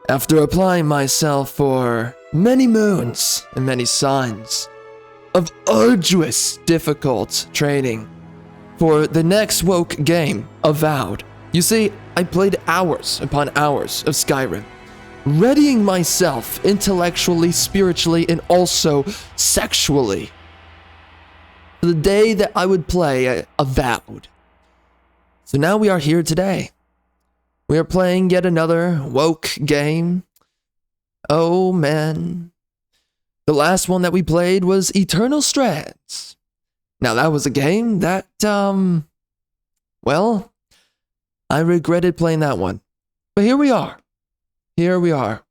After applying myself for many moons and many suns of arduous, difficult training for the next woke game, Avowed. You see, I played hours upon hours of Skyrim, readying myself intellectually, spiritually, and also sexually for the day that I would play Avowed. So now we are here today. We are playing yet another woke game. Oh man. The last one that we played was Eternal Strands. Now that was a game that, well, I regretted playing that one. But here we are. Here we are.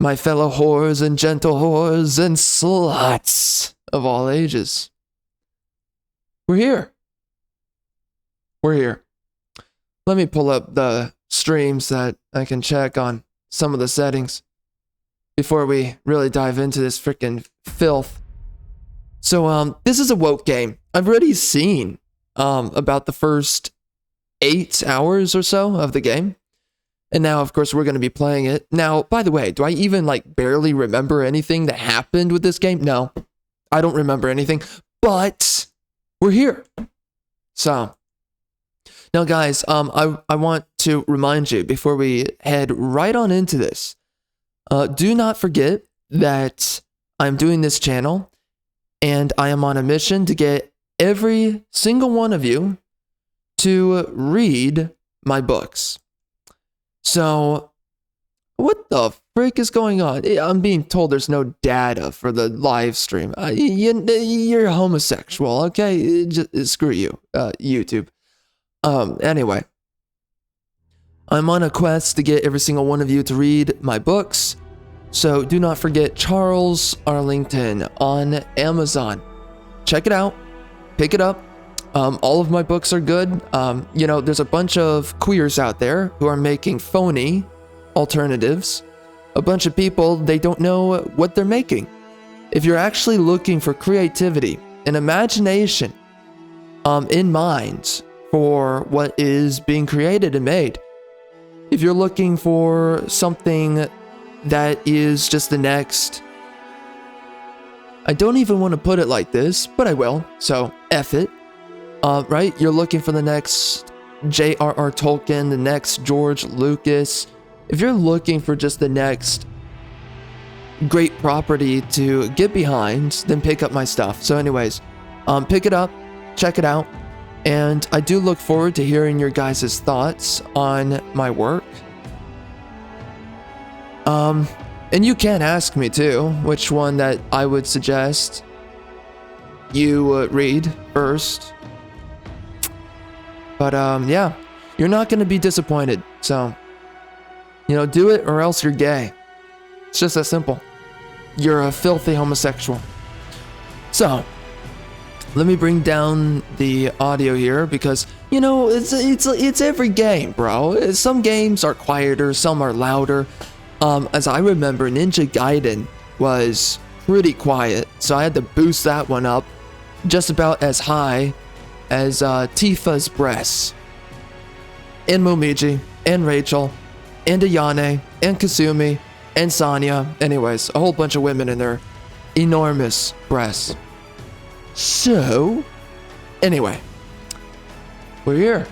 My fellow whores and gentle whores and sluts of all ages. We're here. We're here. Let me pull up the streams that I can check on some of the settings before we really dive into this freaking filth. So, this is a woke game. I've already seen about the first 8 hours or so of the game. And now, of course, we're going to be playing it. Now, by the way, do I even, barely remember anything that happened with this game? No, I don't remember anything. But we're here. So, now, guys, I want to remind you before we head right on into this. Do not forget that I'm doing this channel and I am on a mission to get every single one of you to read my books. So, what the frick is going on? I'm being told there's no data for the live stream. You're homosexual, okay? Screw you, YouTube. Anyway, I'm on a quest to get every single one of you to read my books. So do not forget Charles Arlington on Amazon. Check it out. Pick it up. All of my books are good. There's a bunch of queers out there who are making phony alternatives. A bunch of people, they don't know what they're making. If you're actually looking for creativity and imagination in mind for what is being created and made, if you're looking for something that is just the next, I don't even want to put it like this, but I will, so F it. Right? You're looking for the next J.R.R. Tolkien, the next George Lucas. If you're looking for just the next great property to get behind, then pick up my stuff. So anyways, pick it up, check it out, and I do look forward to hearing your guys' thoughts on my work. And you can ask me too, which one that I would suggest you read first. But yeah, you're not going to be disappointed. So, do it or else you're gay. It's just that simple. You're a filthy homosexual. So, let me bring down the audio here because, it's every game, bro. Some games are quieter, some are louder. As I remember, Ninja Gaiden was pretty quiet, so I had to boost that one up just about as high as Tifa's breasts, and Momiji, and Rachel, and Ayane, and Kasumi, and Sanya. Anyways, a whole bunch of women in their enormous breasts. So, anyway, we're here.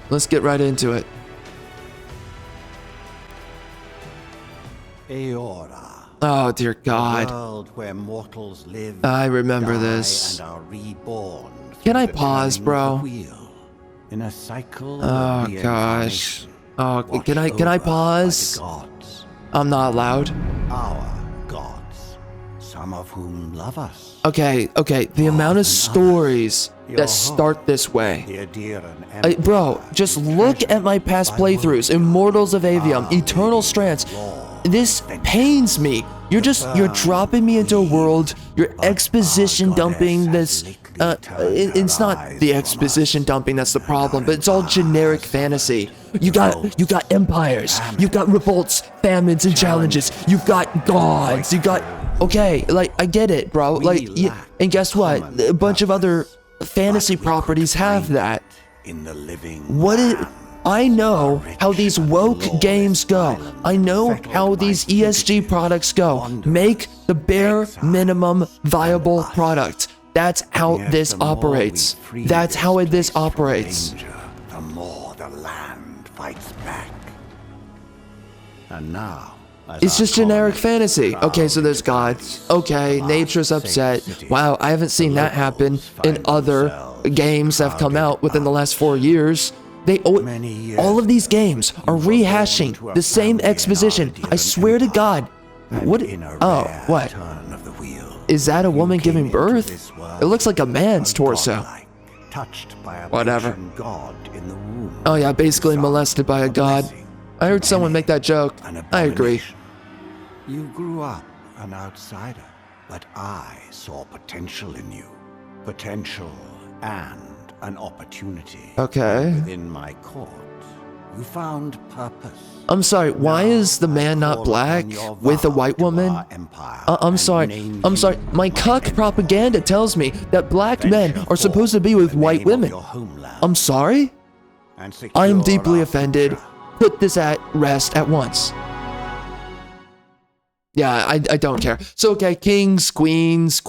Let's get right into it. Eora. Oh dear God. The world where mortals live, I remember die, this. and are reborn. Can I through the pause, turning bro? of the wheel, in a cycle Oh of gosh. reincarnation, Oh, can watched I over pause? by the gods, I'm not allowed. our gods, some of whom love us. Okay. The amount of stories that start this way. Bro, just look at my past playthroughs. Immortals of Avium, Eternal Strands. This pains me. You're dropping me into a world. You're exposition dumping this. It's not the exposition dumping that's the problem, but it's all generic fantasy. You got empires. You've got revolts, famines, and challenges. You've got gods. You got. Okay, I get it, bro. And guess what? A bunch of other fantasy properties have that. In the living. I know how these woke games go. I know how these ESG products go. Make the bare minimum viable product. That's how this operates. That's how this operates. The more the land fights back. And now, it's just generic fantasy. Okay, so there's gods. Okay, nature's upset. Wow, I haven't seen that happen in other games that have come out within the last 4 years. All of these games are rehashing the same exposition. I swear to God. What? Oh, what? Is that a woman giving birth? It looks like a man's torso. Whatever. Oh yeah, basically molested by a god. I heard someone make that joke. I agree. You grew up an outsider, but I saw potential in you. Potential and an opportunity. Okay. Within my court, you found purpose. I'm sorry, why is the man not black with a white woman? I'm sorry. My cuck propaganda tells me that black men are supposed to be with white women. I'm sorry? I am deeply offended. Put this at rest at once. Yeah, I don't care. So, okay, kings, queens,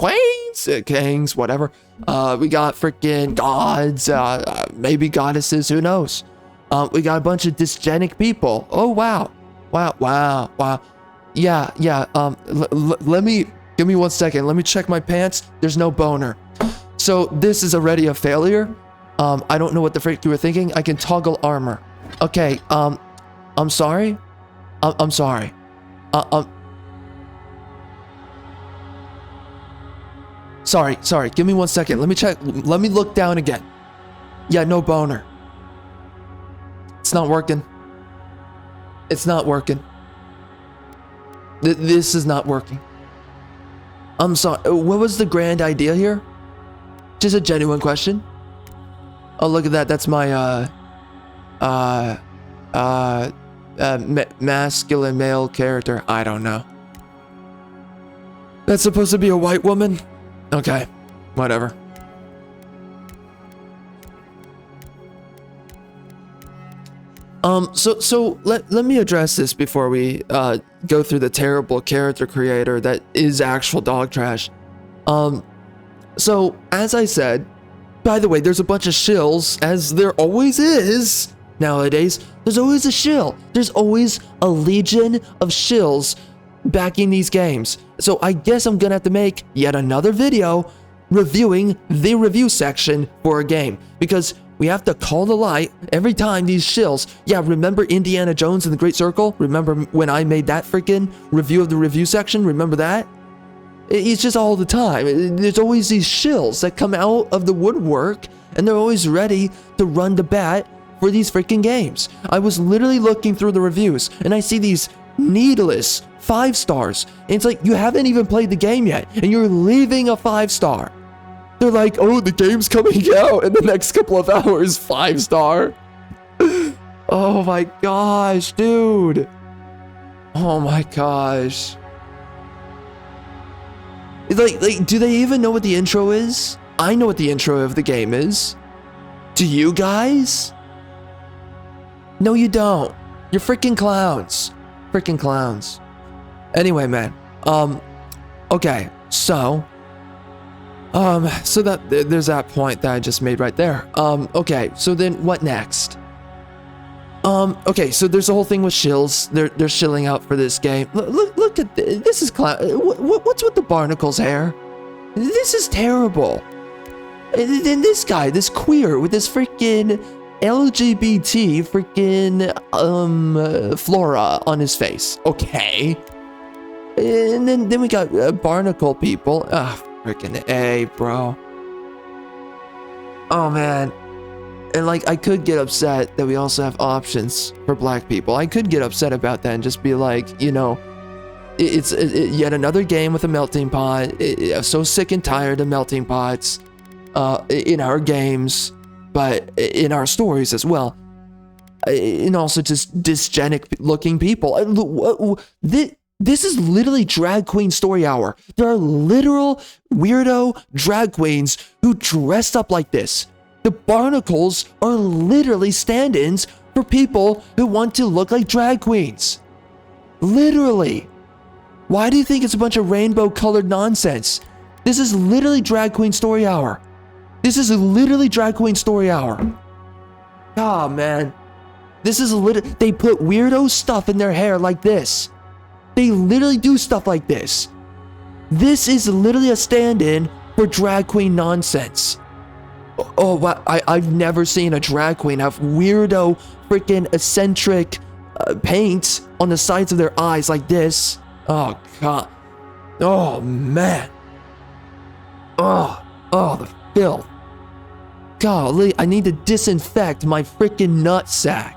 kings, whatever. We got freaking gods, maybe goddesses, who knows? We got a bunch of dysgenic people. Oh, wow. Wow. Yeah. Give me 1 second. Let me check my pants. There's no boner. So this is already a failure. I don't know what the frick you were thinking. I can toggle armor. Okay, I'm sorry. I'm sorry. Sorry. Give me 1 second. Let me check. Let me look down again. Yeah, no boner. It's not working. It's not working. This is not working. I'm sorry. What was the grand idea here? Just a genuine question. Oh, look at that. That's my, masculine male character. I don't know. That's supposed to be a white woman? Okay. Whatever. So let me address this before we go through the terrible character creator that is actual dog trash. So as I said, by the way, there's a bunch of shills, as there always is nowadays. There's always a shill. There's always a legion of shills backing these games. So I guess I'm gonna have to make yet another video reviewing the review section for a game, because we have to call the light every time these shills. Yeah, remember Indiana Jones and the Great Circle? Remember when I made that freaking review of the review section? Remember that? It's just all the time. There's always these shills that come out of the woodwork, and they're always ready to run to bat for these freaking games. I was literally looking through the reviews, and I see these needless 5 stars. And it's like, you haven't even played the game yet, and you're leaving a 5-star. They're like, oh, the game's coming out in the next couple of hours, 5-star. Oh my gosh, dude. Oh my gosh. Like, do they even know what the intro is? I know what the intro of the game is. Do you guys? No, you don't. You're freaking clowns. Freaking clowns. Anyway, man. Okay, so that there's that point that I just made right there. Okay, so then what next? Okay, so there's a whole thing with shills. They're shilling out for this game. Look at this. This is what's with the barnacles hair? This is terrible. And then this guy, this queer with this freaking LGBT freaking flora on his face. Okay. And then we got barnacle people. Ah, freaking A, bro. Oh man. And like, I could get upset that we also have options for black people. I could get upset about that and just be like, you know, it's yet another game with a melting pot. I'm so sick and tired of melting pots in our games, but in our stories as well. And also just dysgenic looking people. This is literally drag queen story hour. There are literal weirdo drag queens who dressed up like this. The barnacles are literally stand-ins for people who want to look like drag queens. Literally. Why do you think it's a bunch of rainbow colored nonsense? This is literally drag queen story hour. This is literally drag queen story hour. Ah, man. This is they put weirdo stuff in their hair like this. They literally do stuff like this. This is literally a stand-in for drag queen nonsense. Oh, wow. I've never seen a drag queen have weirdo, freaking eccentric paint on the sides of their eyes like this. Oh, God. Oh, man. Oh, the filth. Golly, I need to disinfect my freaking nutsack.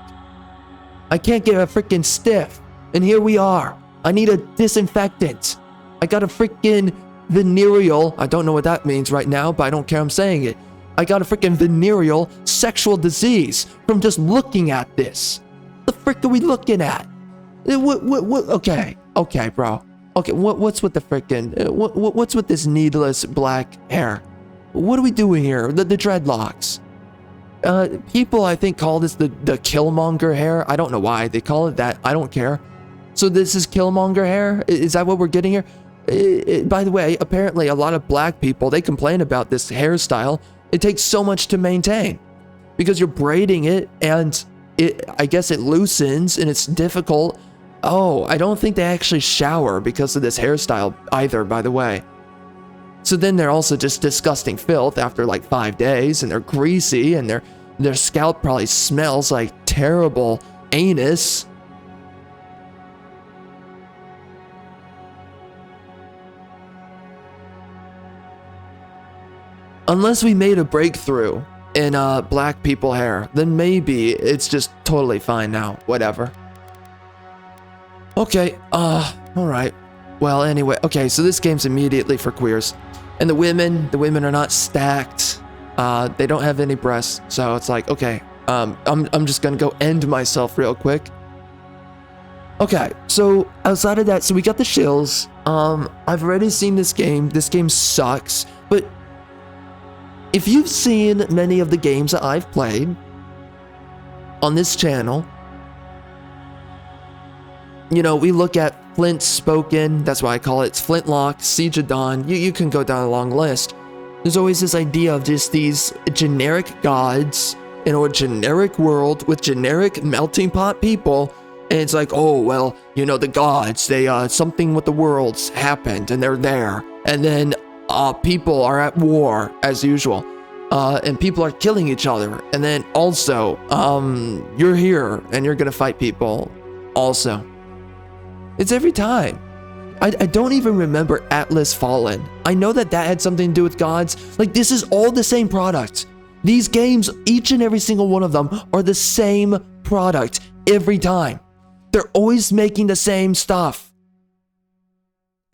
I can't get a freaking stiff. And here we are. I need a disinfectant. I got a freaking venereal. I don't know what that means right now, but I don't care. I'm saying it. I got a freaking venereal sexual disease from just looking at this. The frick are we looking at? What? Okay, bro. Okay, what's with the freaking? What's with this needless black hair? What are we doing here? The dreadlocks. People I think call this the Killmonger hair. I don't know why they call it that. I don't care. So this is Killmonger hair? Is that what we're getting here? By the way, apparently a lot of black people, they complain about this hairstyle. It takes so much to maintain because you're braiding it and I guess it loosens and it's difficult. Oh, I don't think they actually shower because of this hairstyle either, by the way. So then they're also just disgusting filth after like 5 days and they're greasy and their scalp probably smells like terrible anus. Unless we made a breakthrough in black people hair, then maybe it's just totally fine now. Whatever. Okay, alright. Well, anyway, okay, so this game's immediately for queers. And the women are not stacked. They don't have any breasts, so it's like, okay, I'm just gonna go end myself real quick. Okay, so outside of that, so we got the shills. I've already seen this game. This game sucks, but if you've seen many of the games that I've played on this channel, you know, we look at Flint Spoken, that's why I call it. It's Flintlock, Siege of Dawn. You can go down a long list. There's always this idea of just these generic gods in a generic world with generic melting pot people. And it's like, oh, well, you know, the gods, they, something with the worlds happened and they're there. And then people are at war as usual. And people are killing each other. And then also, you're here and you're gonna fight people also. It's every time. I don't even remember Atlas Fallen. I know that had something to do with gods. Like, this is all the same product. These games, each and every single one of them, are the same product every time. They're always making the same stuff.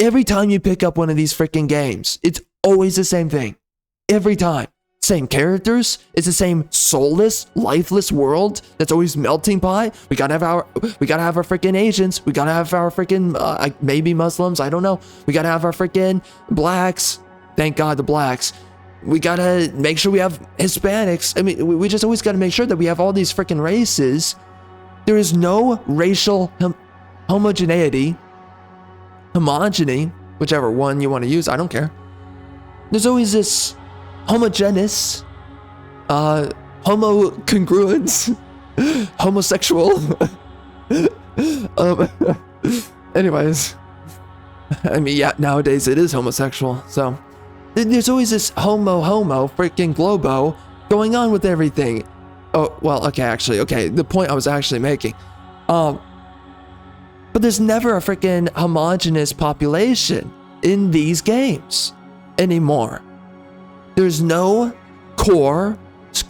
Every time you pick up one of these freaking games, it's always the same thing. Every time. Same characters. It's the same soulless, lifeless world that's always melting pot. We gotta have our freaking Asians. We gotta have our freaking maybe Muslims. I don't know. We gotta have our freaking blacks. Thank God the blacks. We gotta make sure we have Hispanics. I mean, we just always gotta make sure that we have all these freaking races. There is no racial homogeny, whichever one you want to use. I don't care. There's always this homogeneous, homocongruence, homosexual. Anyways, I mean, yeah, nowadays it is homosexual. So there's always this homo freaking globo going on with everything. Oh, well, okay, the point I was actually making. But there's never a freaking homogenous population in these games anymore. There's no core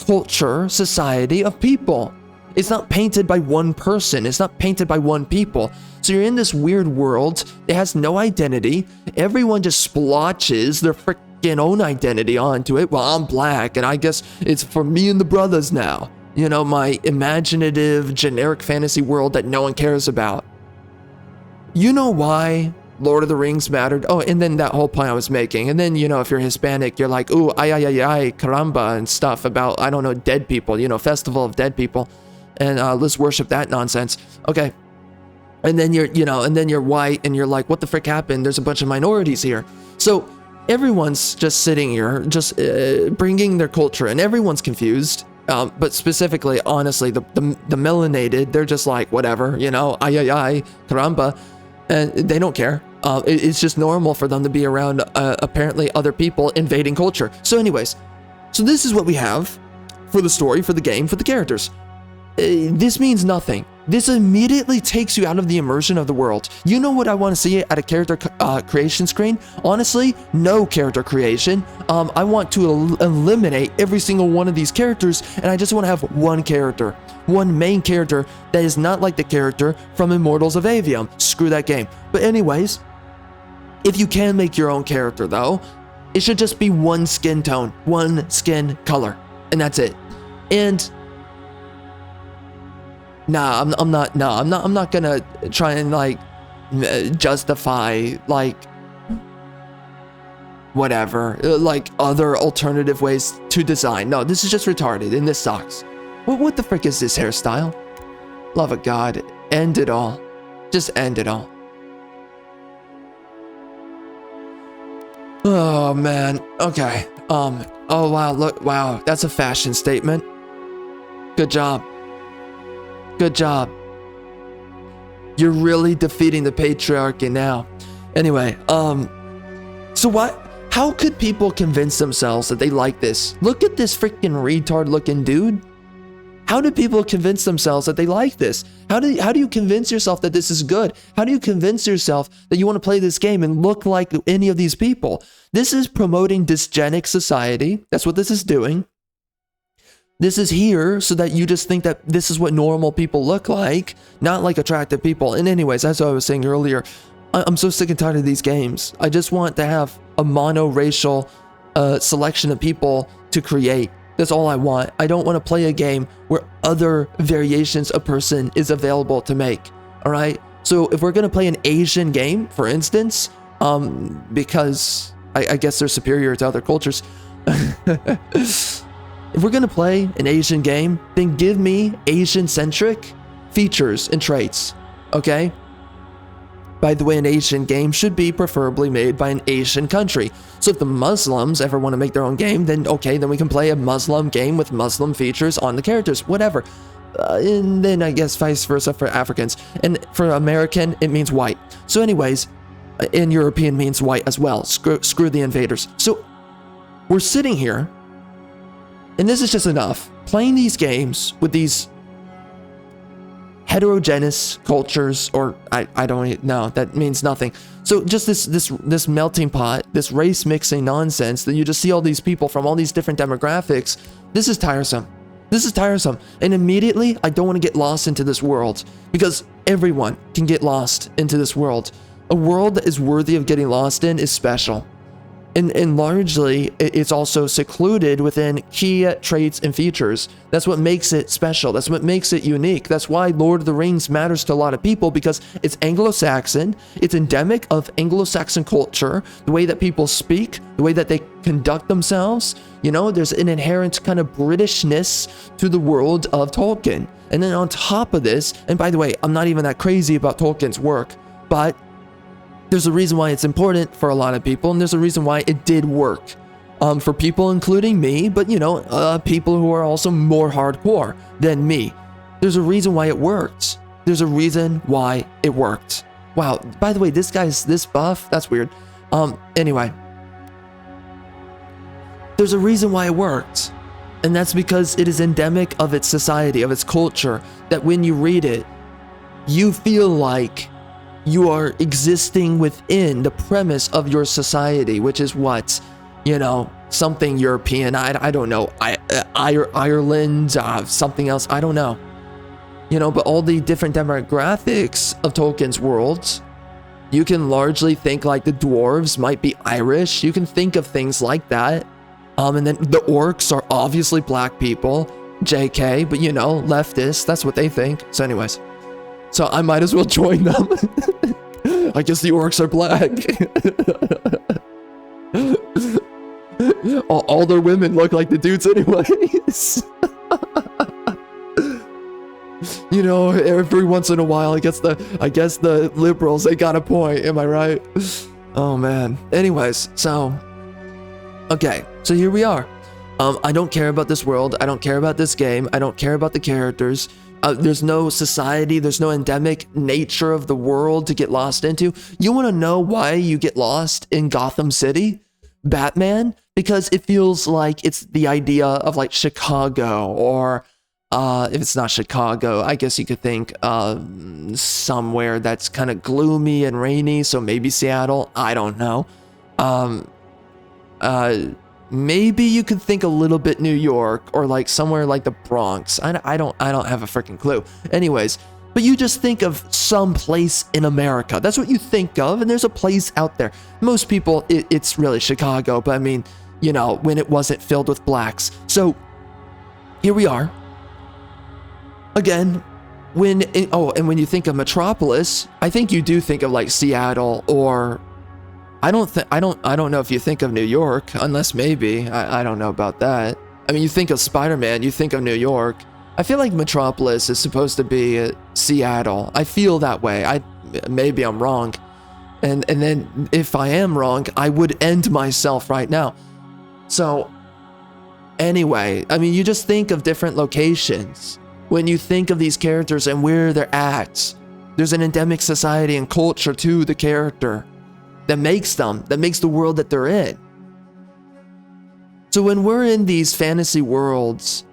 culture, society of people. It's not painted by one person. It's not painted by one people. So you're in this weird world. It has no identity. Everyone just splotches their freaking own identity onto it. Well, I'm black, and I guess it's for me and the brothers now. You know, my imaginative, generic fantasy world that no one cares about. You know why Lord of the Rings mattered? Oh, and then that whole point I was making. And then, you know, if you're Hispanic, you're like, ooh, ay, caramba, and stuff about, I don't know, dead people, you know, Festival of Dead People. and let's worship that nonsense. Okay. And then you're white and you're like, what the frick happened? There's a bunch of minorities here. So everyone's just sitting here, just bringing their culture, and everyone's confused. But specifically, honestly, the melanated, they're just like, whatever, ay, caramba, and they don't care. It's just normal for them to be around, apparently, other people invading culture. So anyways, so this is what we have for the story, for the game, for the characters. This means nothing. This immediately takes you out of the immersion of the world. You know what I want to see at a character creation screen? Honestly, no character creation. I want to eliminate every single one of these characters, and I just want to have one character. One main character that is not like the character from Immortals of Avium. Screw that game. But anyways, if you can make your own character though, it should just be one skin tone, one skin color, and that's it. And I'm not gonna try and like justify like whatever, like other alternative ways to design. No, this is just retarded and this sucks. What the frick is this hairstyle? Love of God, end it all. Just end it all. Oh man, okay. Oh wow, look, wow, that's a fashion statement. Good job. Good job. You're really defeating the patriarchy now. Anyway, so what? How could people convince themselves that they like this? Look at this freaking retard looking dude. How do people convince themselves that they like this? How do you convince yourself that this is good? How do you convince yourself that you want to play this game and look like any of these people? This is promoting dysgenic society. That's what this is doing. This is here so that you just think that this is what normal people look like, not like attractive people. And anyways, as I was saying earlier, I'm so sick and tired of these games. I just want to have a mono-racial selection of people to create. That's all I want. I don't want to play a game where other variations of person is available to make. All right? So if we're going to play an Asian game, for instance, because I guess they're superior to other cultures. If we're going to play an Asian game, then give me Asian-centric features and traits, okay? By the way, an Asian game should be preferably made by an Asian country. So if the Muslims ever want to make their own game, then okay, then we can play a Muslim game with Muslim features on the characters, whatever. And then I guess vice versa for Africans. And for American, it means white. So anyways, and European means white as well. Screw the invaders. So we're sitting here, and this is just enough. Playing these games with these heterogeneous cultures, or I don't know, that means nothing. So just this melting pot, this race mixing nonsense that you just see all these people from all these different demographics, this is tiresome. This is tiresome. And immediately, I don't want to get lost into this world, because everyone can get lost into this world. A world that is worthy of getting lost in is special. And largely, it's also secluded within key traits and features. That's what makes it special. That's what makes it unique. That's why Lord of the Rings matters to a lot of people, because it's Anglo-Saxon. It's endemic of Anglo-Saxon culture, the way that people speak, the way that they conduct themselves. You know, there's an inherent kind of Britishness to the world of Tolkien. And then on top of this, and by the way, I'm not even that crazy about Tolkien's work, but there's a reason why it's important for a lot of people, and there's a reason why it did work for people, including me, but you know, people who are also more hardcore than me. There's a reason why it worked. There's a reason why it worked. Wow, by the way, this guy's this buff, that's weird. Anyway, there's a reason why it worked, and that's because it is endemic of its society, of its culture, that when you read it, you feel like you are existing within the premise of your society, which is what, you know, something European, I don't know, Ireland, something else, I don't know. You know, but all the different demographics of Tolkien's worlds, you can largely think like the dwarves might be Irish. You can think of things like that. And then the orcs are obviously black people, JK, but you know, leftists, that's what they think. So anyways. So I might as well join them. I guess the orcs are black. all their women look like the dudes anyways. You know, every once in a while, I guess the liberals, they got a point. Am I right? Oh man. Anyways, so okay, so here we are. I don't care about this world. I don't care about this game. I don't care about the characters. There's no society. There's no endemic nature of the world to get lost into. You want to know why you get lost in Gotham City? Batman? Because it feels like it's the idea of like Chicago, or if it's not Chicago, I guess you could think somewhere that's kind of gloomy and rainy. So maybe Seattle. I don't know. Maybe you could think a little bit New York, or like somewhere like the Bronx. I don't have a freaking clue. Anyways, but you just think of some place in America. That's what you think of, and there's a place out there. Most people, it's really Chicago, but I mean, you know, when it wasn't filled with blacks. So here we are. Again, and when you think of Metropolis, I think you do think of like Seattle, or I don't know if you think of New York, unless maybe, I don't know about that. I mean, you think of Spider-Man, you think of New York. I feel like Metropolis is supposed to be Seattle. I feel that way. Maybe I'm wrong. And then if I am wrong, I would end myself right now. So anyway, I mean, you just think of different locations. When you think of these characters and where they're at, there's an endemic society and culture to the character that makes the world that they're in. So when we're in these fantasy worlds,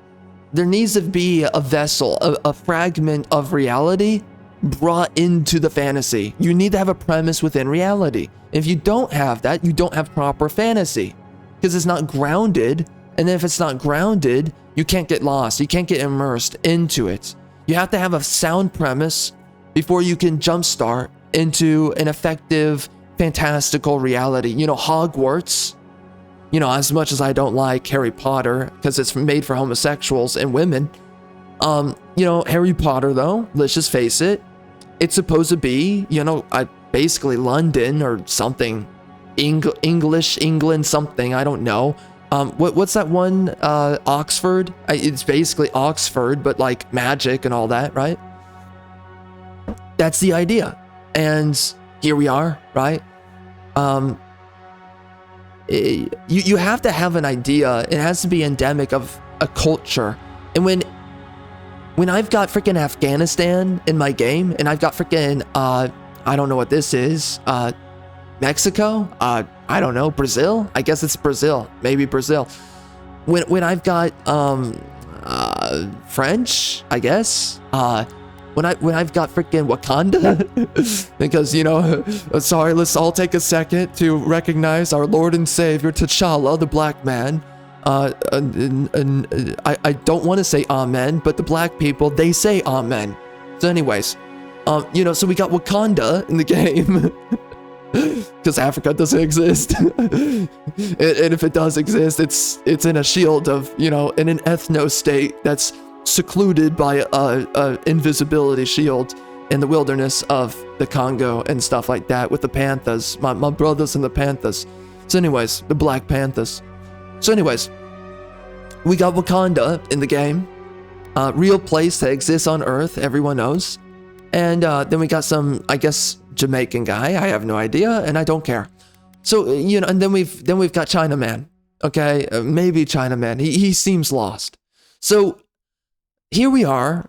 there needs to be a vessel, a fragment of reality brought into the fantasy. You need to have a premise within reality. If you don't have that, you don't have proper fantasy, because it's not grounded. And then if it's not grounded, you can't get lost. You can't get immersed into it. You have to have a sound premise before you can jumpstart into an effective fantastical reality. You know, Hogwarts, you know, as much as I don't like Harry Potter because it's made for homosexuals and women, you know, Harry Potter though, let's just face it, it's supposed to be, you know, basically London or something, England, something, I don't know. What's that one, Oxford? It's basically Oxford, but like magic and all that, right? That's the idea. And here we are, right? You have to have an idea. It has to be endemic of a culture. And when I've got freaking Afghanistan in my game, and I've got freaking I don't know what this is, Mexico, I don't know, Brazil. I guess it's Brazil, maybe Brazil. When I've got French, I guess. When I've got freaking Wakanda, because, you know, sorry, let's all take a second to recognize our Lord and Savior T'Challa, the black man. And I don't want to say amen, but the black people, they say amen. So anyways, you know, so we got Wakanda in the game, because Africa doesn't exist. And if it does exist, it's in a shield of, you know, in an ethno state that's secluded by a invisibility shield in the wilderness of the Congo and stuff like that, with the Panthers, my brothers and the Panthers. So anyways, the Black Panthers. So anyways, we got Wakanda in the game, real place that exists on Earth, everyone knows. And then we got some, I guess, Jamaican guy, I have no idea, and I don't care. So, you know, and then we've got Chinaman, okay, maybe Chinaman, he seems lost. So here we are.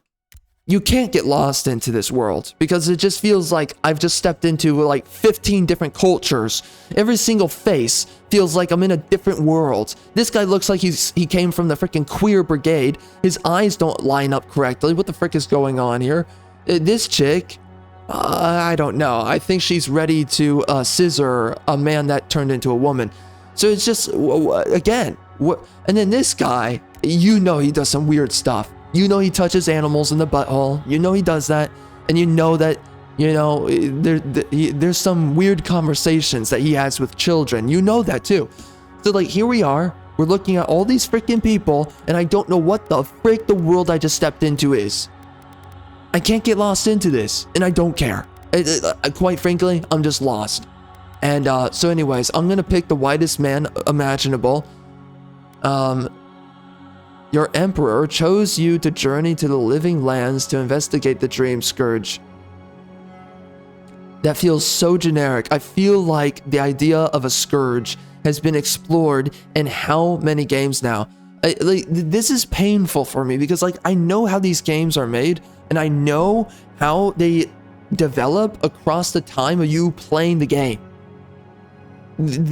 You can't get lost into this world because it just feels like I've just stepped into like 15 different cultures. Every single face feels like I'm in a different world. This guy looks like he came from the freaking queer brigade. His eyes don't line up correctly. What the frick is going on here? This chick, I don't know. I think she's ready to scissor a man that turned into a woman. So it's just, again, and then this guy, you know, he does some weird stuff. You know he touches animals in the butthole. You know he does that. And you know that, you know, there's some weird conversations that he has with children. You know that too. So like, here we are. We're looking at all these freaking people, and I don't know what the frick the world I just stepped into is. I can't get lost into this, and I don't care. Quite frankly, I'm just lost. And so anyways, I'm going to pick the whitest man imaginable. Your emperor chose you to journey to the living lands to investigate the dream scourge. That feels so generic. I feel like the idea of a scourge has been explored in how many games now? This is painful for me because like I know how these games are made and I know how they develop across the time of you playing the game.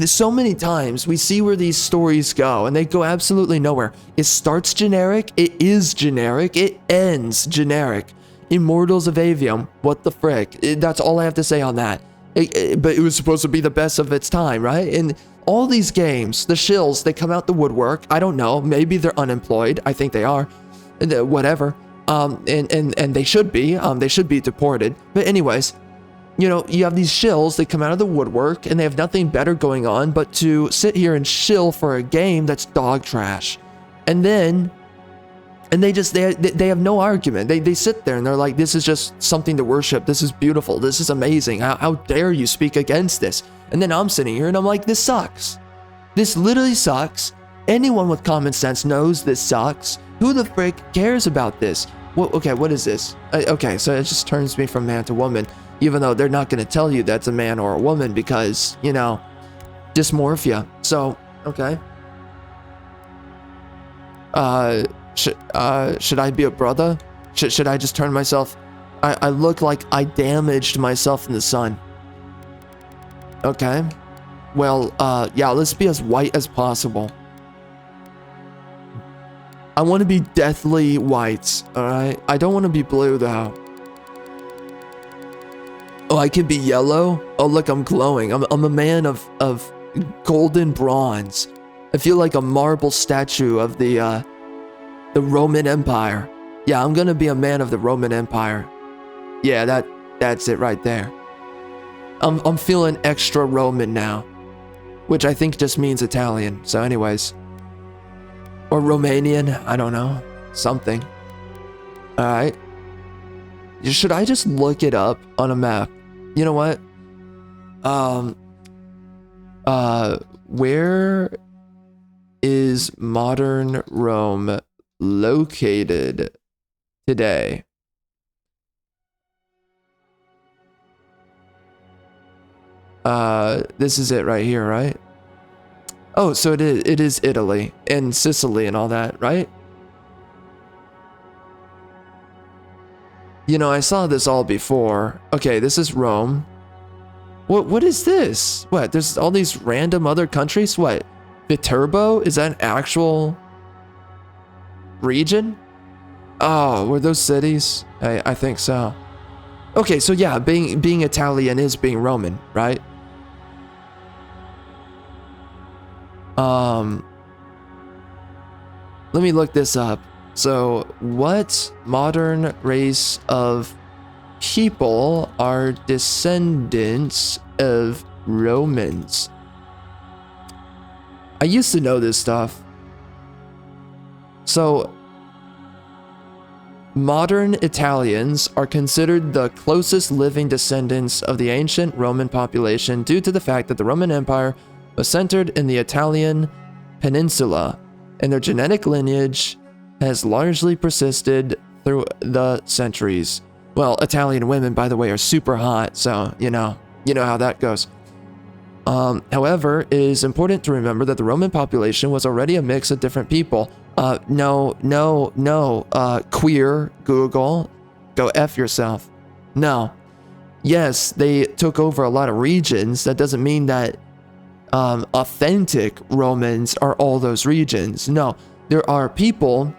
So many times we see where these stories go and they go absolutely nowhere. It starts generic, it is generic, it ends generic. Immortals of Avium, what the frick? That's all I have to say on that. But it was supposed to be the best of its time, right? And all these games, the shills, they come out the woodwork. I don't know. Maybe they're unemployed. I think they are. Whatever. And they should be. They should be deported. But anyways, you know, you have these shills. They come out of the woodwork, and they have nothing better going on but to sit here and shill for a game that's dog trash. And then... And they have no argument. They sit there and they're like, this is just something to worship. This is beautiful. This is amazing. How dare you speak against this? And then I'm sitting here and I'm like, this sucks. This literally sucks. Anyone with common sense knows this sucks. Who the frick cares about this? Well, okay, what is this? Okay, so it just turns me from man to woman, even though they're not going to tell you that's a man or a woman because, you know, dysmorphia. So, okay. Should I be a brother? Should I just turn myself? I look like I damaged myself in the sun. Okay. Well, yeah, let's be as white as possible. I want to be deathly white, alright? I don't want to be blue, though. Oh, I can be yellow? Oh, look, I'm glowing. I'm a man of golden bronze. I feel like a marble statue of the Roman Empire. Yeah, I'm gonna be a man of the Roman Empire. Yeah, that's it right there. I'm feeling extra Roman now, which I think just means Italian. So anyways, or Romanian, I don't know, something. All right. Should I just look it up on a map? You know what? Where is modern Rome located today? This is it right here, right? Oh, so it is Italy and Sicily and all that, right? You know, I saw this all before. Okay, this is Rome. What is this? What? There's all these random other countries? What? Viterbo? Is that an actual region? Oh, were those cities? I think so. Okay, so yeah, being Italian is being Roman, right? Let me look this up. So, what modern race of people are descendants of Romans? I used to know this stuff. So, modern Italians are considered the closest living descendants of the ancient Roman population due to the fact that the Roman Empire was centered in the Italian peninsula, and their genetic lineage has largely persisted through the centuries. Well, Italian women, by the way, are super hot, so you know how that goes. However, it is important to remember that the Roman population was already a mix of different people. No, queer, Google, go F yourself. No. Yes, they took over a lot of regions. That doesn't mean that authentic Romans are all those regions. No, there are people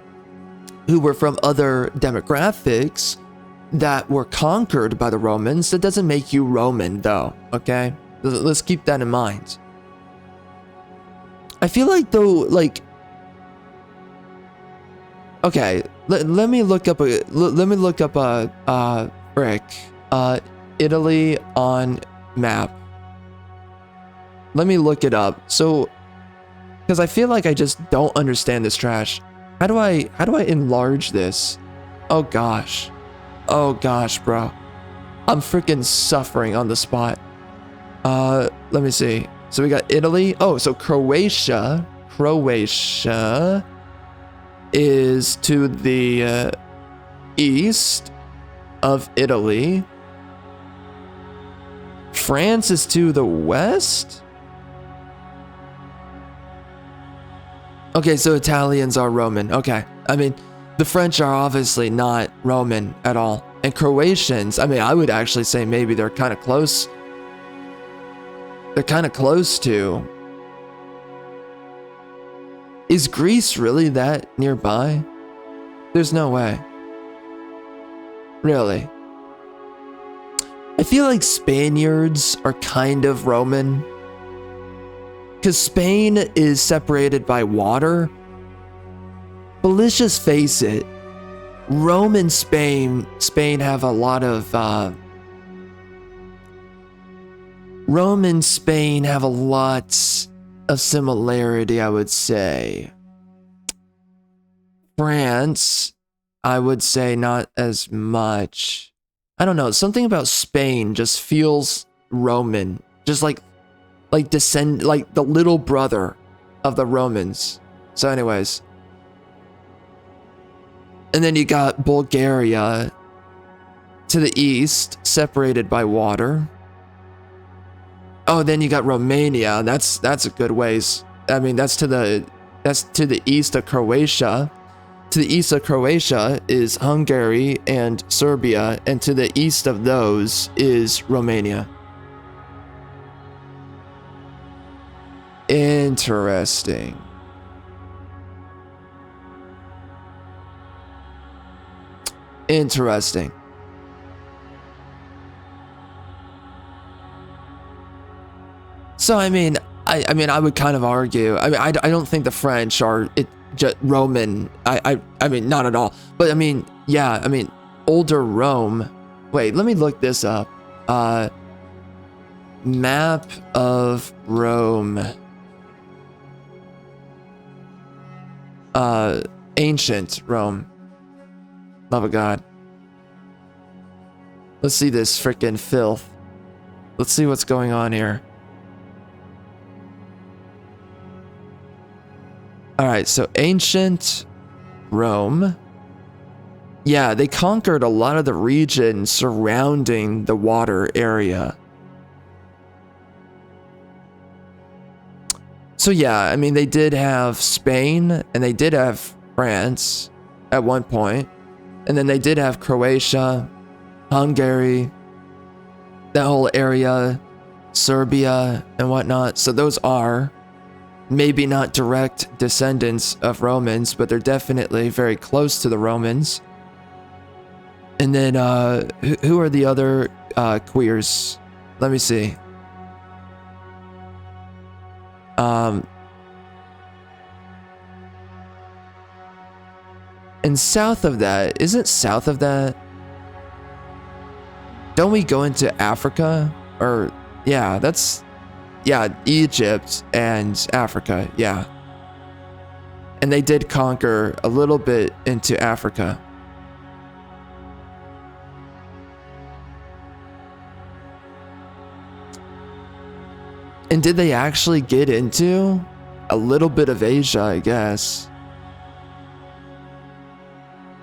who were from other demographics that were conquered by the Romans. That doesn't make you Roman, though, okay? Let's keep that in mind. I feel like, though, like... Okay, let me look up a Italy on map. Let me look it up. So, because I feel like I just don't understand this trash. How do I enlarge this? Oh gosh, bro, I'm freaking suffering on the spot. Let me see. So we got Italy. Oh, so Croatia. is to the east of Italy. France is to the west? Okay, so Italians are Roman. Okay. I mean, the French are obviously not Roman at all. And Croatians, I mean, I would actually say maybe they're kind of close. They're kind of close to. Is Greece really that nearby? There's no way. Really. I feel like Spaniards are kind of Roman. Because Spain is separated by water. But let's just face it. Rome and Spain have a lot of... Rome and Spain have a lot of similarity, I would say. France, I would say not as much. I don't know, something about Spain just feels Roman. Just like the little brother of the Romans. So anyways. And then you got Bulgaria to the east, separated by water. Oh, then you got Romania. That's a good ways. I mean, that's to the east of Croatia. To the east of Croatia is Hungary and Serbia, and to the east of those is Romania. Interesting. Interesting. So I mean, I would kind of argue. I mean, I don't think the French are just Roman. I mean, not at all. But I mean, yeah. I mean, older Rome. Wait, let me look this up. Map of Rome. Ancient Rome. Love of God. Let's see this freaking filth. Let's see what's going on here. Alright, so ancient Rome. Yeah, they conquered a lot of the region surrounding the water area. So yeah, I mean, they did have Spain and they did have France at one point. And then they did have Croatia, Hungary, that whole area, Serbia and whatnot. So those are maybe not direct descendants of Romans, but they're definitely very close to the Romans. And then who are the other queers? Let me see. And south of that, isn't south of that? Don't we go into Africa? Or, yeah, that's, yeah, Egypt and Africa, yeah. And they did conquer a little bit into Africa. And did they actually get into a little bit of Asia, I guess?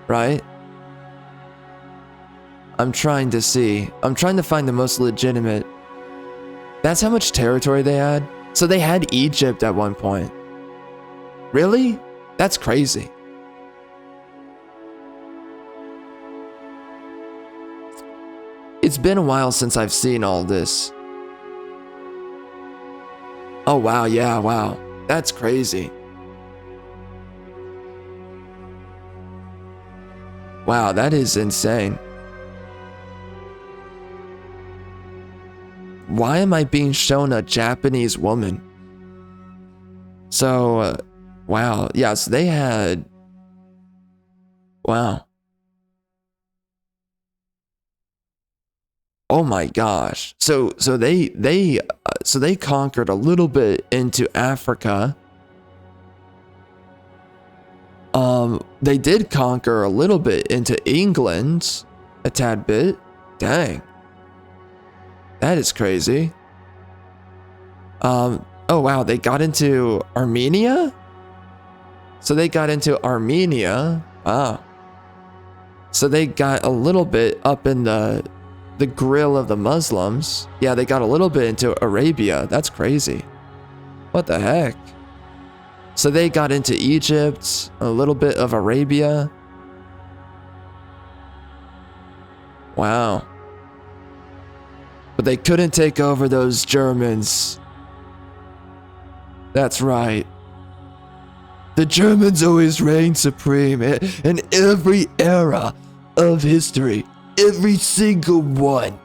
Right? I'm trying to see. I'm trying to find the most legitimate. That's how much territory they had? So they had Egypt at one point. Really? That's crazy. It's been a while since I've seen all this. Oh wow, yeah, wow. That's crazy. Wow, that is insane. Why am I being shown a Japanese woman? So, wow. Yeah, so they had... Wow. Oh my gosh. So they conquered a little bit into Africa. They did conquer a little bit into England, a tad bit. Dang. That is crazy. Oh wow, they got into Armenia? So they got into Armenia. Wow. So they got a little bit up in the grill of the Muslims. Yeah, they got a little bit into Arabia. That's crazy. What the heck? So they got into Egypt, a little bit of Arabia. Wow. But they couldn't take over those Germans. That's right. The Germans always reign supreme in every era of history. Every single one.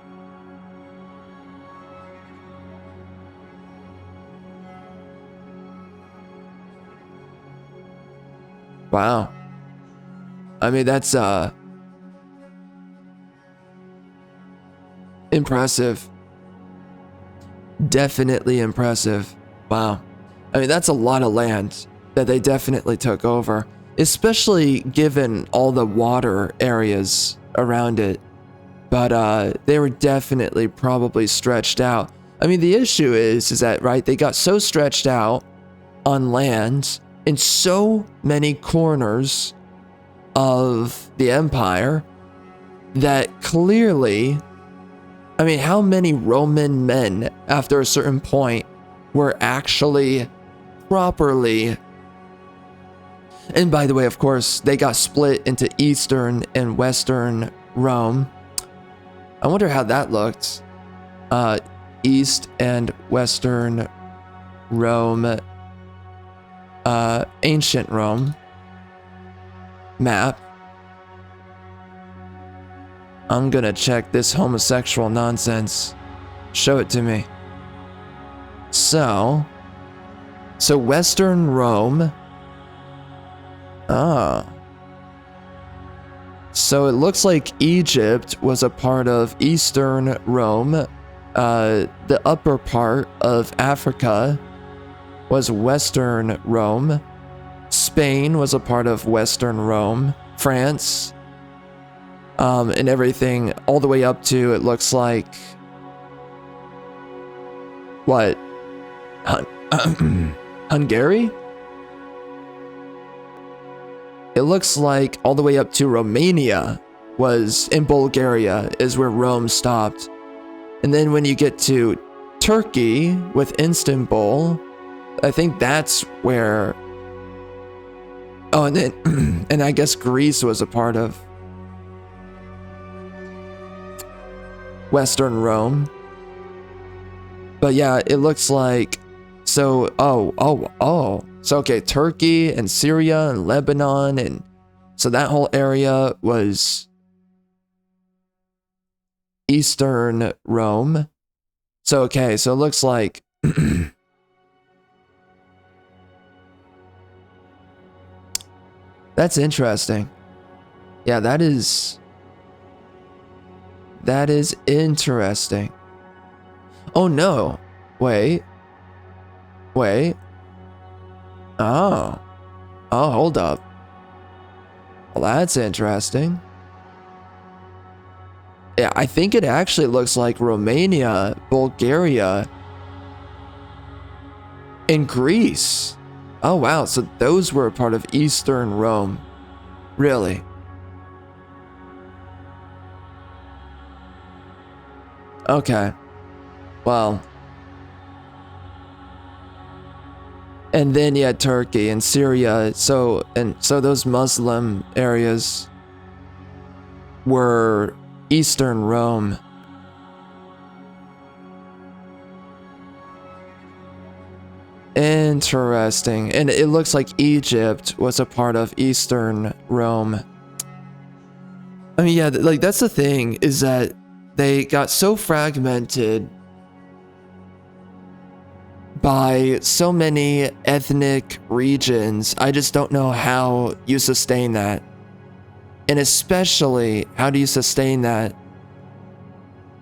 Wow. I mean, that's impressive. Definitely impressive. Wow. I mean, that's a lot of land that they definitely took over, especially given all the water areas around it. But they were definitely probably stretched out. I mean, the issue is that, right, they got so stretched out on land in so many corners of the empire that clearly, I mean, how many Roman men after a certain point were actually properly, and by the way, of course, they got split into Eastern and Western Rome. I wonder how that looked. East and Western Rome, ancient Rome map. I'm gonna check this homosexual nonsense. Show it to me. So Western Rome. Ah. So it looks like Egypt was a part of Eastern Rome. The upper part of Africa was Western Rome. Spain was a part of Western Rome. France. And everything all the way up to, it looks like, what? Hungary? It looks like all the way up to Romania was in Bulgaria is where Rome stopped. And then when you get to Turkey with Istanbul, I think that's where, oh, and then, and I guess Greece was a part of Western Rome. But yeah, it looks like, so, so okay, Turkey and Syria and Lebanon, and so that whole area was Eastern Rome. So okay, so it looks like that's interesting. Yeah, that is interesting. Oh no. Wait. Oh, hold up. Well, that's interesting. Yeah, I think it actually looks like Romania, Bulgaria, and Greece. Oh wow, so those were a part of Eastern Rome. Really? Okay. Well. And then you had Turkey and Syria, so those Muslim areas were Eastern Rome. Interesting. And it looks like Egypt was a part of Eastern Rome. I mean, yeah, like that's the thing, is that they got so fragmented by so many ethnic regions. I just don't know how you sustain that. And especially, how do you sustain that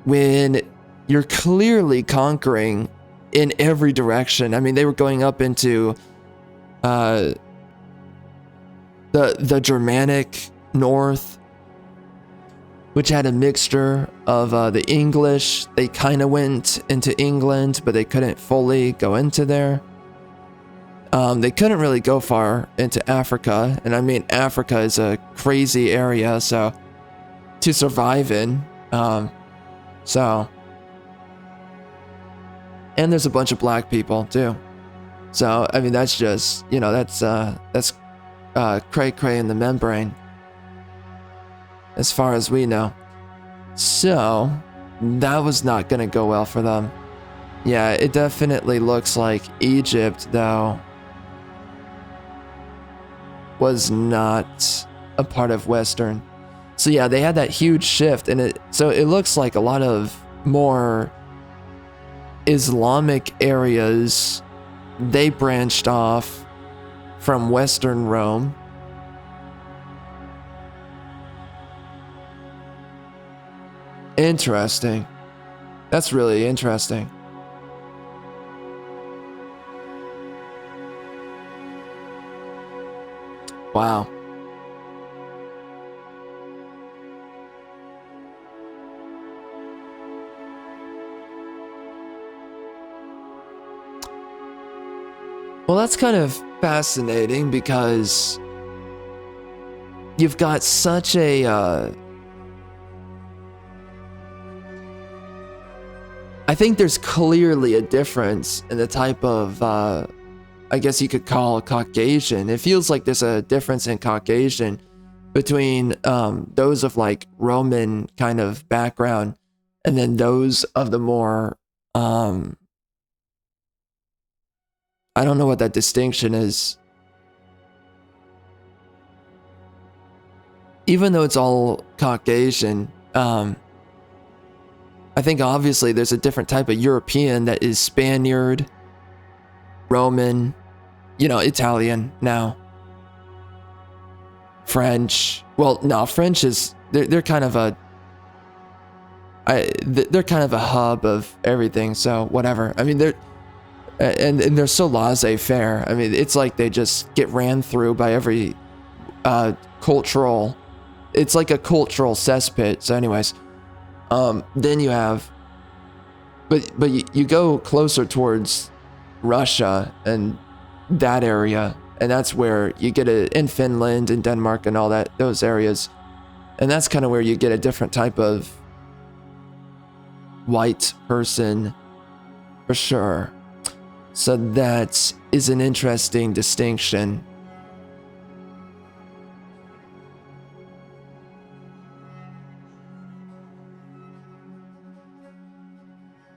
when you're clearly conquering in every direction? I mean, they were going up into the Germanic north, which had a mixture of the English. They kind of went into England, but they couldn't fully go into there. They couldn't really go far into Africa, and I mean Africa is a crazy area, so to survive in. So, and there's a bunch of black people too. So I mean that's just, you know, that's cray cray in the membrane, as far as we know. So that was not gonna go well for them. Yeah, it definitely looks like Egypt, though, was not a part of Western. So yeah, they had that huge shift, and it looks like a lot of more Islamic areas, they branched off from Western Rome. Interesting. That's really interesting. Wow. Well, that's kind of fascinating because you've got such a I think there's clearly a difference in the type of I guess you could call Caucasian. It feels like there's a difference in Caucasian between those of like Roman kind of background and then those of the more I don't know what that distinction is. Even though it's all Caucasian, I think obviously there's a different type of European that is Spaniard, Roman, you know, Italian now. French. Well, no, French is they're kind of a they're kind of a hub of everything, so whatever. I mean, they're they're so laissez-faire. I mean, it's like they just get ran through by every cultural. It's like a cultural cesspit. So anyways, then you have but you go closer towards Russia and that area, and that's where you get it in Finland and Denmark and all that, those areas, and that's kind of where you get a different type of white person for sure. So that is an interesting distinction.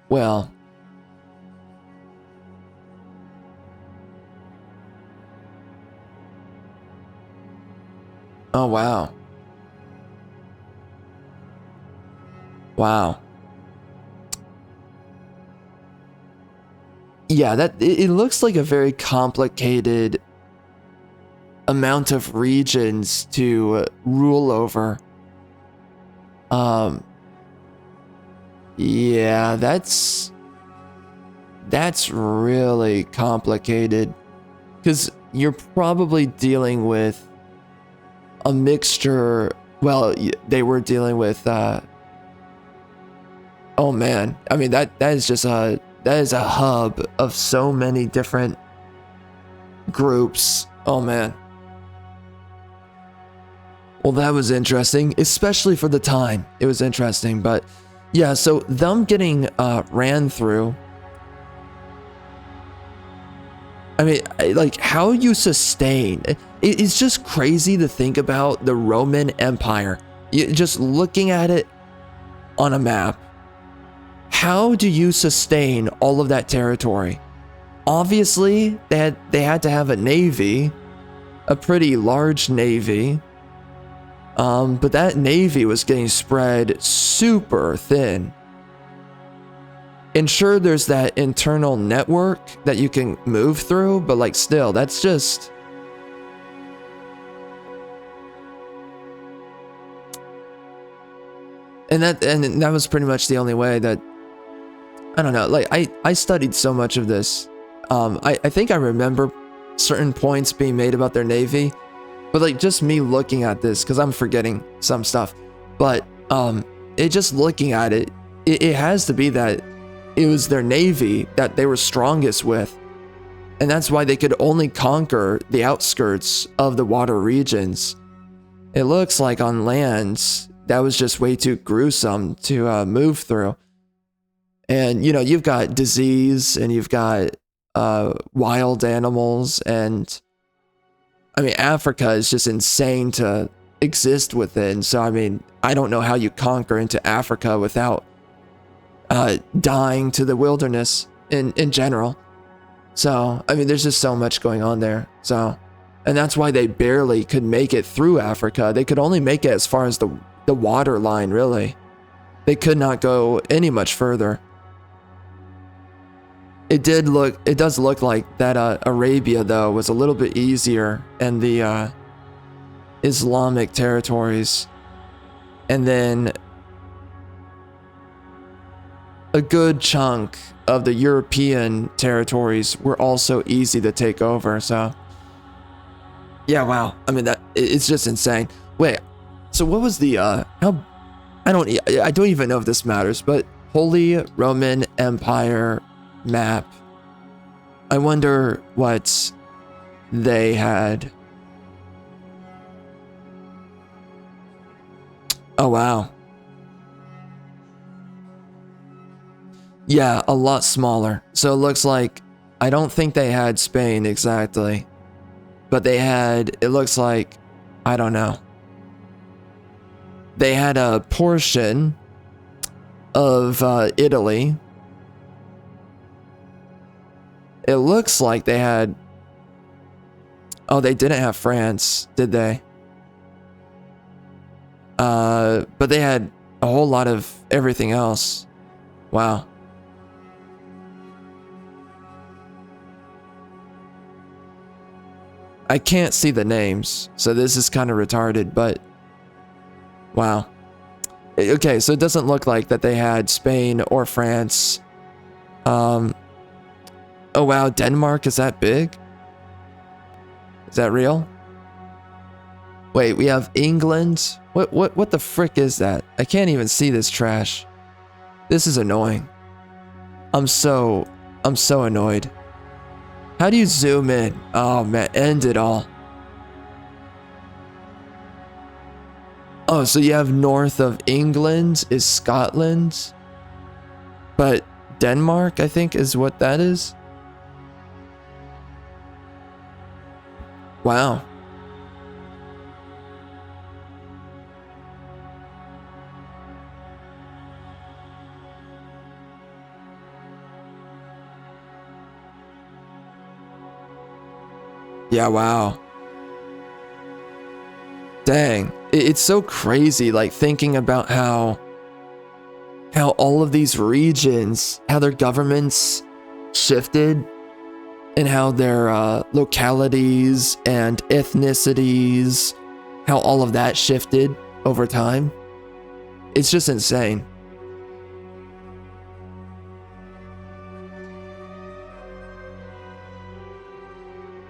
Well, oh wow. Wow. Yeah, that it looks like a very complicated amount of regions to rule over. Yeah, that's really complicated, because you're probably dealing with a mixture. Well, they were dealing with oh man, I mean that is a hub of so many different groups. Oh man. Well, that was interesting, especially for the time. It was interesting, but yeah, so them getting ran through. I mean, like, how you sustain. It's just crazy to think about the Roman Empire. Just looking at it on a map. How do you sustain all of that territory? Obviously, they had to have a navy, a pretty large navy. But that navy was getting spread super thin. And sure, there's that internal network that you can move through, but like still, that's just... And that was pretty much the only way that... I don't know, like I studied so much of this. I think I remember certain points being made about their navy. But like just me looking at this, because I'm forgetting some stuff, but it just looking at it, it has to be that it was their navy that they were strongest with. And that's why they could only conquer the outskirts of the water regions. It looks like on land, that was just way too gruesome to move through. And, you know, you've got disease and you've got wild animals. And, I mean, Africa is just insane to exist within. So, I mean, I don't know how you conquer into Africa without dying to the wilderness in general. So, I mean, there's just so much going on there. So, and that's why they barely could make it through Africa. They could only make it as far as the water line, really. They could not go any much further. It does look like that Arabia, though, was a little bit easier, and the Islamic territories. And then a good chunk of the European territories were also easy to take over. So yeah, wow. I mean, it's just insane. Wait, so what was the how I don't even know if this matters, but Holy Roman Empire map. I wonder what they had. Oh wow. Yeah, a lot smaller. So it looks like, I don't think they had Spain exactly, but they had, it looks like, I don't know. They had a portion of Italy. It looks like they had, oh, they didn't have France, did they? But they had a whole lot of everything else. Wow. I can't see the names, so this is kind of retarded, but wow. Okay, so it doesn't look like that they had Spain or France. Oh wow, Denmark, is that big? Is that real? Wait, we have England? What the frick is that? I can't even see this trash. This is annoying. I'm so annoyed. How do you zoom in? Oh man, end it all. Oh, so you have north of England is Scotland, but Denmark, I think, is what that is. Wow. Yeah, wow. Dang. It's so crazy, like, thinking about how all of these regions, how their governments shifted, and how their localities and ethnicities, how all of that shifted over time. It's just insane.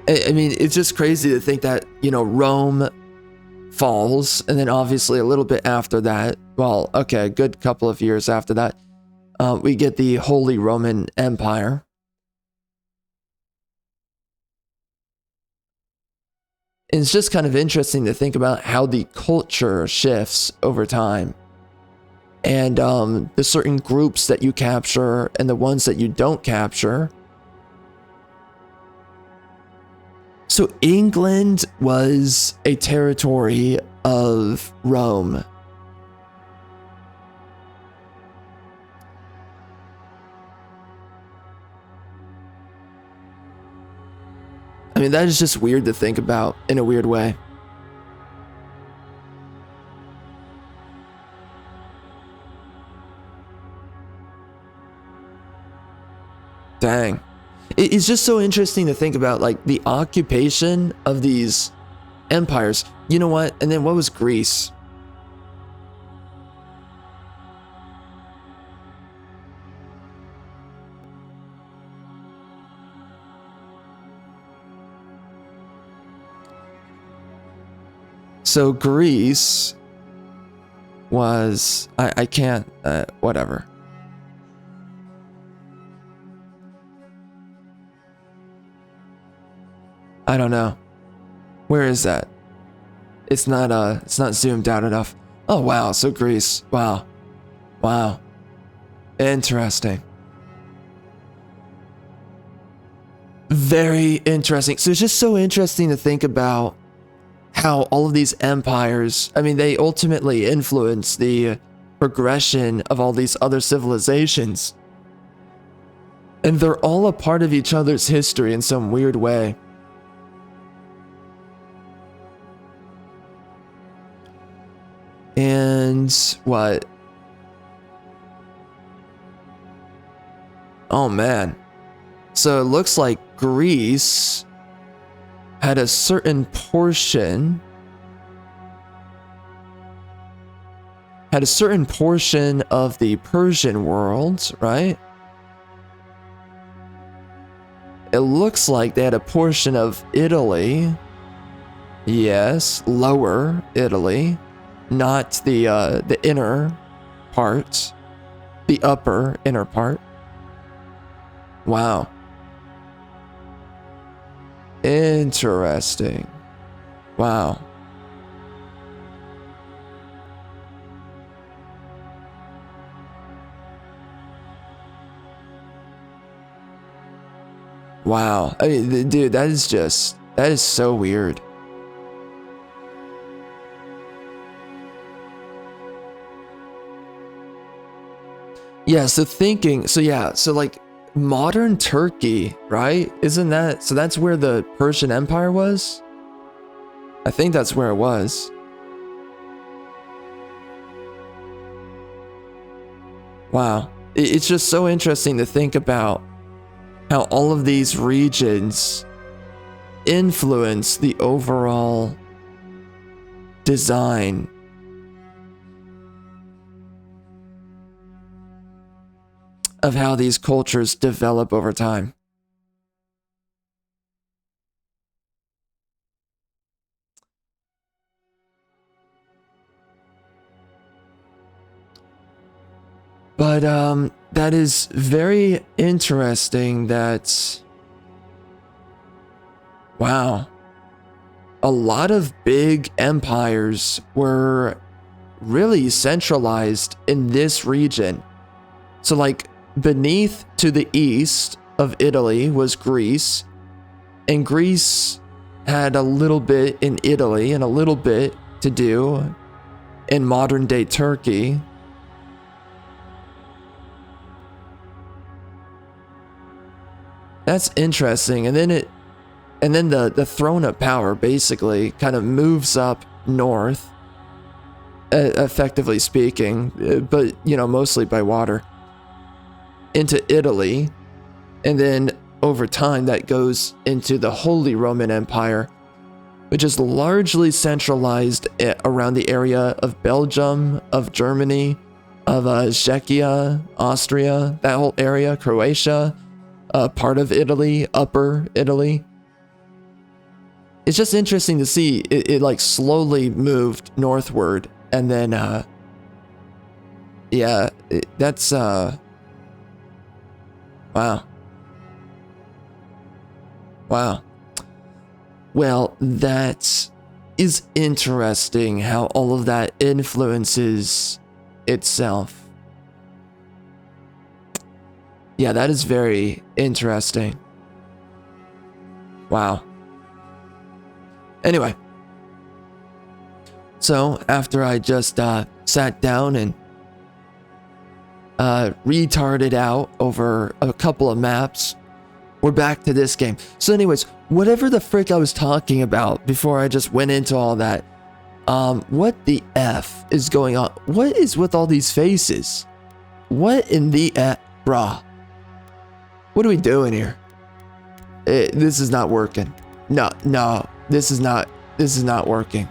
I mean, it's just crazy to think that, you know, Rome falls, and then obviously a little bit after that, well, okay, a good couple of years after that, we get the Holy Roman Empire. And it's just kind of interesting to think about how the culture shifts over time. And the certain groups that you capture and the ones that you don't capture. So England was a territory of Rome. I mean, that is just weird to think about in a weird way. Dang. It's just so interesting to think about, like, the occupation of these empires. You know what? And then what was Greece? So Greece was, I can't, whatever. I don't know. Where is that? It's not zoomed out enough. Oh wow, so Greece. Wow. Wow. Interesting. Very interesting. So it's just so interesting to think about how all of these empires, I mean, they ultimately influence the progression of all these other civilizations. And they're all a part of each other's history in some weird way. And what? Oh man. So it looks like Greece had a certain portion of the Persian world, right? It looks like they had a portion of Italy. Yes, lower Italy, not the inner part, the upper inner part. Wow. Interesting. Wow. Wow. I mean, dude, that is so weird. Yeah, so like modern Turkey, right? Isn't that, so that's where the Persian Empire was? I think that's where it was. Wow. It's just so interesting to think about how all of these regions influence the overall design of how these cultures develop over time. But that is very interesting that, wow, a lot of big empires were really centralized in this region. So like beneath to the east of Italy was Greece, and Greece had a little bit in Italy and a little bit to do in modern day Turkey. That's interesting. And then the throne of power basically kind of moves up north, effectively speaking, but you know, mostly by water, into Italy. And then over time that goes into the Holy Roman Empire, which is largely centralized around the area of Belgium, of Germany, of Czechia, Austria, that whole area, Croatia, part of Italy, Upper Italy. It's just interesting to see it like slowly moved northward, and then yeah, that's wow. Wow. Well, that is interesting how all of that influences itself. Yeah, that is very interesting. Wow. Anyway. So, after I just sat down and retarded out over a couple of maps, we're back to this game. So anyways, whatever the frick I was talking about before I just went into all that, what the F is going on? What is with all these faces? What in the F, brah? What are we doing here? This is not working. No, this is not working.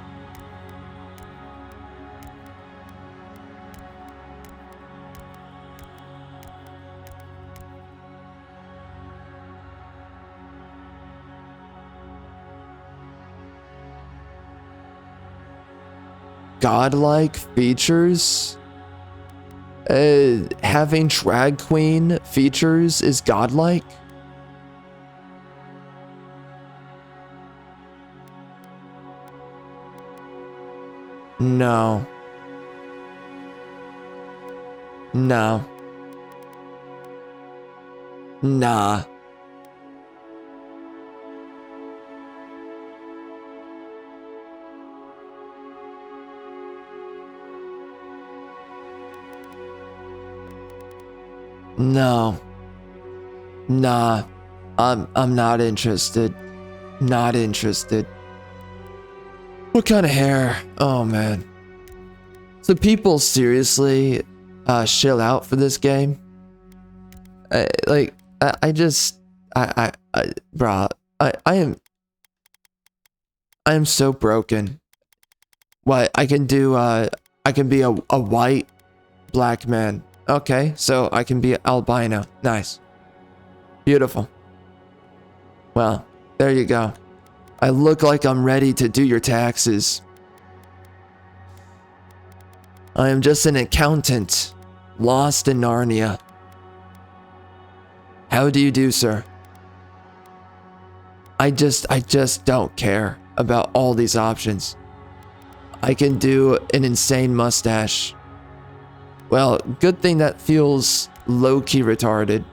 Godlike features? Having drag queen features is godlike? No. No. Nah. No. Nah. I'm not interested. Not interested. What kind of hair? Oh man. So people seriously shill out for this game? Bruh, I am so broken. What, I can do, I can be a white black man. Okay, so I can be albino. Nice. Beautiful. Well, there you go. I look like I'm ready to do your taxes. I am just an accountant, lost in Narnia. How do you do, sir? I just don't care about all these options. I can do an insane mustache. Well, good thing that feels low-key retarded.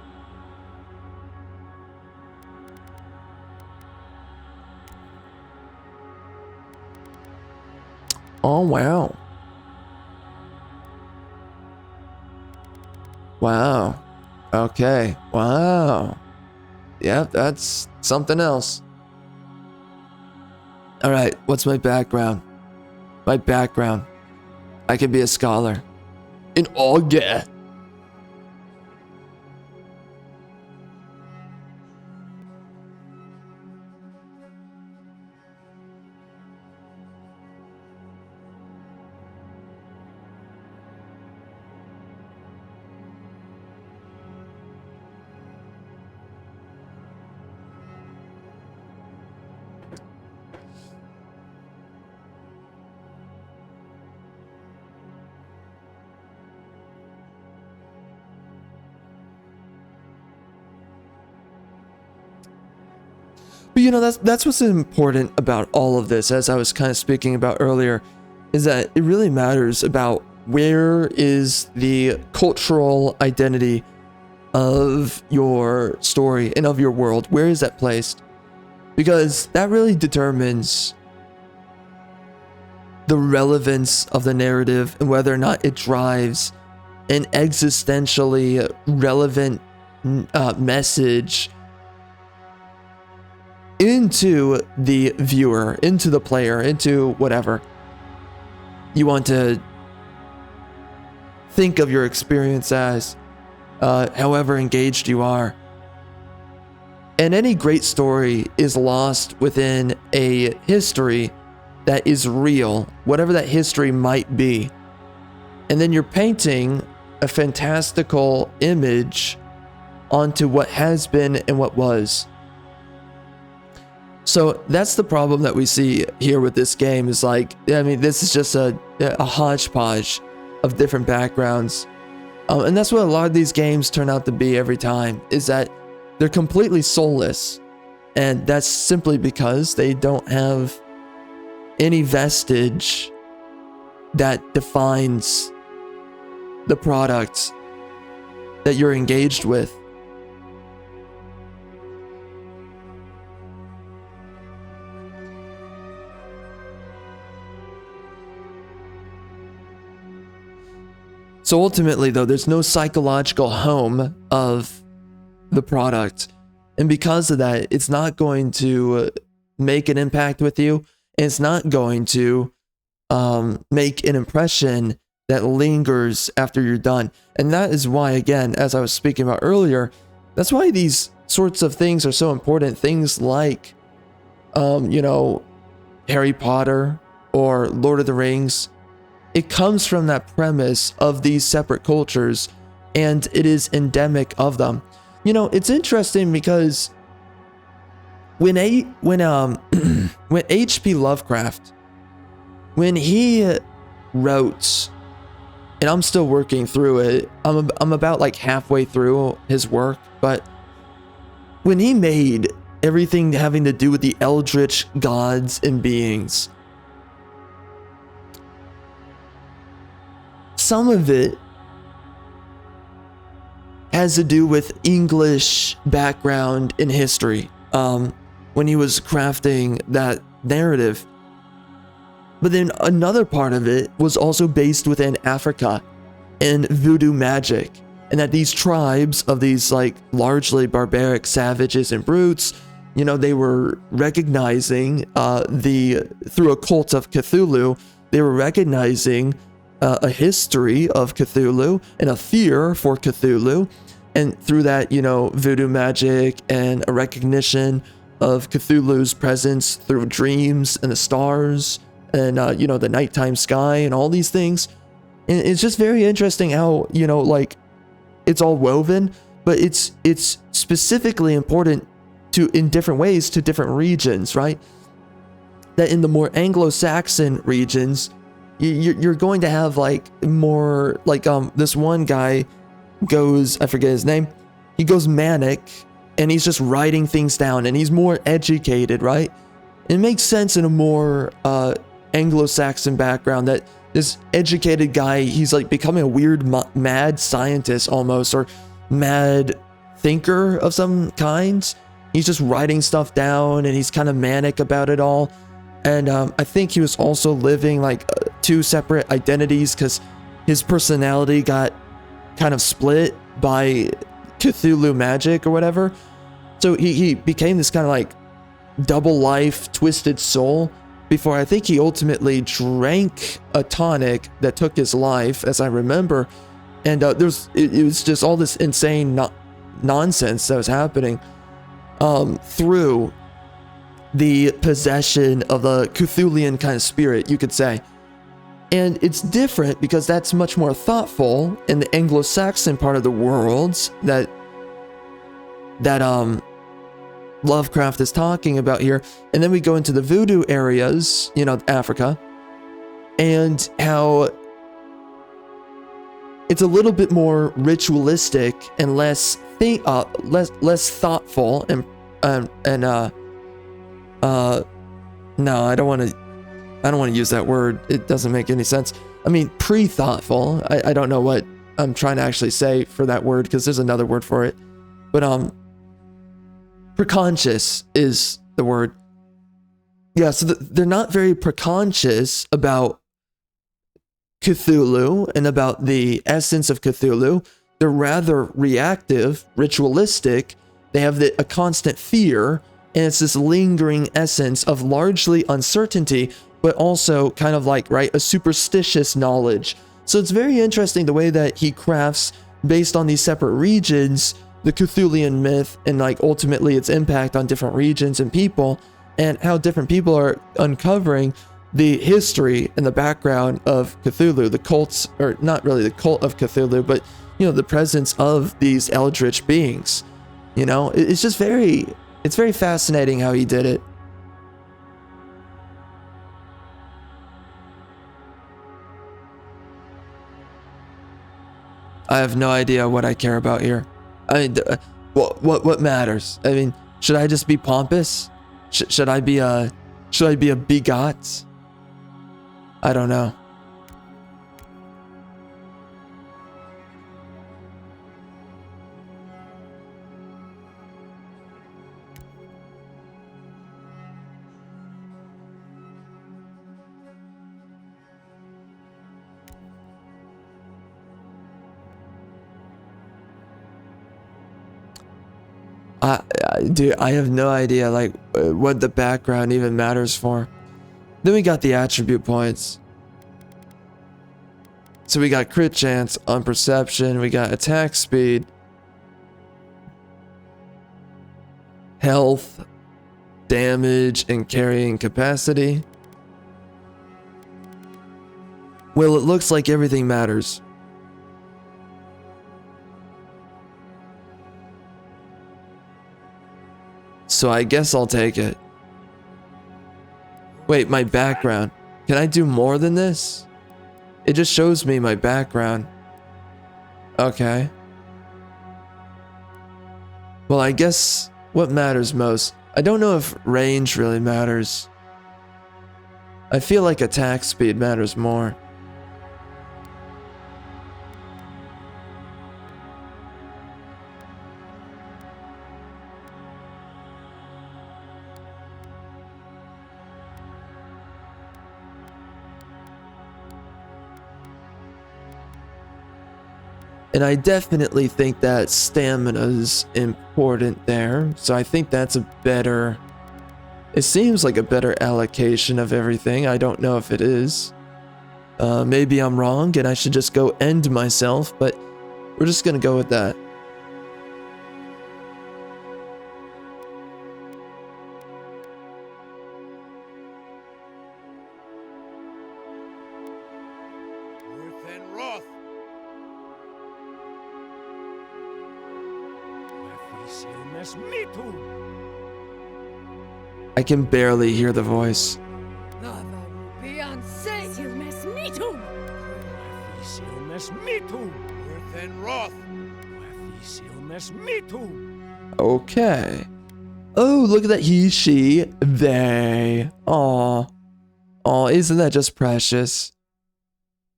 Oh, wow. Wow. Okay. Wow. Yeah, that's something else. All right, what's my background? My background. I can be a scholar. In Auge. But you know, that's what's important about all of this, as I was kind of speaking about earlier, is that it really matters about where is the cultural identity of your story and of your world. Where is that placed? Because that really determines the relevance of the narrative and whether or not it drives an existentially relevant message into the viewer, into the player, into whatever you want to think of your experience as, however engaged you are. And any great story is lost within a history that is real, whatever that history might be. And then you're painting a fantastical image onto what has been and what was. So that's the problem that we see here with this game, is like, I mean, this is just a hodgepodge of different backgrounds. And that's what a lot of these games turn out to be every time, is that they're completely soulless. And that's simply because they don't have any vestige that defines the product that you're engaged with. So ultimately, though, there's no psychological home of the product. And because of that, it's not going to make an impact with you. And it's not going to make an impression that lingers after you're done. And that is why, again, as I was speaking about earlier, that's why these sorts of things are so important. Things like, you know, Harry Potter or Lord of the Rings. It comes from that premise of these separate cultures, and it is endemic of them. You know, it's interesting because when H.P. Lovecraft, when he wrote, and I'm still working through it, I'm about like halfway through his work, but when he made everything having to do with the eldritch gods and beings, some of it has to do with English background in history, when he was crafting that narrative. But then another part of it was also based within Africa and voodoo magic, and that these tribes of these like largely barbaric savages and brutes, you know, they were recognizing through a cult of Cthulhu, they were recognizing a history of Cthulhu and a fear for Cthulhu, and through that, you know, voodoo magic and a recognition of Cthulhu's presence through dreams and the stars and you know, the nighttime sky and all these things. And it's just very interesting how, you know, like, it's all woven, but it's specifically important to in different ways to different regions, right? That in the more Anglo-Saxon regions, you're going to have like more like this one guy goes, I forget his name, he goes manic and he's just writing things down and he's more educated, right? It makes sense in a more Anglo-Saxon background that this educated guy, he's like becoming a weird mad scientist almost, or mad thinker of some kind. He's just writing stuff down and he's kind of manic about it all. And I think he was also living like two separate identities because his personality got kind of split by Cthulhu magic or whatever. So he became this kind of like double life, twisted soul before I think he ultimately drank a tonic that took his life, as I remember. And it was just all this insane nonsense that was happening through the possession of the Cthulian kind of spirit, you could say. And it's different because that's much more thoughtful in the Anglo-Saxon part of the world that Lovecraft is talking about here. And then we go into the voodoo areas, you know, Africa, and how it's a little bit more ritualistic and less thoughtful no, I don't want to use that word. It doesn't make any sense. I mean, pre-thoughtful. I don't know what I'm trying to actually say for that word because there's another word for it. But preconscious is the word. Yeah, so they're not very preconscious about Cthulhu and about the essence of Cthulhu. They're rather reactive, ritualistic. They have a constant fear, and it's this lingering essence of largely uncertainty, but also kind of like, right, a superstitious knowledge. So it's very interesting the way that he crafts, based on these separate regions, the Cthulian myth and like ultimately its impact on different regions and people, and how different people are uncovering the history and the background of Cthulhu, the cults, or not really the cult of Cthulhu, but, you know, the presence of these eldritch beings. You know, it's just it's very fascinating how he did it. I have no idea what I care about here. I mean, what matters? I mean, should I just be pompous? Should I be a bigot? I don't know. Dude, I have no idea like what the background even matters for. Then we got the attribute points. So we got crit chance on perception, we got attack speed, health, damage, and carrying capacity. Well, it looks like everything matters. So I guess I'll take it. Wait, my background. Can I do more than this? It just shows me my background. Okay. Well, I guess what matters most. I don't know if range really matters. I feel like attack speed matters more. And I definitely think that stamina's important there. So I think that's a better... It seems like a better allocation of everything. I don't know if it is. Maybe I'm wrong and I should just go end myself, but we're just gonna go with that. I can barely hear the voice. Okay. Oh, look at that he, she, they. Aw. Aw, isn't that just precious?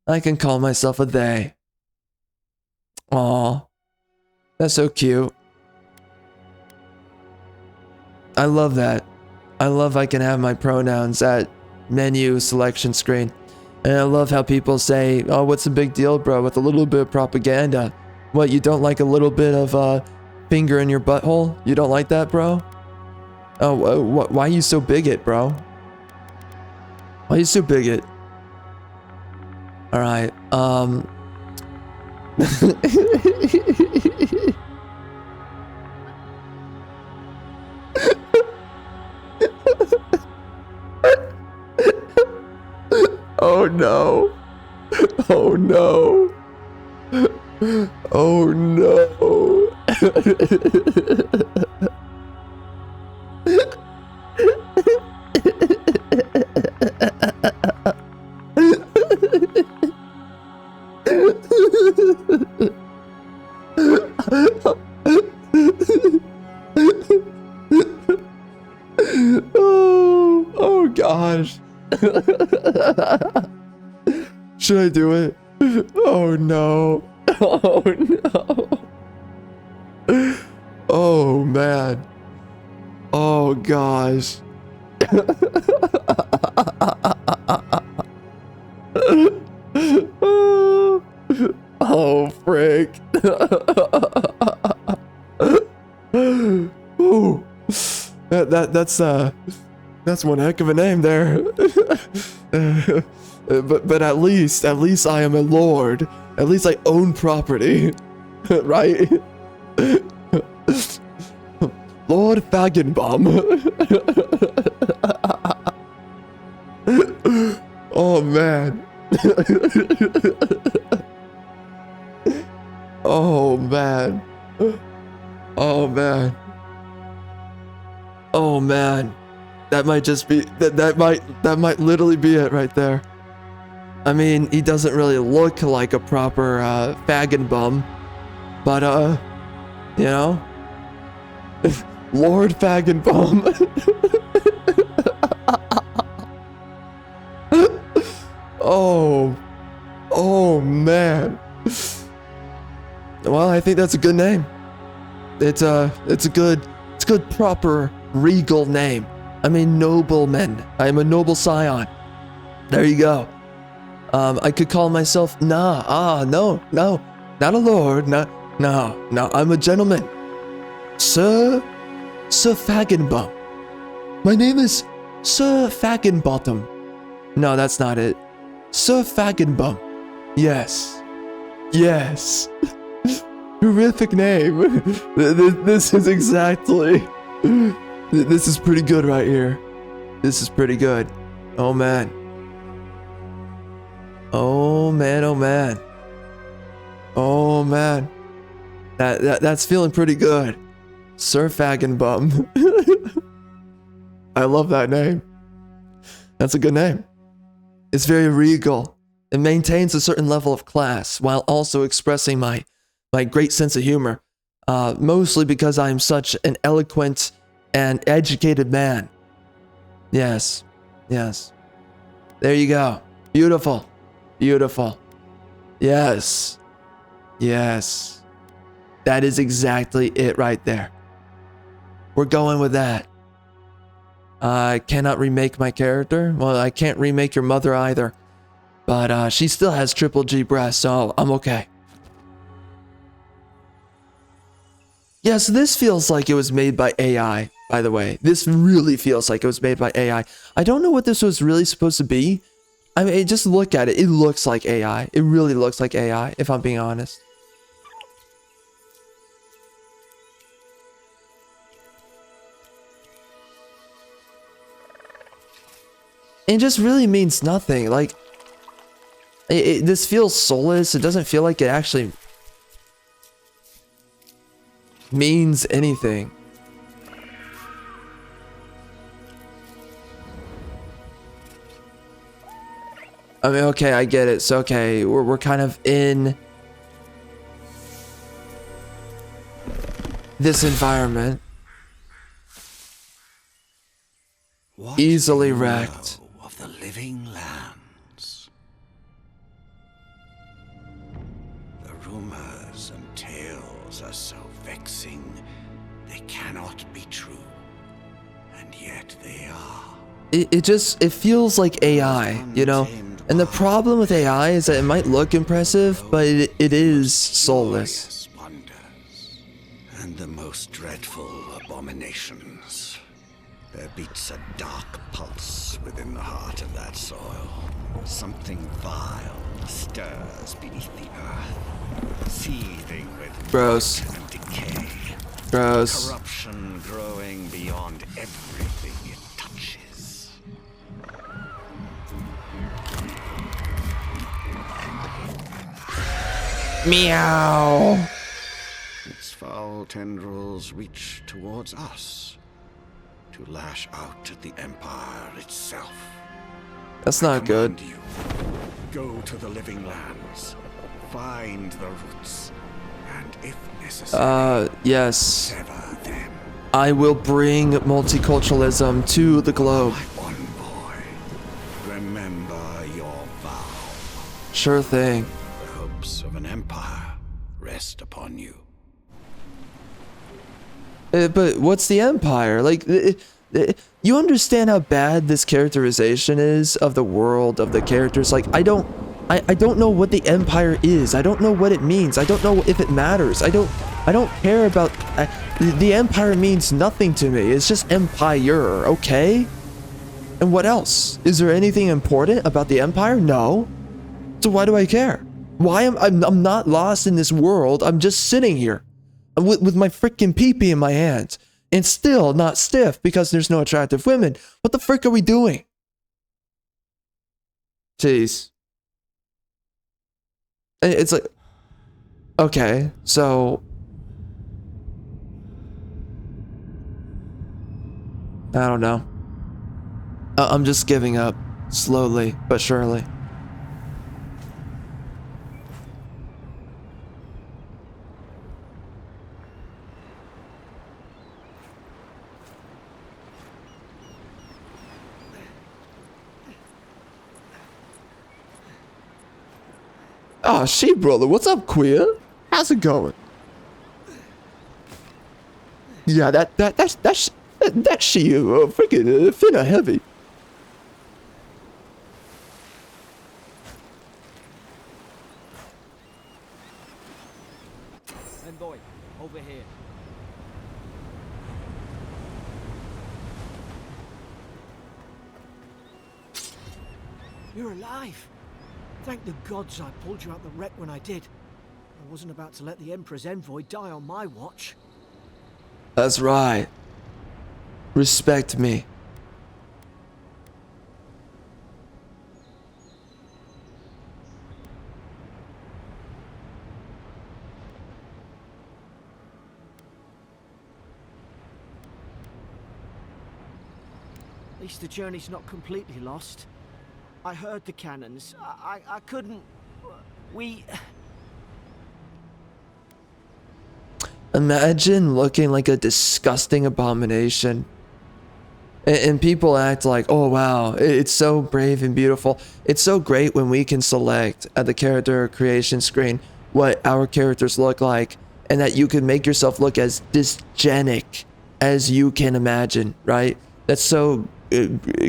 I can call myself a they. Aw. That's so cute. I love that. I love I can have my pronouns at menu selection screen. And I love how people say, oh, what's the big deal, bro, with a little bit of propaganda? What, you don't like a little bit of finger in your butthole? You don't like that, bro? Oh, why are you so bigot, bro? Why are you so bigot? Alright, oh no. Oh no. Oh no. Oh gosh. Should I do it? Oh no. Oh no. Oh man. Oh gosh. Oh frick. Ooh. That's one heck of a name there. But at least I am a lord. At least I own property. Right? Lord Faggonbum. Oh man. Oh man. Oh man. Oh man. That might just be that might literally be it right there. I mean, he doesn't really look like a proper Faggonbum, but you know, Lord Faggonbum. Oh man. Well, I think that's a good name. It's a good proper regal name. I mean, nobleman. I am a noble scion. There you go. I could call myself no, not a lord, no, I'm a gentleman. Sir Faggonbum. My name is Sir Faggonbottom. No, that's not it. Sir Faggonbum. Yes. Horrific name. This is exactly. This is pretty good right here. This is pretty good. Oh man. Oh man, oh man. Oh man. That's feeling pretty good. Sir Faggonbum. I love that name. That's a good name. It's very regal. It maintains a certain level of class while also expressing my great sense of humor. Mostly because I'm such an eloquent and educated man. Yes. There you go. Beautiful. Yes. That is exactly it right there. We're going with that. I cannot remake my character. Well, I can't remake your mother either. But she still has triple G breasts, so I'm okay. Yes, this feels like it was made by AI, by the way. This really feels like it was made by AI. I don't know what this was really supposed to be. I mean, just look at it. It looks like AI. It really looks like AI, if I'm being honest. It just really means nothing. Like, this feels soulless. It doesn't feel like it actually means anything. I mean, okay, I get it. So, okay, we're kind of in this environment. What Easily do you wrecked. know of the living lands? The rumors and tales are so vexing, they cannot be true. And yet they are. It feels like AI, you know? And the problem with AI is that it might look impressive, but it is soulless. Glorious wonders, and the most dreadful abominations. There beats a dark pulse within the heart of that soil. Something vile stirs beneath the earth, seething with Gross. rot and decay. Gross. Corruption growing beyond everything it touches. Meow. Its foul tendrils reach towards us, to lash out at the Empire itself. That's not good. Command you, go to the living lands, find the roots, and if necessary, Yes. sever them. I will bring multiculturalism to the globe. My one boy, remember your vow. Sure thing. The hopes of an empire rest upon you. But what's the Empire? Like, you understand how bad this characterization is of the world, of the characters? Like, I don't know what the Empire is. I don't know what it means. I don't know if it matters. I don't care about... the Empire means nothing to me. It's just Empire, okay? And what else? Is there anything important about the Empire? No. So why do I care? Why I'm not lost in this world. I'm just sitting here with my freaking pee-pee in my hands and still not stiff because there's no attractive women. What the frick are we doing? Jeez. It's like, okay, so I don't know. I'm just giving up slowly but surely. Oh, she brother, what's up, queer? How's it going? Yeah, that's she freaking finna heavy. Envoy, over here. You're alive. Thank the gods I pulled you out the wreck when I did. I wasn't about to let the Emperor's envoy die on my watch. That's right. Respect me. At least the journey's not completely lost. I heard the cannons. I couldn't... We... Imagine looking like a disgusting abomination. And people act like, oh wow, it's so brave and beautiful. It's so great when we can select at the character creation screen what our characters look like, and that you can make yourself look as dysgenic as you can imagine, right? That's so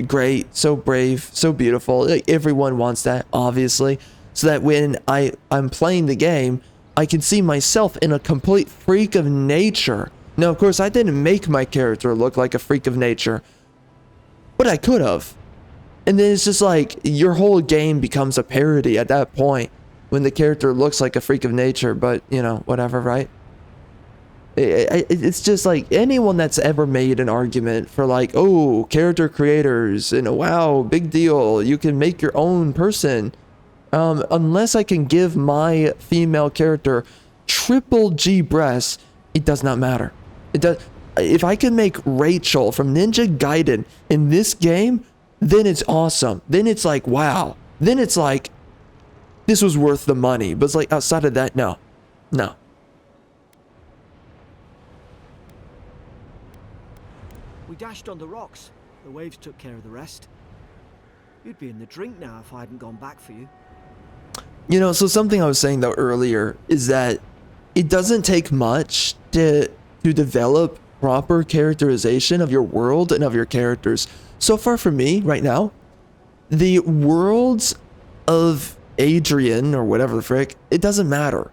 great, so brave, so beautiful. Like, everyone wants that, obviously, so that when I'm playing the game, I can see myself in a complete freak of nature. Now, of course, I didn't make my character look like a freak of nature, but I could have. And then it's just like your whole game becomes a parody at that point when the character looks like a freak of nature, but you know, whatever, right? It's just like anyone that's ever made an argument for like, oh, character creators and wow, big deal, you can make your own person. Unless I can give my female character triple G breasts, it does not matter. It does. If I can make Rachel from Ninja Gaiden in this game, then it's awesome. Then it's like, wow. Then it's like, this was worth the money. But it's like outside of that, no. No. We dashed on the rocks. The waves took care of the rest. You'd be in the drink now if I hadn't gone back for you. You know, so something I was saying though earlier is that it doesn't take much to develop proper characterization of your world and of your characters. So far for me right now, the worlds of Adrian or whatever the frick, it doesn't matter.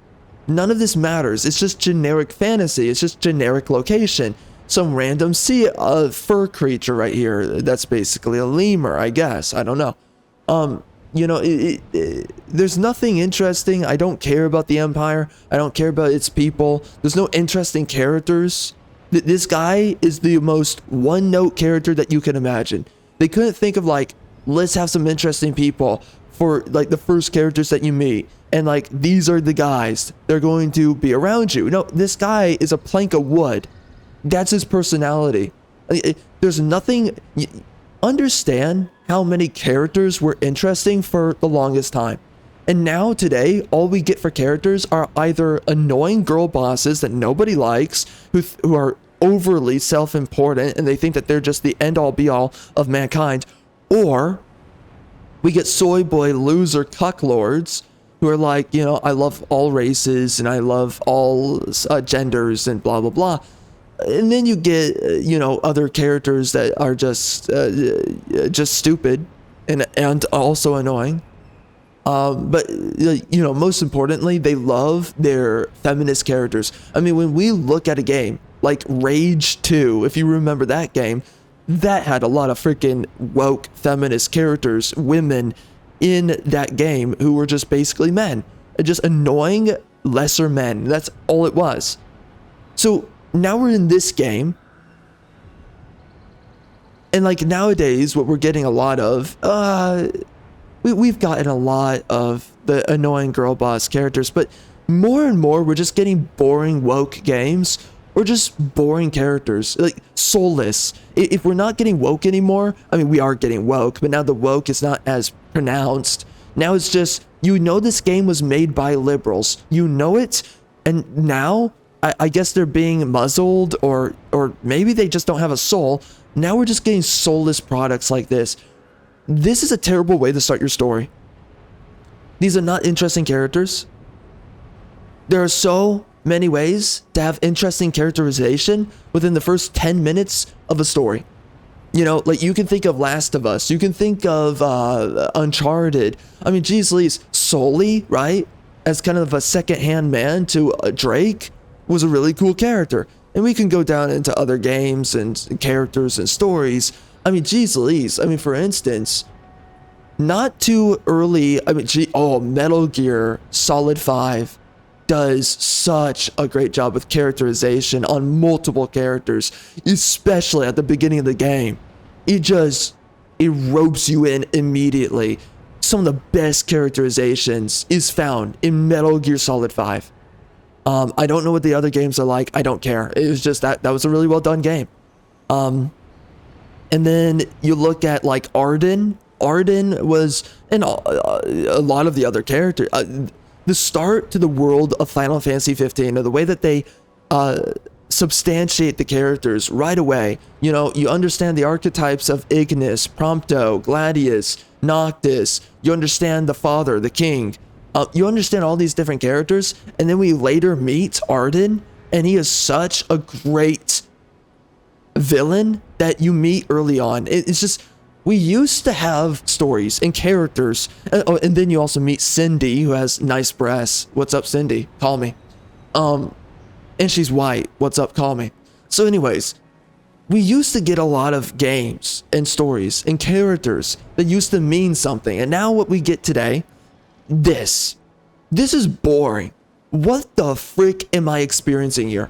None of this matters. It's just generic fantasy. It's just generic location. Some random fur creature right here. That's basically a lemur, I guess. I don't know. You know, there's nothing interesting. I don't care about the Empire. I don't care about its people. There's no interesting characters. This guy is the most one-note character that you can imagine. They couldn't think of like, let's have some interesting people for like the first characters that you meet. And like, these are the guys. They're going to be around you. No, this guy is a plank of wood. That's his personality. There's nothing. Understand how many characters were interesting for the longest time. And now today, all we get for characters are either annoying girl bosses that nobody likes, who are overly self-important and they think that they're just the end-all be-all of mankind, or we get soy boy loser cucklords who are like, you know, I love all races and I love all genders and blah, blah, blah. And then you get, you know, other characters that are just stupid and also annoying. But, you know, most importantly, they love their feminist characters. I mean, when we look at a game like Rage 2, if you remember that game, that had a lot of freaking woke feminist characters, women in that game who were just basically men. Just annoying lesser men. That's all it was. So now we're in this game. And like nowadays, what we're getting a lot of, we've gotten a lot of the annoying girl boss characters, but more and more we're just getting boring woke games or just boring characters, like soulless. If we're not getting woke anymore, I mean, we are getting woke, but now the woke is not as pronounced. Now it's just, you know, this game was made by liberals. You know it, and now I guess they're being muzzled, or maybe they just don't have a soul. Now we're just getting soulless products like this. This is a terrible way to start your story. These are not interesting characters. There are so many ways to have interesting characterization within the first 10 minutes of a story. You know, like you can think of Last of Us. You can think of Uncharted. I mean, geez, Lee's Sully, right? As kind of a second-hand man to Drake was a really cool character. And we can go down into other games and characters and stories. I mean, geez Louise. I mean, for instance, not too early. I mean, Metal Gear Solid 5 does such a great job with characterization on multiple characters, especially at the beginning of the game. It ropes you in immediately. Some of the best characterizations is found in Metal Gear Solid 5. I don't know what the other games are like. I don't care. It was just that was a really well done game. And then you look at like Arden. Arden was, and a lot of the other characters. The start to the world of Final Fantasy 15, or the way that they substantiate the characters right away. You know, you understand the archetypes of Ignis, Prompto, Gladius, Noctis. You understand the father, the king. You understand all these different characters, and then we later meet Arden, and he is such a great villain that you meet early on. It's just, we used to have stories and characters. And then you also meet Cindy, who has nice breasts. What's up, Cindy? Call me. And she's white. What's up? Call me. So anyways, we used to get a lot of games and stories and characters that used to mean something. And now what we get today, this is boring. What the frick am I experiencing here?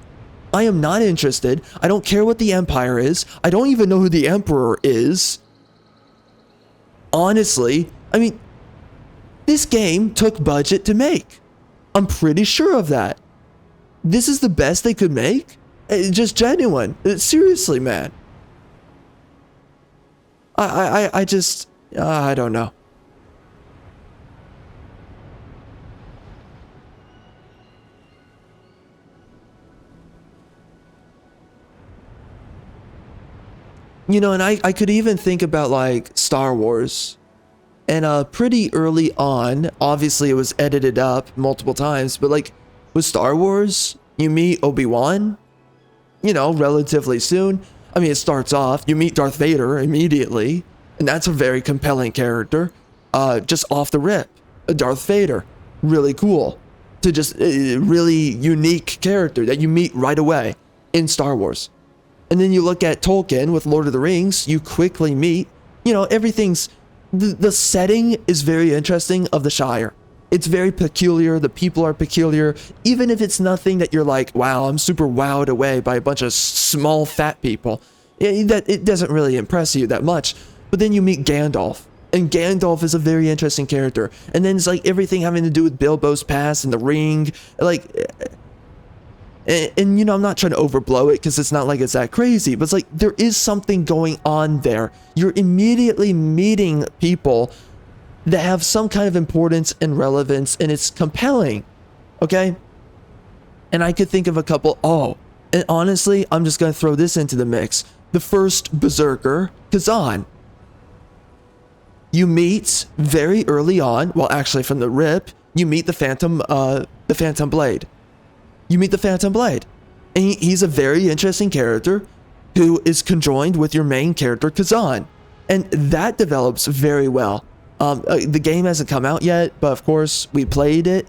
I am not interested. I don't care what the Empire is. I don't even know who the Emperor is. Honestly, I mean, this game took budget to make. I'm pretty sure of that. This is the best they could make? Just genuine. Seriously, man. I just, I don't know. You know, and I could even think about like Star Wars. And pretty early on, obviously it was edited up multiple times, but like with Star Wars, you meet Obi-Wan, you know, relatively soon. I mean, it starts off, you meet Darth Vader immediately, and that's a very compelling character. Just off the rip, Darth Vader, really cool. To just really unique character that you meet right away in Star Wars. And then you look at Tolkien with Lord of the Rings, you quickly meet, you know, everything's, the setting is very interesting of the Shire. It's very peculiar, the people are peculiar, even if it's nothing that you're like, wow, I'm super wowed away by a bunch of small fat people. It doesn't really impress you that much. But then you meet Gandalf, and Gandalf is a very interesting character. And then it's like everything having to do with Bilbo's past and the ring, like... And you know, I'm not trying to overblow it because it's not like it's that crazy, but it's like there is something going on there. You're immediately meeting people that have some kind of importance and relevance, and it's compelling, okay? And I could think of a couple. Oh, and honestly, I'm just going to throw this into the mix. The first Berserker, Kazan. You meet very early on, well, actually from the rip, you meet the Phantom Blade. You meet the Phantom Blade. And he's a very interesting character who is conjoined with your main character, Kazan. And that develops very well. The game hasn't come out yet, but of course, we played it.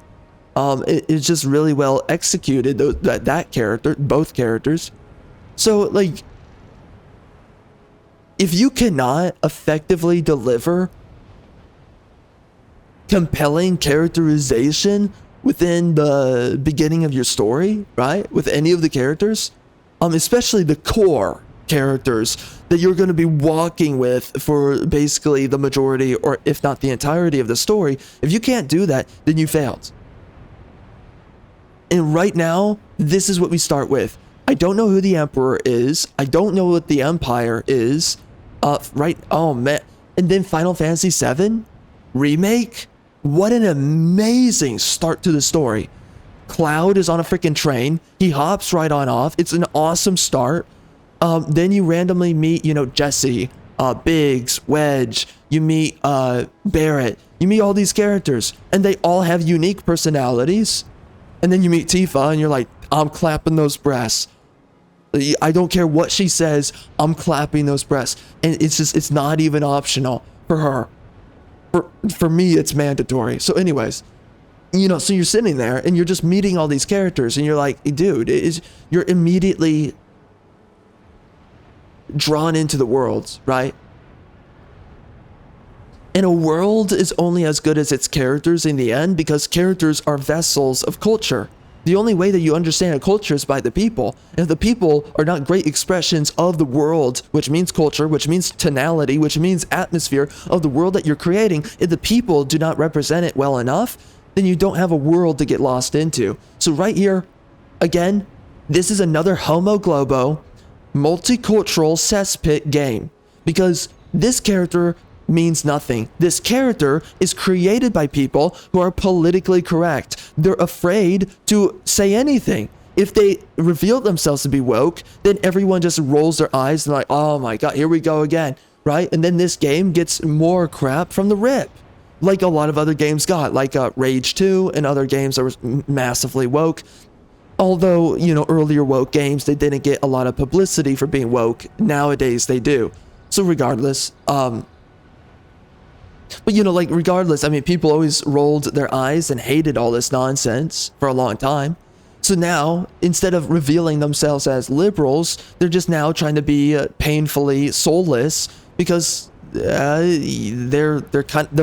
It's just really well executed, that character, both characters. So, like, if you cannot effectively deliver compelling characterization within the beginning of your story, right? With any of the characters, especially the core characters that you're going to be walking with for basically the majority, or if not the entirety of the story. If you can't do that, then you failed. And right now, this is what we start with. I don't know who the Emperor is. I don't know what the Empire is. Oh man. And then Final Fantasy VII Remake? What an amazing start to the story. Cloud is on a freaking train. He hops right on off. It's an awesome start. Then you randomly meet, you know, Jesse, Biggs, Wedge. You meet Barrett. You meet all these characters, and they all have unique personalities. And then you meet Tifa, and you're like, I'm clapping those breasts. I don't care what she says. I'm clapping those breasts. And it's not even optional for her. For me, it's mandatory. So anyways, you know, so you're sitting there and you're just meeting all these characters and you're like, dude, you're immediately drawn into the worlds, right? And a world is only as good as its characters in the end, because characters are vessels of culture. The only way that you understand a culture is by the people. And if the people are not great expressions of the world, which means culture, which means tonality, which means atmosphere of the world that you're creating, if the people do not represent it well enough, then you don't have a world to get lost into. So right here, again, this is another Homo Globo multicultural cesspit game, because this character means nothing. This character is created by people who are politically correct. They're afraid to say anything. If they reveal themselves to be woke, then everyone just rolls their eyes and like, oh my god, here we go again, right? And then this game gets more crap from the rip, like a lot of other games got, like Rage 2 and other games that were massively woke. Although, you know, earlier woke games, they didn't get a lot of publicity for being woke. Nowadays they do. So regardless, But you know, like regardless, I mean, people always rolled their eyes and hated all this nonsense for a long time. So now, instead of revealing themselves as liberals, they're just now trying to be painfully soulless because they're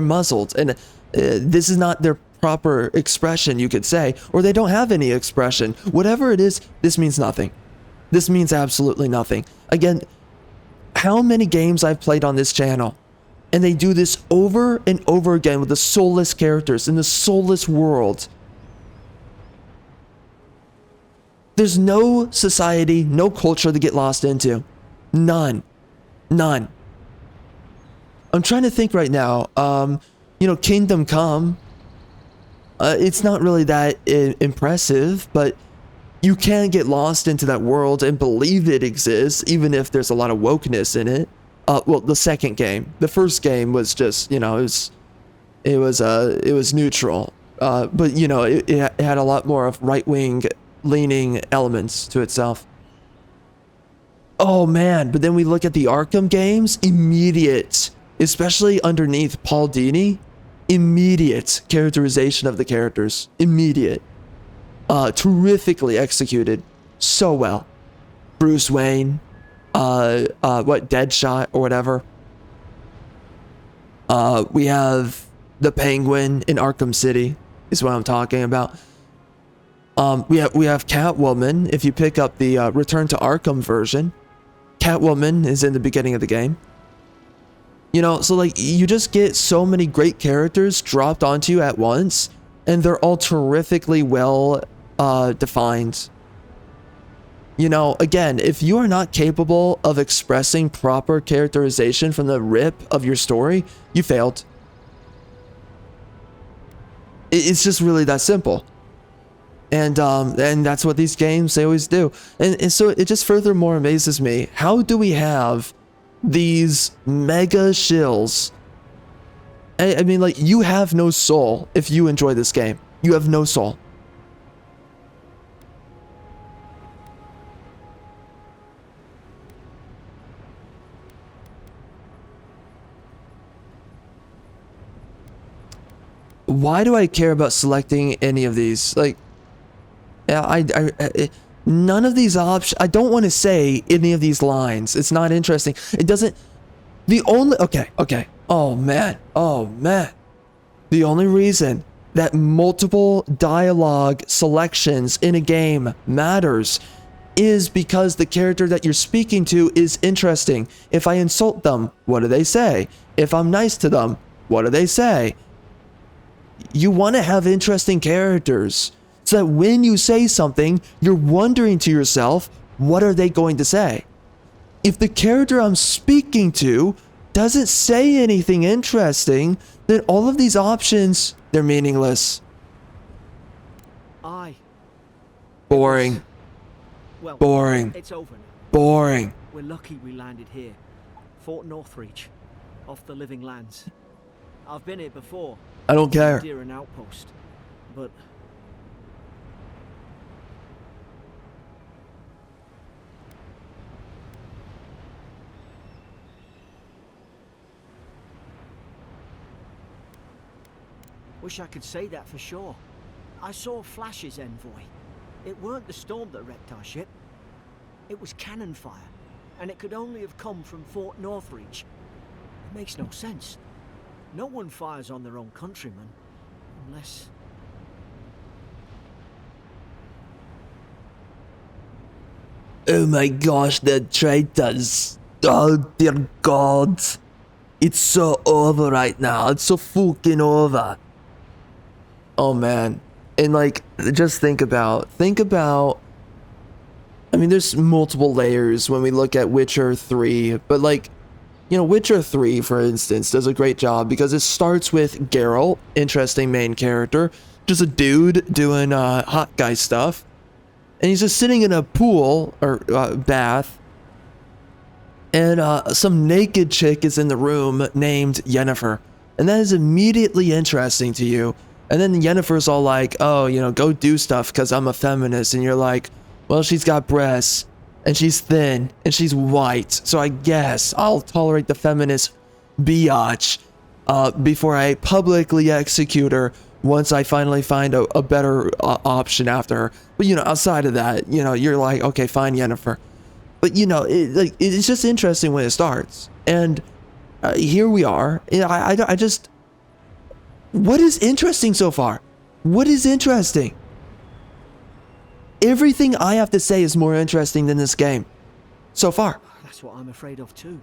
muzzled, and this is not their proper expression, you could say, or they don't have any expression. Whatever it is, this means nothing. This means absolutely nothing. Again, how many games I've played on this channel, and they do this over and over again with the soulless characters in the soulless world. There's no society, no culture to get lost into. None. None. I'm trying to think right now. You know, Kingdom Come. It's not really that impressive, but you can get lost into that world and believe it exists, even if there's a lot of wokeness in it. Well, the second game. The first game was just, you know, it was neutral. But you know, it had a lot more of right-wing leaning elements to itself. Oh man, but then we look at the Arkham games, immediate, especially underneath Paul Dini, immediate characterization of the characters, immediate. Terrifically executed, so well. Bruce Wayne, Deadshot or whatever. We have the Penguin in Arkham City, is what I'm talking about. We have Catwoman. If you pick up the Return to Arkham version, Catwoman is in the beginning of the game. You know, so like you just get so many great characters dropped onto you at once, and they're all terrifically well defined. You know, again, if you are not capable of expressing proper characterization from the rip of your story, you failed. It's just really that simple. And that's what these games, they always do. And so it just furthermore amazes me. How do we have these mega shills? I mean, like, you have no soul if you enjoy this game. You have no soul. Why do I care about selecting any of these? Like, none of these options. I don't want to say any of these lines. It's not interesting. It doesn't. Okay. Oh man. The only reason that multiple dialogue selections in a game matters is because the character that you're speaking to is interesting. If I insult them, what do they say? If I'm nice to them, what do they say? You want to have interesting characters, so that when you say something, you're wondering to yourself, what are they going to say? If the character I'm speaking to doesn't say anything interesting, then all of these options, they're meaningless. Boring. Well, boring. It's over now. Boring. We're lucky we landed here. Fort Northreach, off the Living Lands. I've been here before. I don't care. Near an outpost, but wish I could say that for sure. I saw flashes, Envoy. It weren't the storm that wrecked our ship. It was cannon fire, and it could only have come from Fort Northreach. It makes no sense. No one fires on their own countrymen, unless... Oh my gosh, they're traitors. Oh dear God. It's so over right now. It's so fucking over. Oh man. And like, just think about, I mean, there's multiple layers when we look at Witcher 3, but like, you know, Witcher 3, for instance, does a great job because it starts with Geralt, interesting main character, just a dude doing hot guy stuff, and he's just sitting in a pool, or bath, and some naked chick is in the room named Yennefer, and that is immediately interesting to you. And then Yennefer's all like, oh, you know, go do stuff because I'm a feminist. And you're like, well, she's got breasts and she's thin and she's white. So I guess I'll tolerate the feminist biatch. before I publicly execute her once I finally find a better option after her. But, you know, outside of that, you know, you're like, okay, fine, Yennefer. But, you know, it's just interesting when it starts. And here we are. I just... What is interesting so far? What is interesting? Everything I have to say is more interesting than this game. So far. That's what I'm afraid of too.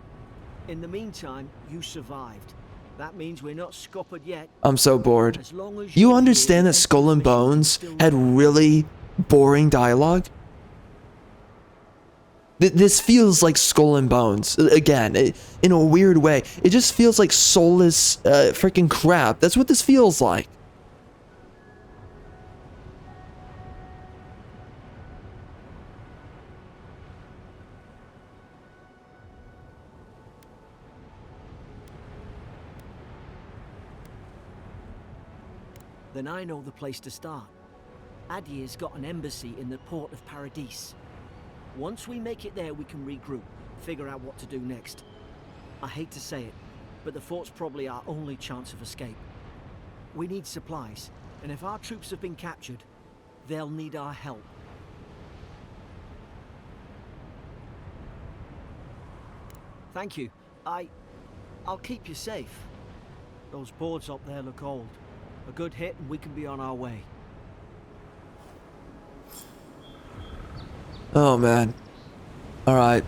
In the meantime, you survived. That means we're not scuppered yet. I'm so bored. As long as You you're understand here, that Skull and the mission Bones still had going. really boring dialogue? This feels like Skull and Bones. Again, in a weird way. It just feels like soulless freaking crap. That's what this feels like. Then I know the place to start. Adir's got an embassy in the port of Paradis. Once we make it there, we can regroup, figure out what to do next. I hate to say it, but the fort's probably our only chance of escape. We need supplies, and if our troops have been captured, they'll need our help. Thank you. I'll keep you safe. Those boards up there look old. A good hit and we can be on our way. Oh, man. Alright.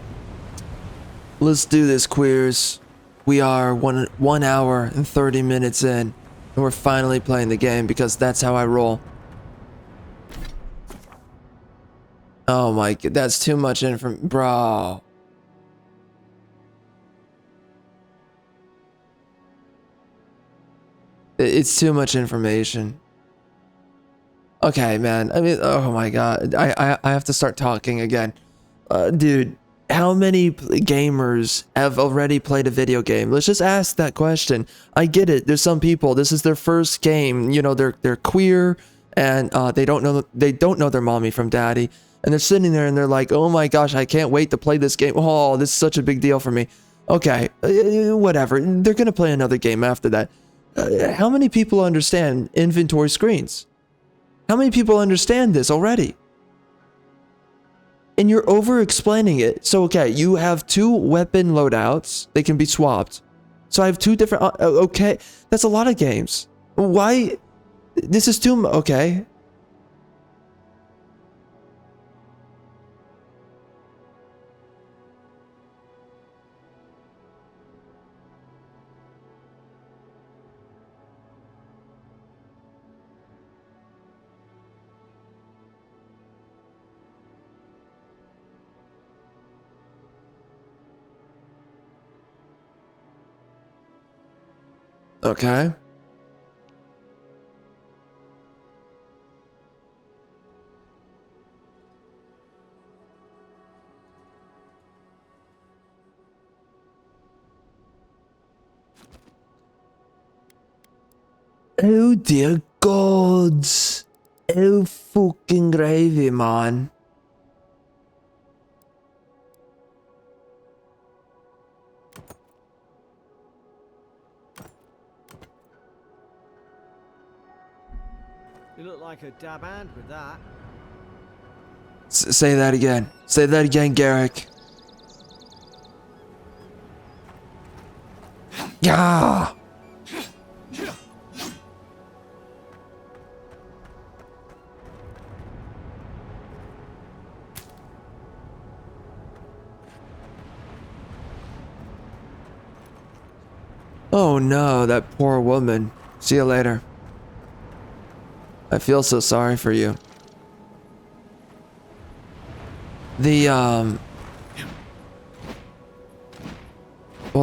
Let's do this, queers. We are 1 hour and 30 minutes in, and we're finally playing the game because that's how I roll. Oh my god, that's too much information, bro. It's too much information. Okay, man. I mean, oh my god. I have to start talking again. Dude, how many gamers have already played a video game? Let's just ask that question. I get it. There's some people, this is their first game. You know, they're queer and they don't know their mommy from daddy. And they're sitting there and they're like, "Oh my gosh, I can't wait to play this game. Oh, this is such a big deal for me." Okay, whatever. They're going to play another game after that. How many people understand inventory screens? How many people understand this already? And you're over-explaining it. So, okay, you have 2 weapon loadouts. They can be swapped. So I have 2 different... okay, that's a lot of games. Why? This is too... Okay. Okay. Oh dear gods. Oh fucking gravy, man. You look like a dab hand with that. Say that again. Say that again, Garrick. Yeah. Oh no, that poor woman. See you later. I feel so sorry for you. Well,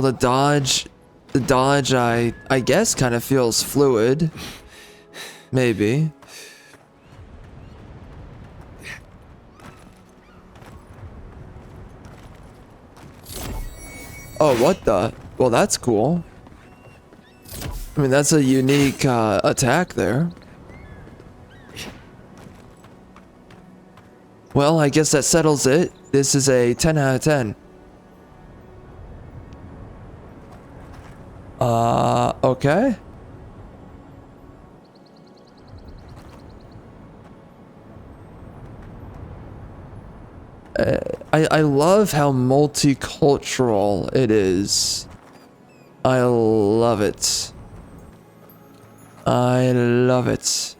the dodge, I guess kind of feels fluid. Maybe. Oh, what the? Well, that's cool. I mean, that's a unique attack there. Well, I guess that settles it. This is a 10 out of 10. Okay. I love how multicultural it is. I love it. I love it.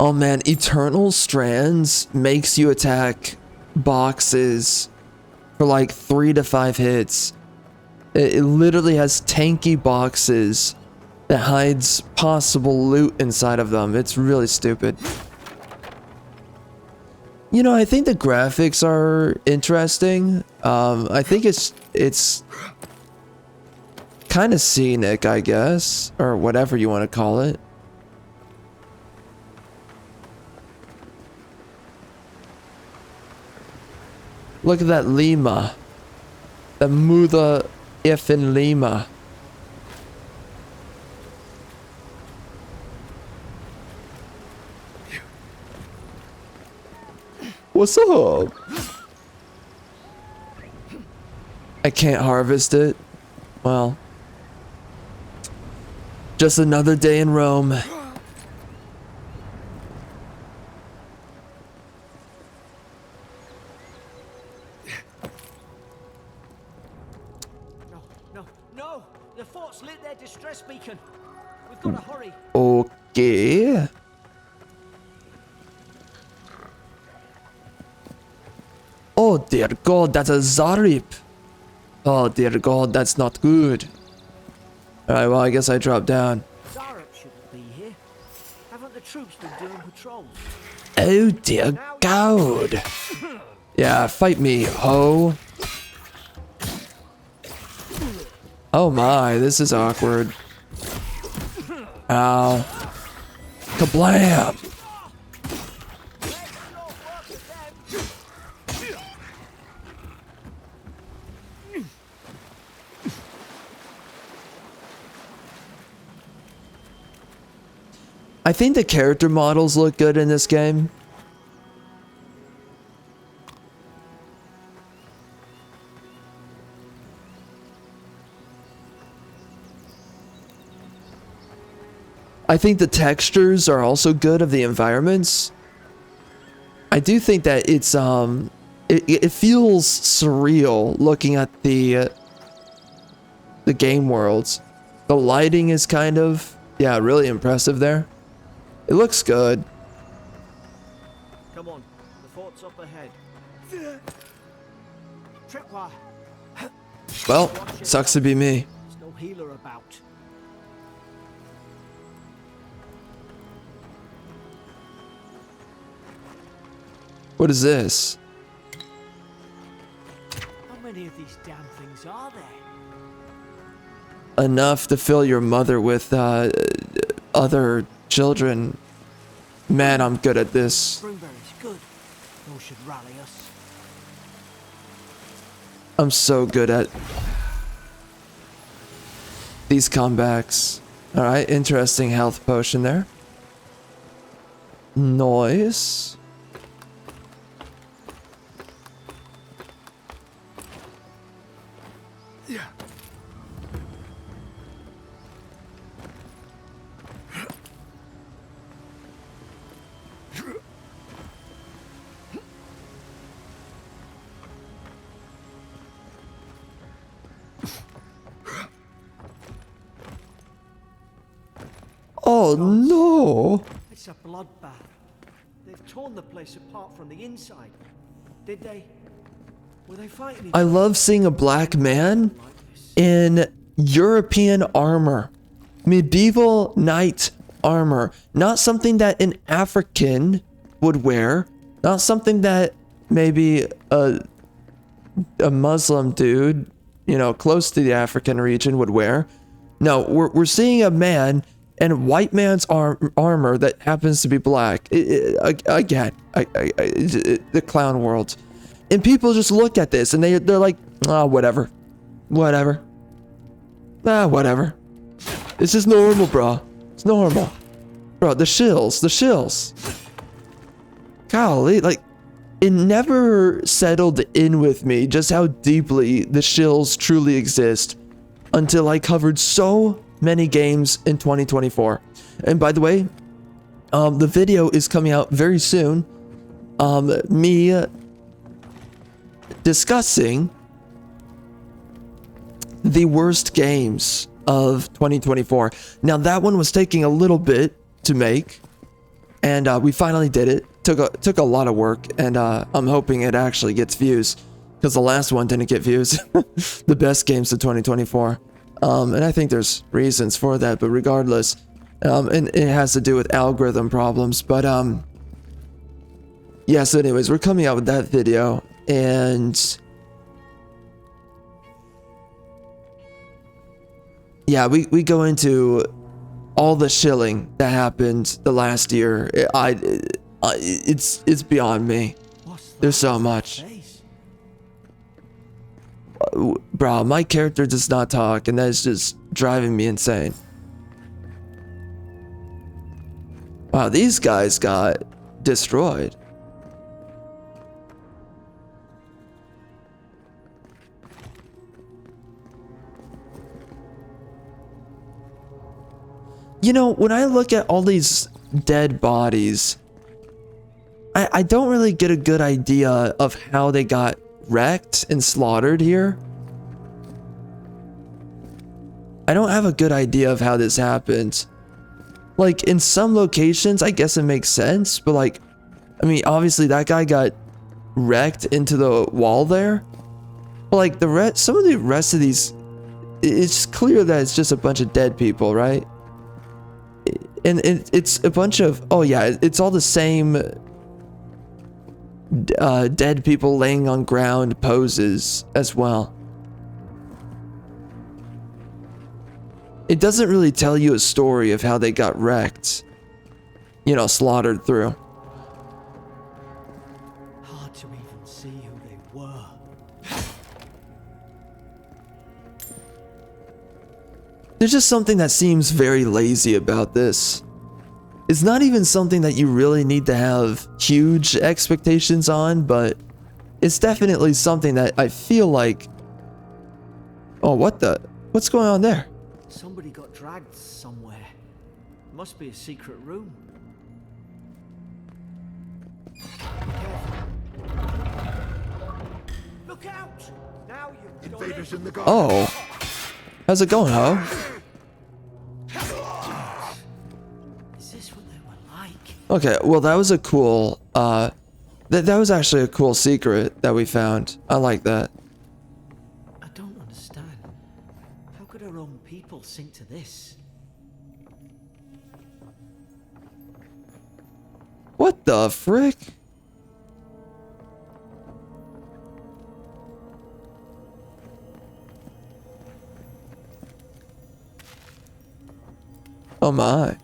Oh man, Eternal Strands makes you attack boxes for like 3 to 5 hits. It literally has tanky boxes that hides possible loot inside of them. It's really stupid. You know, I think the graphics are interesting. I think it's kind of scenic, I guess, or whatever you want to call it. Look at that Lima. The Muda effing Lima. What's up? I can't harvest it. Well, just another day in Rome. No! The fort's lit their distress beacon. We've got to hurry. Okay. Oh dear God, that's a Zarip. Oh dear God, that's not good. Alright, well I guess I dropped down. Zarep shouldn't be here. Haven't the troops been doing patrols? Oh dear God. Yeah, fight me, ho. Oh my, this is awkward. Ow. Kablam! I think the character models look good in this game. I think the textures are also good of the environments. I do think that it's it feels surreal looking at the game worlds. The lighting is kind of, yeah, really impressive there. It looks good. Come on, the fort's up ahead. Tripwire. Well, sucks to be me. There's no healer about. What is this? How many of these damn things are there? Enough to fill your mother with other children. Man, I'm good at this. Springberry's good. Those should rally us. I'm so good at these comebacks. Alright, interesting health potion there. Noise. Oh no! It's a bloodbath. They've torn the place apart from the inside. Did they? Were they fighting each I other love seeing a black man like this? in European armor. Medieval knight armor. Not something that an African would wear. Not something that maybe a Muslim dude, you know, close to the African region would wear. No, we're seeing a man in white man's armor that happens to be black. Again, the clown world. And people just look at this and they're like, ah, whatever. Whatever. Ah, whatever. It's just normal, bro. It's normal. Bro, the shills. The shills. Golly, like, it never settled in with me just how deeply the shills truly exist until I covered so many games in 2024. And by the way, the video is coming out very soon. Me discussing the worst games of 2024. Now that one was taking a little bit to make, and we finally did it. Took a lot of work, and I'm hoping it actually gets views, because the last one didn't get views. The best games of 2024. And I think there's reasons for that, but regardless, and it has to do with algorithm problems. But yeah, so anyways, we're coming out with that video, and yeah, we go into all the shilling that happened the last year. It's beyond me. There's so much. Bro, my character does not talk, and that's just driving me insane. Wow, these guys got destroyed. You know, when I look at all these dead bodies, I don't really get a good idea of how they got wrecked and slaughtered here. I don't have a good idea of how this happened. Like, in some locations, I guess it makes sense, but like, I mean, obviously that guy got wrecked into the wall there. But like, some of the rest of these, it's clear that it's just a bunch of dead people, right? And it's a bunch of, oh yeah, it's all the same dead people laying on ground poses as well. It doesn't really tell you a story of how they got wrecked, you know, slaughtered through. Hard to even see who they were. There's just something that seems very lazy about this. It's not even something that you really need to have huge expectations on, but it's definitely something that I feel like... Oh, what's going on there? Somebody got dragged somewhere. Must be a secret room. Look out! Now you've invaders in the garden. Oh. How's it going, ho? Is this what they were like? Okay, well that was a cool, that was actually a cool secret that we found. I like that. I don't understand. How could our own people sink to this? What the frick? Oh my.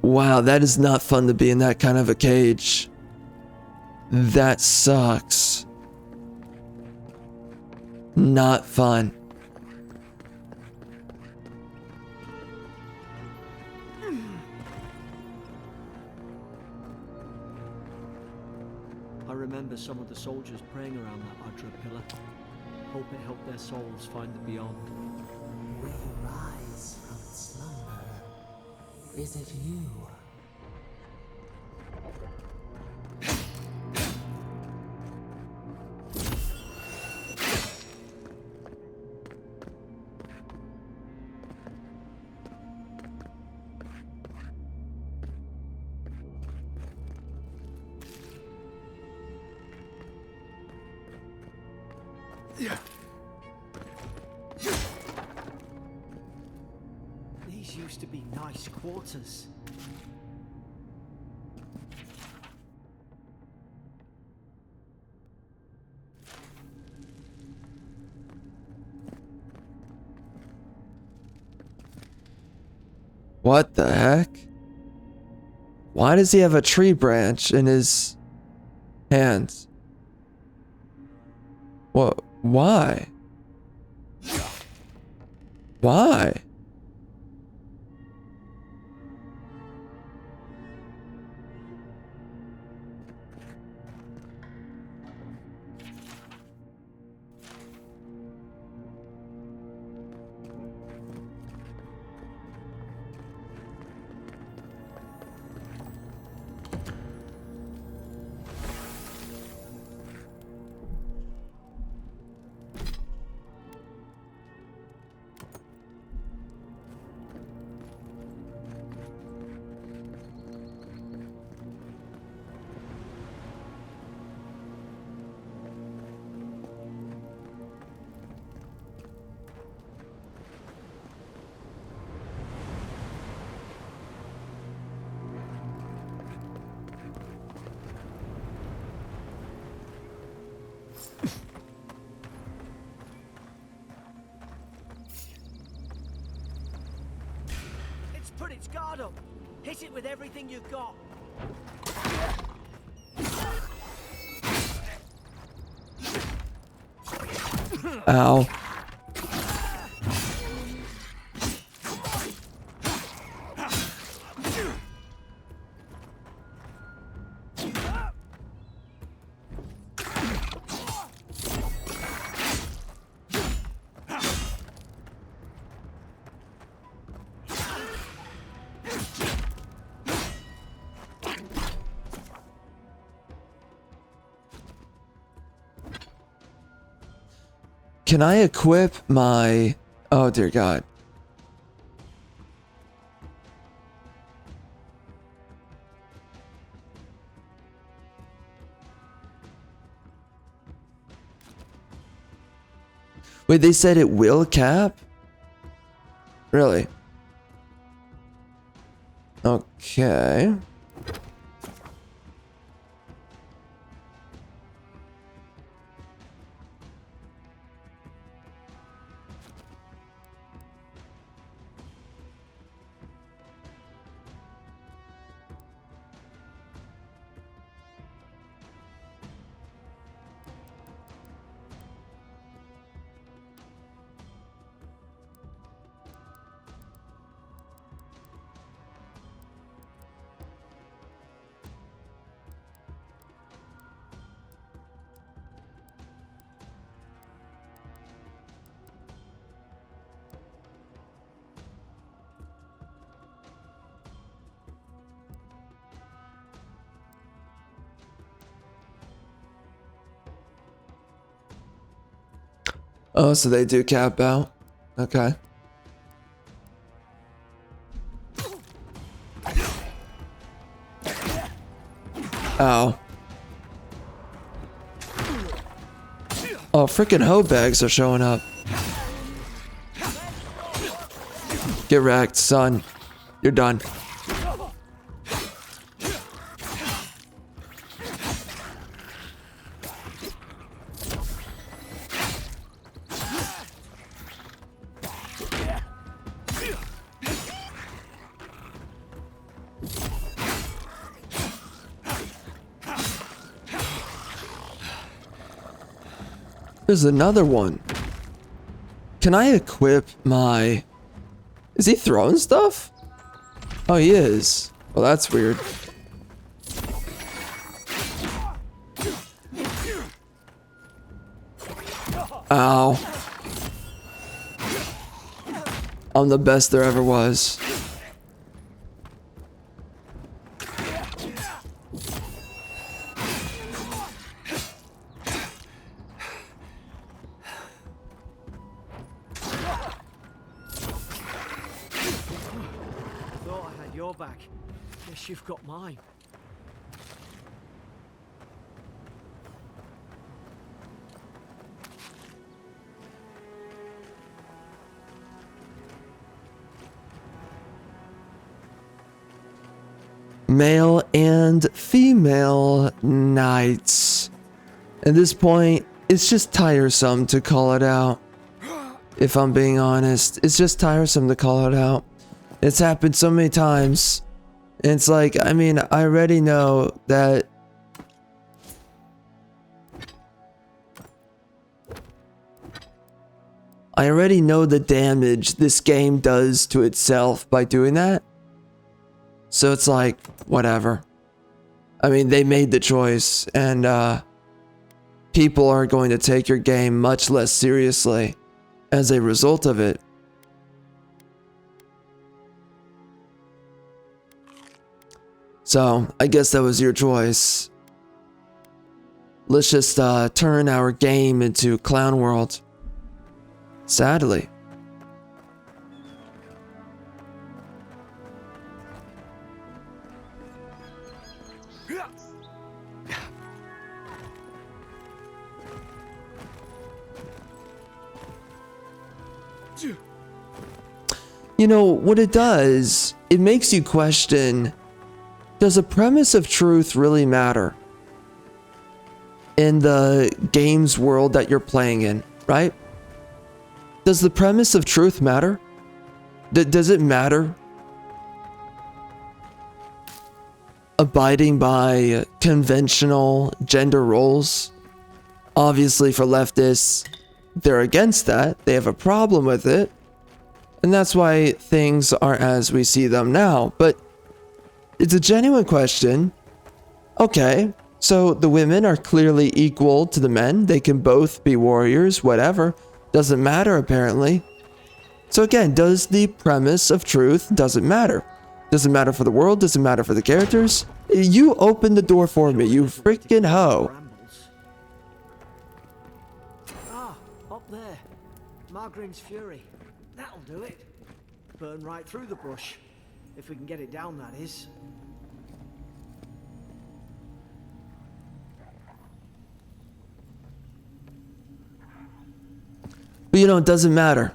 Wow, that is not fun to be in that kind of a cage. That sucks. Not fun. I remember some of the soldiers praying around that Udra pillar. Hope it helped their souls find the beyond. Will you rise from slumber? Is it you? These used to be nice quarters. What the heck? Why does he have a tree branch in his hands? What? Why? Why? It's put its guard up. Hit it with everything you've got. Ow. Can I equip my... Oh, dear God. Wait, they said it will cap? Really? Okay. Oh, so they do cap out? Okay. Ow. Oh, freaking hoe bags are showing up. Get wrecked, son. You're done. There's another one. Can I equip my... Is he throwing stuff? Oh, he is. Well, that's weird. Ow. I'm the best there ever was. Thought I had your back. Guess you've got mine. Male and female knights. At this point, it's just tiresome to call it out. If I'm being honest, it's just tiresome to call it out. It's happened so many times. And it's like, I mean, I already know that the damage this game does to itself by doing that. So it's like, whatever. I mean, they made the choice, and people are going to take your game much less seriously as a result of it. So, I guess that was your choice. Let's just turn our game into Clown World. Sadly. You know, what it does, it makes you question, does the premise of truth really matter in the game's world that you're playing in, right? Does the premise of truth matter? Does it matter abiding by conventional gender roles? Obviously, for leftists, they're against that. They have a problem with it. And that's why things are as we see them now. But it's a genuine question. Okay, so the women are clearly equal to the men. They can both be warriors, whatever. Doesn't matter, apparently. So again, does the premise of truth, doesn't matter? Doesn't matter for the world, doesn't matter for the characters? You opened the door for me, you freaking hoe. Ah, up there. Margarine's Fury. That'll do it. Burn right through the brush. If we can get it down, that is. But you know, it doesn't matter.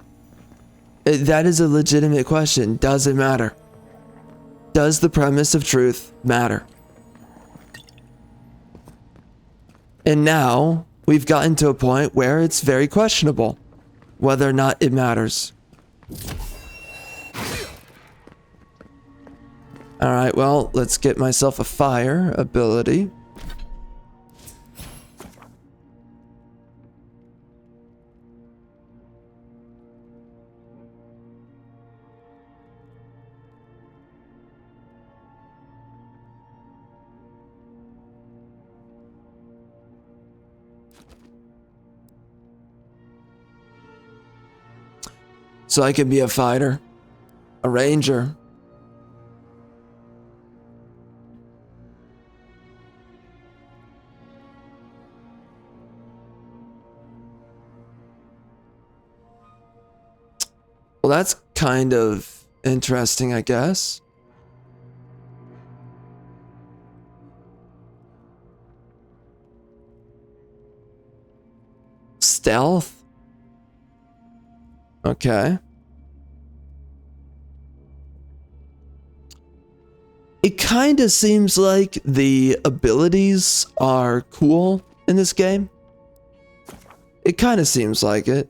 That is a legitimate question. Does it matter? Does the premise of truth matter? And now, we've gotten to a point where it's very questionable whether or not it matters. Alright, well, let's get myself a fire ability. So I can be a fighter, a ranger. Well, that's kind of interesting, I guess. Stealth? Okay. It kind of seems like the abilities are cool in this game. It kind of seems like it.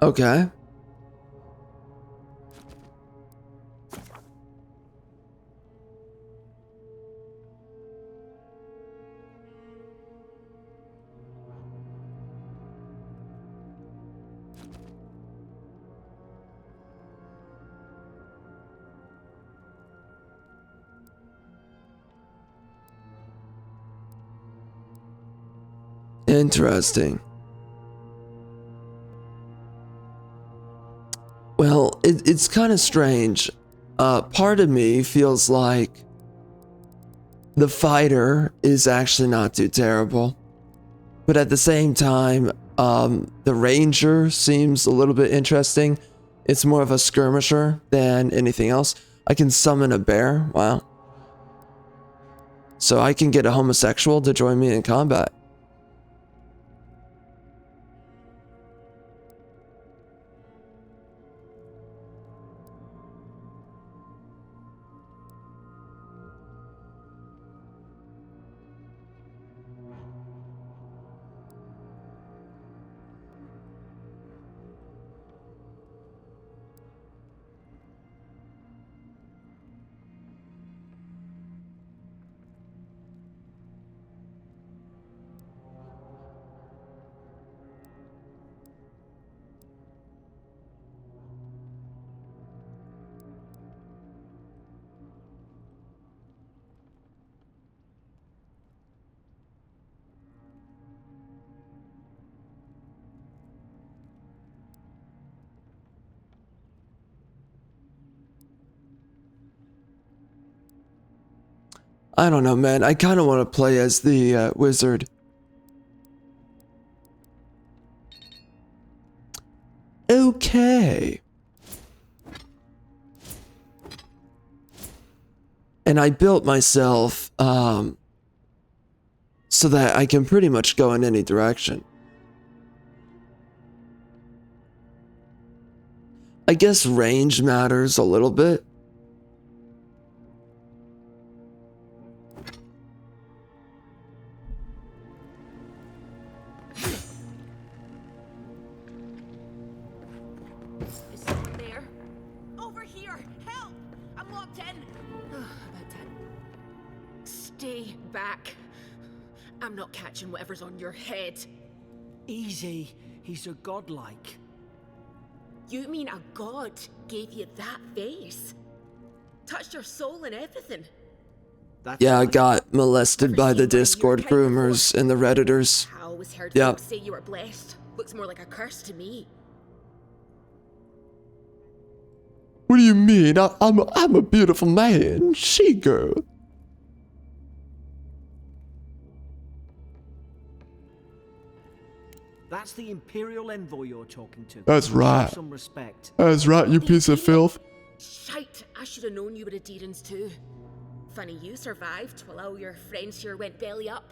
Okay. Interesting. Well, it's kind of strange. Part of me feels like the fighter is actually not too terrible. But at the same time, the ranger seems a little bit interesting. It's more of a skirmisher than anything else. I can summon a bear. Wow. So I can get a homosexual to join me in combat. I don't know, man. I kind of want to play as the wizard. Okay. And I built myself so that I can pretty much go in any direction. I guess range matters a little bit. Is someone there? Over here! Help! I'm locked in! About time. Stay back. I'm not catching whatever's on your head. Easy. He's a godlike. You mean a god gave you that face? Touched your soul and everything? That's Yeah, I right. got molested by the Ever seen one of your Discord kind before? groomers and the Redditors. I always heard Yeah. folks say you were blessed. Looks more like a curse to me. What do you mean? I'm a beautiful man. She girl. That's the Imperial envoy you're talking to. That's right. Show some respect. That's right, you piece of filth. Shite, I should have known you were a Deerans too. Funny you survived while all your friends here went belly up.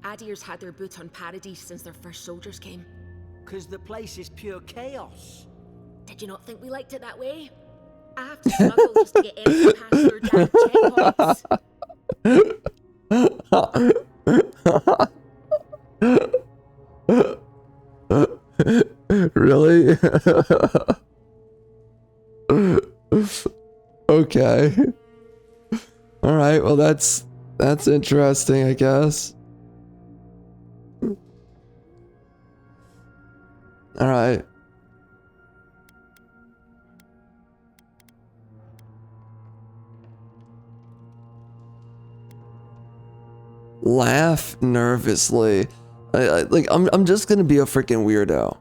Adir's had their boot on Paradise since their first soldiers came. 'Cause the place is pure chaos. Did you not think we liked it that way? I have to struggle just to get in past your damn checkpoints. Really? Okay. All right. Well, that's interesting, I guess. All right. Laugh nervously. I'm just gonna be a freaking weirdo.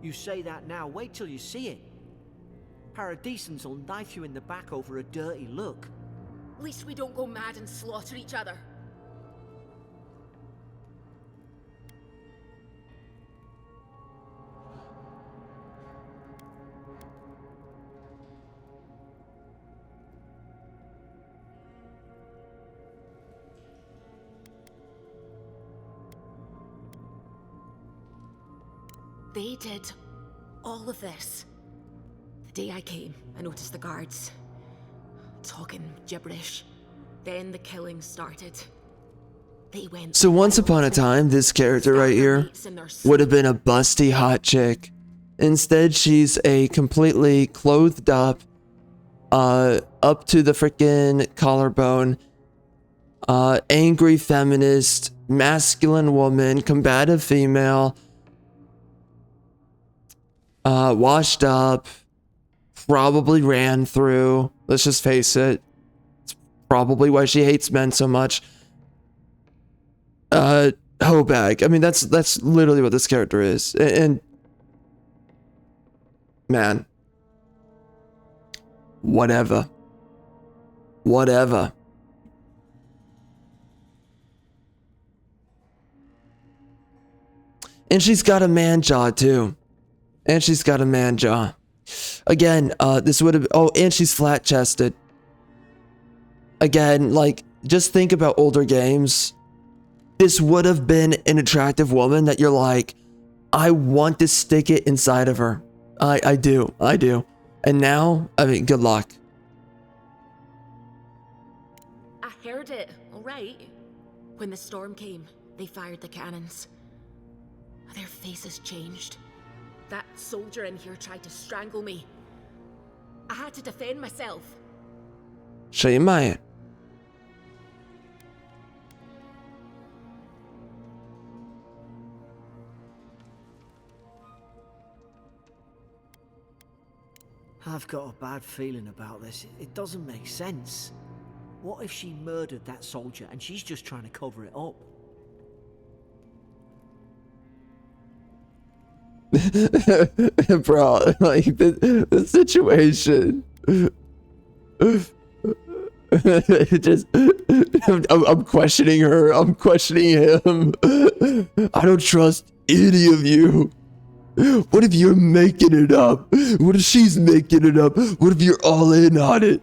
You say that now, wait till you see it. Paradisans will knife you in the back over a dirty look. At least we don't go mad and slaughter each other. They did all of this. The day I came, I noticed the guards talking gibberish. Then the killing started. They went. So once upon a time, this character right here would have been a busty hot chick. Instead, she's a completely clothed up to the freaking collarbone, angry feminist, masculine woman, combative female, washed up, probably ran through. Let's just face it. It's probably why she hates men so much. Hoe bag. I mean, that's literally what this character is. And man, whatever. And she's got a man jaw too. And she's got a man jaw. Again, this would have... Oh, and she's flat-chested. Again, like, just think about older games. This would have been an attractive woman that you're like, I want to stick it inside of her. I do. And now, I mean, good luck. I heard it, all right. When the storm came, they fired the cannons. Their faces changed. That soldier in here tried to strangle me. I had to defend myself. 谁卖呀？ I've got a bad feeling about this. It doesn't make sense. What if she murdered that soldier and she's just trying to cover it up? Bro, like the situation. I'm questioning her. I'm questioning him. I don't trust any of you. What if you're making it up? What if she's making it up? What if you're all in on it?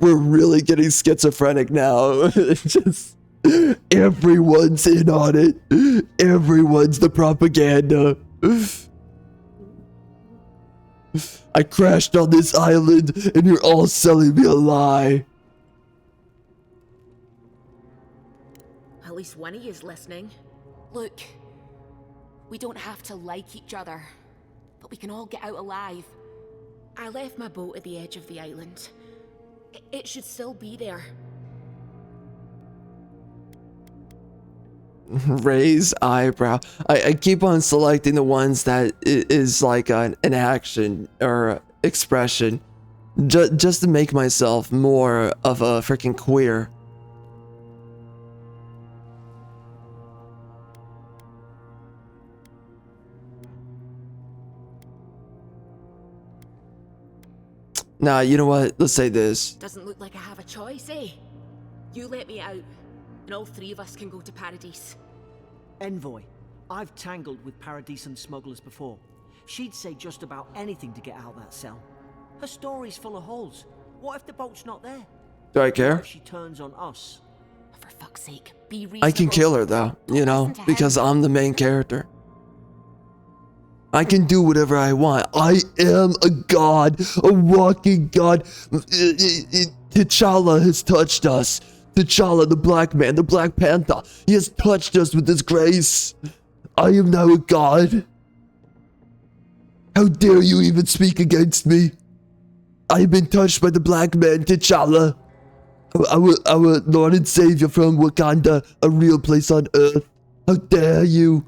We're really getting schizophrenic now. Just everyone's in on it. Everyone's the propaganda. I crashed on this island and you're all selling me a lie. At least one of you is listening. Look, we don't have to like each other, but we can all get out alive. I left my boat at the edge of the island. It should still be there. Raise eyebrow. I keep on selecting the ones that is like an action or expression just to make myself more of a freaking queer. Nah, you know what? Let's say this. Doesn't look like I have a choice, eh? You let me out, and all three of us can go to Paradise. Envoy, I've tangled with Paradisian smugglers before. She'd say just about anything to get out of that cell. Her story's full of holes. What if the boat's not there? Do I What care? if she turns on us? For fuck's sake, be reasonable. I can kill her though, you know, because I'm the main character. I can do whatever I want. I am a god, a walking god. T'Challa has touched us. T'Challa, the black man, the Black Panther. He has touched us with his grace. I am now a god. How dare you even speak against me? I have been touched by the black man, T'Challa. Our Lord and Savior from Wakanda, a real place on earth. How dare you?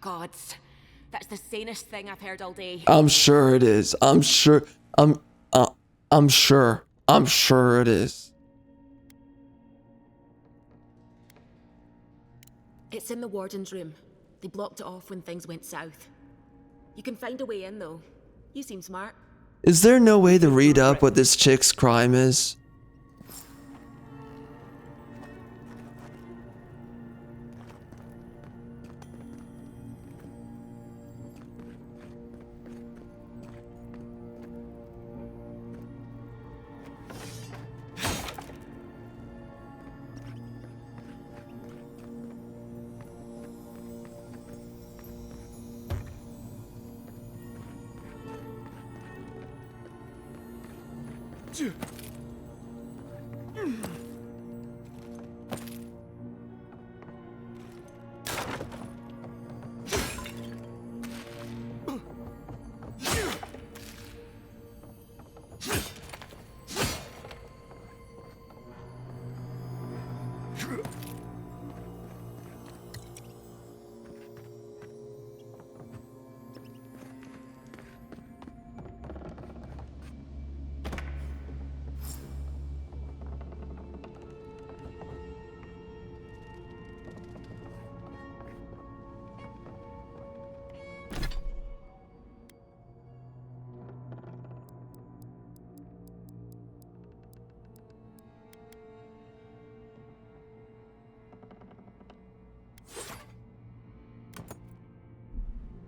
Gods, that's the sanest thing I've heard all day. I'm sure it is. I'm sure it is. It's in the warden's room. They blocked it off when things went south. You can find a way in, though. You seem smart. Is there no way to read up what this chick's crime is?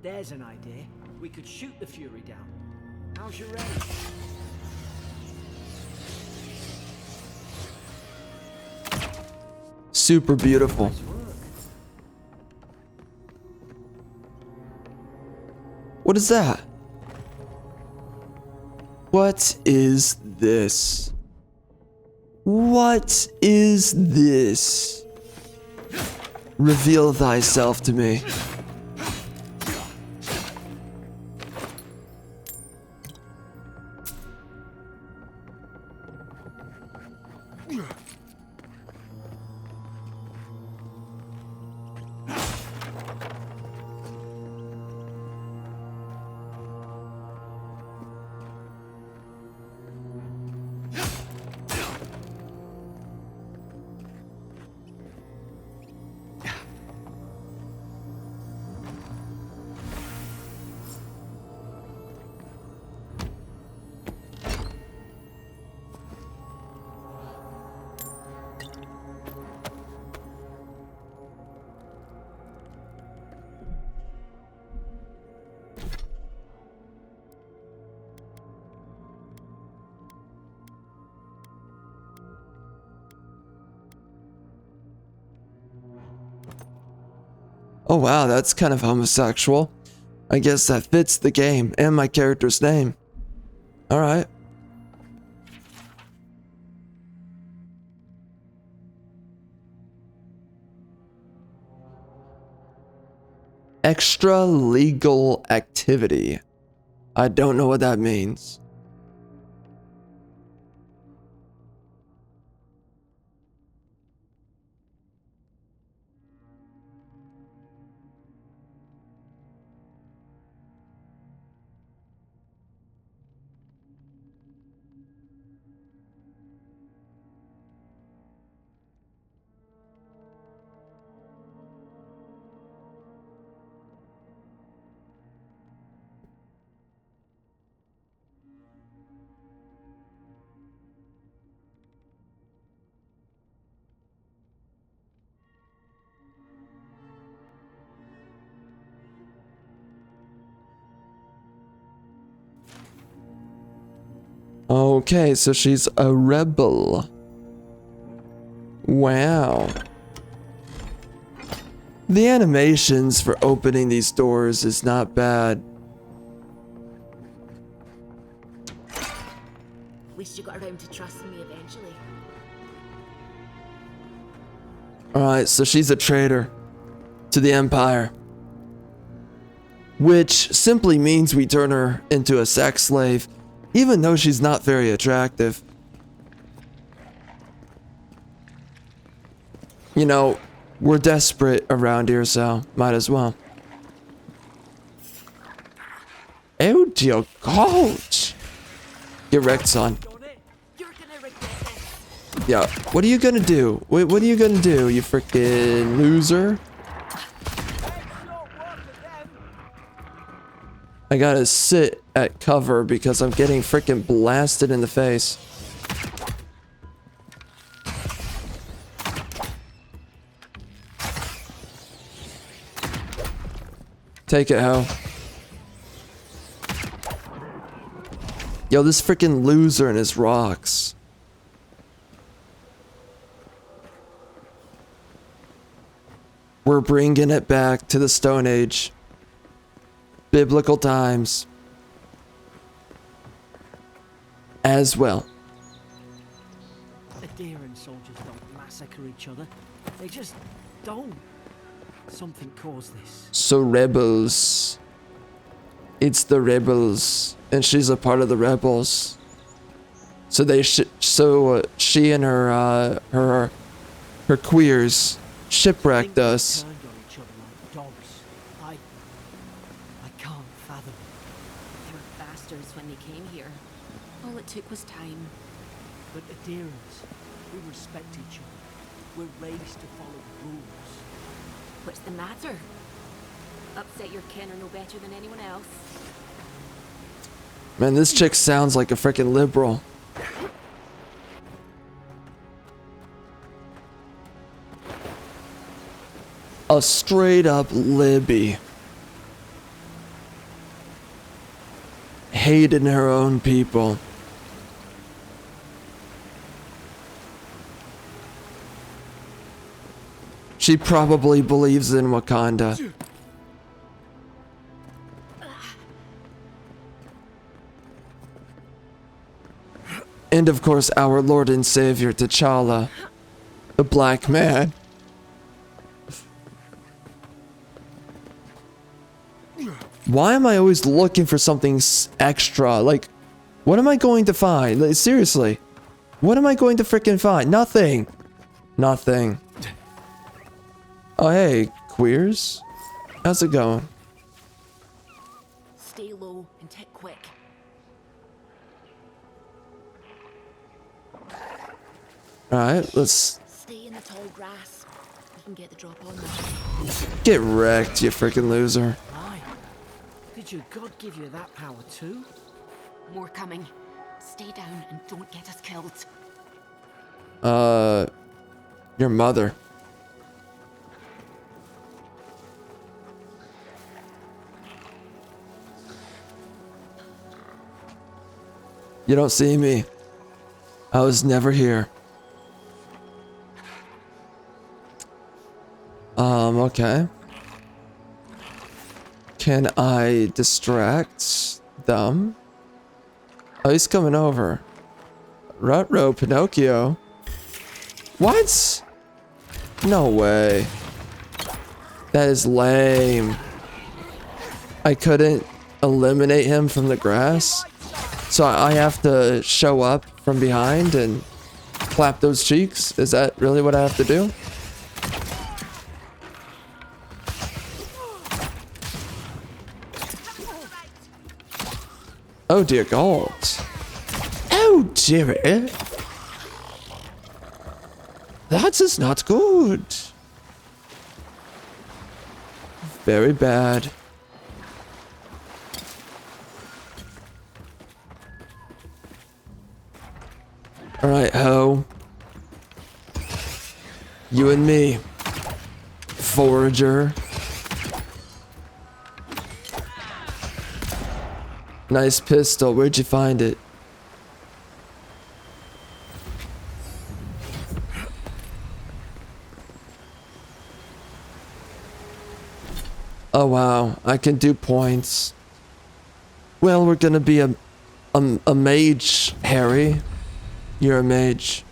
There's an idea. We could shoot the Fury down. How's your aim? Super beautiful. Nice work. What is that? What is this? What is this? Reveal thyself to me. Oh wow, that's kind of homosexual. I guess that fits the game and my character's name. Alright. Extra legal activity. I don't know what that means. Okay, so she's a rebel. Wow. The animations for opening these doors is not bad. Least you got around to trusting me eventually. Alright, so she's a traitor to the Empire. Which simply means we turn her into a sex slave, even though she's not very attractive. You know, we're desperate around here, so might as well. Oh dear God! Get wrecked, son. You're gonna regret this. Yeah, what are you gonna do? What are you gonna do, you freaking loser? I gotta sit at cover because I'm getting freaking blasted in the face. Take it, ho. Yo, this freaking loser and his rocks. We're bringing it back to the Stone Age. Biblical times. As well. Adherent soldiers don't massacre each other. They just don't. Something caused this. So rebels. It's the rebels. And she's a part of the rebels. So they she and her queers shipwrecked us. Turned on each other like dogs. I can't fathom. They were bastards when they came here. All it took was time. But adherents, we respect each other. We're raised to follow the rules. What's the matter? Upset your kin are no better than anyone else. Man, this chick sounds like a freaking liberal. A straight up Libby. hating her own people. She probably believes in Wakanda. And of course, our Lord and Savior T'Challa, the Black Man. Why am I always looking for something extra? Like, what am I going to find? Like, seriously, what am I going to freaking find? Nothing. Nothing. Oh, hey, queers. How's it going? Stay low and tick quick. Alright, let's Stay in the tall grass. We can get the drop on them. get wrecked, you freaking loser. Aye. Did your god give you that power too? More coming. Stay down and don't get us killed. Your mother. You don't see me. I was never here. Okay. Can I distract them? Oh, he's coming over. Ruh-roh, Pinocchio. What? No way. That is lame. I couldn't eliminate him from the grass, so I have to show up from behind and clap those cheeks? Is that really what I have to do? Oh dear God. Oh dear. That is not good. Very bad. Alright, ho. You and me. Forager. Nice pistol. Where'd you find it? Oh wow, I can do points. Well, we're gonna be a mage, Harry. You're a mage.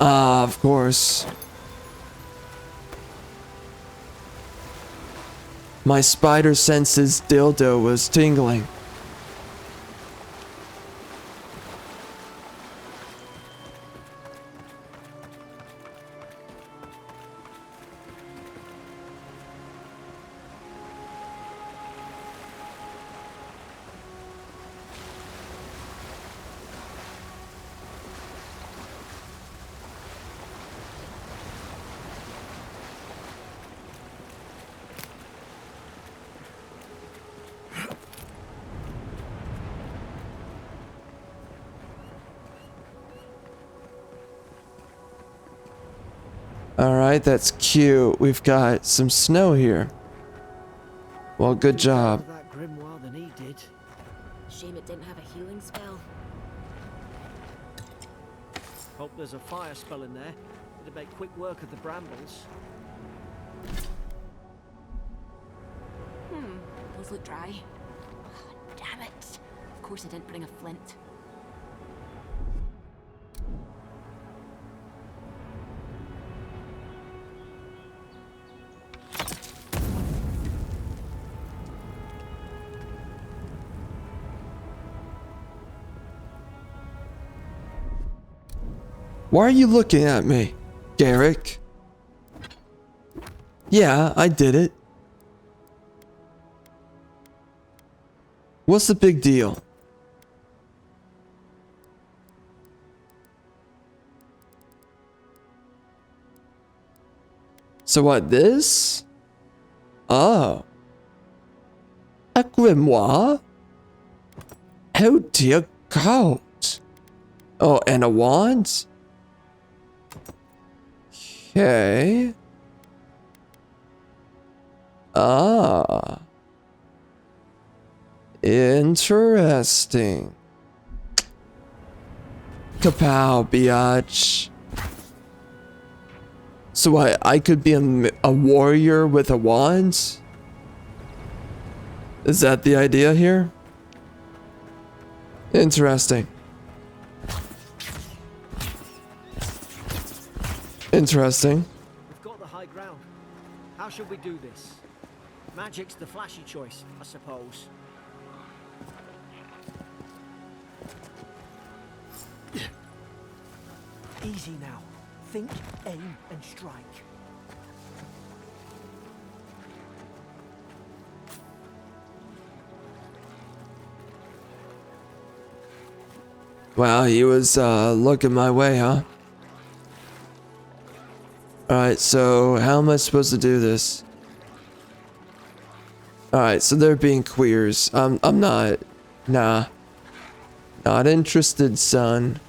Ah, of course. My spider senses dildo was tingling. Alright, that's cute. We've got some snow here. Well, good job. That grimoire than he did. Shame it didn't have a healing spell. Hope there's a fire spell in there. It'd make quick work of the brambles. pebbles look dry. Damn it. Of course I didn't bring a flint. Why are you looking at me, Garrick? Yeah, I did it. What's the big deal? So what, this? Oh. A grimoire? Oh dear God. Oh, and a wand? Okay. Ah. Interesting. Kapow, biatch. So I could be a warrior with a wand? Is that the idea here? Interesting. Interesting. We've got the high ground. How should we do this? Magic's the flashy choice, I suppose. Easy now. Think, aim, and strike. Wow, he was looking my way, huh? Alright, so how am I supposed to do this? Alright, so they're being queers. I'm not. Nah. Not interested, son.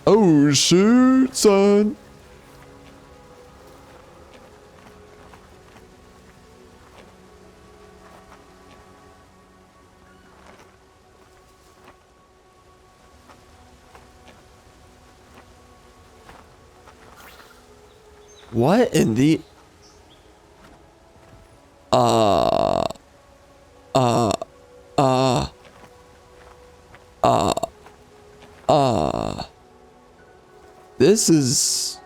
Oh, shoot, son. What in the... This is...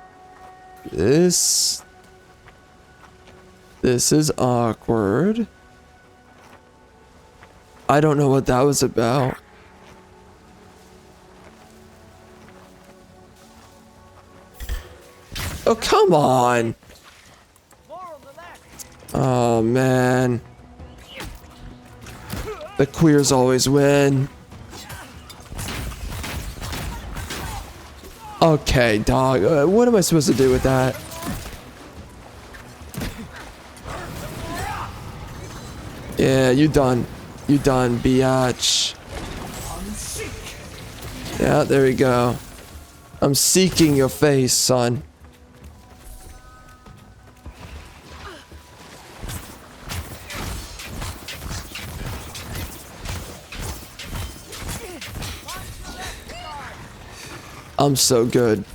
This is awkward. I don't know what that was about. Oh, come on. Oh, man. The queers always win. Okay, dog. What am I supposed to do with that? Yeah, you done. You done, biatch. Yeah, there we go. I'm seeking your face, son. I'm so good.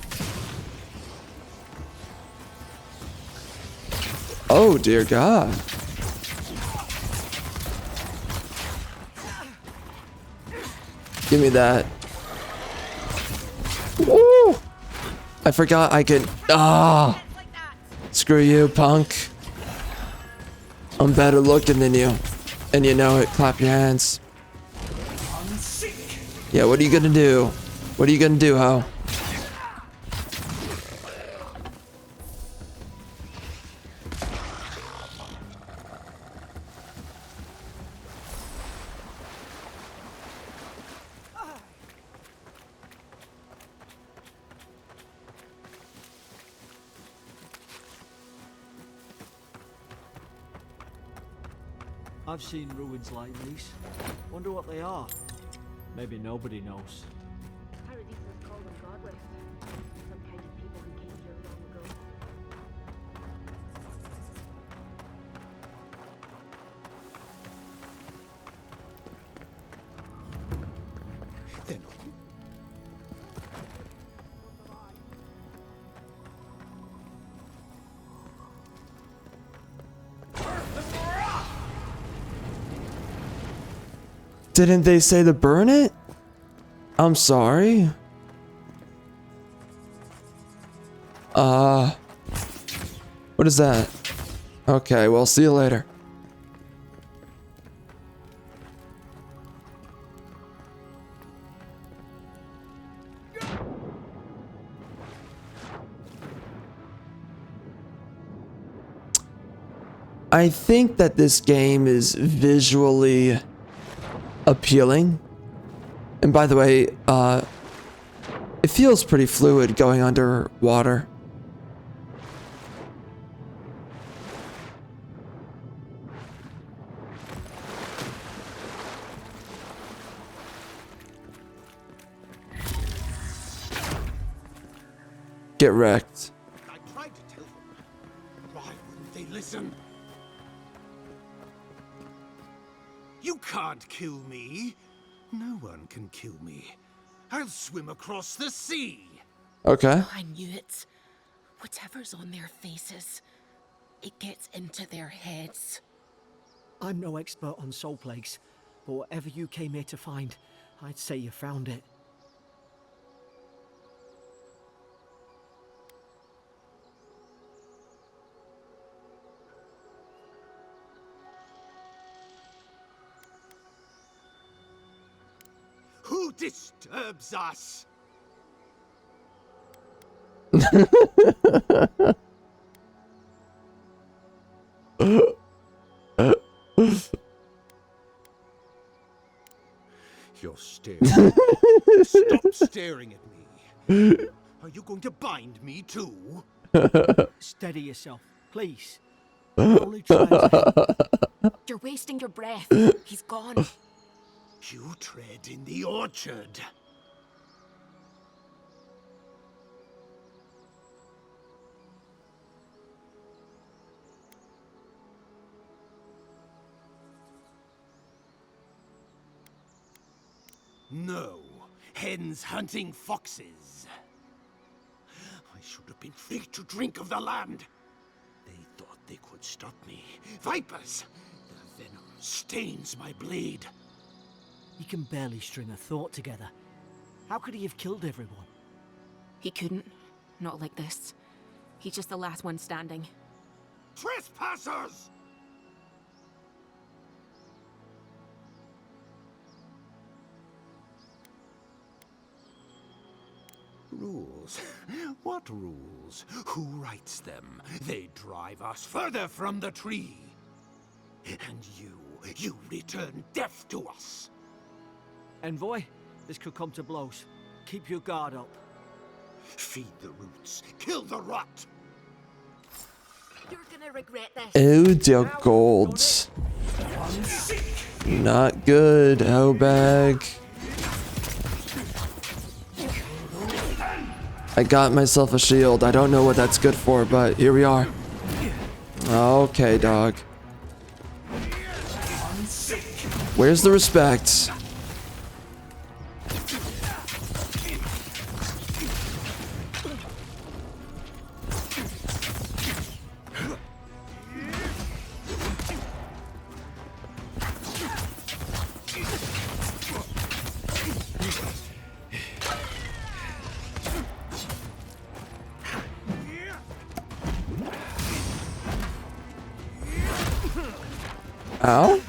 Oh, dear God. Give me that. Woo! I forgot I could... Ah! Screw you, punk. I'm better looking than you. And you know it. Clap your hands. Yeah, what are you gonna do? What are you gonna do, ho? I've seen ruins like these. Wonder what they are. Maybe nobody knows. Paradisers call them godless. Some kind of people who came here long ago. They're not. Didn't they say to burn it? I'm sorry. What is that? Okay, well, see you later. I think that this game is visually appealing. And by the way, it feels pretty fluid going underwater. Get wrecked. I tried to tell them. Why wouldn't they listen? You can't kill me. No one can kill me. I'll swim across the sea. Okay. I knew it. Whatever's on their faces, it gets into their heads. I'm no expert on soul plagues, but whatever you came here to find, I'd say you found it. Who disturbs us? You're staring. Stop staring at me. Are you going to bind me too? Steady yourself, please. I'm only trying to... You're wasting your breath. He's gone. You tread in the orchard. No, hens hunting foxes. I should have been free to drink of the land. They thought they could stop me. Vipers! The venom stains my blade. He can barely string a thought together. How could he have killed everyone? He couldn't. Not like this. He's just the last one standing. Trespassers! Rules? What rules? Who writes them? They drive us further from the tree. And you return death to us. Envoy, this could come to blows. Keep your guard up. Feed the roots, kill the rot. You're gonna regret this. Oh, dear gold. Not good, oh bag. I got myself a shield. I don't know what that's good for, but here we are. Okay, dog. Where's the respect? Ow?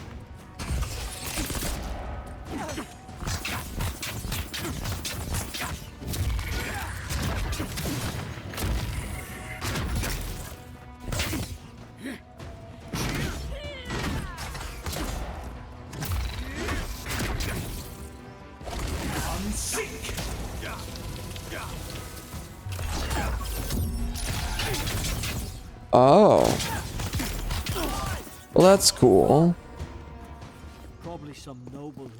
Oh. Well, that's cool. Probably some noble who...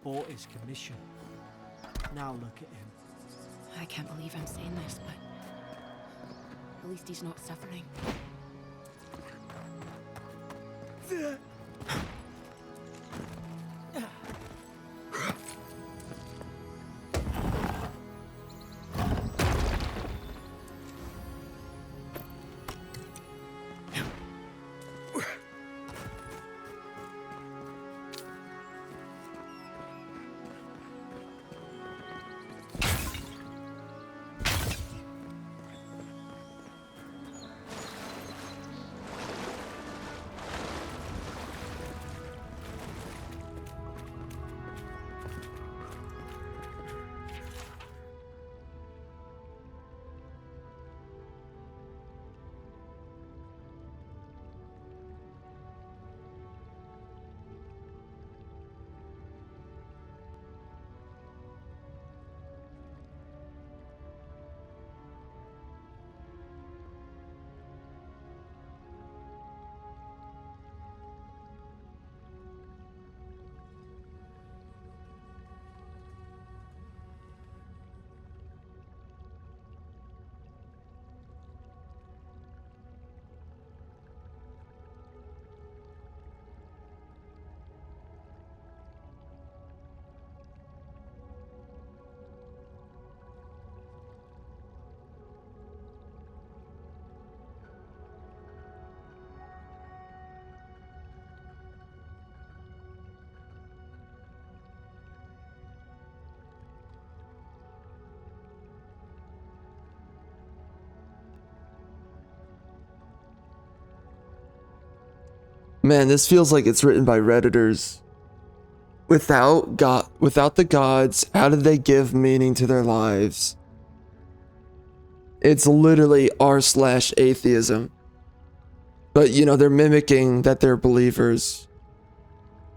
bought his commission. Now look at him. I can't believe I'm saying this, but at least he's not suffering. Man, this feels like it's written by Redditors. Without God, without the gods, how did they give meaning to their lives? It's literally r/atheism. But, you know, they're mimicking that they're believers.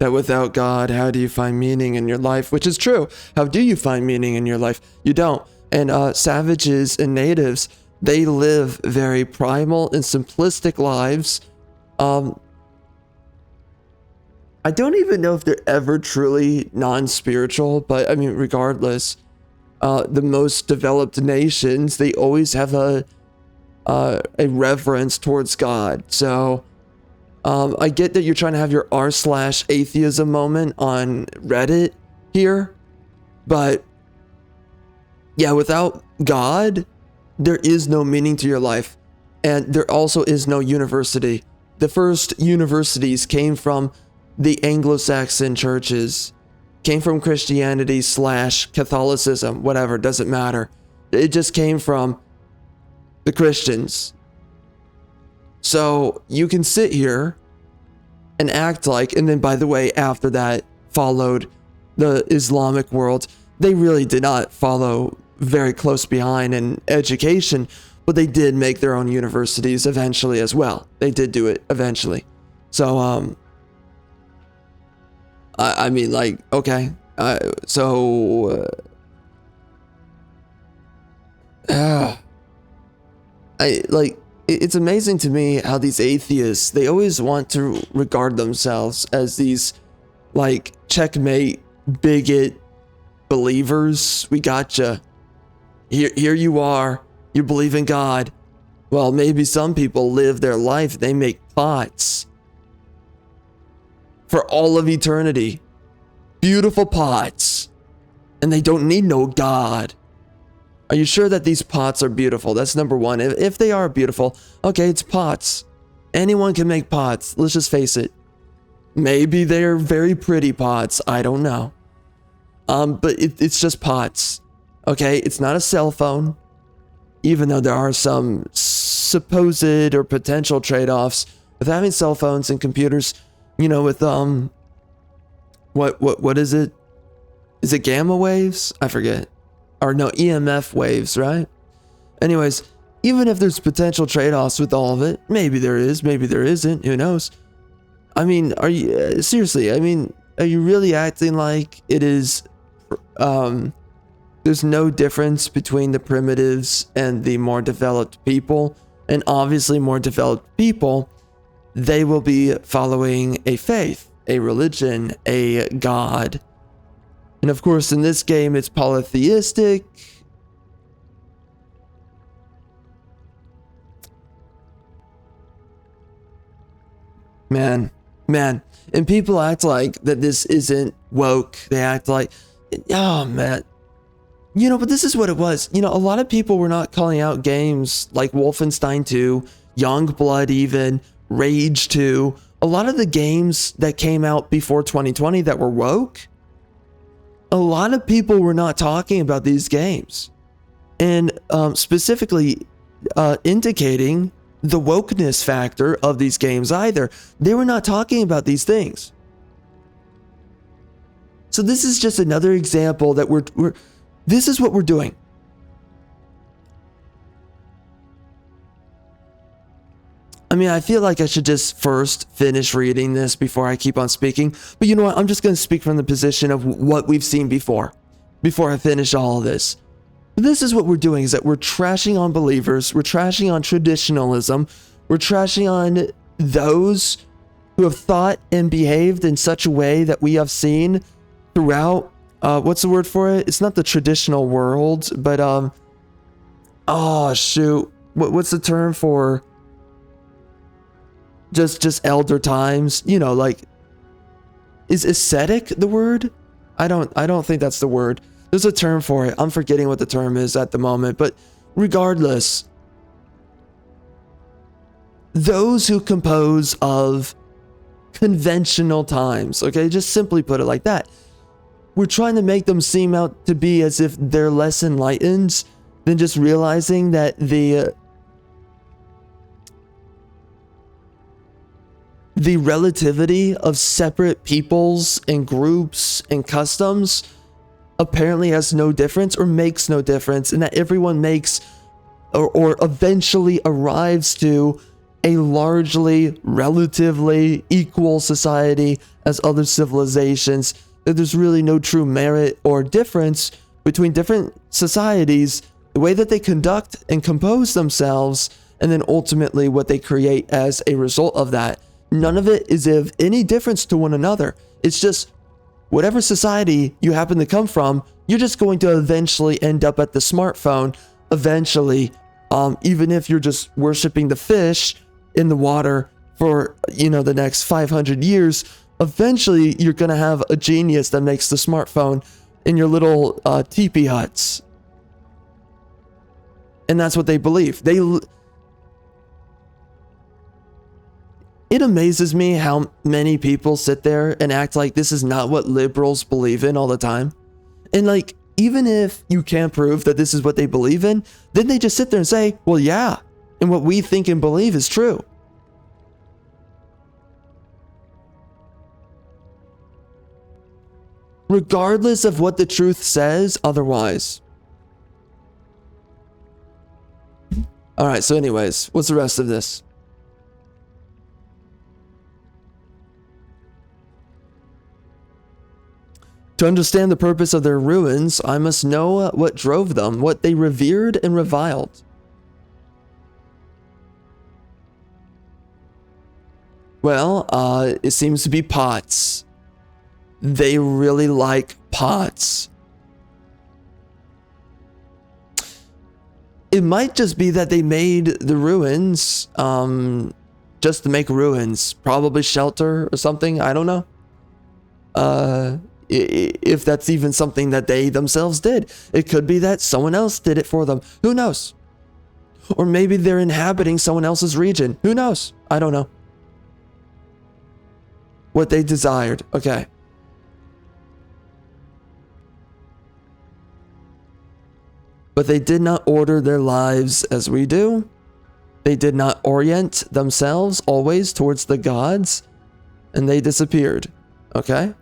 That without God, how do you find meaning in your life? Which is true. How do you find meaning in your life? You don't. And savages and natives, they live very primal and simplistic lives. I don't even know if they're ever truly non-spiritual, but I mean, regardless, the most developed nations, they always have a reverence towards God. So I get that you're trying to have your r/atheism moment on Reddit here, but yeah, without God, there is no meaning to your life, and there also is no university. The first universities came from the Anglo-Saxon churches, came from Christianity / Catholicism, whatever, doesn't matter. It just came from the Christians. So you can sit here and act like, and then by the way, after that followed the Islamic world. They really did not follow very close behind in education, but they did make their own universities eventually as well. They did do it eventually. So, I mean, like, okay, it's amazing to me how these atheists, they always want to regard themselves as these, like, checkmate, bigot believers. We gotcha. Here you are. You believe in God. Well, maybe some people live their life. They make pots for all of eternity. Beautiful pots. And they don't need no God. Are you sure that these pots are beautiful? That's number one. If they are beautiful, okay, it's pots. Anyone can make pots. Let's just face it. Maybe they're very pretty pots. I don't know. But it's just pots. Okay, it's not a cell phone. Even though there are some supposed or potential trade-offs with having cell phones and computers, you know, with what is it? Is it gamma waves? I forget. Or no, EMF waves, right? Anyways, even if there's potential trade-offs with all of it, maybe there is, maybe there isn't, who knows? I mean, are you, seriously, I mean, are you really acting like it is, there's no difference between the primitives and the more developed people? And obviously more developed people, they will be following a faith, a religion, a God. And of course, in this game, it's polytheistic. Man. And people act like that this isn't woke. They act like, oh man. You know, but this is what it was. You know, a lot of people were not calling out games like Wolfenstein 2, Youngblood even, Rage 2. A lot of the games that came out before 2020 that were woke, a lot of people were not talking about these games. And specifically indicating the wokeness factor of these games either. They were not talking about these things. So this is just another example that this is what we're doing. I mean, I feel like I should just first finish reading this before I keep on speaking. But you know what? I'm just going to speak from the position of what we've seen before I finish all of this. This is what we're doing, is that we're trashing on believers, we're trashing on traditionalism, we're trashing on those who have thought and behaved in such a way that we have seen throughout, what's the word for it? It's not the traditional world, but, oh shoot, what's the term for just elder times? You know, like, is ascetic the word? I don't think that's the word. There's a term for it. I'm forgetting what the term is at the moment, but regardless, those who compose of conventional times, okay, just simply put it like that. We're trying to make them seem out to be as if they're less enlightened than just realizing that the relativity of separate peoples and groups and customs apparently has no difference or makes no difference, and that everyone makes or eventually arrives to a largely relatively equal society as other civilizations, that there's really no true merit or difference between different societies, the way that they conduct and compose themselves, and then ultimately what they create as a result of that. None of it is of any difference to one another. It's just whatever society you happen to come from, you're just going to eventually end up at the smartphone. Eventually, even if you're just worshiping the fish in the water for, you know, the next 500 years, eventually you're going to have a genius that makes the smartphone in your little teepee huts. And that's what they believe. It amazes me how many people sit there and act like this is not what liberals believe in all the time. And like, even if you can't prove that this is what they believe in, then they just sit there and say, well, yeah, and what we think and believe is true. Regardless of what the truth says otherwise. All right, so anyways, what's the rest of this? To understand the purpose of their ruins, I must know what drove them, what they revered and reviled. Well, it seems to be pots. They really like pots. It might just be that they made the ruins just to make ruins. Probably shelter or something, I don't know. If that's even something that they themselves did. It could be that someone else did it for them. Who knows? Or maybe they're inhabiting someone else's region. Who knows? I don't know. What they desired. Okay. But they did not order their lives as we do. They did not orient themselves always towards the gods. And they disappeared. Okay?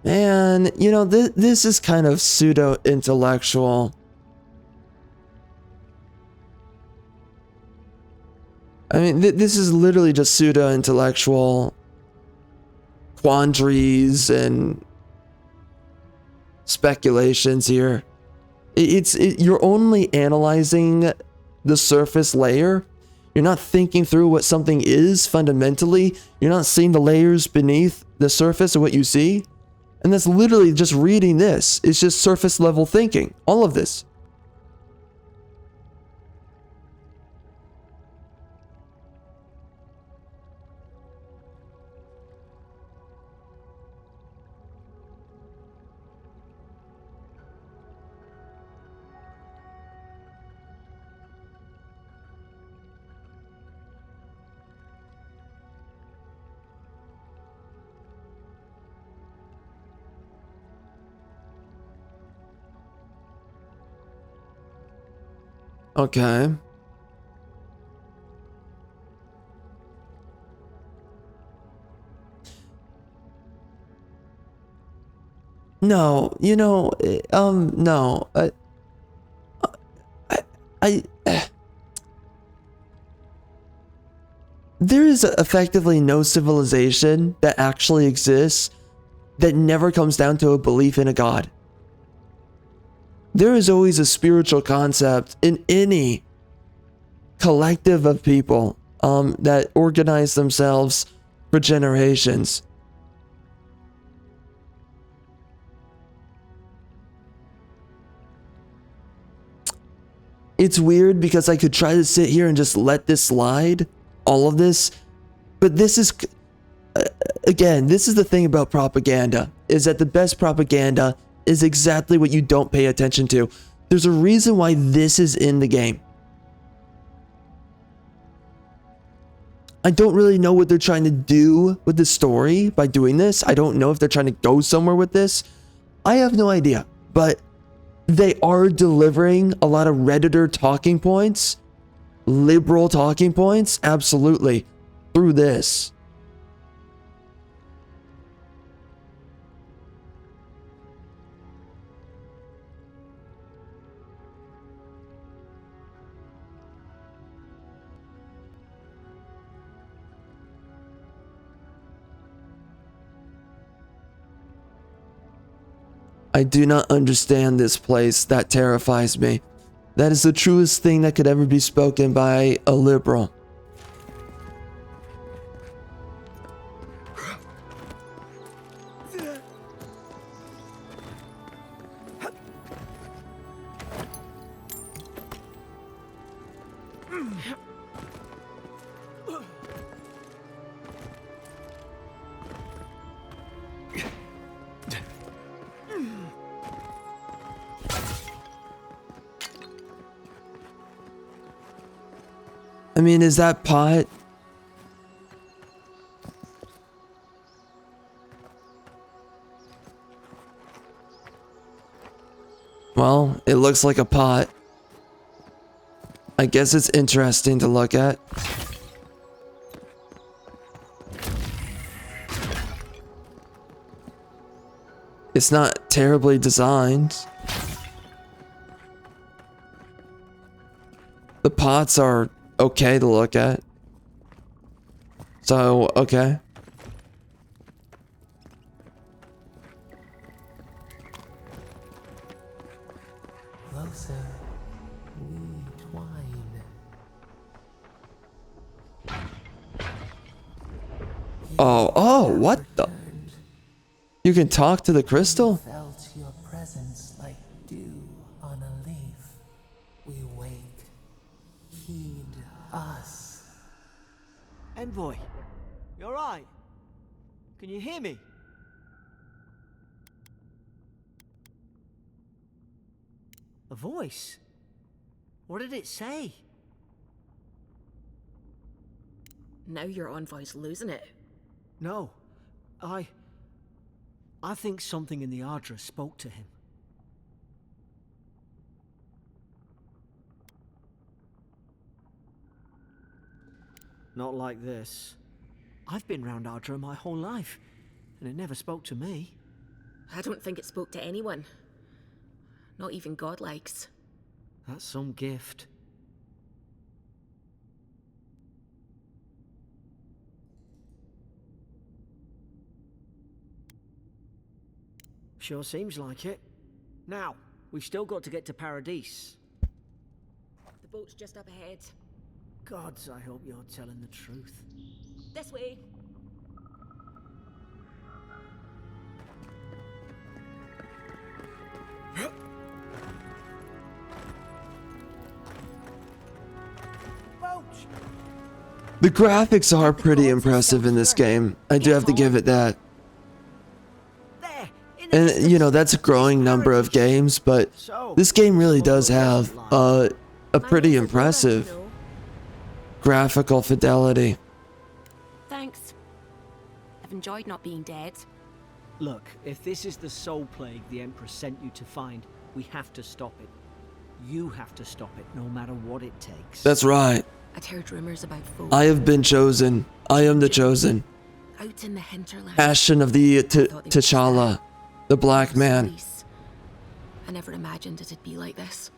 And, you know, this is kind of pseudo-intellectual. I mean, this is literally just pseudo-intellectual quandaries and speculations here. You're only analyzing the surface layer. You're not thinking through what something is fundamentally. You're not seeing the layers beneath the surface of what you see. And that's literally just reading this. It's just surface level thinking. All of this. Okay. No, you know, no. I there is effectively no civilization that actually exists that never comes down to a belief in a god. There is always a spiritual concept in any collective of people that organize themselves for generations. It's weird because I could try to sit here and just let this slide, all of this, but this is, again, this is the thing about propaganda, is that the best propaganda is exactly what you don't pay attention to. There's a reason why this is in the game. I don't really know what they're trying to do with the story by doing this. I don't know if they're trying to go somewhere with this. I have no idea, but they are delivering a lot of Redditor talking points, liberal talking points, absolutely, through this. I do not understand this place. That terrifies me. That is the truest thing that could ever be spoken by a liberal. I mean, is that pot? Well, it looks like a pot. I guess it's interesting to look at. It's not terribly designed. The pots are okay to look at. So, okay. Closer, we twine. Oh, what the? You can talk to the crystal? Felt your presence like dew on a leaf. We wake. Heed us. Envoy, you alright? Can you hear me? A voice? What did it say? Now your envoy's losing it. No, I think something in the Ardra spoke to him. Not like this. I've been round Ardra my whole life, and it never spoke to me. I don't think it spoke to anyone. Not even godlikes. That's some gift. Sure seems like it. Now, we've still got to get to Paradise. The boat's just up ahead. Gods, I hope you're telling the truth. This way. The graphics are pretty impressive in this game. I do have to give it that. There, in the And, distance. you know, that's a growing number of games, but this game really does have a pretty impressive graphical fidelity. Thanks. I've enjoyed not being dead. Look, if this is the soul plague the Emperor sent you to find, we have to stop it. You have to stop it, no matter what it takes. That's right. I'd heard rumors about folk I have been chosen. I am the chosen. out in the hinterland. Passion of the T'Challa, the black man. Police. I never imagined it'd be like this.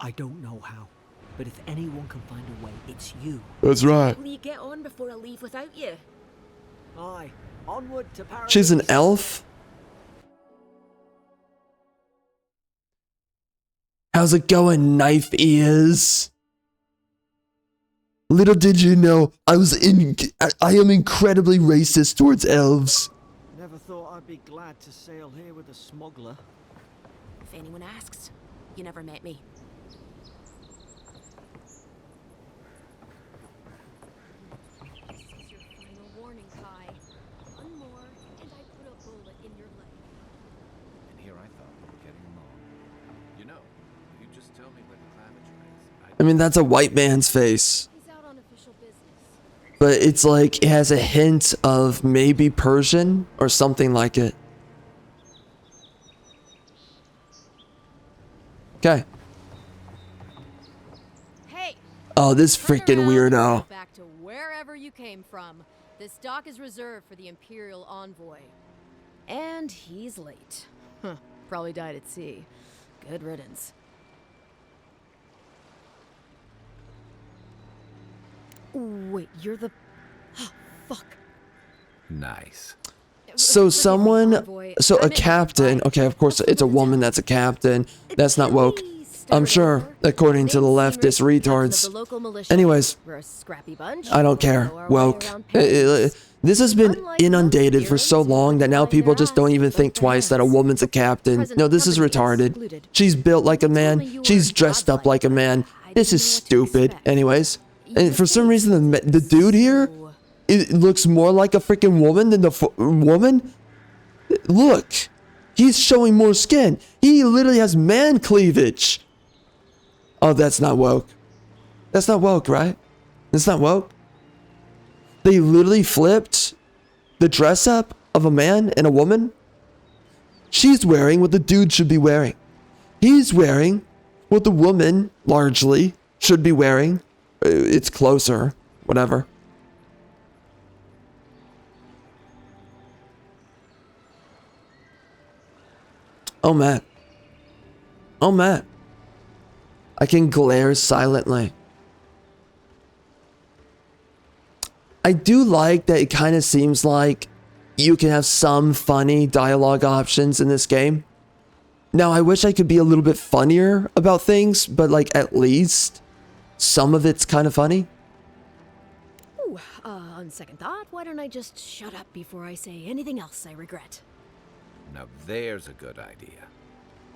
I don't know how, but if anyone can find a way, it's you. That's right. Will you get on before I leave without you? Aye, onward to Paradise. She's an elf? How's it going, knife ears? Little did you know, I am incredibly racist towards elves. Never thought I'd be glad to sail here with a smuggler. If anyone asks, you never met me. This is your final warning, Kai. One more, and I put a bullet in your leg. And here I thought we were getting along. You know, if you just tell me where the claviture is, I mean, that's a white man's face. He's out on official business. But it's like, it has a hint of maybe Persian or something like it. Okay. Hey! Oh, this turn freaking around and weirdo. go back to wherever you came from. This dock is reserved for the Imperial Envoy. And he's late. Huh. Probably died at sea. Good riddance. Wait, you're the... Fuck. nice. So Forgive me, someone, Envoy. so I a meant captain, Envoy. okay, of course it's a woman that's a captain. That's not woke. I'm sure, according to the leftist retards. Anyways, We're a scrappy bunch. I don't care. Know our way Woke. around Paradise. This has been Unlike most inundated for so heroes who long that now find people their just don't ass even with think both twice that a hands. woman's a captain. Present No, this is company retarded. excluded. She's built like a You told man. me you She's were dressed up like a man. I This didn't is know what to stupid. expect. Anyways, Your and for some face reason the dude here, so- it looks more like a freaking woman than the woman. Look, he's showing more skin. He literally has man cleavage. Oh, that's not woke. That's not woke, right? That's not woke. They literally flipped the dress up of a man and a woman. She's wearing what the dude should be wearing. He's wearing what the woman largely should be wearing. It's closer, whatever. Oh, man. Oh, man. I can glare silently. I do like that it kind of seems like you can have some funny dialogue options in this game. Now, I wish I could be a little bit funnier about things, but like at least some of it's kind of funny. Ooh, on second thought, why don't I just shut up before I say anything else I regret? Now there's a good idea.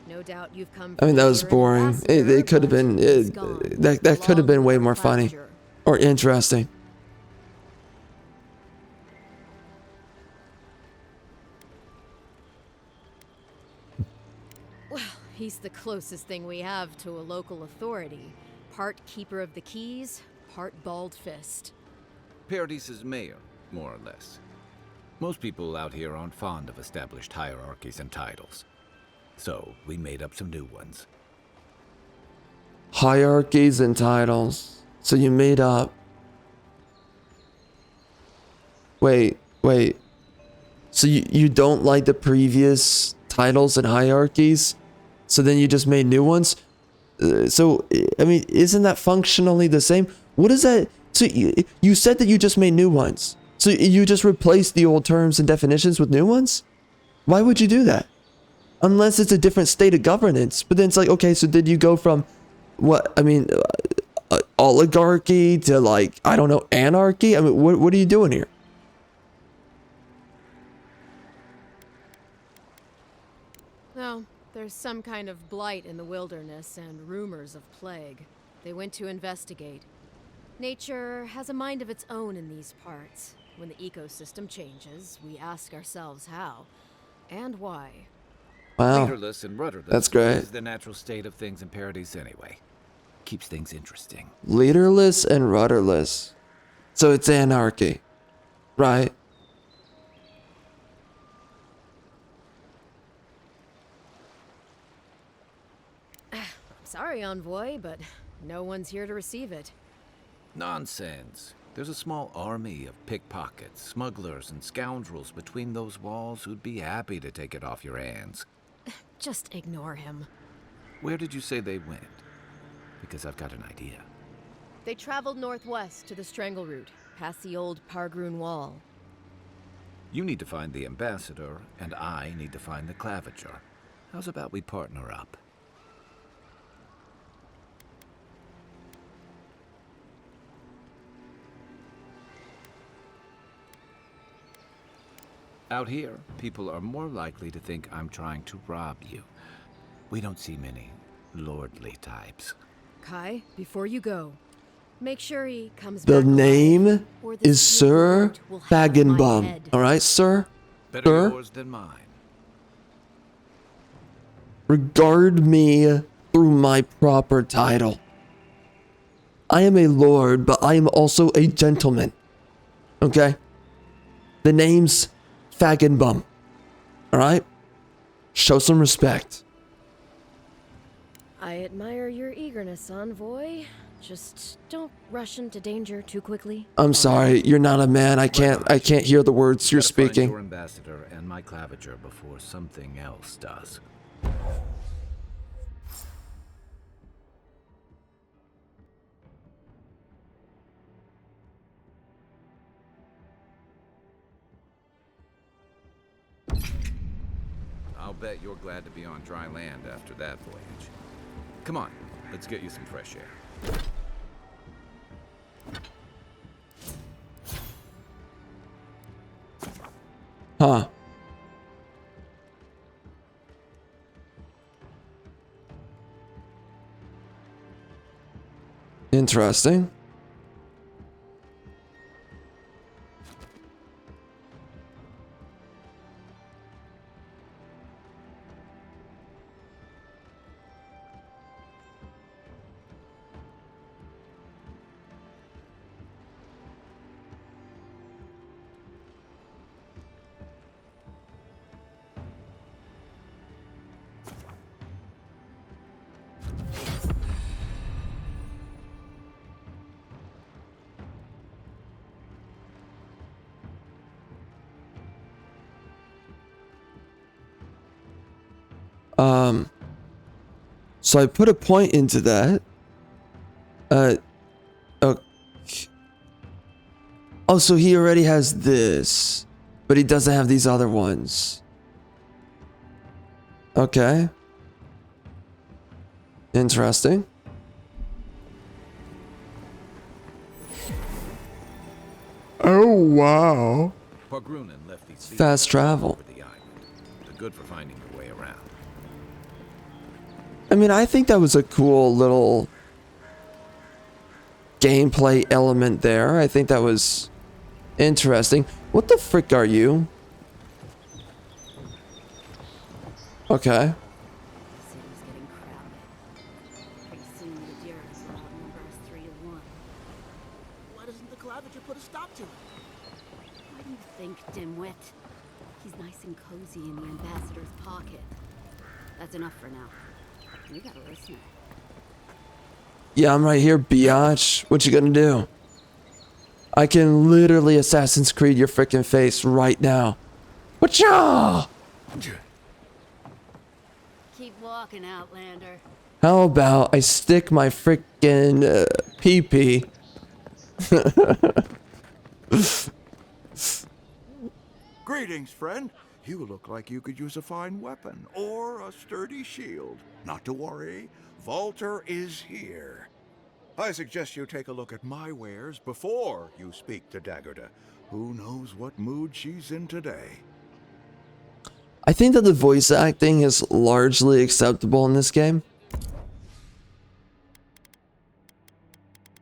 No doubt you've come. I mean, that from was your boring. ambassador, It could have but been, he's gone, that could have been along way with more our funny passenger. or interesting. Well, he's the closest thing we have to a local authority. Part keeper of the keys, part bald fist. Paradise's mayor, more or less. Most people out here aren't fond of established hierarchies and titles. So we made up some new ones. Hierarchies and titles. So you made up. Wait. So you don't like the previous titles and hierarchies? So then you just made new ones? So, I mean, isn't that functionally the same? What is that? So you said that you just made new ones. So you just replace the old terms and definitions with new ones? Why would you do that? Unless it's a different state of governance. But then it's like, okay, so did you go from what, I mean, oligarchy to like, I don't know, anarchy? I mean, what are you doing here? No, there's some kind of blight in the wilderness and rumors of plague. They went to investigate. Nature has a mind of its own in these parts. When the ecosystem changes, we ask ourselves how and why. Wow. Leaderless and rudderless. That's great. Is the natural state of things in Paradise anyway. Keeps things interesting. Leaderless and rudderless. So it's anarchy. Right? Sorry, Envoy, but no one's here to receive it. Nonsense. There's a small army of pickpockets, smugglers, and scoundrels between those walls who'd be happy to take it off your hands. Just ignore him. Where did you say they went? Because I've got an idea. They traveled northwest to the Strangle Route, past the old Pargroon Wall. You need to find the ambassador, and I need to find the claviger. How's about we partner up? Out here, people are more likely to think I'm trying to rob you. We don't see many lordly types. Kai, before you go, make sure he comes The back alive, name or this is Sir field will have my Fagginbum. head. Alright, sir? Better Sir? yours than mine. Regard me through my proper title. I am a lord, but I am also a gentleman. Okay? The name's Fagginbum. Alright? Show some respect. I admire your eagerness, Envoy. Just don't rush into danger too quickly. I'm sorry, you're not a man. I can't hear the words you're Gotta find speaking. your ambassador and my claviger before something else does. I'll bet you're glad to be on dry land after that voyage. Come on, let's get you some fresh air. Huh. Interesting. So I put a point into that. Okay. Oh, so he already has this, but he doesn't have these other ones. Okay. Interesting. Oh, wow. Pargrunen left these seals Fast travel. over the island. They're good for finding your way around. I mean, I think that was a cool little gameplay element there. I think that was interesting. What the frick are you? Okay. The city's getting crowded. Pretty soon the Eoras will outnumber us 3 to 1. Why doesn't the claviger put a stop to it? Why do you think, dimwit? He's nice and cozy in the ambassador's pocket. That's enough for now. You gotta listen. Yeah, I'm right here, biatch. What you gonna do? I can literally Assassin's Creed your frickin' face right now. Whatcha? Keep walking, Outlander. How about I stick my frickin' pee-pee Greetings, friend. You look like you could use a fine weapon or a sturdy shield. Not to worry, Volter is here. I suggest you take a look at my wares before you speak to Daggerda. Who knows what mood she's in today? I think that the voice acting is largely acceptable in this game.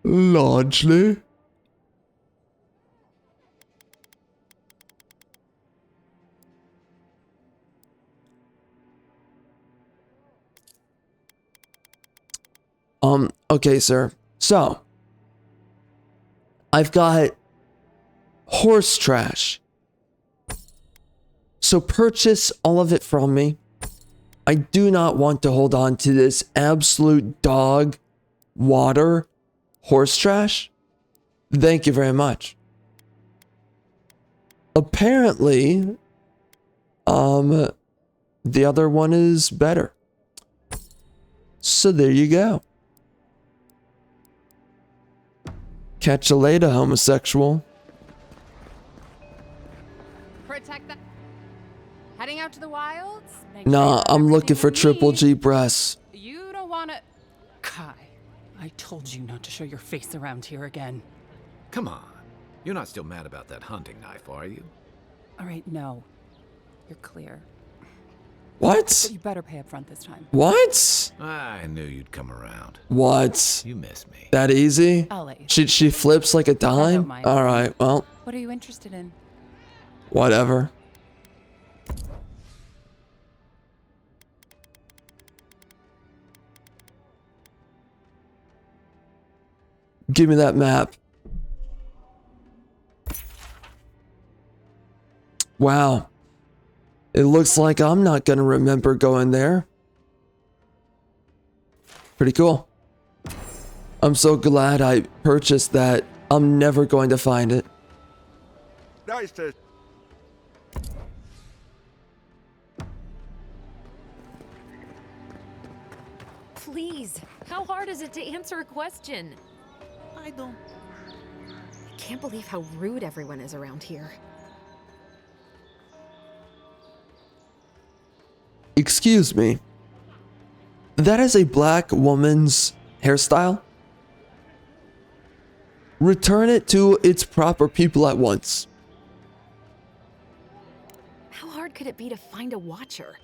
Largely. Okay, sir. So, I've got horse trash. So purchase all of it from me. I do not want to hold on to this absolute dog water horse trash. Thank you very much. Apparently, the other one is better. So there you go. Catch you later, homosexual. Protect that. Heading out to the wilds? Nah, I'm looking for Triple G breasts. You don't wanna... Kai, I told you not to show your face around here again. Come on. You're not still mad about that hunting knife, are you? All right, no. You're clear. What? But you better pay up front this time. What? I knew you'd come around. What? You miss me. That easy? I'll let you. She flips like a dime? mind. Alright, well, What are you interested in? whatever. Give me that map. Wow. It looks like I'm not gonna remember going there. Pretty cool. I'm so glad I purchased that. I'm never going to find it. Nice to... Please, how hard is it to answer a question? I can't believe how rude everyone is around here. Excuse me. That is a black woman's hairstyle. Return it to its proper people at once. How hard could it be to find a watcher?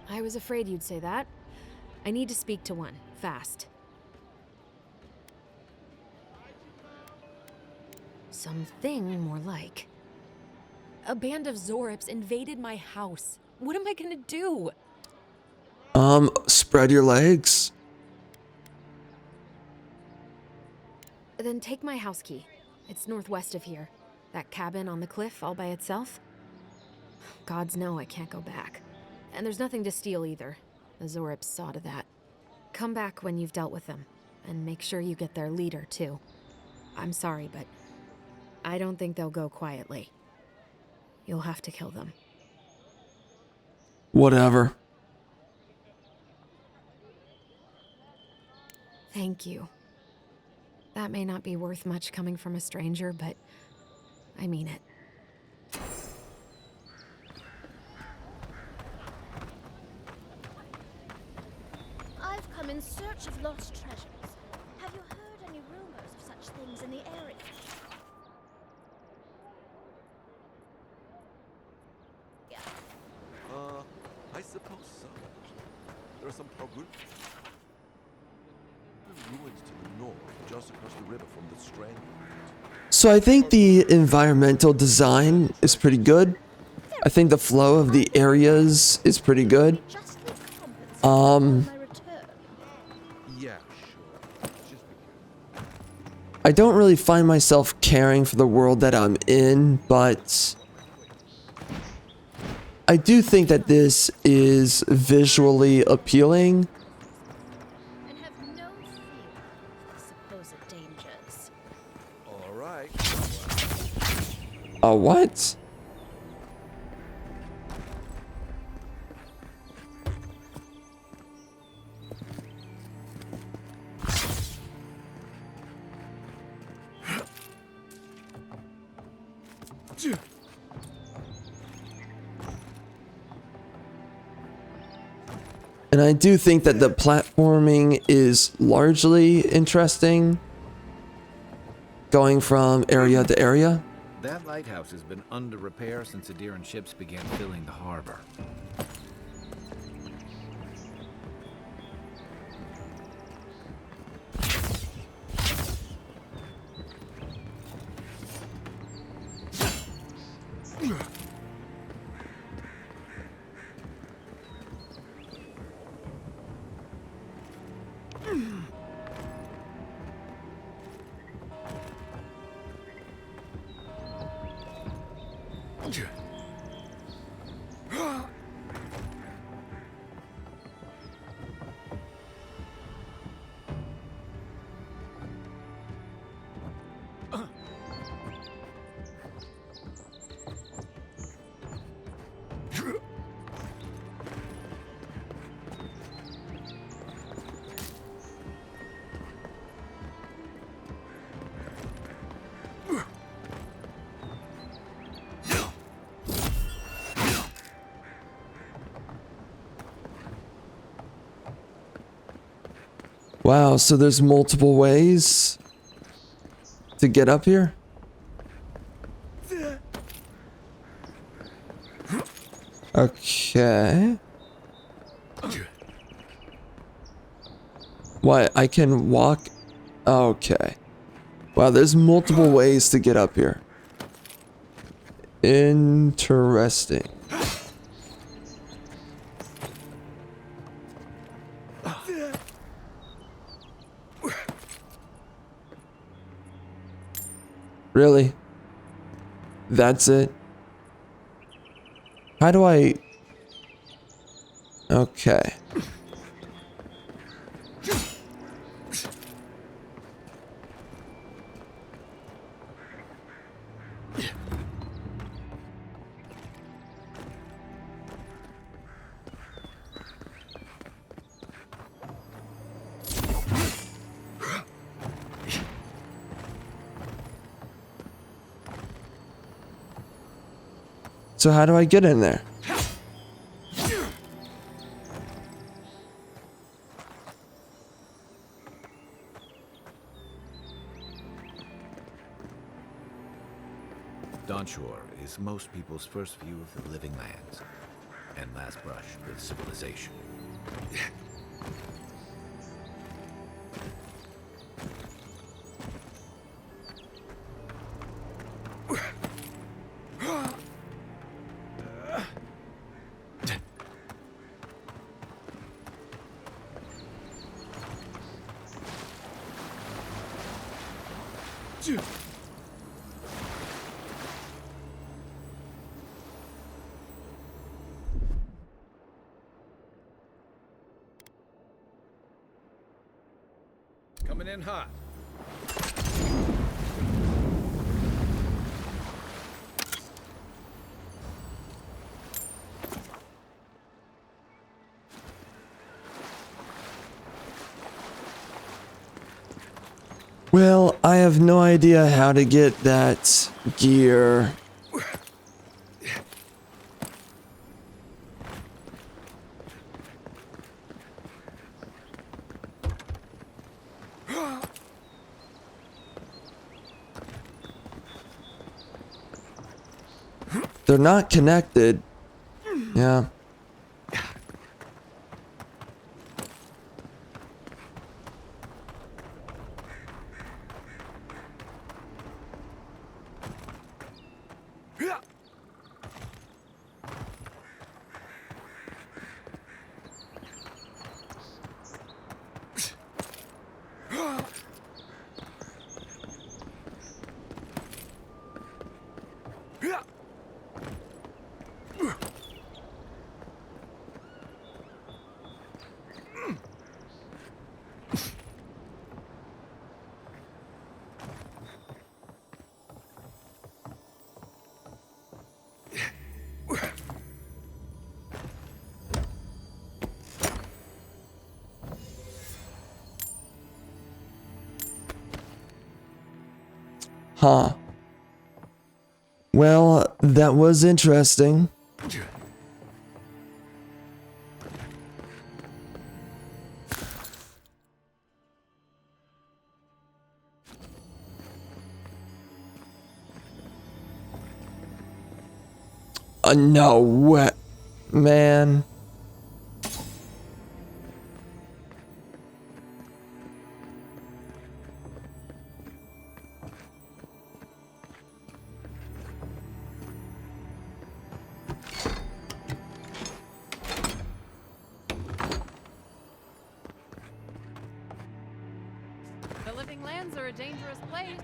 I was afraid you'd say that. I need to speak to one, fast. Something more like. A band of Zorips invaded my house. What am I gonna do? Spread your legs. Then take my house key. It's northwest of here. That cabin on the cliff all by itself. Gods know I can't go back. And there's nothing to steal either. The Zorips saw to that. Come back when you've dealt with them. And make sure you get their leader, too. I'm sorry, but I don't think they'll go quietly. You'll have to kill them. Whatever. Thank you. That may not be worth much coming from a stranger, but I mean it. I've come in search of lost treasures. Have you heard any rumors of such things in the area? I suppose so. There are some ruins to the north, just across the river from the Strand. So I think the environmental design is pretty good. I think the flow of the areas is pretty good. Yeah, sure. I don't really find myself caring for the world that I'm in, but I do think that this is visually appealing. And have no fear of supposed dangers. All right. A what? And I do think that the platforming is largely interesting, going from area to area. That lighthouse has been under repair since Adiran ships began filling the harbor. Wow, so there's multiple ways to get up here? Okay. What, I can walk? Okay. Wow, there's multiple ways to get up here. Interesting. Really? That's it? How do I... Okay. So how do I get in there? Dawnshore is most people's first view of the living lands and last brush with civilization. Coming in hot. Well, I have no idea how to get that gear. They're not connected. Yeah. Huh. Well, that was interesting. No way, man. The living lands are a dangerous place.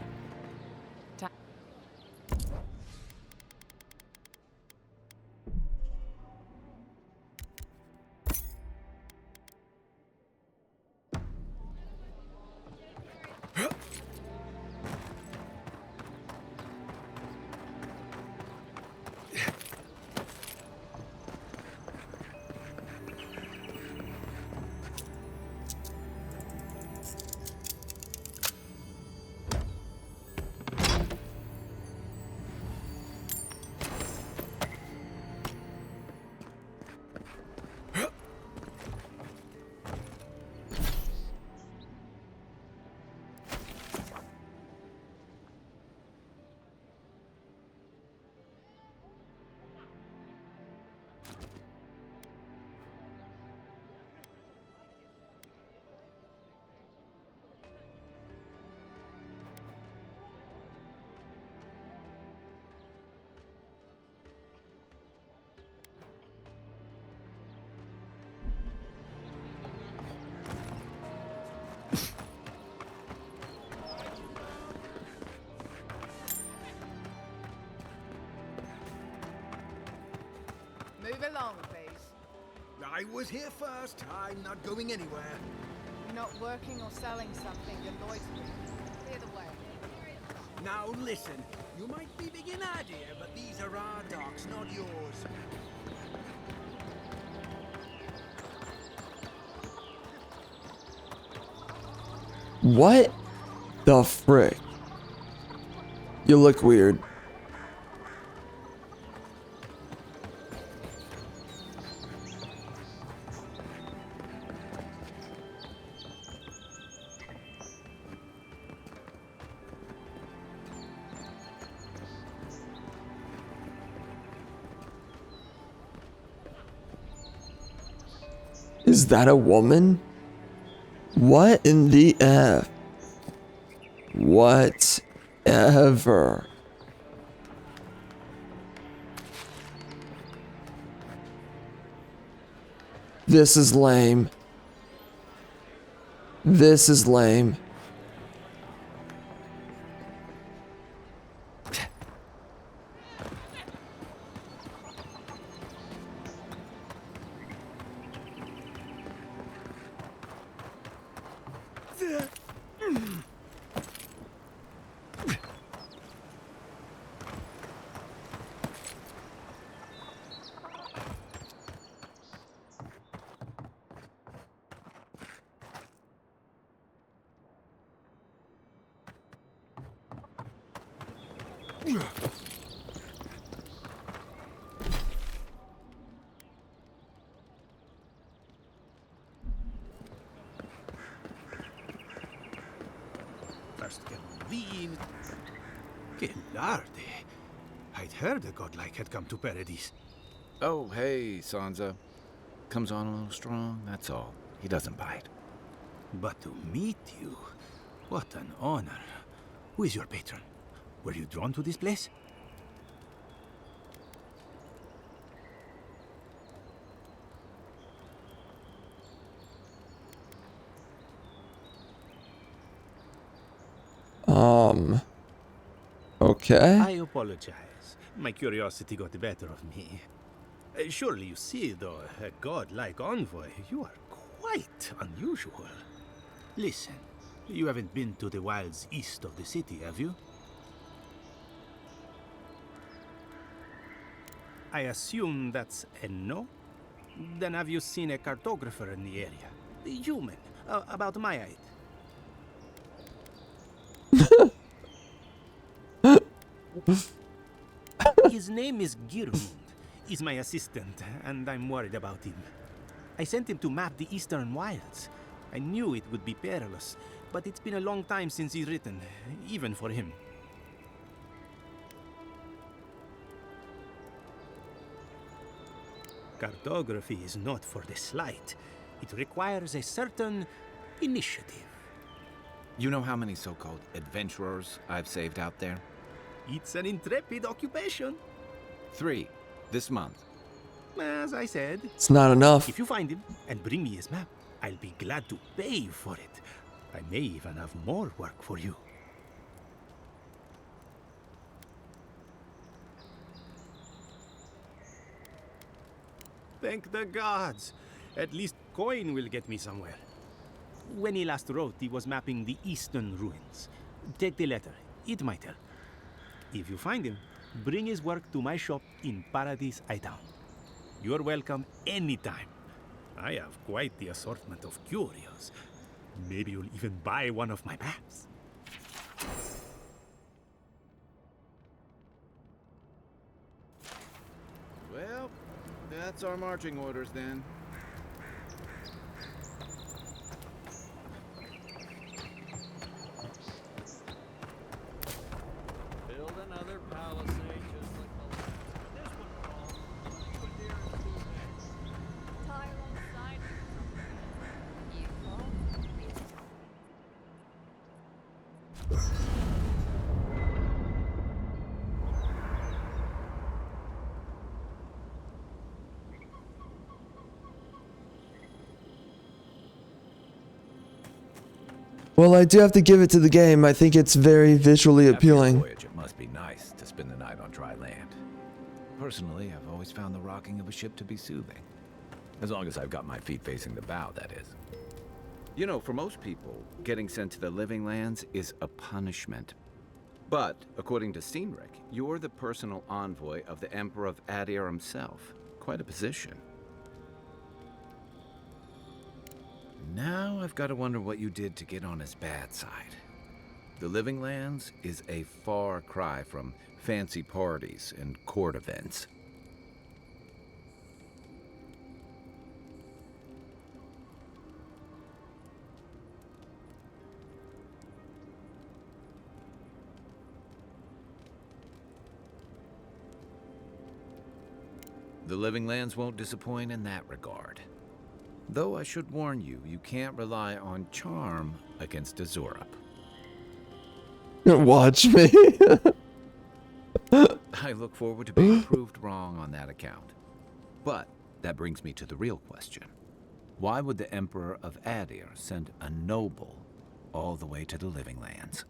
Move along, please. I was here first. I'm not going anywhere. You're not working or selling something that Lloyd's doing. Clear the way. Now listen, you might be big in idea, but these are our docks, not yours. What the frick? You look weird. Is that a woman? What in the F? Whatever. This is lame. This is lame. First get Veen. Che larde. I'd heard a godlike had come to Paradise. Oh, hey, Sansa. Comes on a little strong, that's all. He doesn't bite. But to meet you, what an honor. Who is your patron? Were you drawn to this place? Okay. I apologize. My curiosity got the better of me. Surely you see, though, a god-like envoy, you are quite unusual. Listen, you haven't been to the wilds east of the city, have you? I assume that's a no? Then have you seen a cartographer in the area? A human, about my height. His name is Girmund. He's my assistant, and I'm worried about him. I sent him to map the Eastern Wilds. I knew it would be perilous, but it's been a long time since he's written, even for him. Cartography is not for the slight. It requires a certain initiative. You know how many so-called adventurers I've saved out there? It's an intrepid occupation. 3 this month. As I said, It's not enough. if you find him and bring me his map, I'll be glad to pay for it. I may even have more work for you. Thank the gods. At least coin will get me somewhere. When he last wrote, he was mapping the eastern ruins. Take the letter. It might help. If you find him, bring his work to my shop in Paradise Town. You're welcome anytime. I have quite the assortment of curios. Maybe you'll even buy one of my maps. Well, that's our marching orders then. Build another palisade just like the last. This one called Obsidian Entertainment. Tile on the side. Well, I do have to give it to the game. I think it's very visually appealing. Voyage, it must be nice to spend the night on dry land. Personally, I've always found the rocking of a ship to be soothing. As long as I've got my feet facing the bow, that is. You know, for most people, getting sent to the Living Lands is a punishment. But, according to Steenrick, you're the personal envoy of the Emperor of Adir himself. Quite a position. Now I've got to wonder what you did to get on his bad side. The Living Lands is a far cry from fancy parties and court events. The Living Lands won't disappoint in that regard. Though I should warn you, you can't rely on charm against Azurup. Watch me. I look forward to being proved wrong on that account. But that brings me to the real question. Why would the Emperor of Adir send a noble all the way to the Living Lands?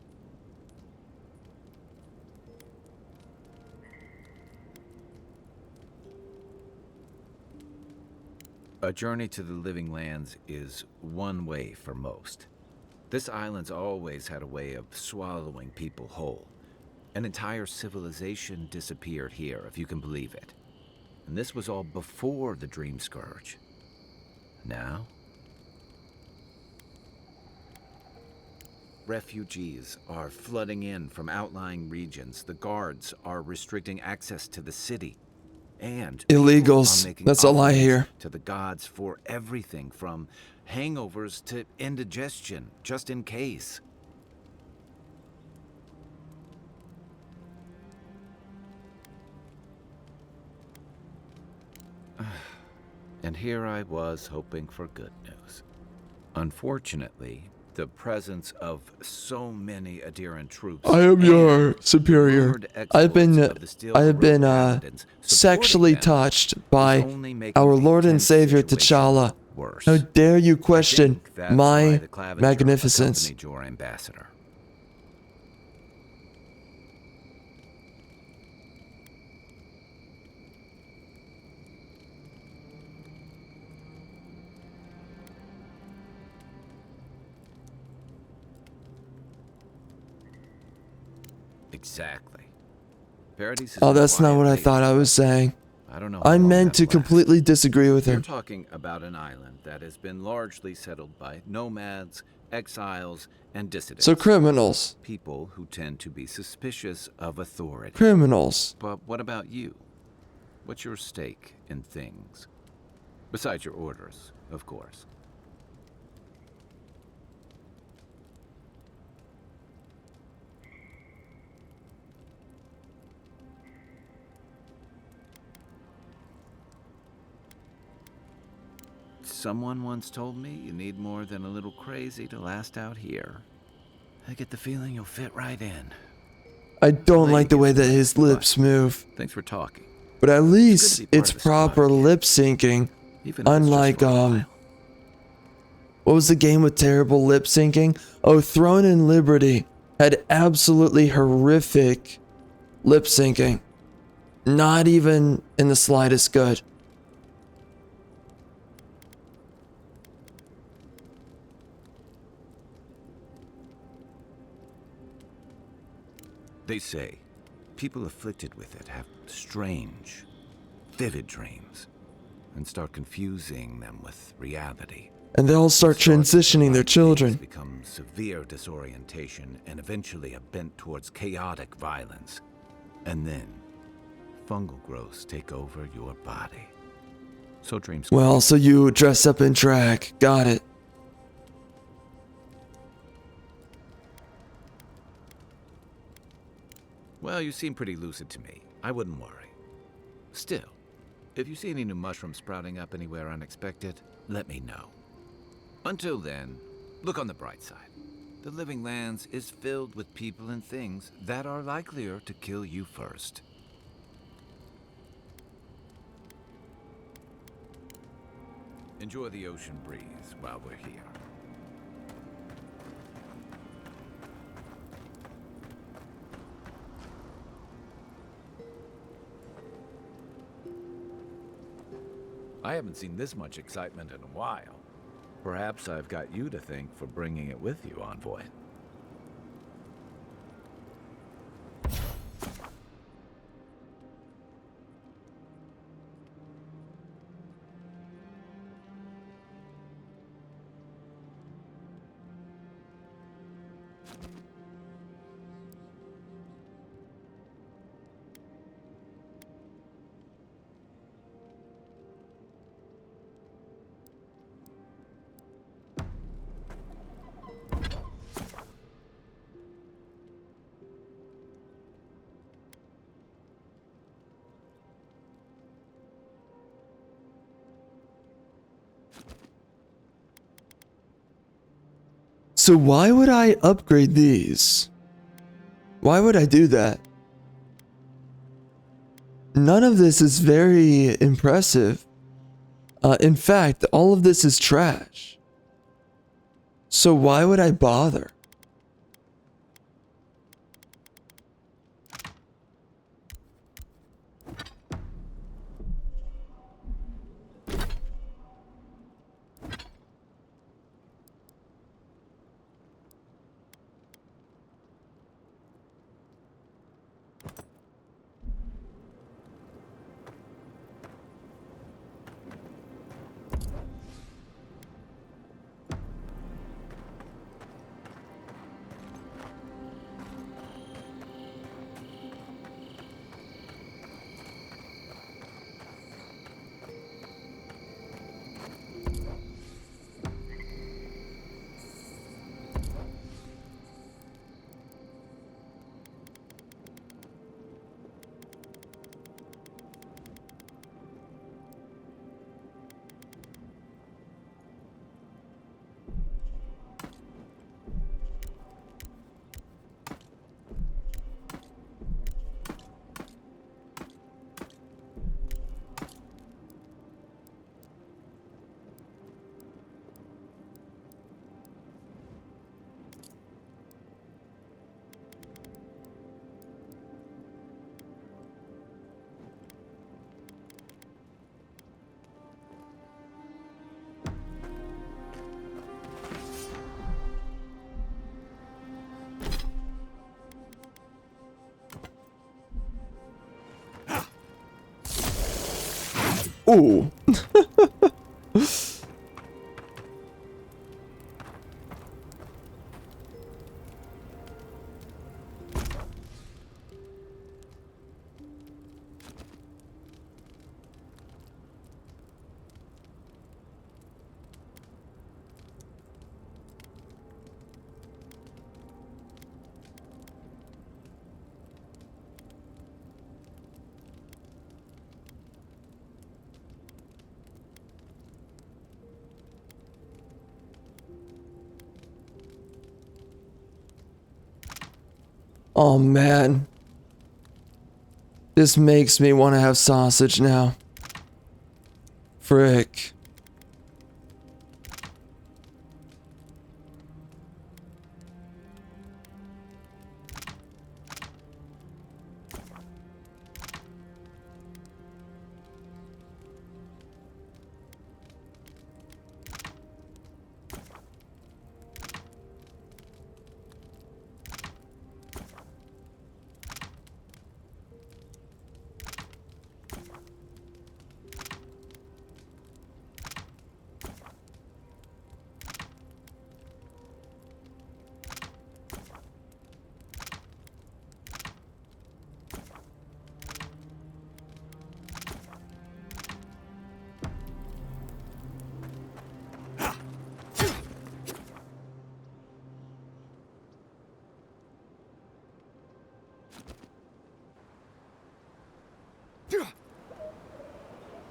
A journey to the Living Lands is one way for most. This island's always had a way of swallowing people whole. An entire civilization disappeared here, if you can believe it. And this was all before the Dream Scourge. Now? Refugees are flooding in from outlying regions. The guards are restricting access to the city. And illegals. That's all I hear. To the gods for everything from hangovers to indigestion, just in case. And here I was hoping for good news. Unfortunately, the presence of so many Adiran troops. I am your superior. I have been sexually touched by our Lord and Savior T'Challa. How dare you question my magnificence? Your ambassador. Exactly. Paradise is Oh, that's not what I thought I was saying. I don't know. I meant to completely disagree with You're him. talking about an island that has been largely settled by nomads exiles, and dissidents. So criminals. People who tend to be suspicious of authority. Criminals. But what about you? What's your stake in things? Besides your orders, of course. Someone once told me you need more than a little crazy to last out here. I get the feeling you'll fit right in. I don't like the way that his lips move. Thanks for talking. But at least it's proper lip syncing. Unlike, what was the game with terrible lip syncing? Oh, Throne and Liberty had absolutely horrific lip syncing. Not even in the slightest good. They say people afflicted with it have strange, vivid dreams and start confusing them with reality. And they'll start transitioning their children. Become severe disorientation and eventually a bent towards chaotic violence. And then fungal growths take over your body. So dreams. Well, so you dress up in drag. Got it. Well, you seem pretty lucid to me. I wouldn't worry. Still, if you see any new mushrooms sprouting up anywhere unexpected, let me know. Until then, look on the bright side. The Living Lands is filled with people and things that are likelier to kill you first. Enjoy the ocean breeze while we're here. I haven't seen this much excitement in a while. Perhaps I've got you to thank for bringing it with you, Envoy. So why would I upgrade these? Why would I do that? None of this is very impressive. In fact, all of this is trash. So why would I bother? Ooh. Oh man. This makes me want to have sausage now. Frick.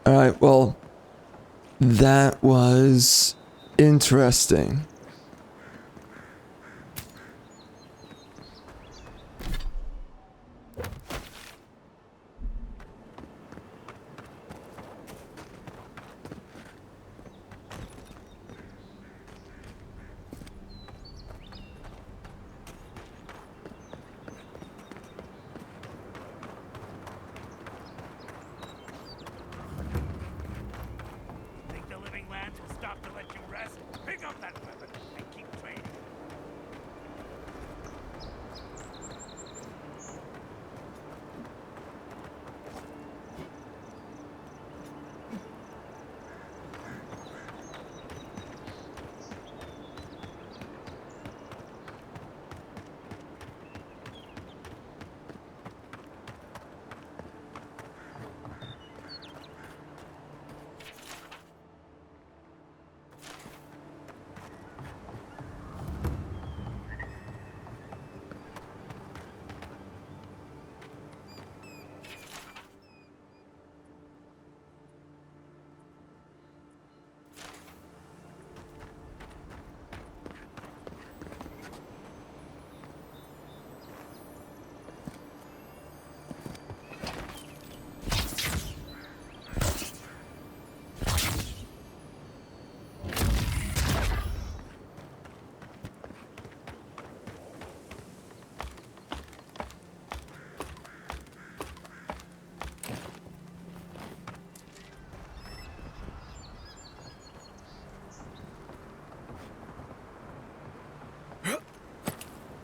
Alright, well, that was interesting. Think the living lands will stop to let you rest? Pick up that weapon and keep training.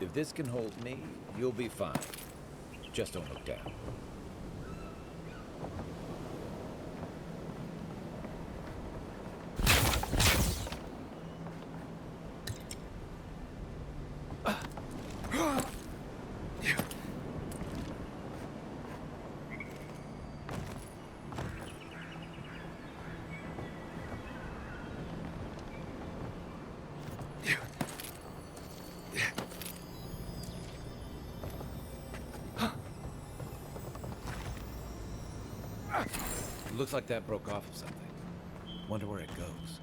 If this can hold me, you'll be fine. Just don't look down. Looks like that broke off of something. Wonder where it goes.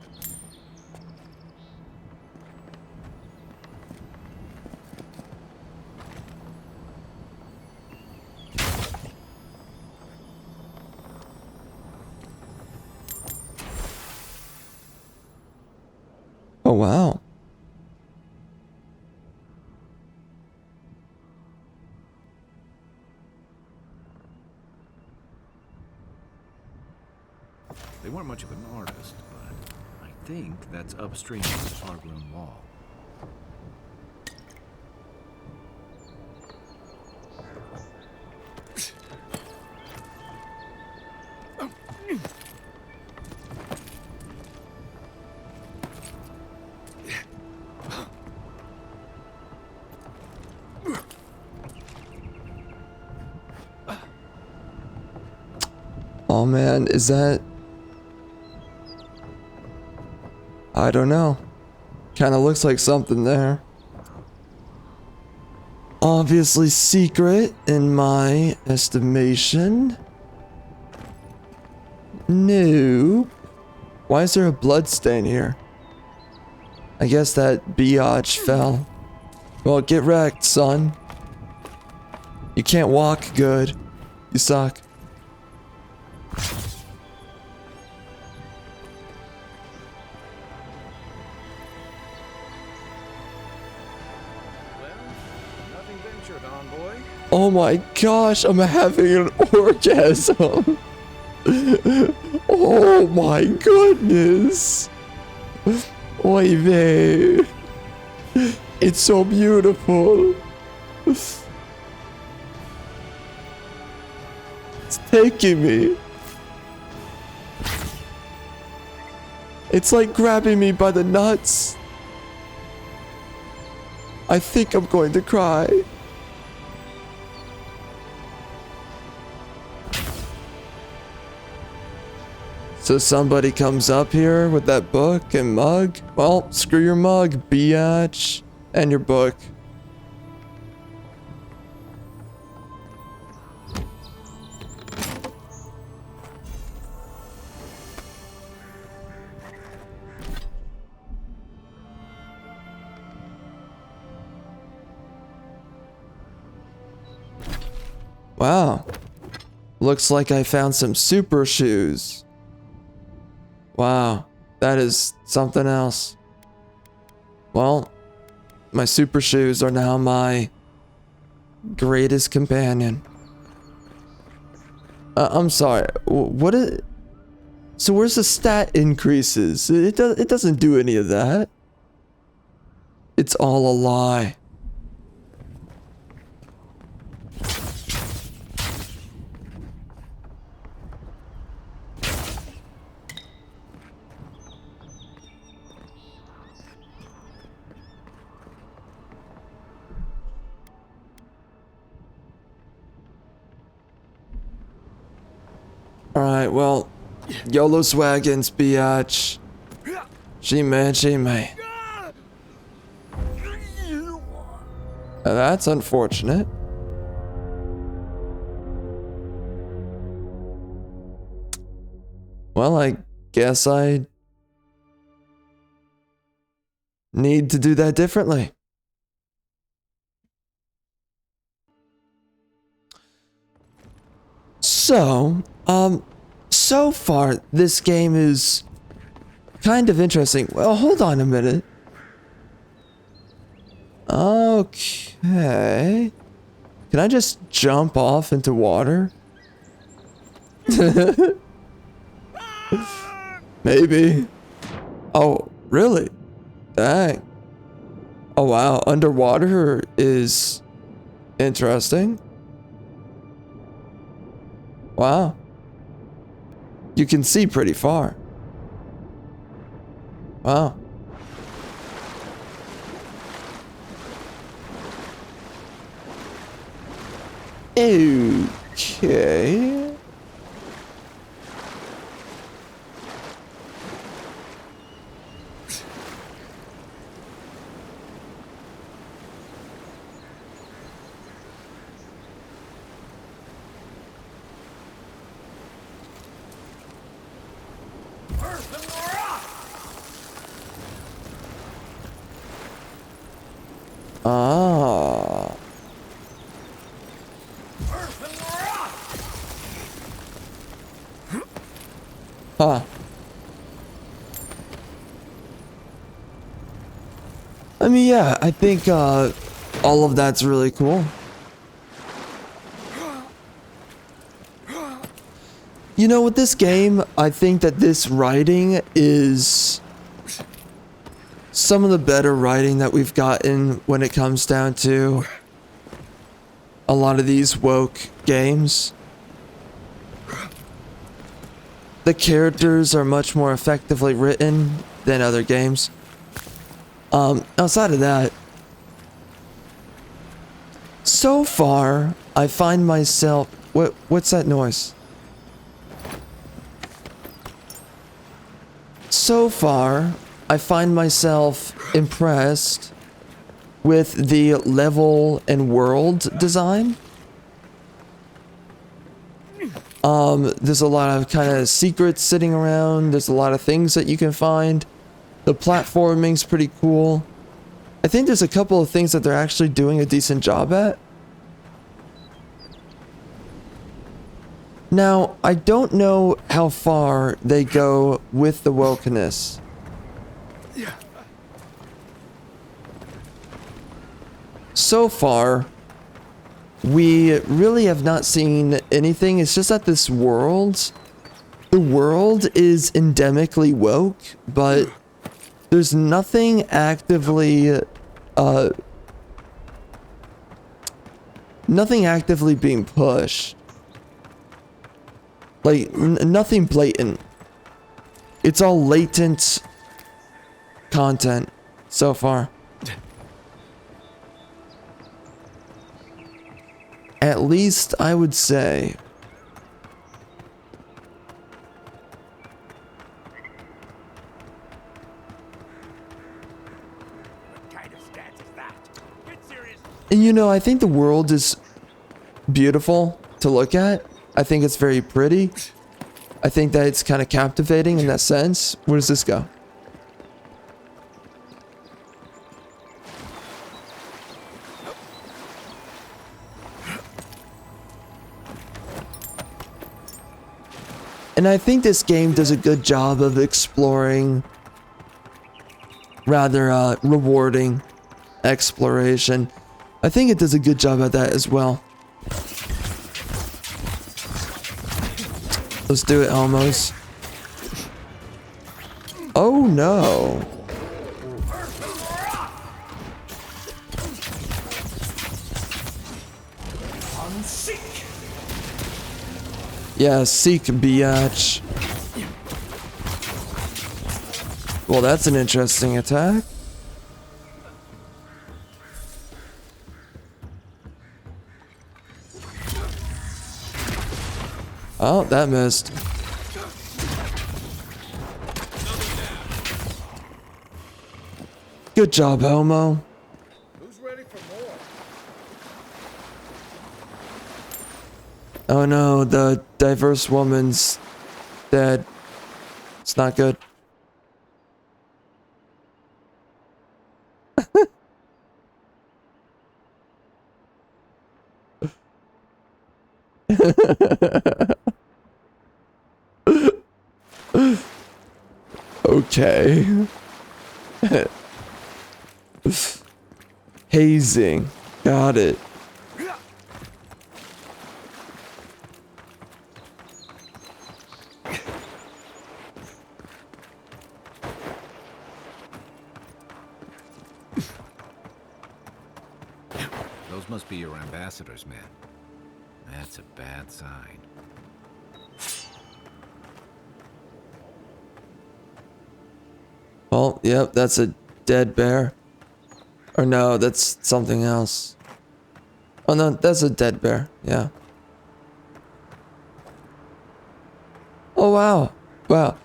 Oh wow. They weren't much of an artist, but I think that's upstream of the art room wall. Oh man, is that... I don't know. Kinda looks like something there. Obviously secret in my estimation. Nope. Why is there a blood stain here? I guess that biatch fell. Well, get wrecked, son. You can't walk good. You suck. Nothing ventured, envoy. Oh my gosh, I'm having an orgasm. Oh my goodness. Oy vey. It's so beautiful. It's taking me. It's like grabbing me by the nuts. I think I'm going to cry. So somebody comes up here with that book and mug? Well, screw your mug, biatch. And your book. Wow. Looks like I found some super shoes. Wow. That is something else. Well, my super shoes are now my greatest companion. I'm sorry. What is... So where's the stat increases? It doesn't do any of that. It's all a lie. Alright, well, YOLO Swaggins, biatch. She-man. That's unfortunate. Well, I guess I need to do that differently. So, so far, this game is kind of interesting. Well, hold on a minute. Okay. Can I just jump off into water? Maybe. Oh, really? Dang. Oh, wow. Underwater is interesting. Wow. You can see pretty far. Wow. Okay. Ah. Huh. I mean, yeah, I think all of that's really cool. You know, with this game, I think that this writing is some of the better writing that we've gotten when it comes down to a lot of these woke games. The characters are much more effectively written than other games. Outside of that, so far, I find myself... What's that noise? So far, I find myself impressed with the level and world design. There's a lot of kind of secrets sitting around. There's a lot of things that you can find. The platforming's pretty cool. I think there's a couple of things that they're actually doing a decent job at. Now, I don't know how far they go with the wokeness. So far, we really have not seen anything. It's just that this world, the world is endemically woke, but there's nothing actively, nothing actively being pushed. Like, nothing blatant. It's all latent content so far. At least, I would say. What kind of stance is that? Get serious. And you know, I think the world is beautiful to look at. I think it's very pretty. I think that it's kind of captivating in that sense. Where does this go? And I think this game does a good job of exploring, rather rewarding exploration. I think it does a good job at that as well. Let's do it, homos. Oh no. Yeah, seek biatch. Well, that's an interesting attack. Oh, that missed. Good job, Homo. Who's ready for more? Oh no, the diverse woman's dead. It's not good. Okay. Hazing. Got it. Those must be your ambassadors, man. That's a bad sign. Oh, yep, that's a dead bear. Or no, that's something else. Oh no, that's a dead bear, yeah. Oh wow. Wow.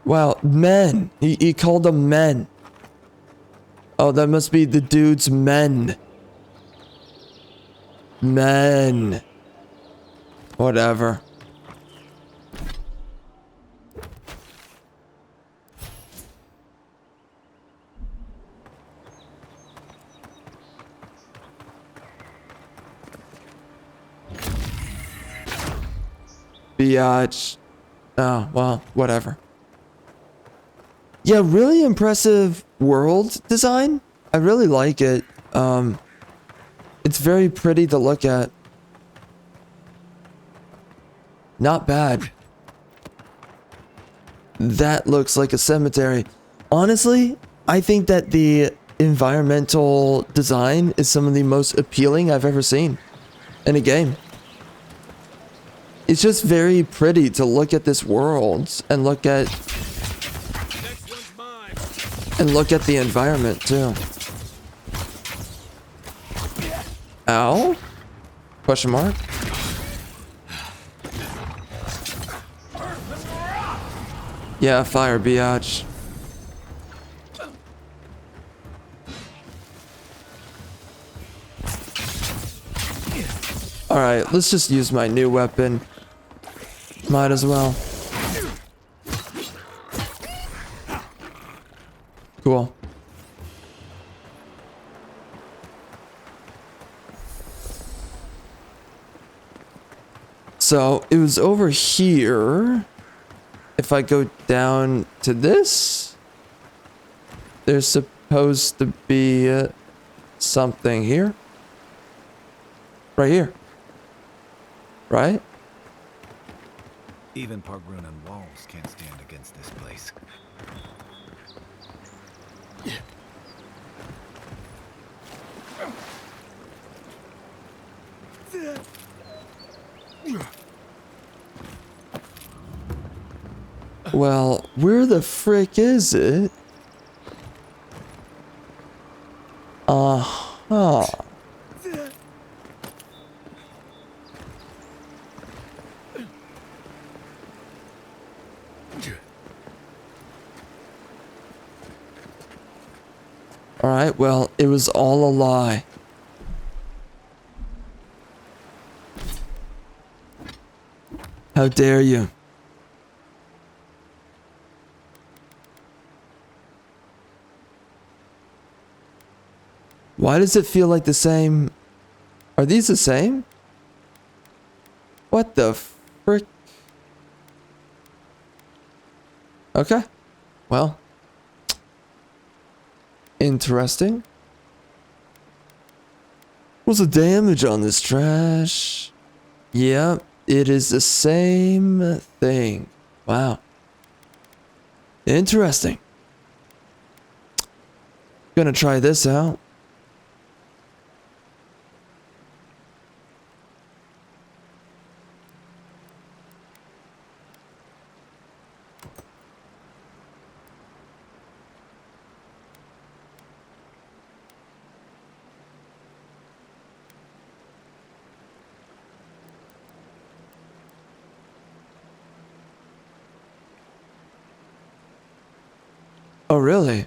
Wow, men. He called them men. Oh, that must be the dude's men. Men. Whatever. Biatch. Oh, well, whatever. Yeah, really impressive world design. I really like it. It's very pretty to look at. Not bad. That looks like a cemetery. Honestly, I think that the environmental design is some of the most appealing I've ever seen in a game. It's just very pretty to look at this world and look at the environment too. Ow? Question mark? Yeah, fire biatch. Alright, let's just use my new weapon. Might as well. Cool. So it was over here. If I go down to this, there's supposed to be something here. Right here. Right? Even Pargrunan walls can't stand against this place. Well, where the frick is it? Uh-huh. Alright, well, it was all a lie. How dare you? Why does it feel like the same? Are these the same? What the frick? Okay. Well. Interesting. What's the damage on this trash? Yeah, it is the same thing. Wow. Interesting. Gonna try this out. Oh, really?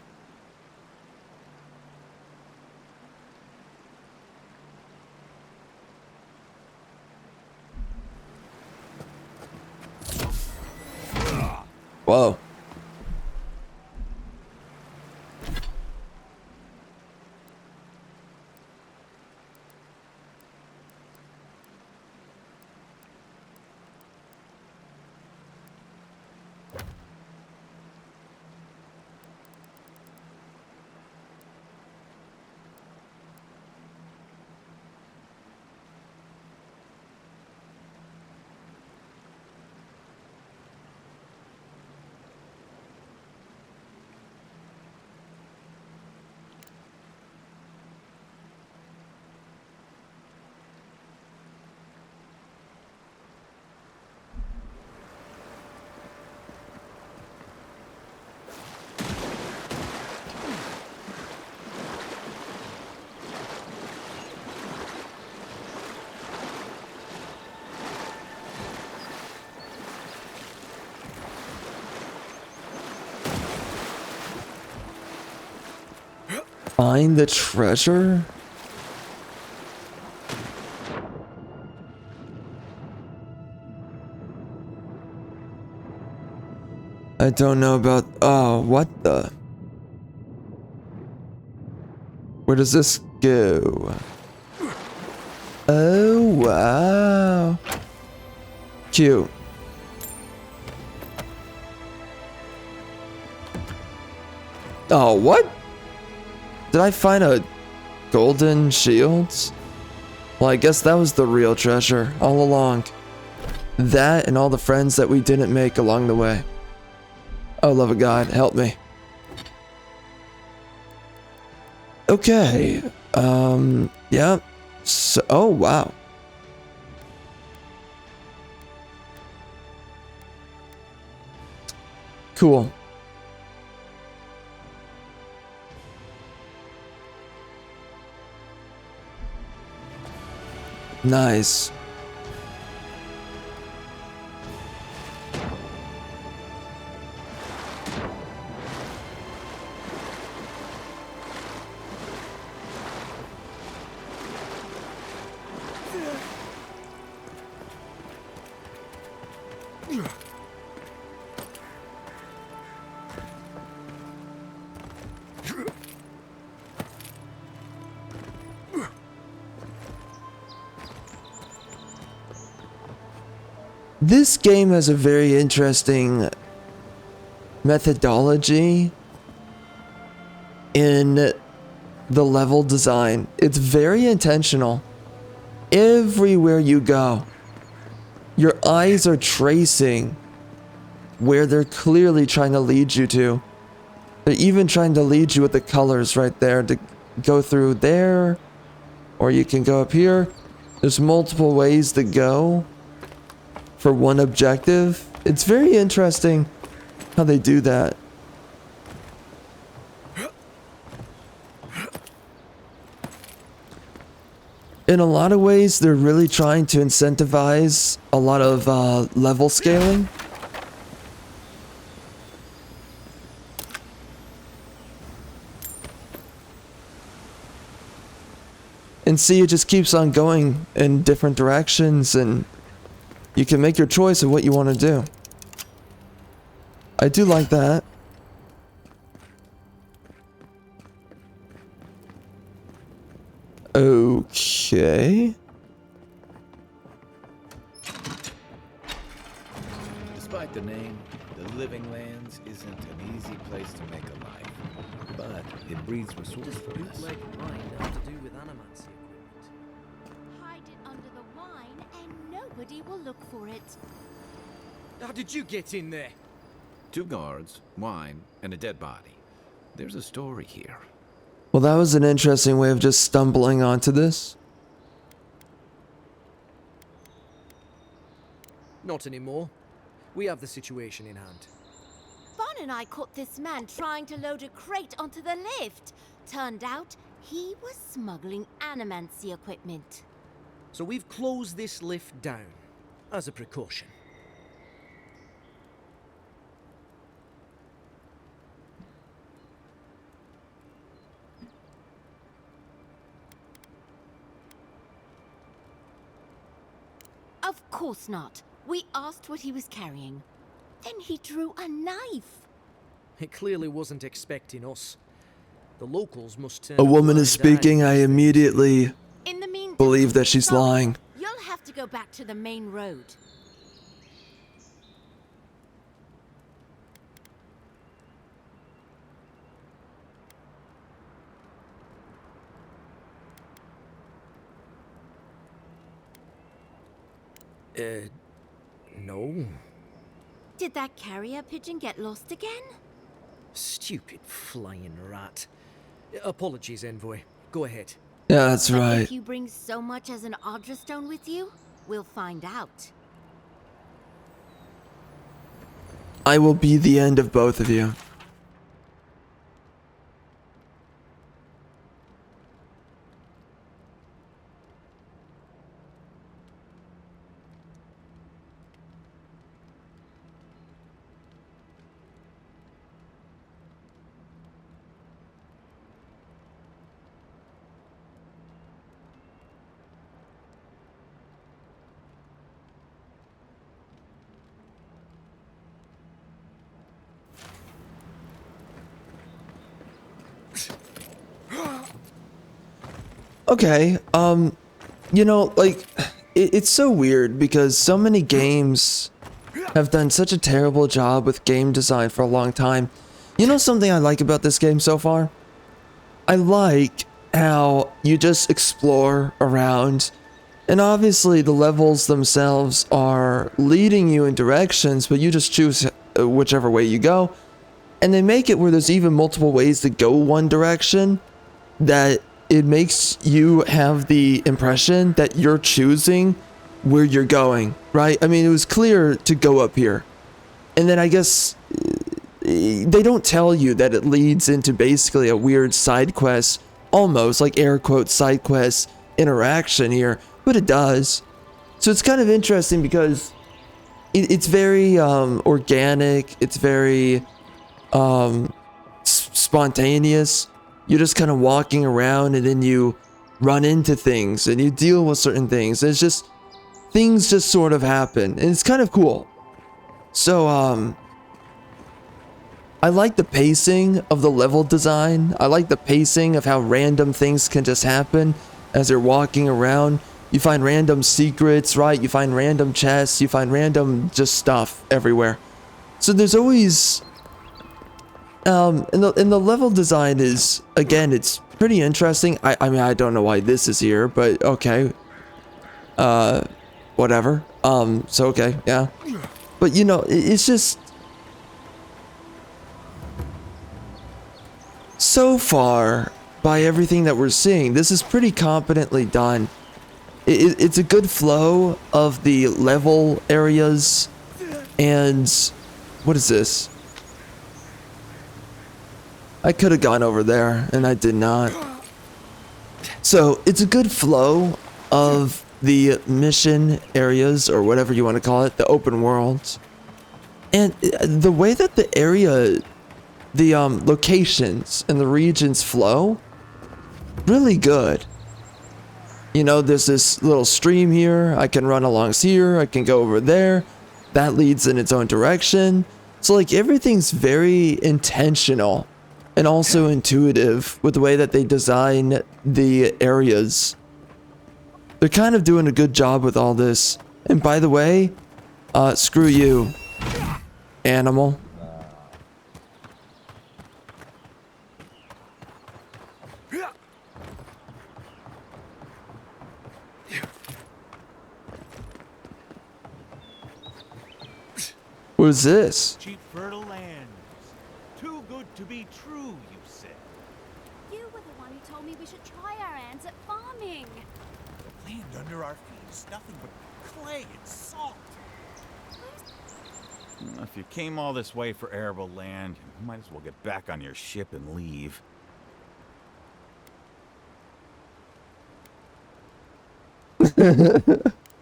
Whoa. Find the treasure? I don't know about... Oh, what the... Where does this go? Oh, wow. Cute. Oh, what? Did I find a golden shield? Well, I guess that was the real treasure all along. That and all the friends that we didn't make along the way. Oh, love of God, help me. Okay. Yeah. So, oh, wow. Cool. Nice. This game has a very interesting methodology in the level design. It's very intentional. Everywhere you go, your eyes are tracing where they're clearly trying to lead you to. They're even trying to lead you with the colors right there to go through there, or you can go up here. There's multiple ways to go for one objective. It's very interesting how they do that. In a lot of ways, they're really trying to incentivize a lot of level scaling. And see, it just keeps on going in different directions, and you can make your choice of what you want to do. I do like that. Okay. Despite the name, the Living Lands isn't an easy place to make a life, but it breeds resourcefulness. Bootleg wine nothing to do with animancy equipment. Hide it under the wine and nobody will look for it. How did you get in there? 2 guards, wine, and a dead body. There's a story here. Well, that was an interesting way of just stumbling onto this. Not anymore. We have the situation in hand. Bon and I caught this man trying to load a crate onto the lift. Turned out he was smuggling animancy equipment. So we've closed this lift down, as a precaution. Of course not. We asked what he was carrying. Then he drew a knife. It clearly wasn't expecting us. The locals must turn A woman is blind eye. speaking. I immediately In the meantime, believe that she's lying. You'll have to go back to the main road. No. Did that carrier pigeon get lost again? Stupid flying rat. Apologies, Envoy. Go ahead. Yeah, that's But right. if you bring so much as an Audra stone with you, we'll find out. I will be the end of both of you. Okay, you know, like, it's so weird because so many games have done such a terrible job with game design for a long time. You know something I like about this game so far? I like how you just explore around, and obviously the levels themselves are leading you in directions, but you just choose whichever way you go. And they make it where there's even multiple ways to go one direction, that it makes you have the impression that you're choosing where you're going, right? I mean, it was clear to go up here. And then I guess they don't tell you that it leads into basically a weird side quest, almost like air quotes side quest interaction here, but it does. So it's kind of interesting because it's very organic, it's very spontaneous. You're just kind of walking around and then you run into things and you deal with certain things. It's just, things just sort of happen and it's kind of cool. So, I like the pacing of the level design. I like the pacing of how random things can just happen as you're walking around. You find random secrets, right? You find random chests, you find random just stuff everywhere. So there's always and the level design is, again, it's pretty interesting. I mean, I don't know why this is here, but okay. Whatever. So okay, yeah. But you know, it's just so far, by everything that we're seeing, this is pretty competently done. It's a good flow of the level areas, and what is this? I could have gone over there, and I did not. So it's a good flow of the mission areas, or whatever you want to call it, the open world. And the way that the area, the locations and the regions flow, really good. You know, there's this little stream here. I can run along here. I can go over there. That leads in its own direction. So like everything's very intentional and also intuitive with the way that they design the areas. They're kind of doing a good job with all this. And by the way, screw you, animal. What is this? Cheap fertile land. Too good to be true, you said. You were the one who told me we should try our hands at farming. The land under our feet is nothing but clay and salt. If you came all this way for arable land, you might as well get back on your ship and leave.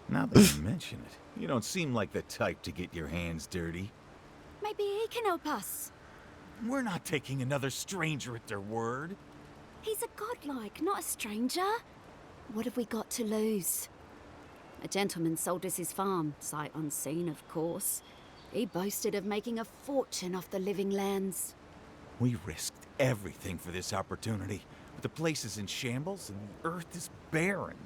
Now that you mention it, you don't seem like the type to get your hands dirty. Maybe he can help us. We're not taking another stranger at their word. He's a godlike, not a stranger. What have we got to lose? A gentleman sold us his farm, sight unseen, of course. He boasted of making a fortune off the living lands. We risked everything for this opportunity, but the place is in shambles and the earth is barren.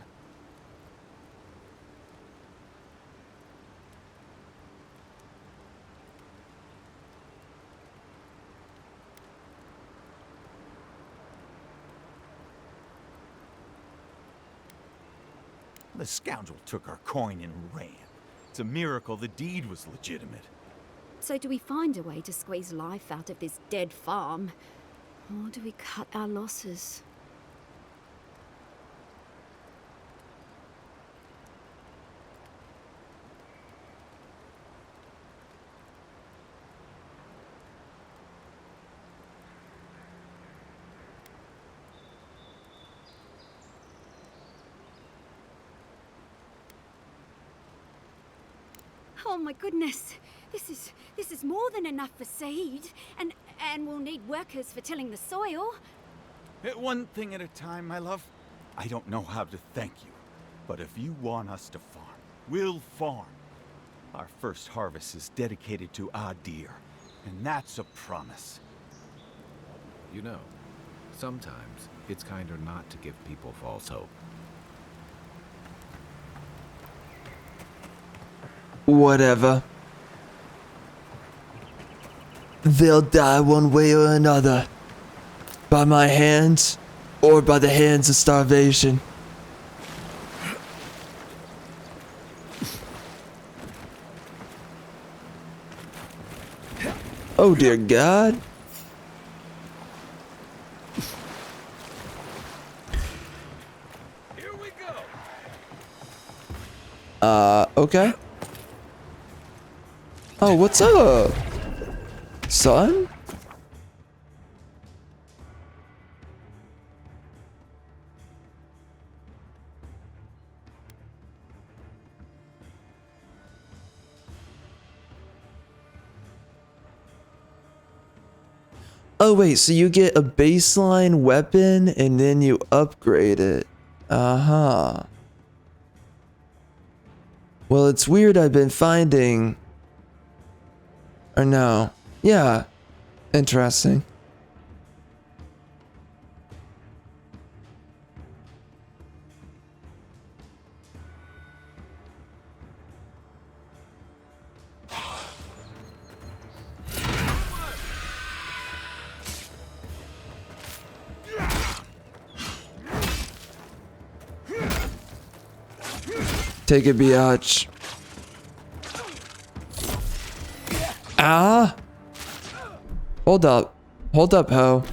The scoundrel took our coin and ran. It's a miracle the deed was legitimate. So do we find a way to squeeze life out of this dead farm? Or do we cut our losses? Oh my goodness, this is more than enough for seed, and we'll need workers for tilling the soil. One thing at a time, my love. I don't know how to thank you, but if you want us to farm, we'll farm. Our first harvest is dedicated to Adir, and that's a promise. You know, sometimes it's kinder not to give people false hope. Whatever. They'll die one way or another. By my hands, or by the hands of starvation. Oh dear God. Here we go. Okay. Oh, what's up, son? Oh wait, so you get a baseline weapon and then you upgrade it. Uh-huh. Well, it's weird I've been finding... Or no. Yeah. Interesting. Take it, biatch. Ah! Hold up. Hold up, ho.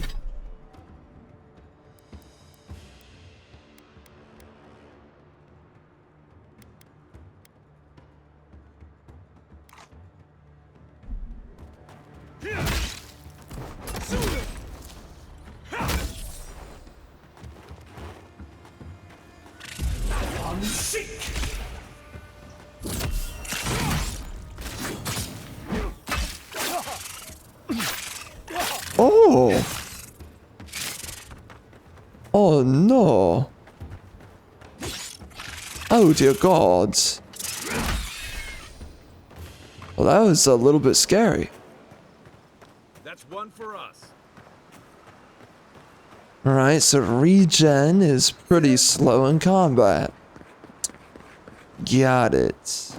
Oh! Oh no! Oh dear God! Well, that was a little bit scary. That's one for us. Alright, so regen is pretty slow in combat. Got it.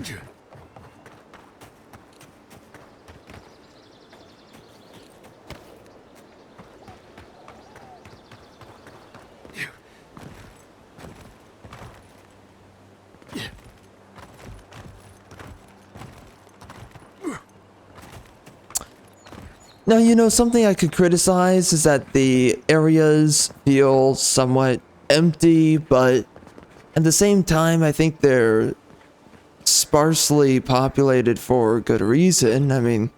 Now, you know, something I could criticize is that the areas feel somewhat empty, but at the same time, I think they're sparsely populated for good reason. I mean,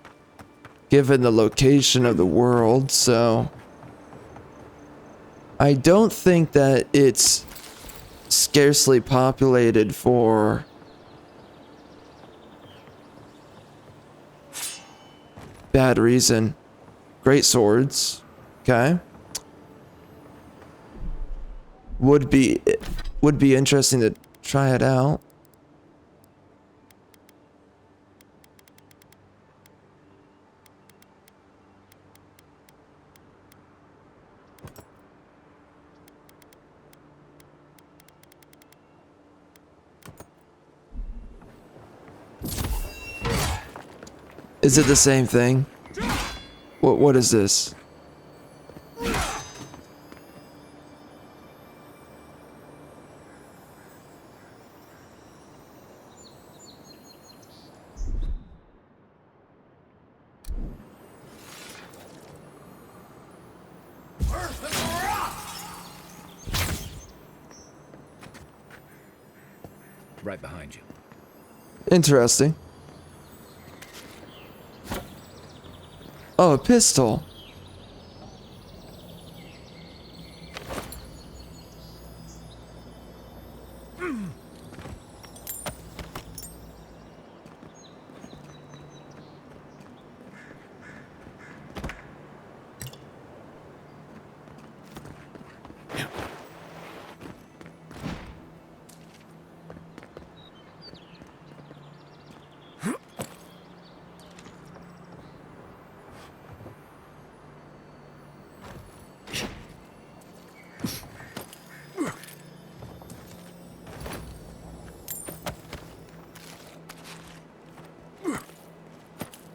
given the location of the world, so I don't think that it's scarcely populated for bad reason. Great swords. Okay. Would be interesting to try it out. Is it the same thing? What is this? Right behind you. Interesting. Oh, a pistol.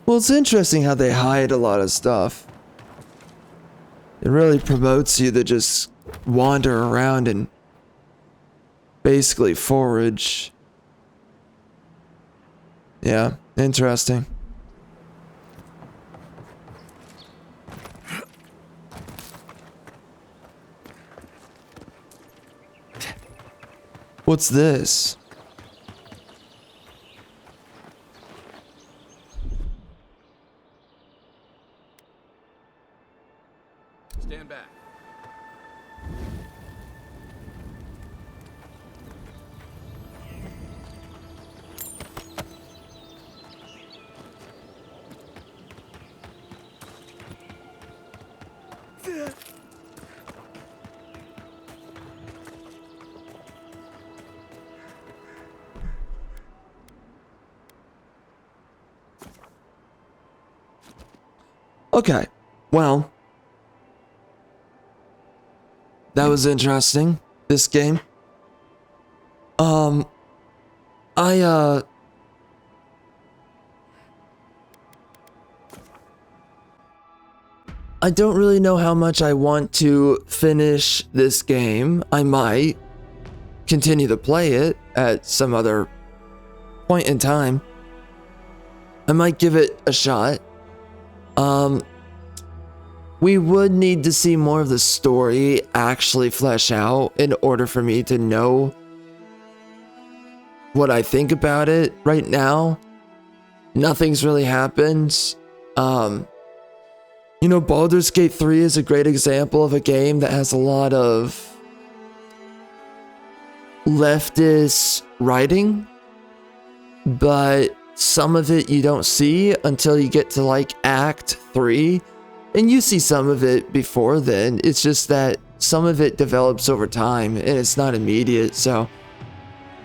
Well, it's interesting how they hide a lot of stuff. It really promotes you to just wander around and basically forage. Yeah, interesting. What's this? Stand back. Okay, well, that was interesting, this game. I don't really know how much I want to finish this game. I might continue to play it at some other point in time. I might give it a shot. We would need to see more of the story actually flesh out in order for me to know what I think about it. Right now, nothing's really happened. You know, Baldur's Gate 3 is a great example of a game that has a lot of leftist writing, but some of it you don't see until you get to like Act 3, and you see some of it before then. It's just that some of it develops over time and it's not immediate, so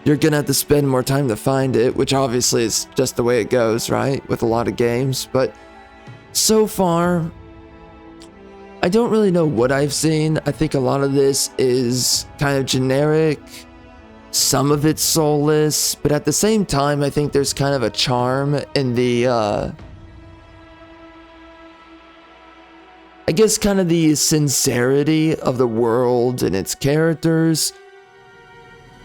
you're gonna have to spend more time to find it, which obviously is just the way it goes, right? With a lot of games. But so far, I don't really know what I've seen. I think a lot of this is kind of generic. Some of it's soulless, but at the same time, I think there's kind of a charm in the, I guess kind of the sincerity of the world and its characters.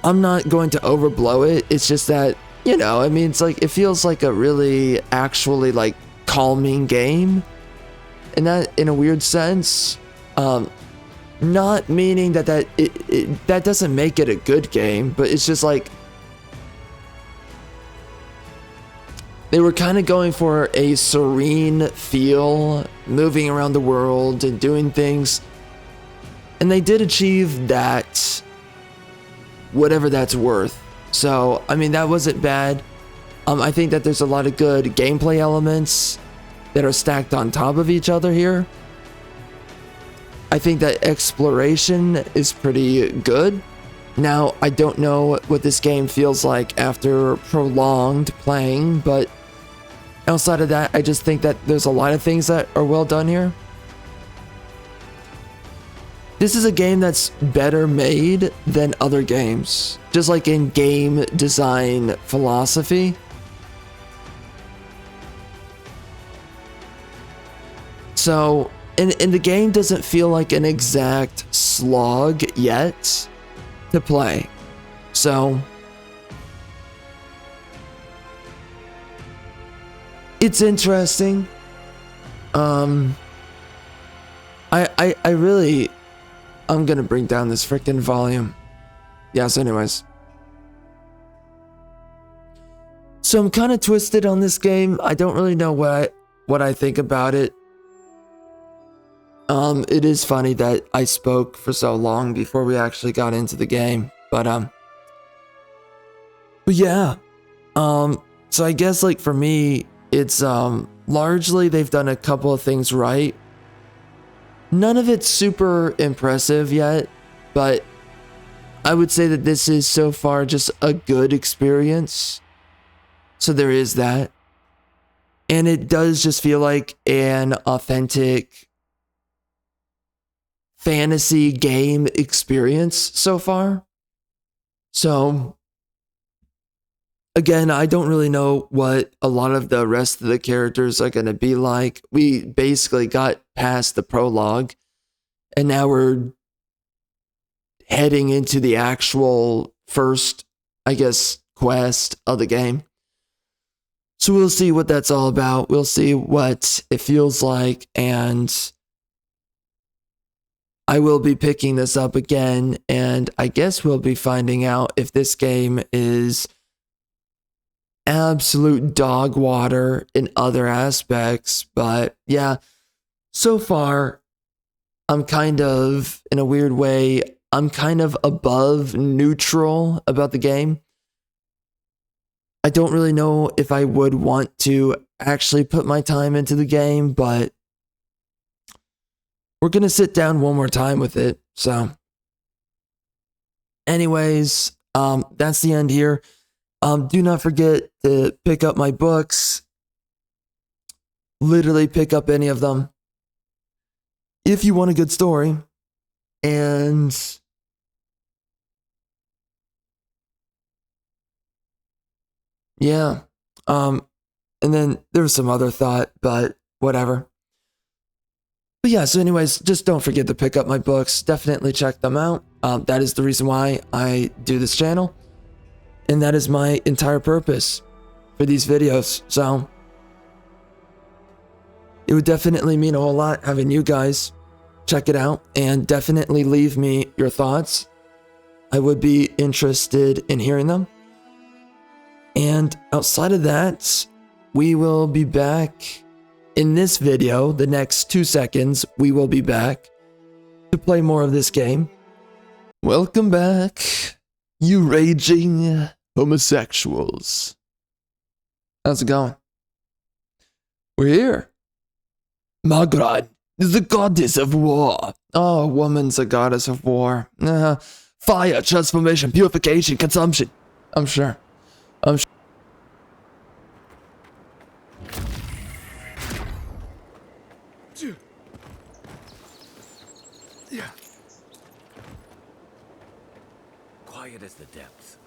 I'm not going to overblow it. It's just that, you know, I mean, it's like, it feels like a really actually like calming game. And that, in a weird sense, not meaning that that doesn't make it a good game, but it's just like they were kind of going for a serene feel, moving around the world and doing things, and they did achieve that, whatever that's worth. So, I mean, that wasn't bad. I think that there's a lot of good gameplay elements that are stacked on top of each other here. I think that exploration is pretty good. Now, I don't know what this game feels like after prolonged playing, but outside of that, I just think that there's a lot of things that are well done here. This is a game that's better made than other games, just like in game design philosophy. So, and the game doesn't feel like an exact slog yet to play. So, it's interesting. I really, I'm gonna bring down this freaking volume. Yes, anyways. So I'm kind of twisted on this game. I don't really know what I think about it. It is funny that I spoke for so long before we actually got into the game, but yeah. So I guess like for me, it's largely they've done a couple of things right. None of it's super impressive yet, but I would say that this is so far just a good experience. So there is that. And it does just feel like an authentic fantasy game experience so far. So again, I don't really know what a lot of the rest of the characters are going to be like. We basically got past the prologue, and now we're heading into the actual first, I guess, quest of the game. So we'll see what that's all about. We'll see what it feels like, and I will be picking this up again, and I guess we'll be finding out if this game is absolute dog water in other aspects. But yeah, so far, I'm kind of, in a weird way, I'm kind of above neutral about the game. I don't really know if I would want to actually put my time into the game, but we're going to sit down one more time with it. So anyways, that's the end here. Do not forget to pick up my books. Literally pick up any of them if you want a good story. And yeah. And then there was some other thought, but whatever. But yeah, so anyways, just don't forget to pick up my books. Definitely check them out. That is the reason why I do this channel. And that is my entire purpose for these videos. So it would definitely mean a whole lot having you guys check it out, and definitely leave me your thoughts. I would be interested in hearing them. And outside of that, we will be back in this video. The next 2 seconds, we will be back to play more of this game. Welcome back, you raging homosexuals. How's it going? We're here. Magran is the goddess of war. Oh, woman's a goddess of war. Fire, transformation, purification, consumption. I'm sure. Quiet as the depths.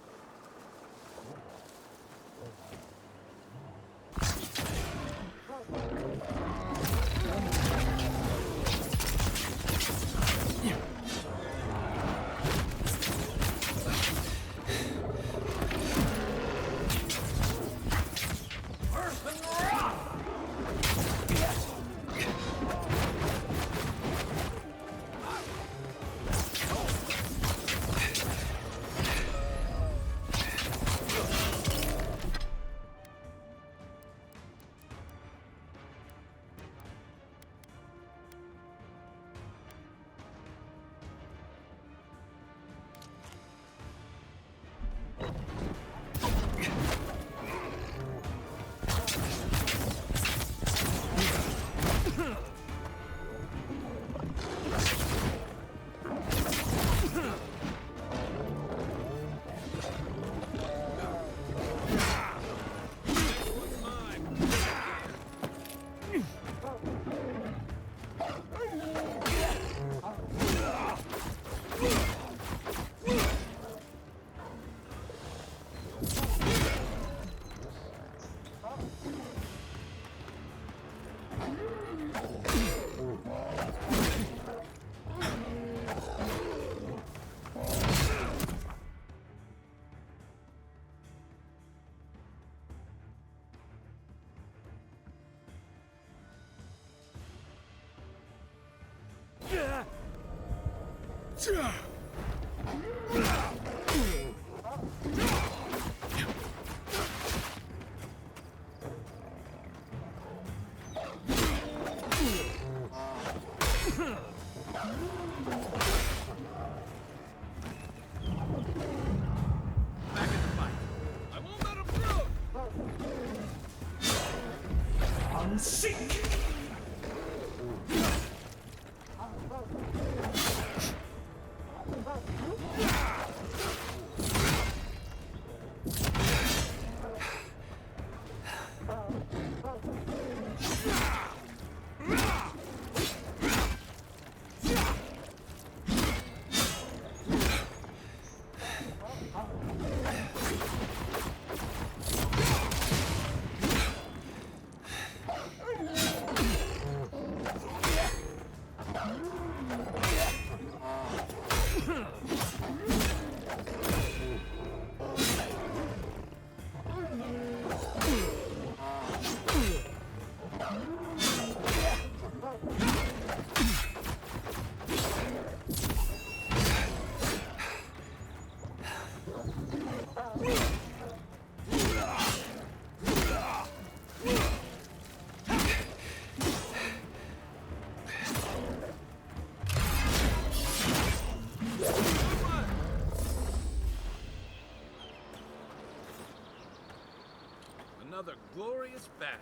Another glorious battle.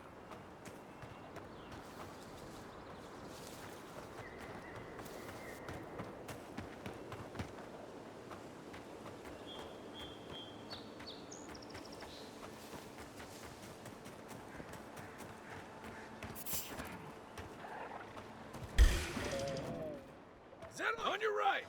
Zettel, on your right.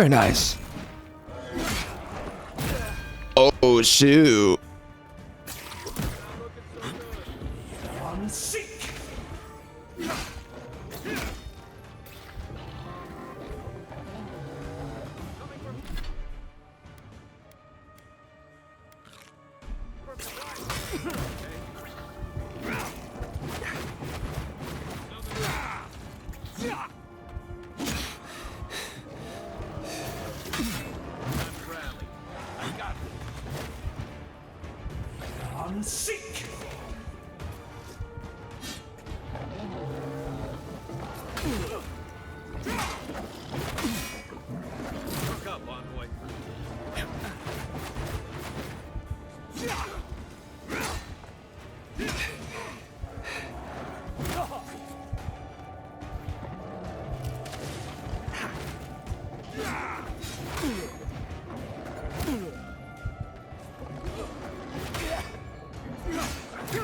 Very nice. Oh, shoot.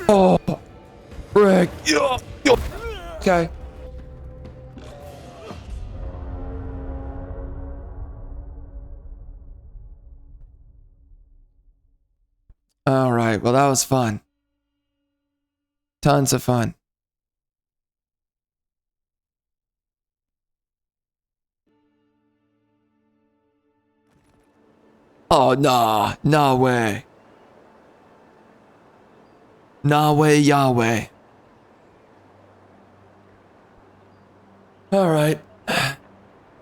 Oh, frick. Yo. Okay. All right. Well, that was fun. Tons of fun. Oh, nah. Nah way. Nah way, Yahweh. All right.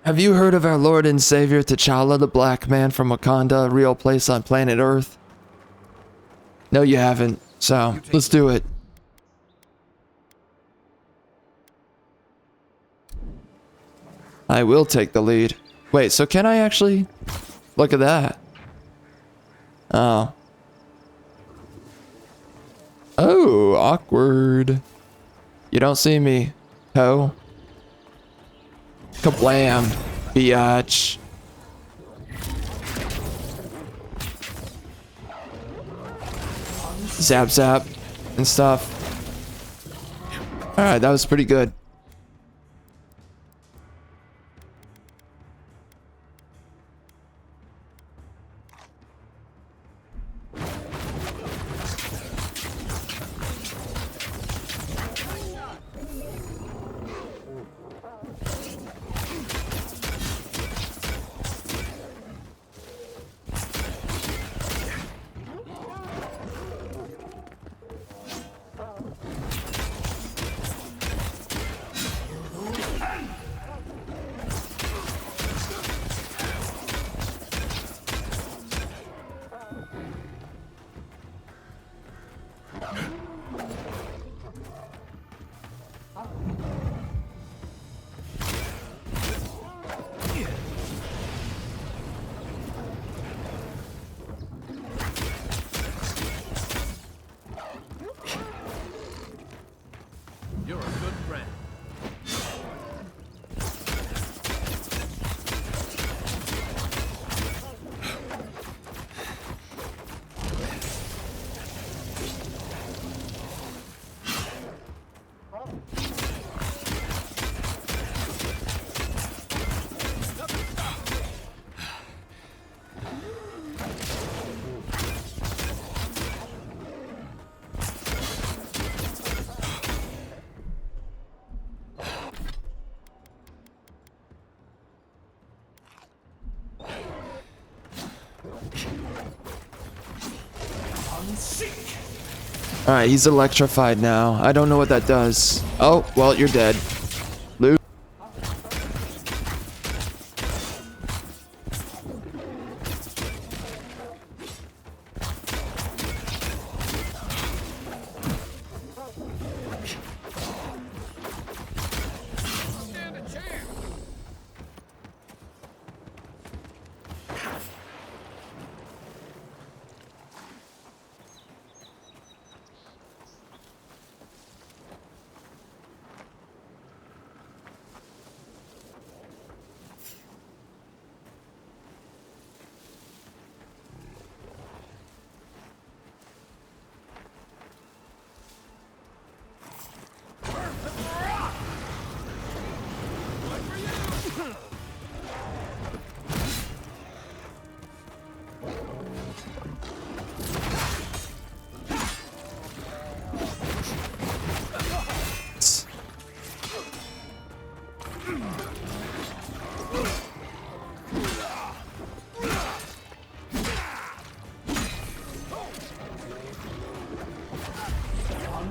Have you heard of our Lord and Savior T'Challa, the Black Man from Wakanda, a real place on planet Earth? No, you haven't. So, let's do it. I will take the lead. Wait, so can I actually... Look at that. Oh. Oh, awkward. You don't see me, ho. Kablam, biatch. Zap zap and stuff. Alright, that was pretty good. You're a good friend. Alright, he's electrified now. I don't know what that does. Oh, well, you're dead. Loot.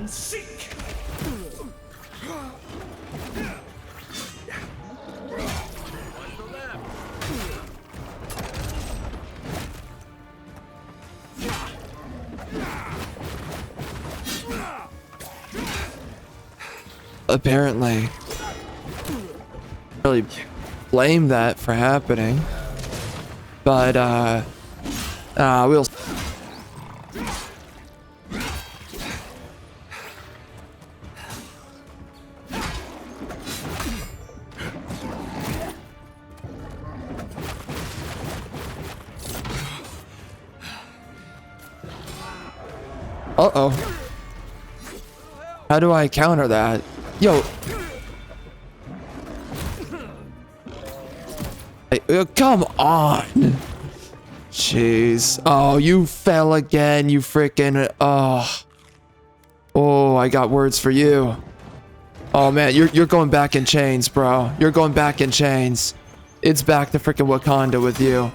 Someone seek! Apparently. Really blame that for happening. But, we'll... Uh-oh. How do I counter that? Yo. Hey, come on. Jeez. Oh, you fell again, you freaking... Oh, I got words for you. Oh, man, you're going back in chains, bro. You're going back in chains. It's back to freaking Wakanda with you.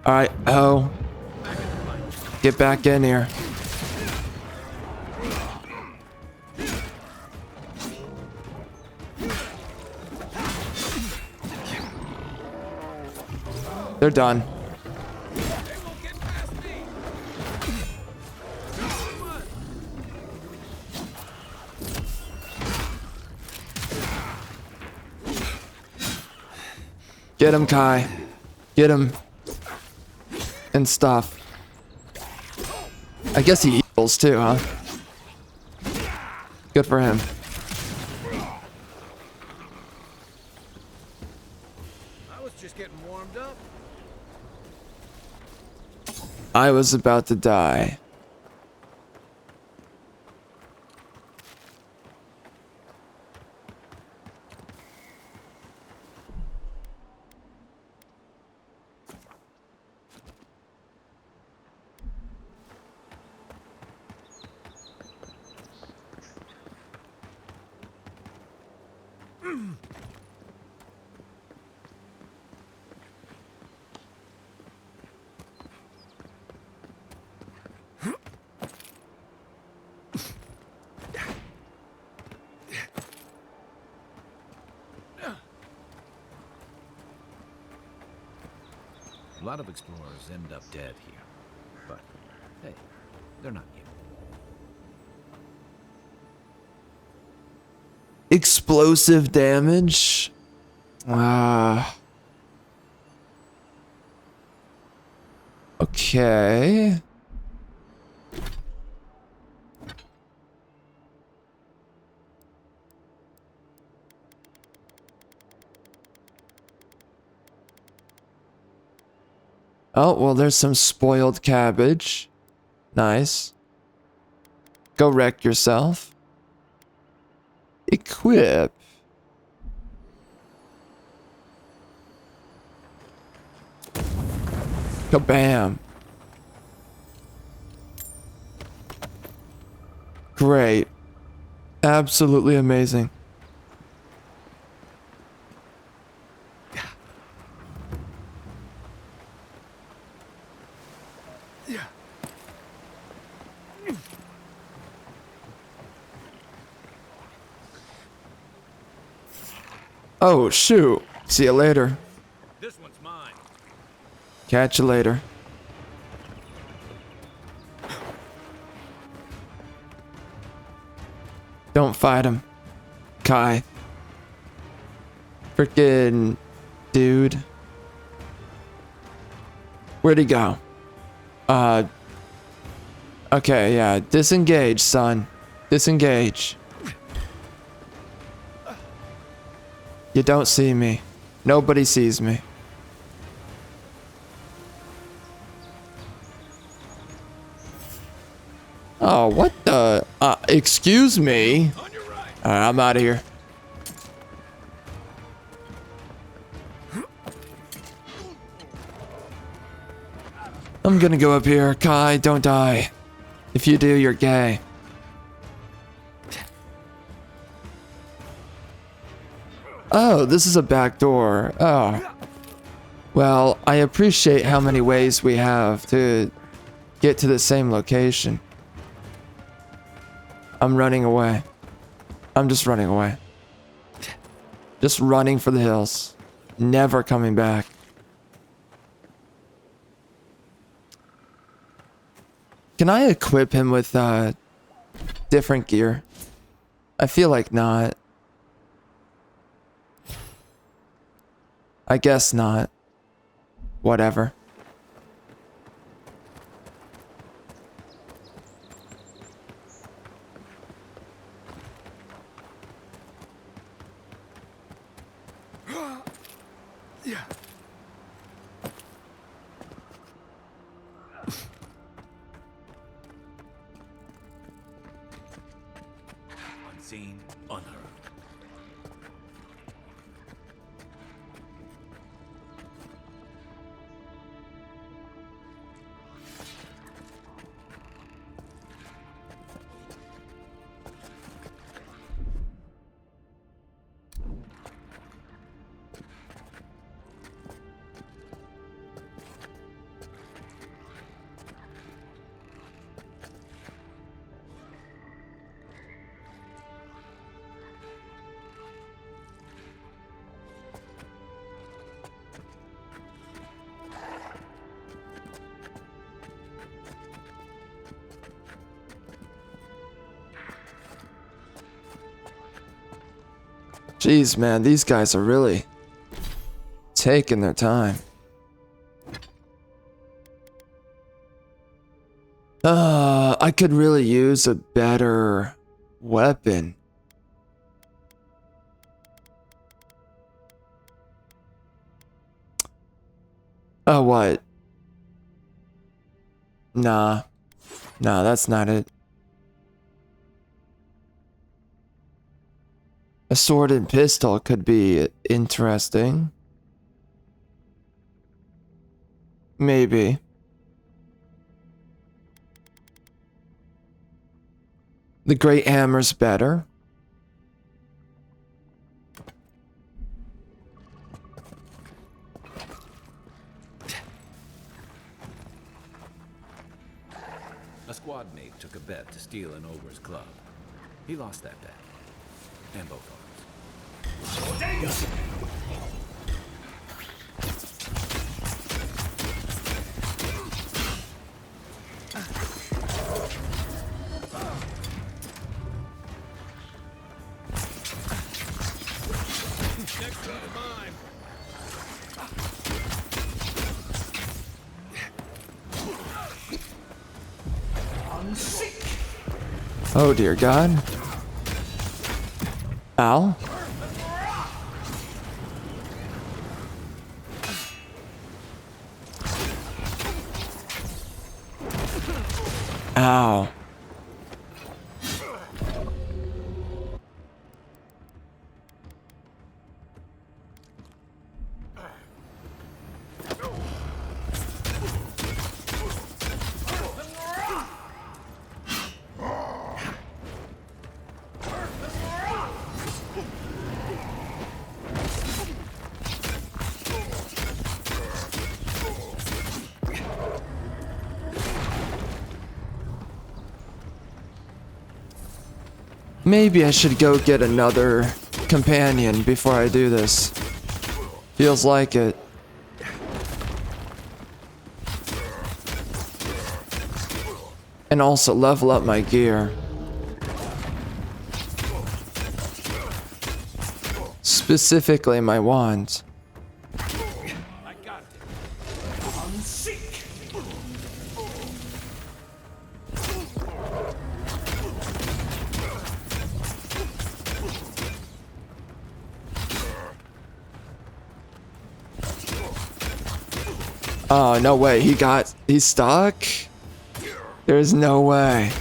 Alright, oh. Get back in here. They're done. Get him, Kai. Get him. And stuff. I guess he heals too, huh? Good for him. I was just getting warmed up. I was about to die. A lot of explorers end up dead here. But, hey, they're not you. Explosive damage? Okay. Oh, well, there's some spoiled cabbage. Nice. Go wreck yourself. Equip. Kabam. Great. Absolutely amazing. Oh, shoot. See you later. This one's mine. Catch you later. Don't fight him. Kai. Frickin' dude. Where'd he go? Okay, yeah. Disengage, son. Disengage. You don't see me. Nobody sees me. Oh, what the? Excuse me? Alright, I'm out of here. I'm gonna go up here. Kai, don't die. If you do, you're gay. Oh, this is a back door. Oh. Well, I appreciate how many ways we have to get to the same location. I'm running away. I'm just running away. Just running for the hills. Never coming back. Can I equip him with different gear? I feel like not. I guess not. Whatever. Unseen, unheard. Jeez, man, these guys are really taking their time. I could really use a better weapon. Oh, what? Nah. Nah, that's not it. A sword and pistol could be interesting. Maybe. The great hammer's better. A squad mate took a bet to steal an ogre's club. He lost that bet. And both arms. Next one is mine. Oh dear God. Ow. Ow. Maybe I should go get another companion before I do this. Feels like it. And also level up my gear. Specifically my wand. I got it. Unseek. Oh, no way. He's stuck? There's no way.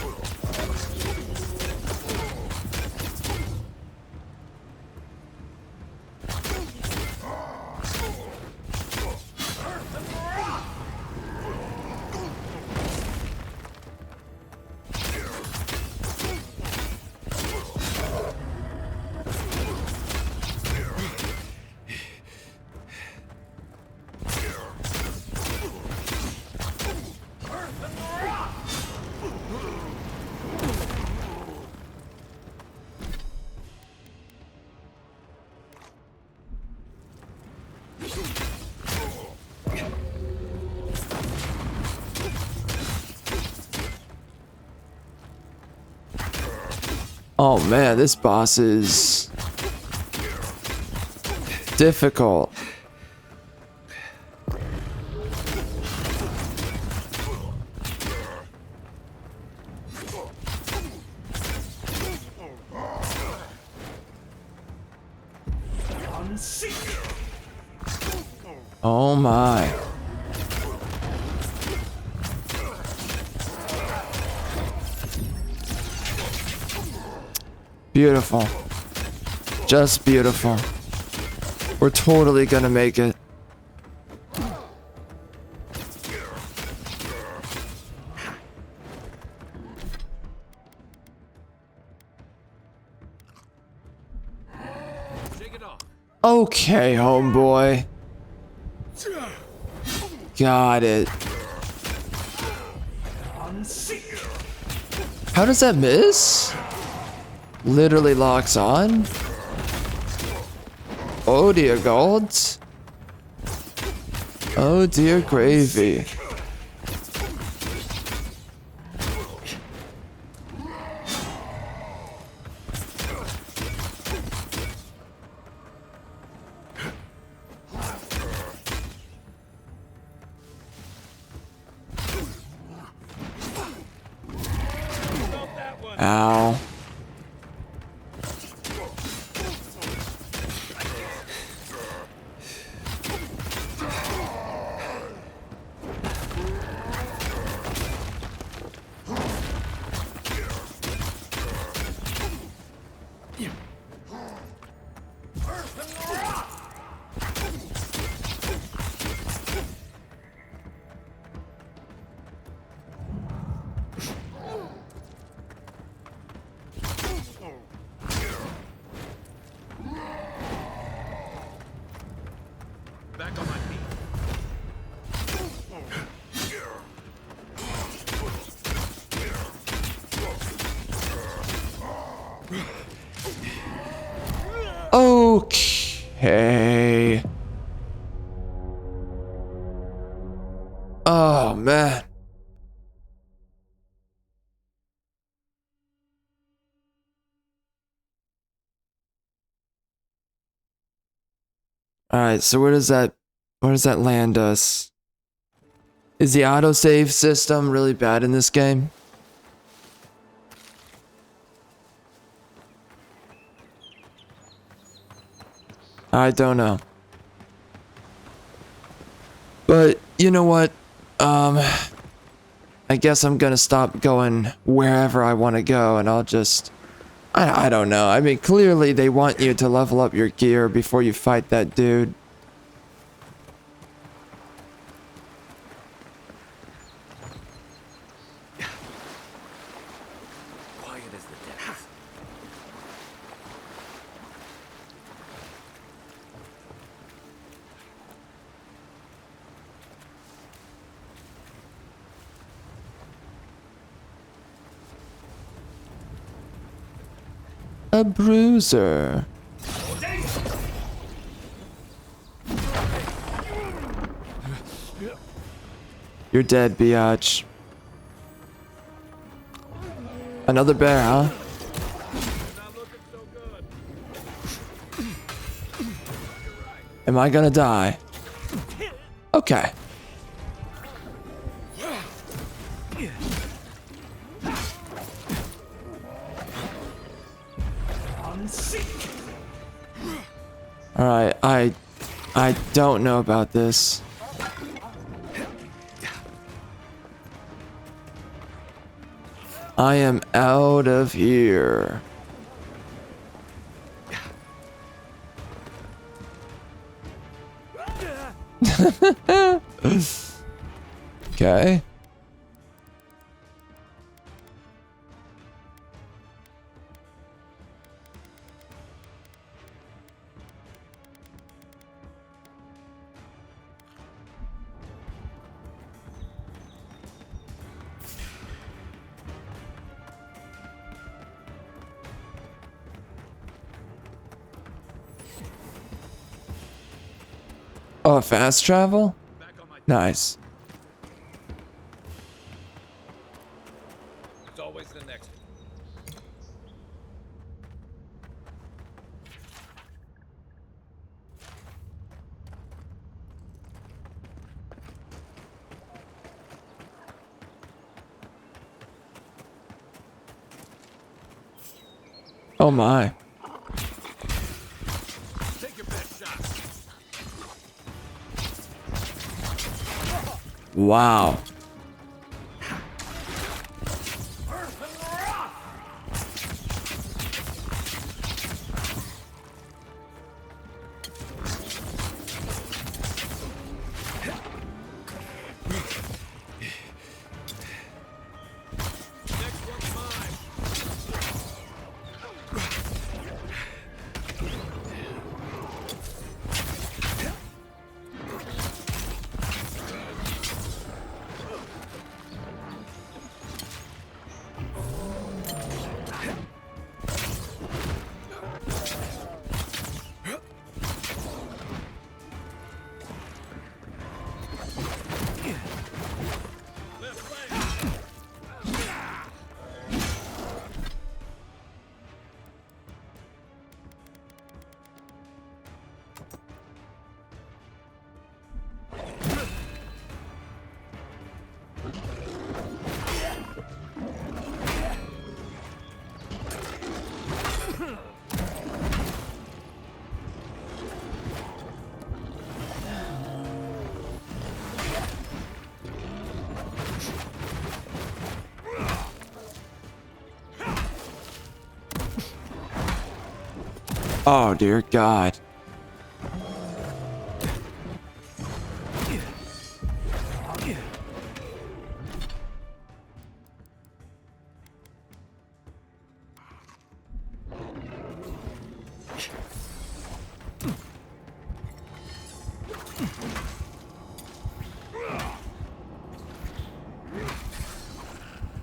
Oh man, this boss is difficult. Oh my. Beautiful. Just beautiful. We're totally gonna make it. Okay, homeboy. Got it. How does that miss? Literally locks on? Oh dear gods. Oh dear gravy. Ow. Back on my feet. Okay. Oh man. Alright, so where does that land us? Is the autosave system really bad in this game? I don't know. But you know what? I guess I'm gonna stop going wherever I want to go and I'll just... I don't know. I mean, clearly they want you to level up your gear before you fight that dude. Quiet as the depths. A bruiser. You're dead, biatch. Another bear, huh? Am I gonna die? Okay. Alright, I don't know about this. I am out of here. Okay. Oh, fast travel? Nice. It's always the next. Oh my. Take your best shot. Wow. Oh dear God.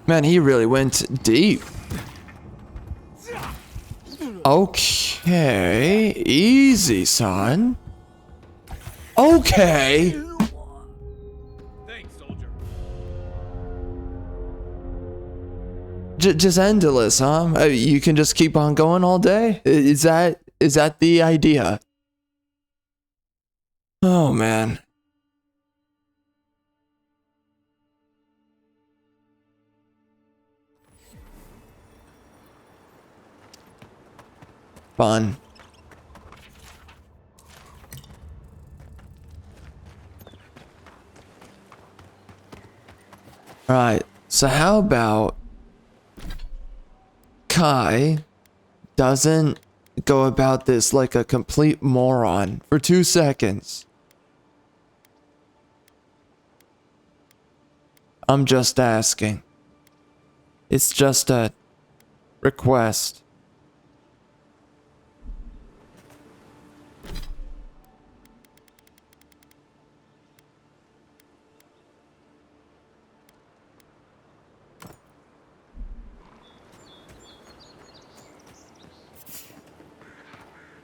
Man, he really went deep. Okay, easy, son. Okay. Thanks, soldier. Just endless, huh? You can just keep on going all day? Is that the idea? Oh man. Fun. Alright, so how about Kai doesn't go about this like a complete moron for 2 seconds? I'm just asking. It's just a request.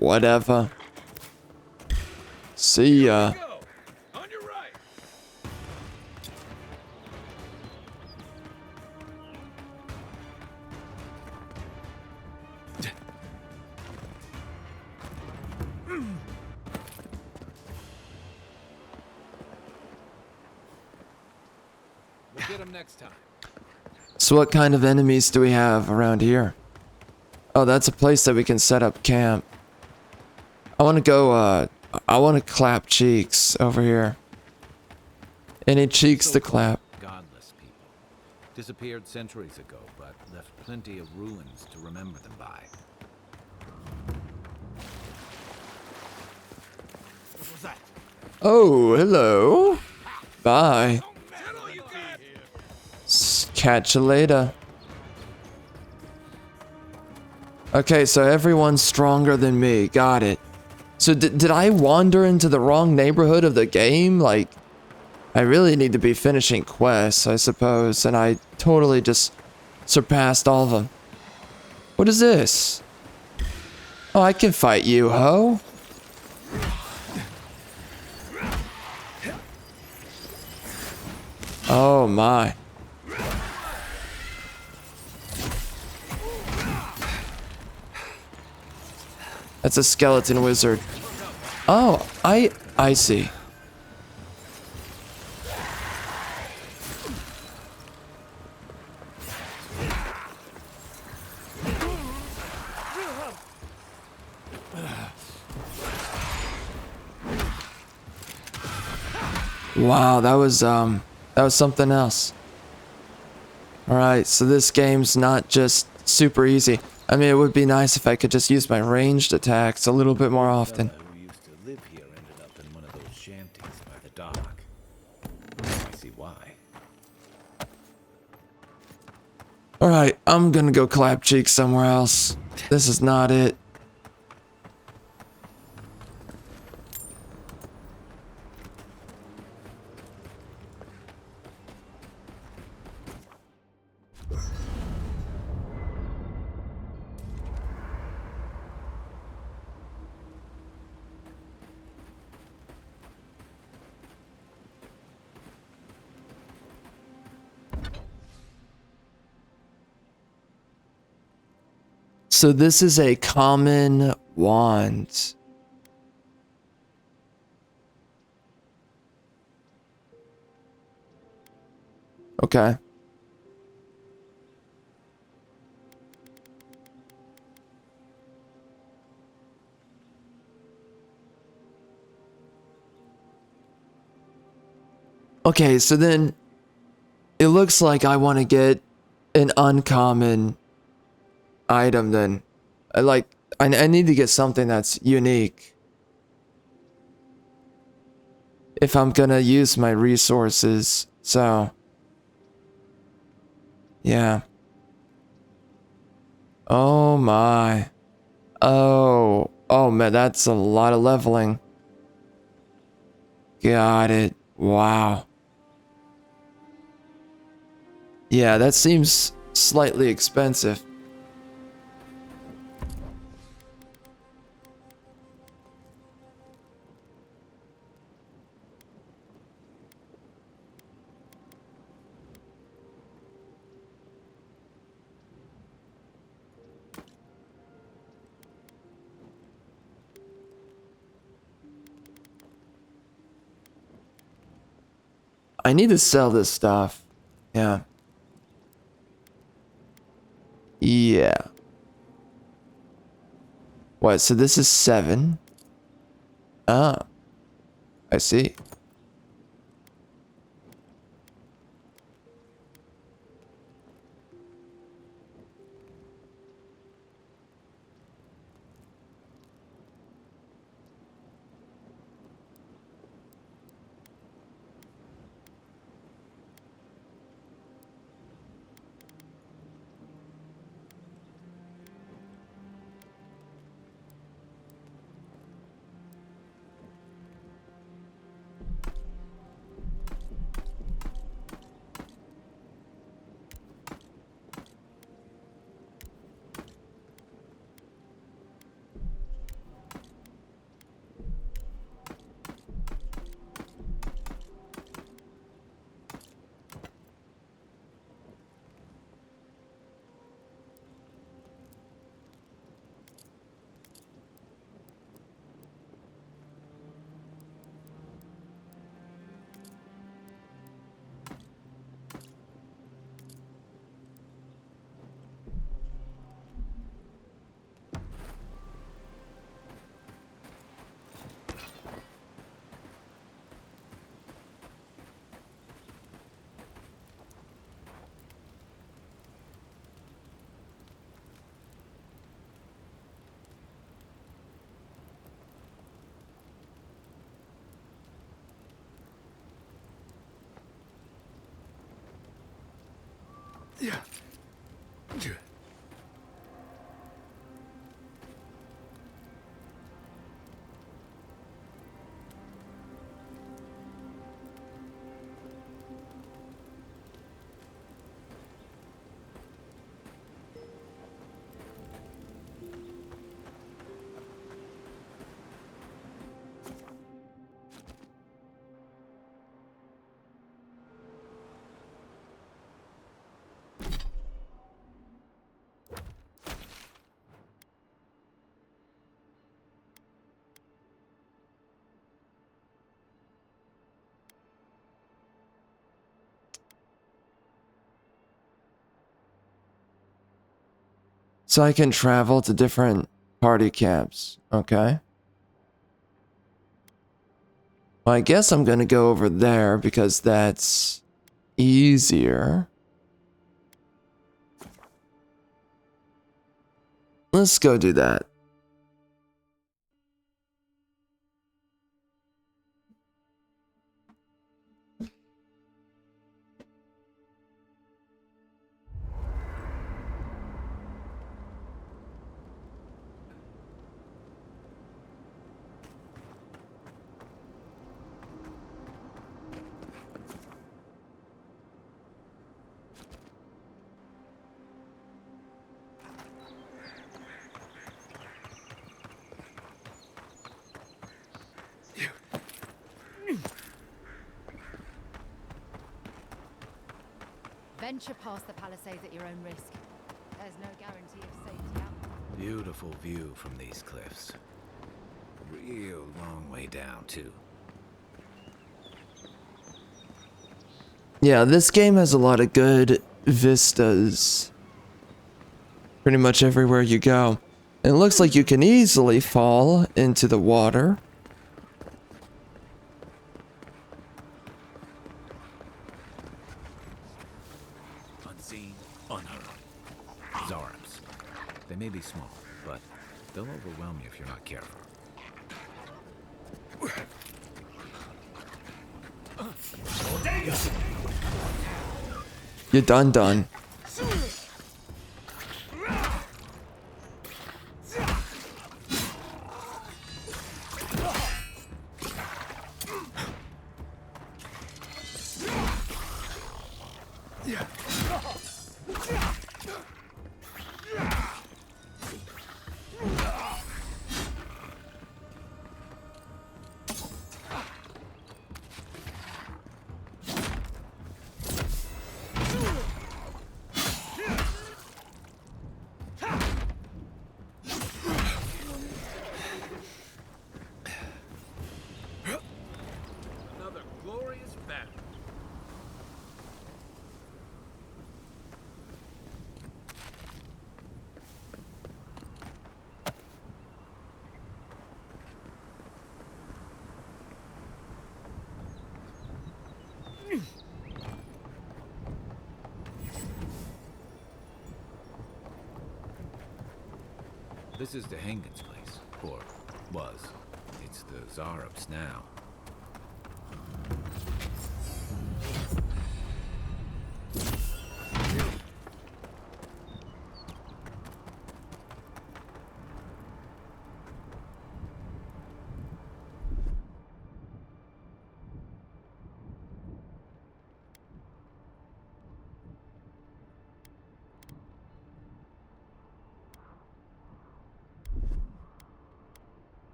Whatever. See ya. On your right. We'll get him next time. So what kind of enemies do we have around here? Oh, that's a place that we can set up camp. I want to go, I want to clap cheeks over here. Any cheeks to clap? Godless people. Disappeared centuries ago, but left plenty of ruins to remember them by. What was that? Oh, hello. Bye. Catch you later. Okay, so everyone's stronger than me. Got it. So did I wander into the wrong neighborhood of the game? Like, I really need to be finishing quests, I suppose, and I totally just surpassed all of them. What is this? Oh, I can fight you, ho. Oh my. That's a skeleton wizard. Oh, I see. Wow, that was something else. Alright, so this game's not just super easy. I mean, it would be nice if I could just use my ranged attacks a little bit more often. Who used to live here ended up in one of those shanties by the dock. I see why. Alright, I'm gonna go clap cheeks somewhere else. This is not it. So this is a common wand. Okay. Okay, so then it looks like I want to get an uncommon item then. I need to get something that's unique if I'm gonna use my resources. So yeah. Oh my. Oh man, that's a lot of leveling. Got it. Wow. Yeah, that seems slightly expensive. I need to sell this stuff. Yeah. Yeah. What? So this is 7. Ah. I see. Yeah. So I can travel to different party camps. Okay. Well, I guess I'm gonna go over there because that's easier. Let's go do that. Venture past the palisades at your own risk. There's no guarantee of safety out there. Beautiful view from these cliffs. Real long way down, too. Yeah, this game has a lot of good vistas. Pretty much everywhere you go. And it looks like you can easily fall into the water. Unseen, unheard. Zarps. They may be small, but they'll overwhelm you if you're not careful. You're done. Another glorious battle. This is the Hengen's place, or was. It's the Zarup's now.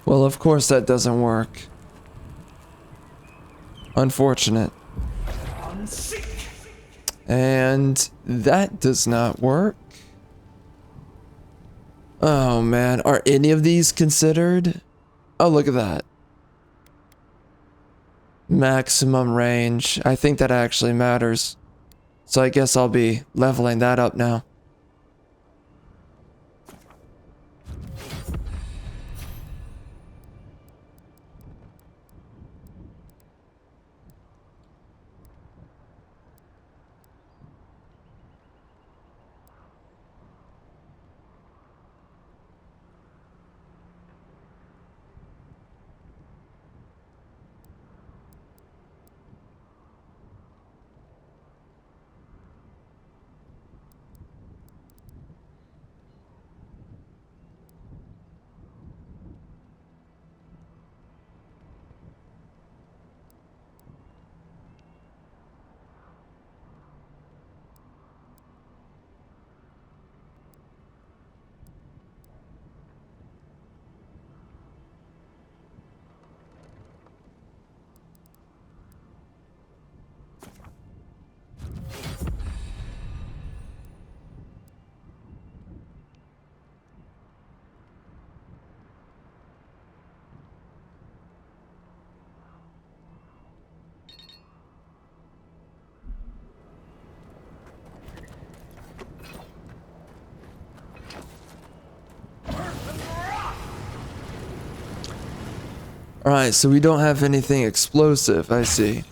Well, of course that doesn't work. Unfortunate. And that does not work. Oh man, are any of these considered? Oh, look at that. Maximum range. I think that actually matters. So I guess I'll be leveling that up now. Alright, so we don't have anything explosive, I see.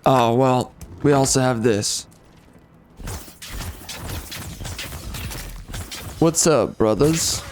Oh, well, we also have this. What's up, brothers?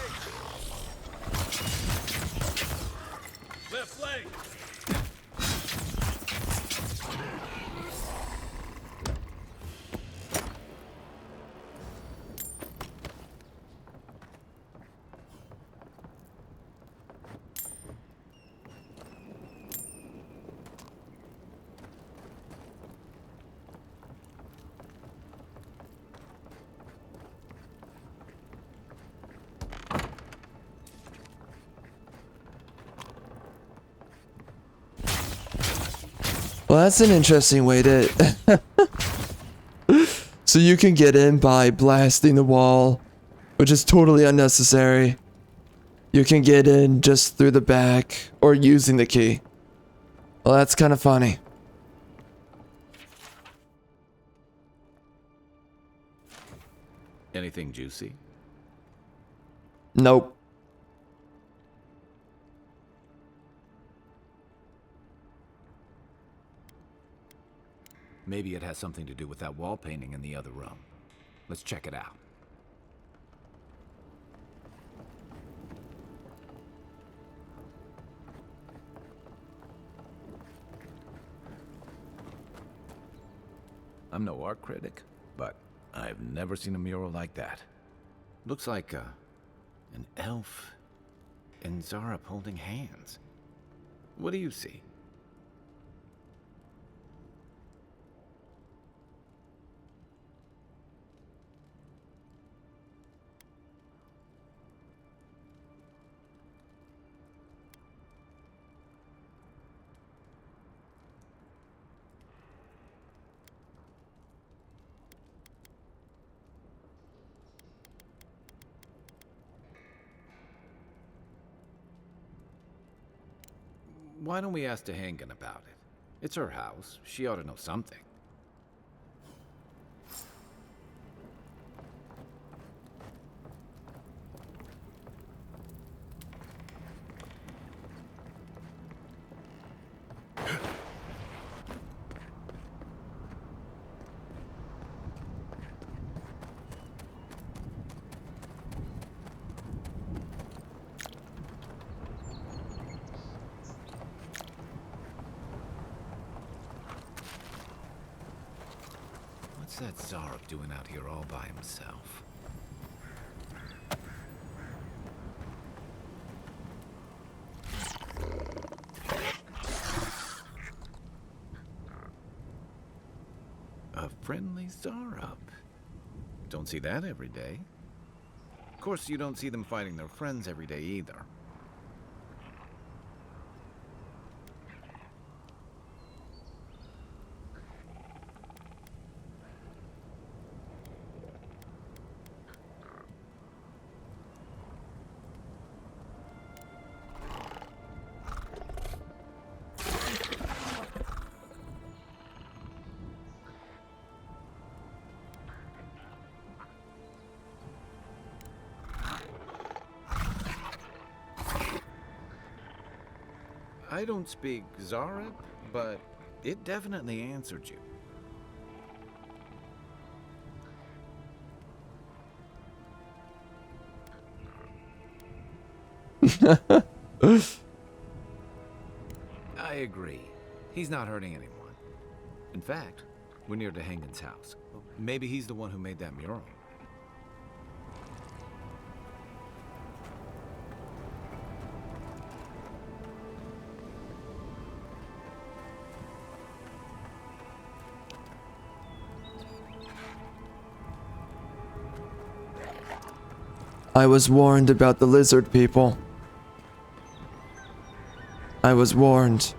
Well, that's an interesting way to... So you can get in by blasting the wall, which is totally unnecessary. You can get in just through the back or using the key. Well, that's kind of funny. Anything juicy? Nope. Maybe it has something to do with that wall painting in the other room. Let's check it out. I'm no art critic, but I've never seen a mural like that. Looks like an elf and Zara holding hands. What do you see? Why don't we ask Tehangan about it? It's her house. She ought to know something. What's that Zarek doing out here all by himself? A friendly Zarek. Don't see that every day. Of course, you don't see them fighting their friends every day either. I don't speak Zarek, but it definitely answered you. I agree. He's not hurting anyone. In fact, we're near Tehangan's house. Maybe he's the one who made that mural. I was warned about the lizard people. I was warned.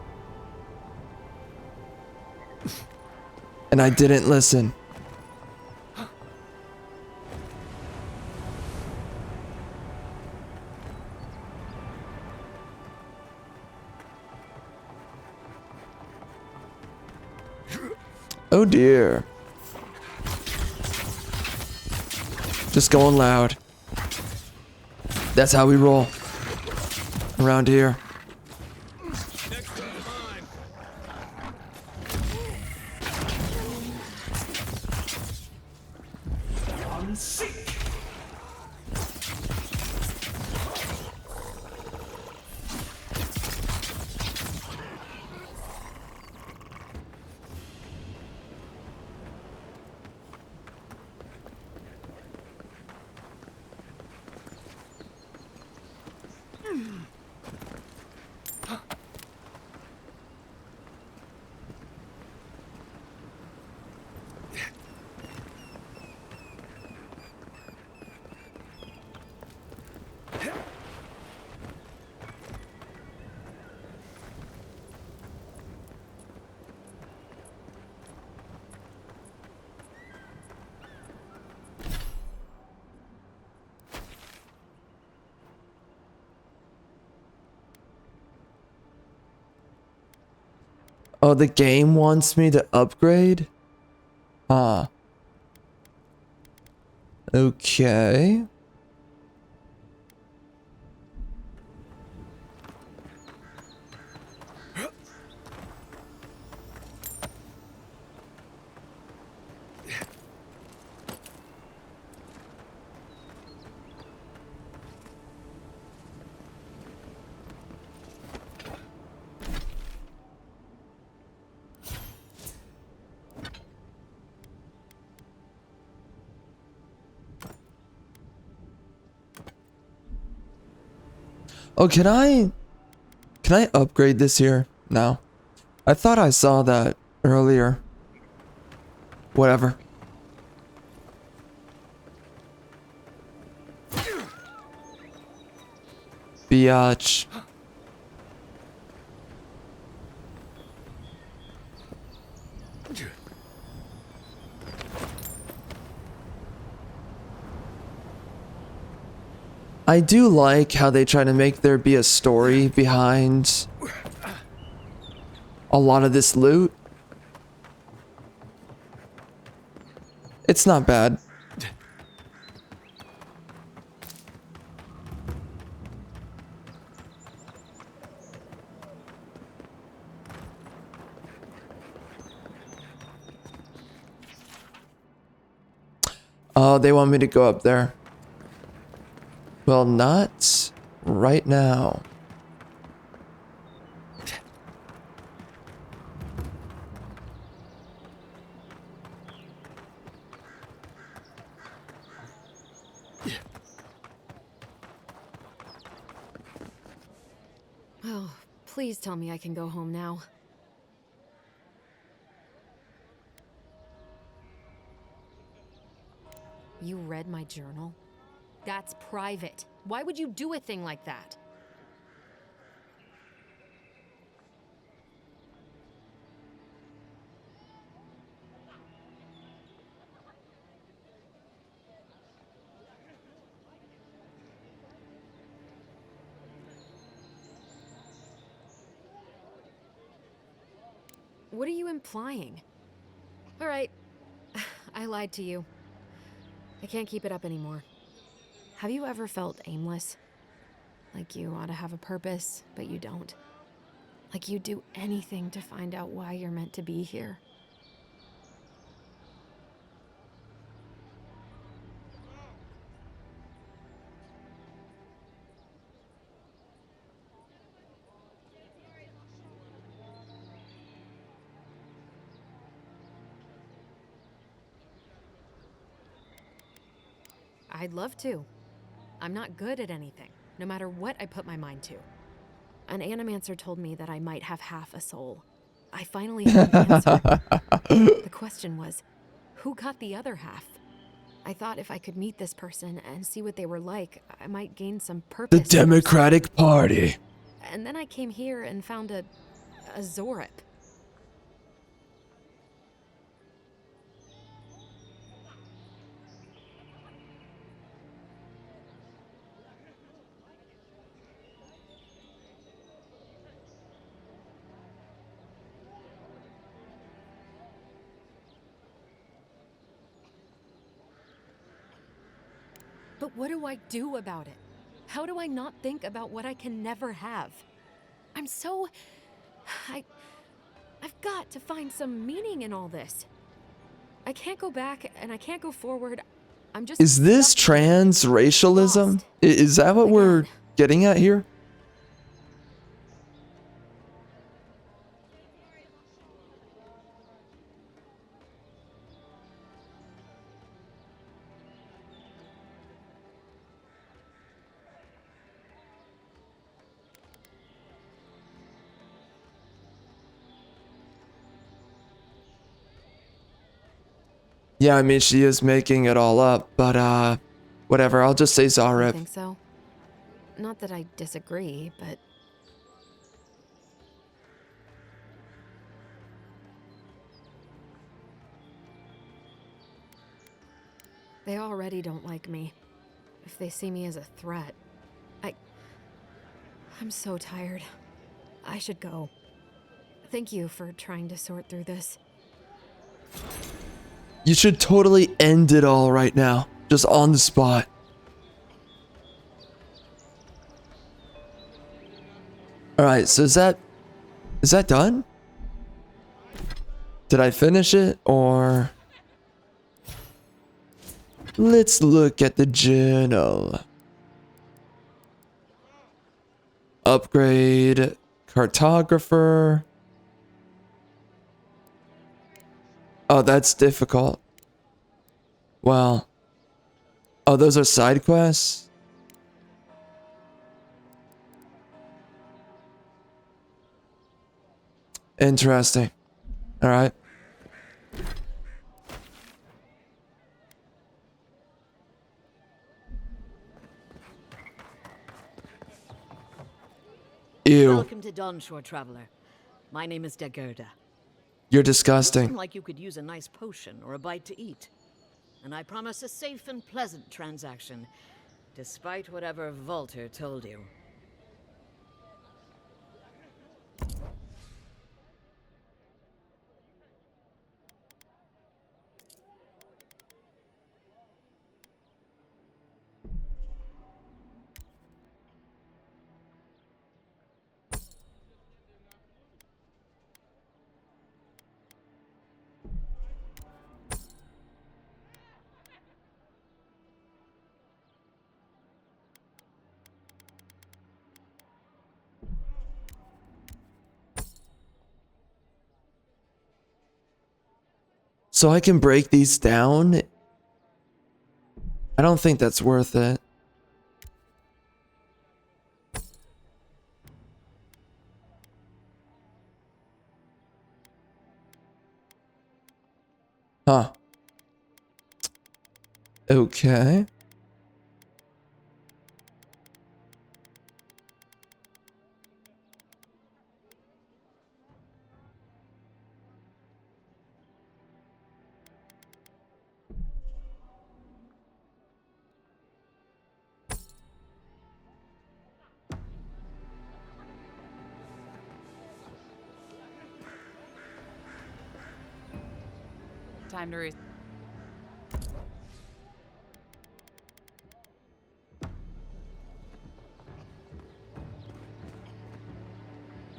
And I didn't listen. Oh dear. Just going loud. That's how we roll around here. Oh, the game wants me to upgrade? Huh. Okay. Oh, can I upgrade this here? No. I thought I saw that earlier. Whatever. Biatch. I do like how they try to make there be a story behind a lot of this loot. It's not bad. Oh, they want me to go up there. Well, not right now. Oh, please tell me I can go home now. You read my journal? That's private. Why would you do a thing like that? What are you implying? All right, I lied to you. I can't keep it up anymore. Have you ever felt aimless? Like you ought to have a purpose, but you don't? Like you'd do anything to find out why you're meant to be here? I'd love to. I'm not good at anything, no matter what I put my mind to. An animancer told me that I might have half a soul. I finally had an answer. The question was, who got the other half? I thought if I could meet this person and see what they were like, I might gain some The purpose. Democratic Party. And then I came here and found a Zorip. But what do I do about it? How do I not think about what I can never have? I'm so... I've got to find some meaning in all this. I can't go back and I can't go forward. I'm just... Is this trans racialism? Is that what we're getting at here? Yeah, I mean, she is making it all up, but, whatever, I'll just say I Zareb. think so. Not that I disagree, but... They already don't like me. If they see me as a threat. I'm so tired. I should go. Thank you for trying to sort through this. You should totally end it all right now. Just on the spot. Alright, so is that done? Did I finish it, or... Let's look at the journal. Upgrade cartographer. Oh, that's difficult. Well. Oh, those are side quests? Interesting. Alright. Ew. Welcome to Dawnshore, traveler. My name is Dagerda. You're You disgusting. seem like you could use a nice potion or a bite to eat. And I promise a safe and pleasant transaction, despite whatever Volter told you. So I can break these down? I don't think that's worth it. Huh. Okay. Time to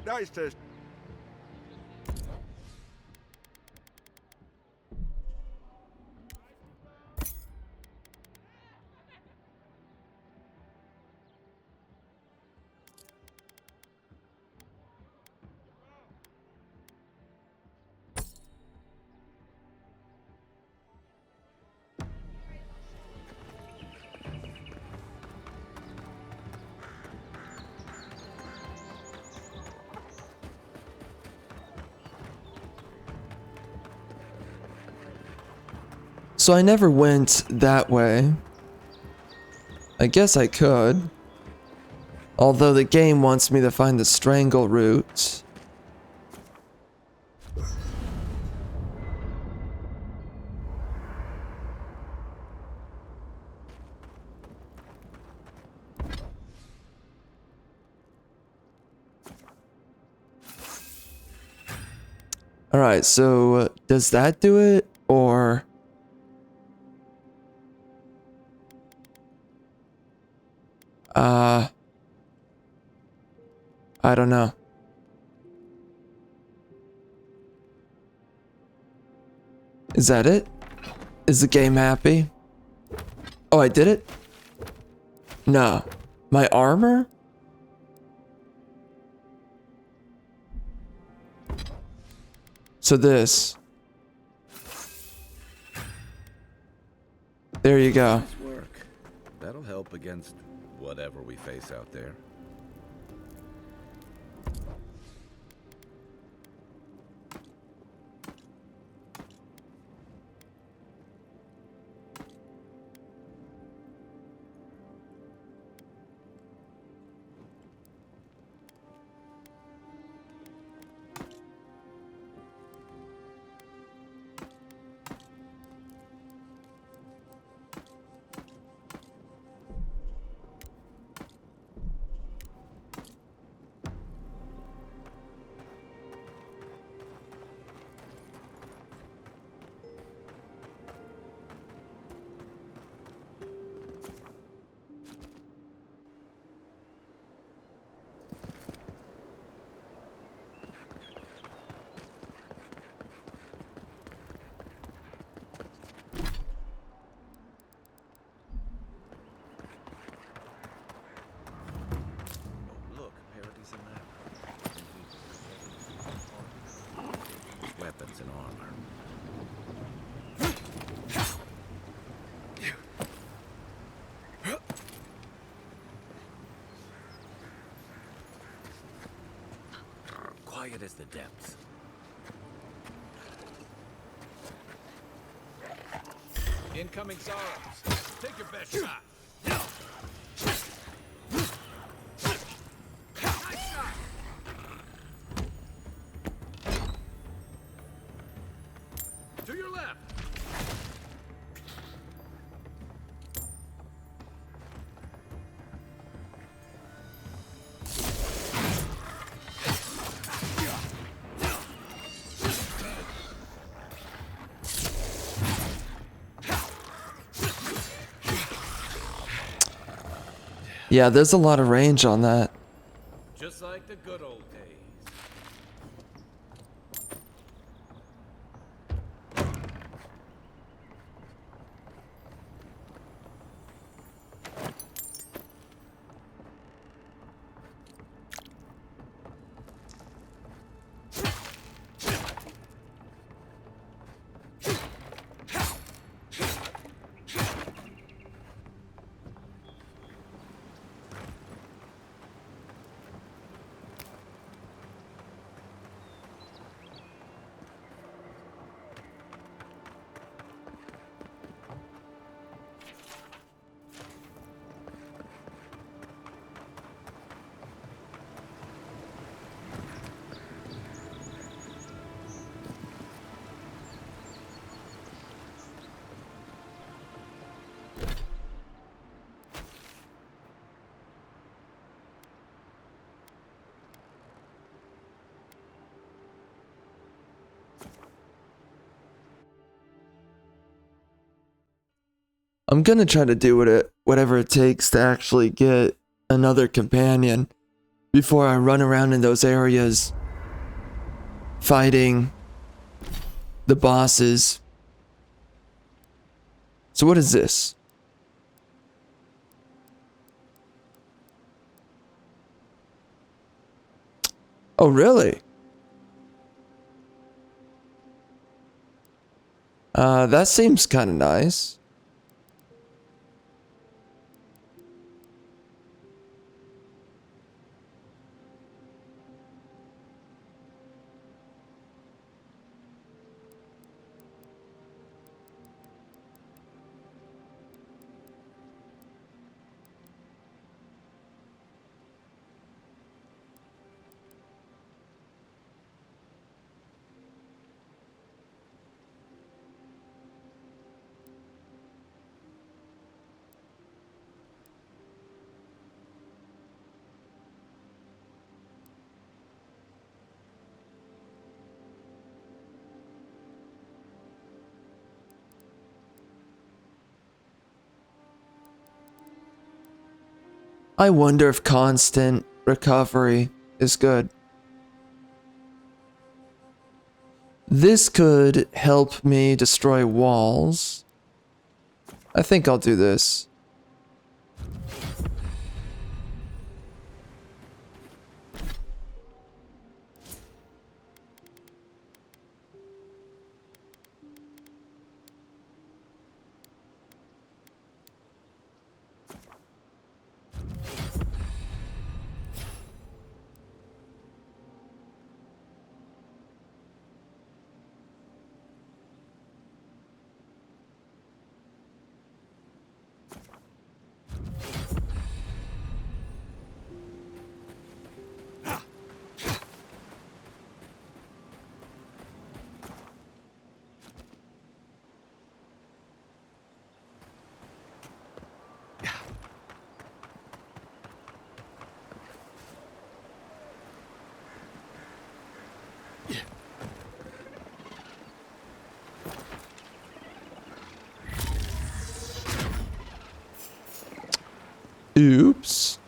Nice to... So I never went that way. I guess I could. Although the game wants me to find the strangle route. Alright, so does that do it? Or... I don't know. Is that it? Is the game happy? Oh, I did it? No. My armor? So this. There you go. Nice work. That'll help against whatever we face out there. Weapons and armor. Quiet as the depths. Incoming sorrows. Take your best shot. To your left. Yeah, there's a lot of range on that. Just like the good old days. I'm gonna try to do whatever it takes to actually get another companion before I run around in those areas fighting the bosses. So what is this? Oh, really? That seems kind of nice. I wonder if constant recovery is good. This could help me destroy walls. I think I'll do this. Oops.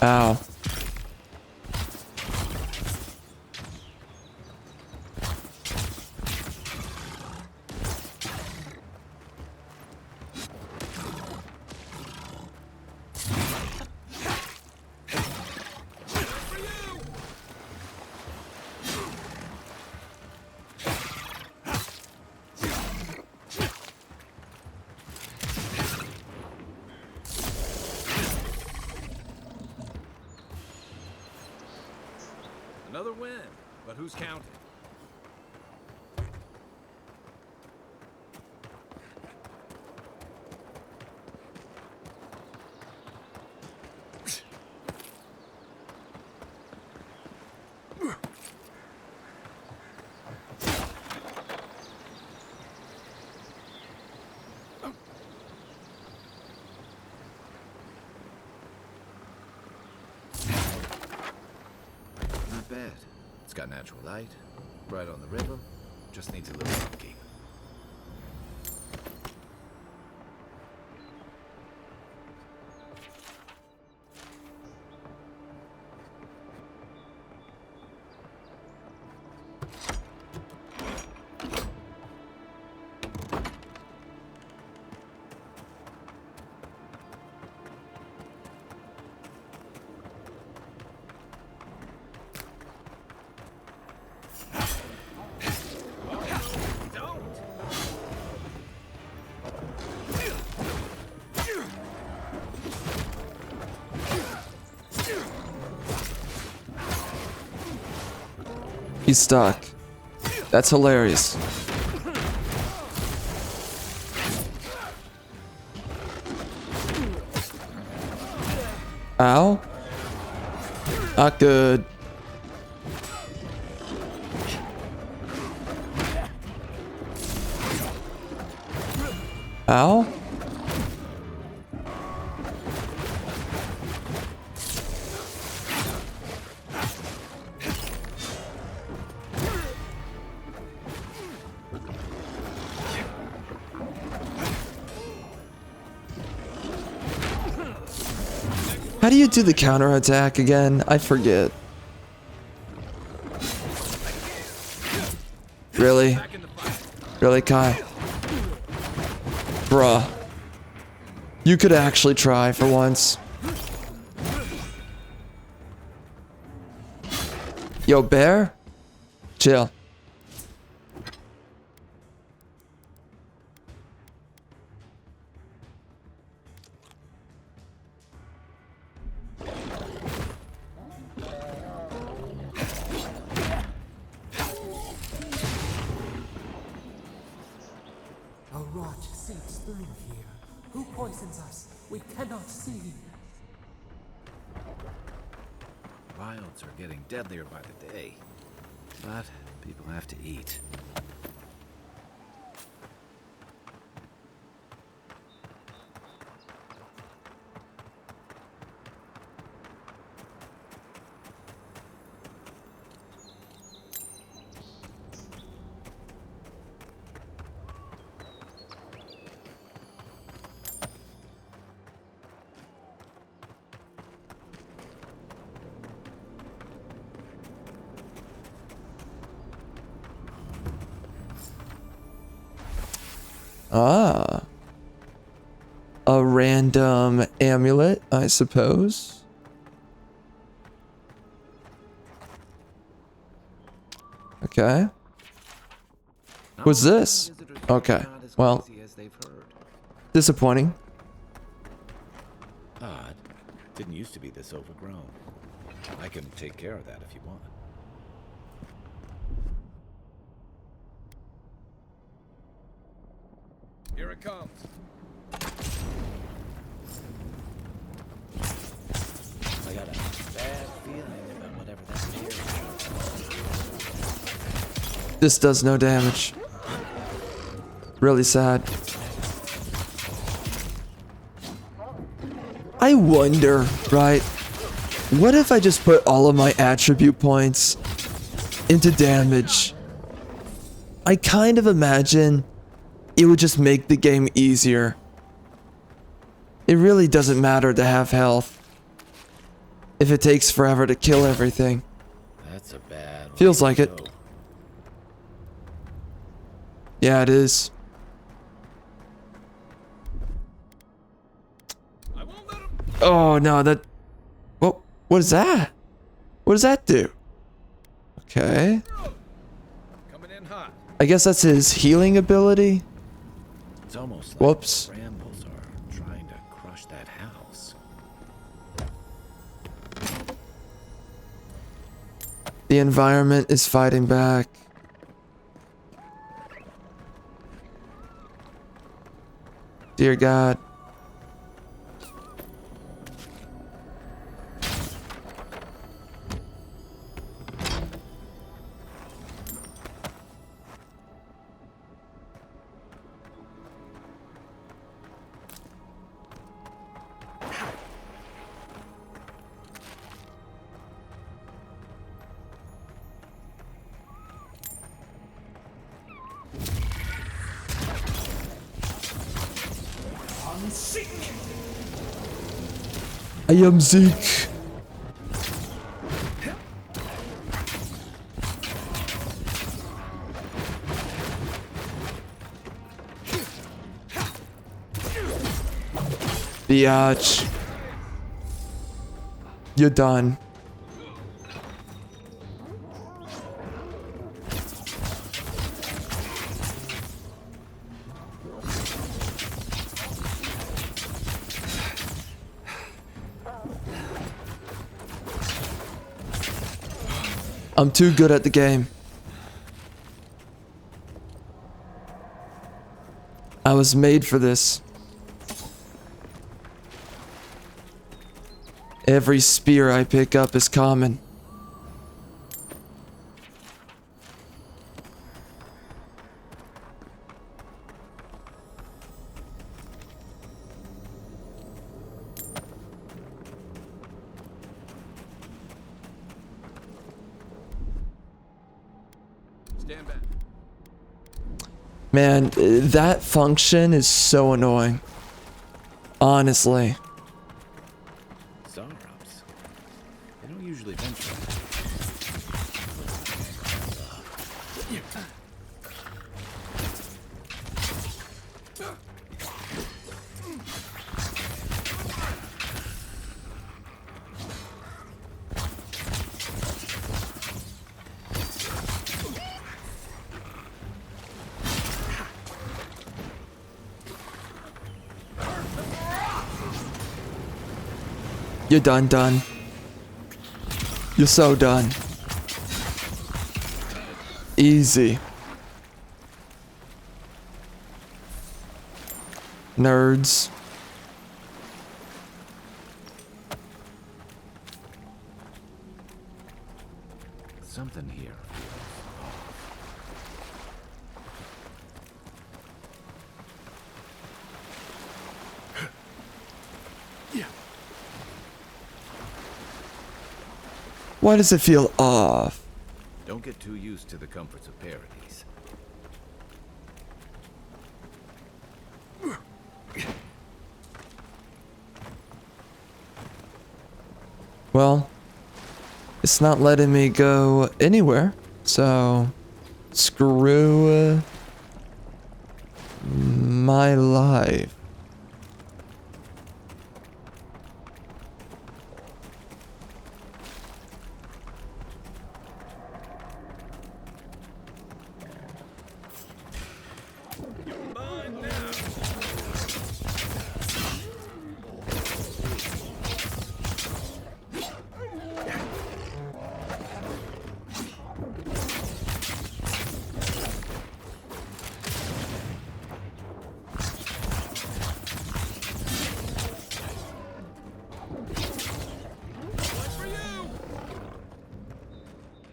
Ow. Another win, but who's counting? Not bad. It's got natural light, right on the river. Just needs a little upkeep. He's stuck. That's hilarious. Ow. Not good. Ow. How do you do the counterattack again? I forget. Really? Really, Kai? Bruh. You could actually try for once. Yo, bear? Chill. A rot seeps through here. Who poisons us? We cannot see. Wilds are getting deadlier by the day. But people have to eat. Ah. A random amulet, I suppose. Okay. What's this? Okay. Well, disappointing. Odd. Didn't used to be this overgrown. I can take care of that if you want. Here it comes. I got a bad feeling about whatever that is. This does no damage. Really sad. I wonder, right? What if I just put all of my attribute points into damage? I kind of imagine it would just make the game easier. It really doesn't matter to have health if it takes forever to kill everything. That's a bad. Feels like it. Yeah, it is. Oh no, that. What is that? What does that do? Okay. Coming in hot. I guess that's his healing ability. It's almost like Whoops. the brambles are trying to crush that house. The environment is fighting back. Dear God. I am Zeke. Biatch. You're done. I'm too good at the game. I was made for this. Every spear I pick up is common. Stand back. Man, that function is so annoying. Honestly. Zarops. They don't usually venture. You're done. You're so done. Easy. Nerds. Something here. Why does it feel off? Don't get too used to the comforts of paradise. Well, it's not letting me go anywhere, so screw my life.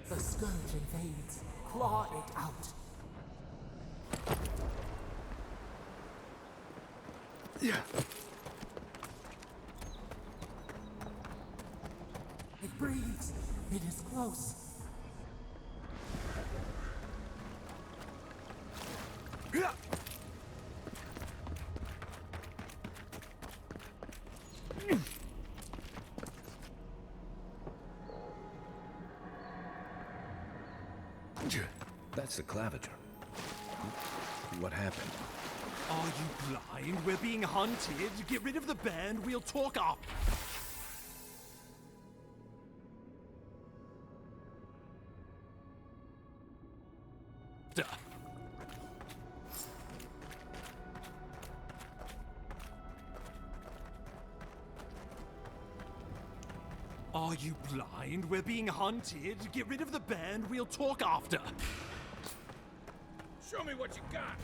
The scourge invades. Claw it out. It breathes. It is close. That's the claviger. What happened? Are you blind? We're being hunted. Get rid of the band. We'll talk up. Are you blind? We're being hunted. Get rid of the band. We'll talk after. Show me what you got!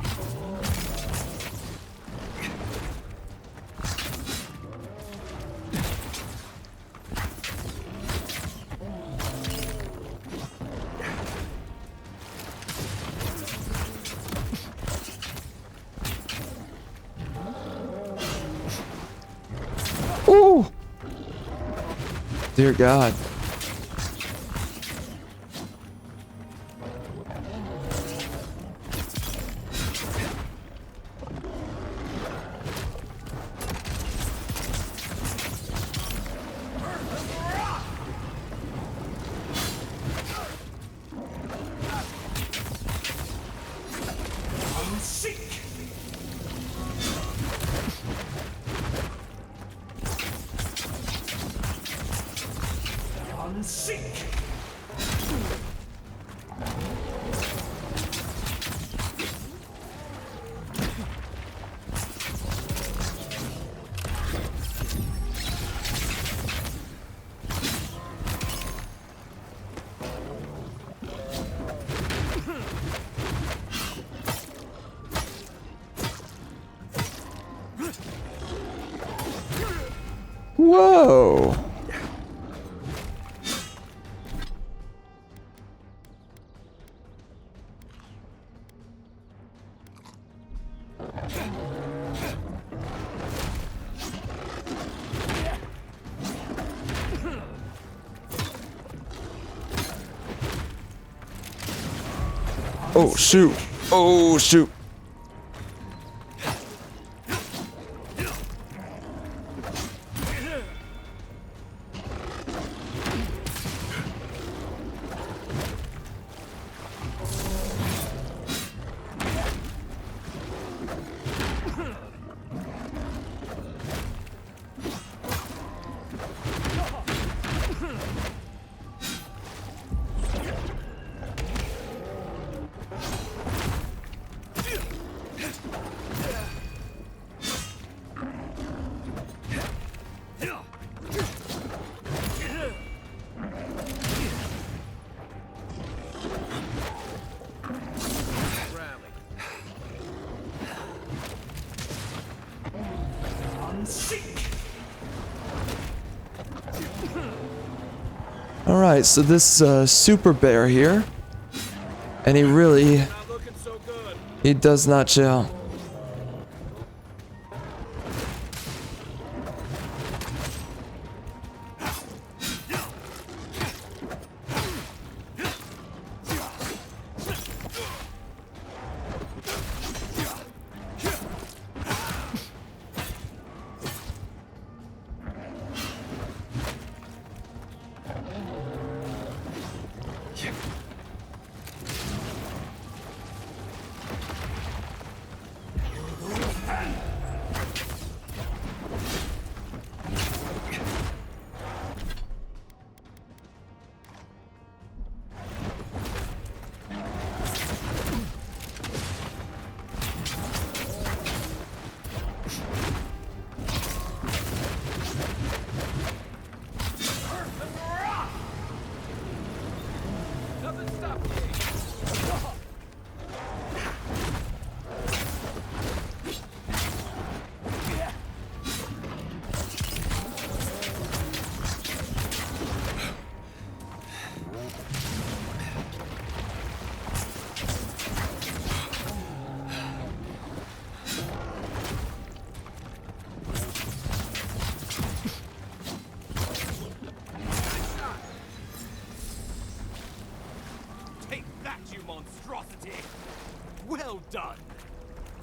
Ooh! Dear God. Whoa! Oh shoot! Oh shoot! Alright, so this super bear here, and he does not chill. Take that, you monstrosity! Well done!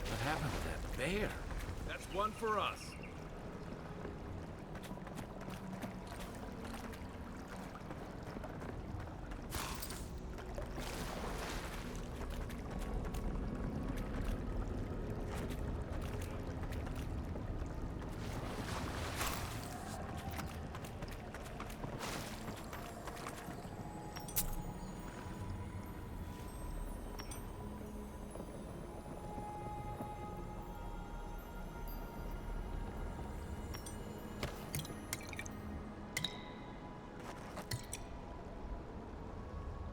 What happened to that bear? That's one for us.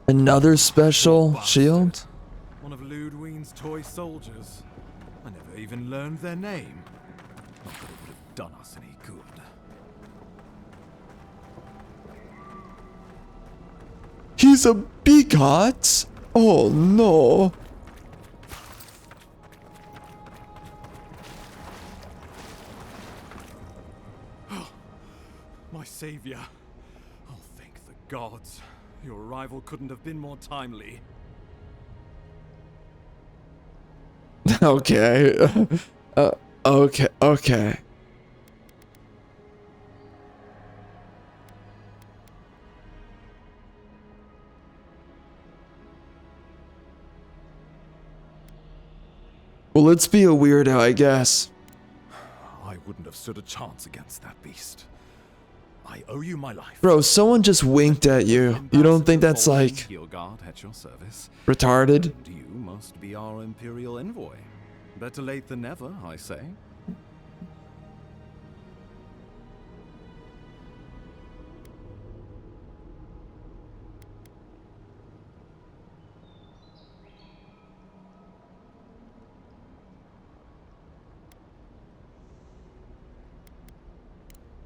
Another special shield? One of Ludwine's toy soldiers. I never even learned their name. Not that it would have done us any good. He's a bigot? Oh no. My savior. Oh, thank the gods. Your arrival couldn't have been more timely. Okay. Okay. Well, let's be a weirdo, I guess. I wouldn't have stood a chance against that beast. I owe you my life. Bro, someone just winked at you. You don't think that's like Guard at your service. retarded? And you must be our Imperial envoy. Better late than never, I say.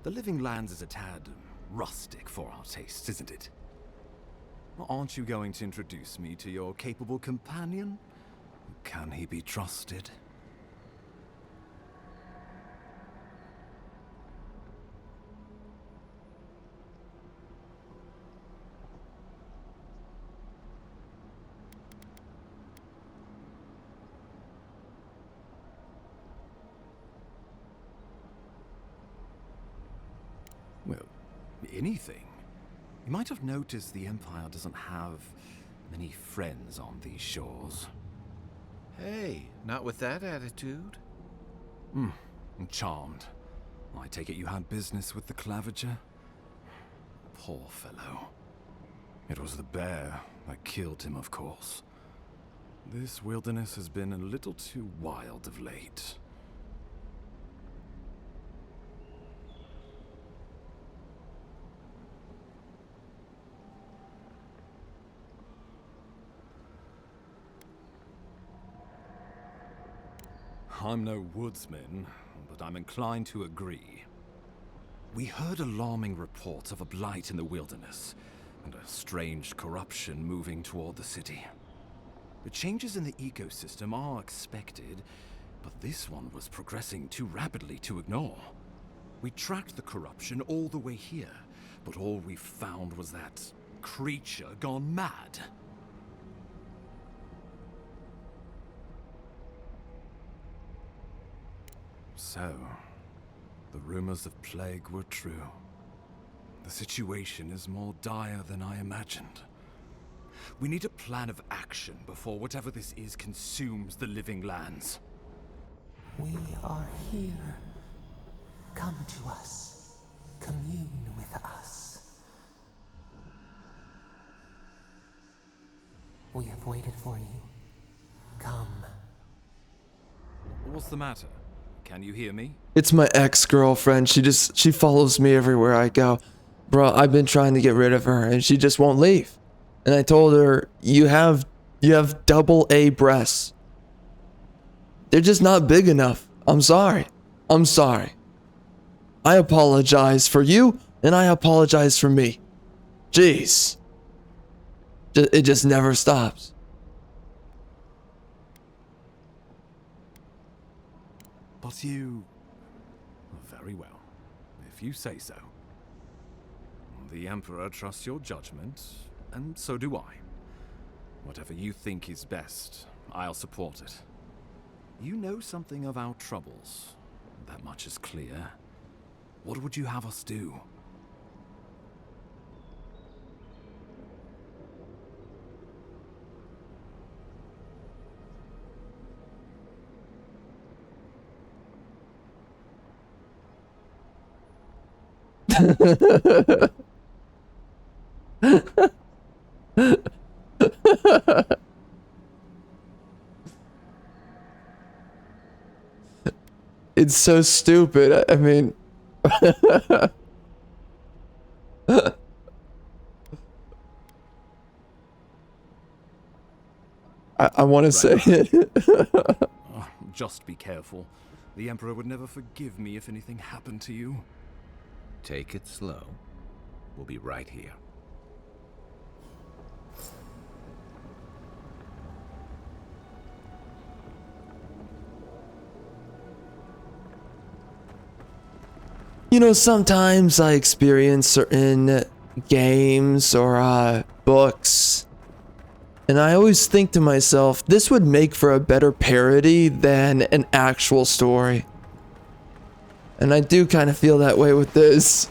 The Living Lands is a tad rustic for our tastes, isn't it? Aren't you going to introduce me to your capable companion? Can he be trusted? Well, anything. You might have noticed the Empire doesn't have many friends on these shores. Hey, not with that attitude. I'm charmed. I take it you had business with the Clavager? Poor fellow. It was the bear that killed him, of course. This wilderness has been a little too wild of late. I'm no woodsman, but I'm inclined to agree. We heard alarming reports of a blight in the wilderness, and a strange corruption moving toward the city. The changes in the ecosystem are expected, but this one was progressing too rapidly to ignore. We tracked the corruption all the way here, but all we found was that creature gone mad. So, the rumors of plague were true. The situation is more dire than I imagined. We need a plan of action before whatever this is consumes the Living Lands. We are here. Come to us. Commune with us. We have waited for you. Come. What's the matter? Can you hear me? It's my ex-girlfriend. She follows me everywhere I go. Bro, I've been trying to get rid of her and she just won't leave. And I told her, you have double A breasts. They're just not big enough. I'm sorry. I'm sorry. I apologize for you, and I apologize for me. Jeez. It just never stops. But you... Very well, if you say so. The Emperor trusts your judgment, and so do I. Whatever you think is best, I'll support it. You know something of our troubles. That much is clear. What would you have us do? It's so stupid. I mean... I want to say it. Just be careful. The Emperor would never forgive me if anything happened to you. Take it slow. We'll be right here. You know, sometimes I experience certain games or books, and I always think to myself, this would make for a better parody than an actual story. And I do kind of feel that way with this.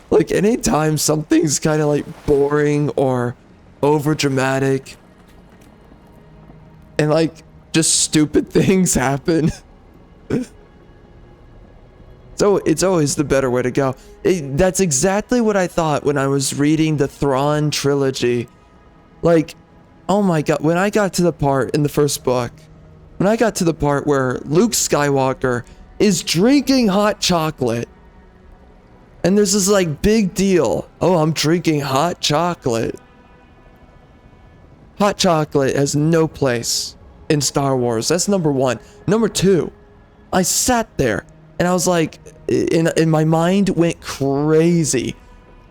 Like, anytime something's kind of like boring or over dramatic, and like just stupid things happen. So it's always the better way to go. That's exactly what I thought when I was reading the Thrawn trilogy. Like, oh my god, when I got to the part in the first book, when I got to the part where Luke Skywalker is drinking hot chocolate, and there's this like big deal. Oh, I'm drinking hot chocolate. Hot chocolate has no place in Star Wars. That's number one. Number two, I sat there and I was like, in my mind went crazy.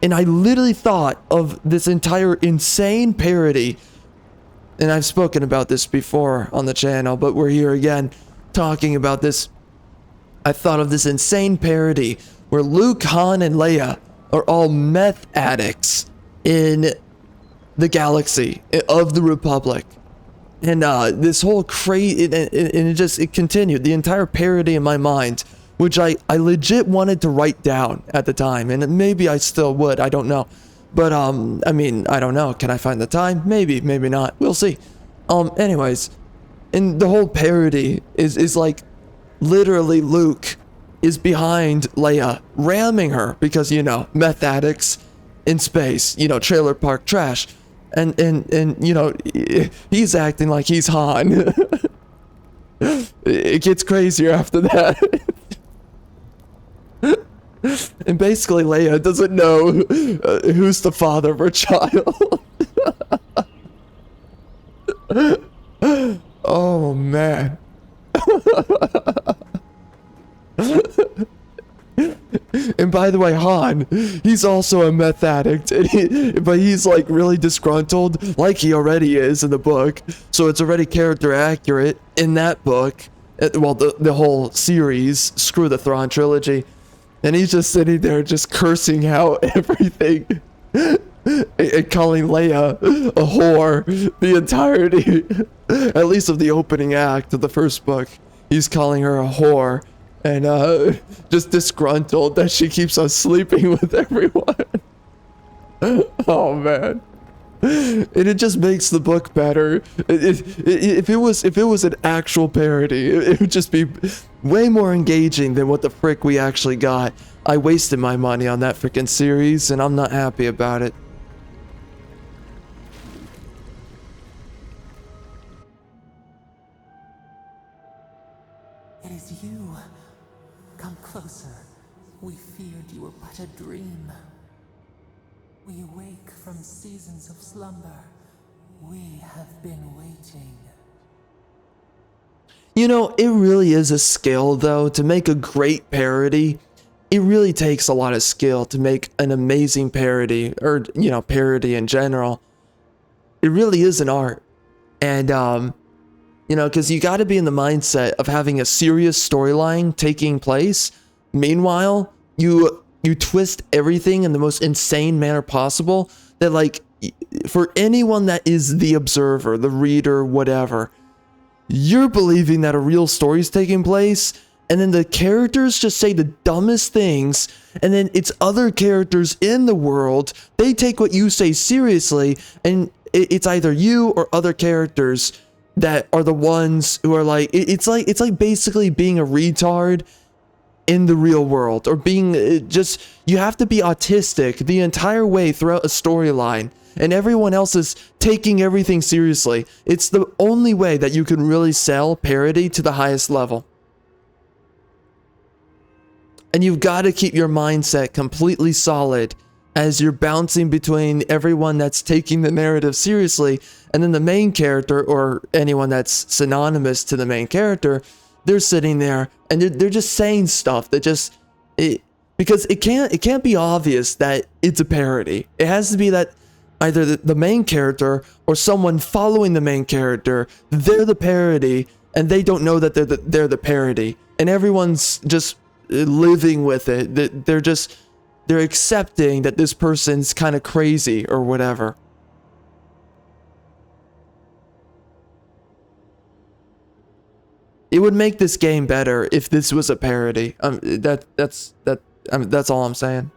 And I literally thought of this entire insane parody. And I've spoken about this before on the channel, but we're here again talking about this. I thought of this insane parody where Luke, Han, and Leia are all meth addicts in the galaxy of the Republic. And this whole crazy, and it continued, the entire parody in my mind, which I legit wanted to write down at the time, and maybe I still would, I don't know. But, I mean, I don't know, can I find the time? Maybe, maybe not, we'll see. Anyways, and the whole parody is like, literally Luke is behind Leia, ramming her, because, you know, meth addicts in space, you know, trailer park trash. And you know, he's acting like he's Han. It gets crazier after that. And basically Leia doesn't know who's the father of her child. Oh man. And by the way, Han, he's also a meth addict, and but he's like really disgruntled, like he already is in the book. So it's already character accurate in that book. Well, the whole series, screw the Thrawn trilogy. And he's just sitting there just cursing out everything. And calling Leia a whore the entirety, at least of the opening act of the first book. He's calling her a whore. And just disgruntled that she keeps on sleeping with everyone. Oh man. And it just makes the book better. If it was an actual parody, it would just be way more engaging than what the frick we actually got. I wasted my money on that frickin' series, and I'm not happy about it. It is you. Come closer. We feared you were but a dream. We wake from seasons of slumber, We have been waiting. You know, it really is a skill, though, to make a great parody. It really takes a lot of skill to make an amazing parody, or, you know, parody in general. It really is an art. And, you know, because you got to be in the mindset of having a serious storyline taking place. Meanwhile, you twist everything in the most insane manner possible that, like, for anyone that is the observer, the reader, whatever, you're believing that a real story is taking place, and then the characters just say the dumbest things, and then it's other characters in the world, they take what you say seriously, and it's either you or other characters that are the ones who are like, it's like basically being a retard in the real world, or being just, you have to be autistic the entire way throughout a storyline, and everyone else is taking everything seriously. It's the only way that you can really sell parody to the highest level. And you've got to keep your mindset completely solid as you're bouncing between everyone that's taking the narrative seriously and then the main character, or anyone that's synonymous to the main character. They're sitting there and they're just saying stuff that just, because it can't be obvious that it's a parody. It has to be that either the main character or someone following the main character, they're the parody, and they don't know that they're the parody, and everyone's just living with it. They're accepting that this person's kind of crazy or whatever. It would make this game better if this was a parody. That's all I'm saying.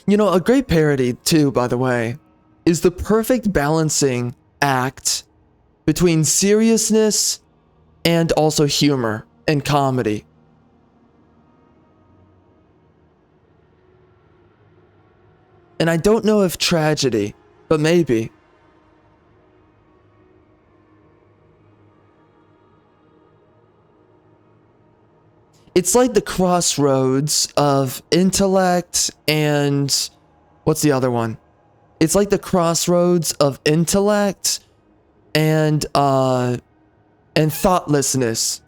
You know, a great parody too, by the way, is the perfect balancing act between seriousness and also humor and comedy. And I don't know if tragedy, but maybe. It's like the crossroads of intellect and... what's the other one? It's like the crossroads of intellect and thoughtlessness.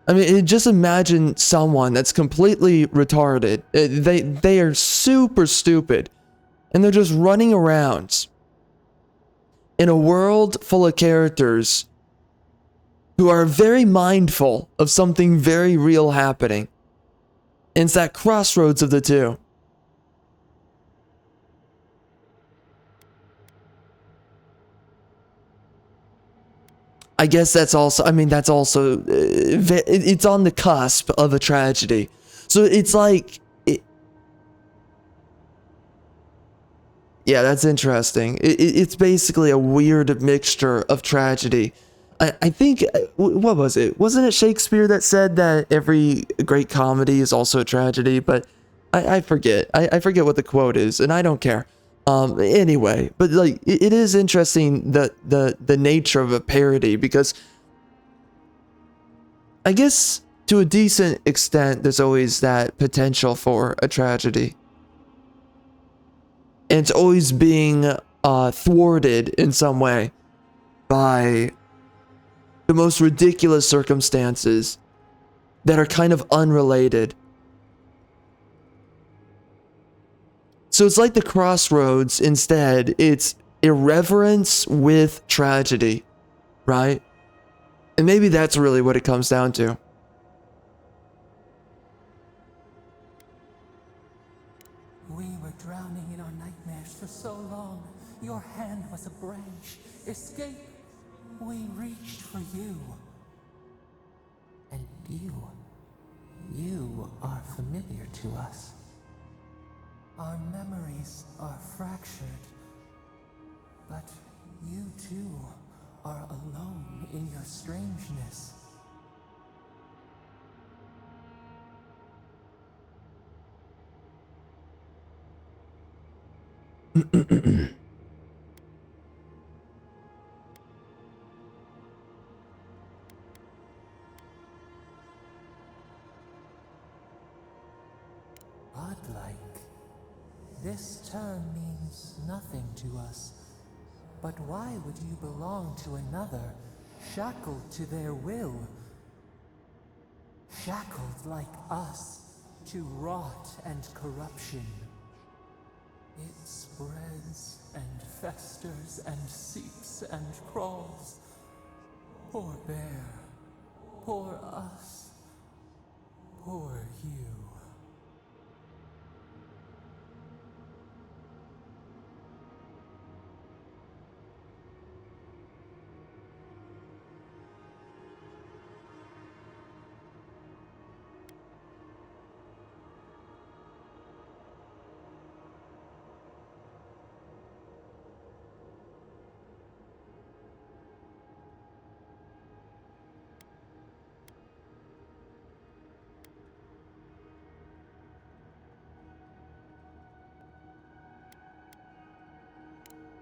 I mean, just imagine someone that's completely retarded. They are super stupid, and they're just running around in a world full of characters who are very mindful of something very real happening. And it's that crossroads of the two. I guess that's also, I mean, that's also, it's on the cusp of a tragedy. So it's like, yeah, that's interesting. It's basically a weird mixture of tragedy. I think, what was it? Wasn't it Shakespeare that said that every great comedy is also a tragedy? But I forget. I forget what the quote is, and I don't care. Anyway, but like, it is interesting that the nature of a parody, because I guess to a decent extent, there's always that potential for a tragedy. And it's always being thwarted in some way by the most ridiculous circumstances that are kind of unrelated. So it's like the crossroads. Instead, it's irreverence with tragedy, right? And maybe that's really what it comes down to. We were drowning in our nightmares for so long. Your hand was a branch. Escape. We reached for you. And you are familiar to us. Our memories are fractured. But you too are alone in your strangeness. Godlike. This term means nothing to us. But why would you belong to another, shackled to their will? Shackled like us to rot and corruption. It spreads and festers and seeps and crawls. Poor bear, poor us, poor you.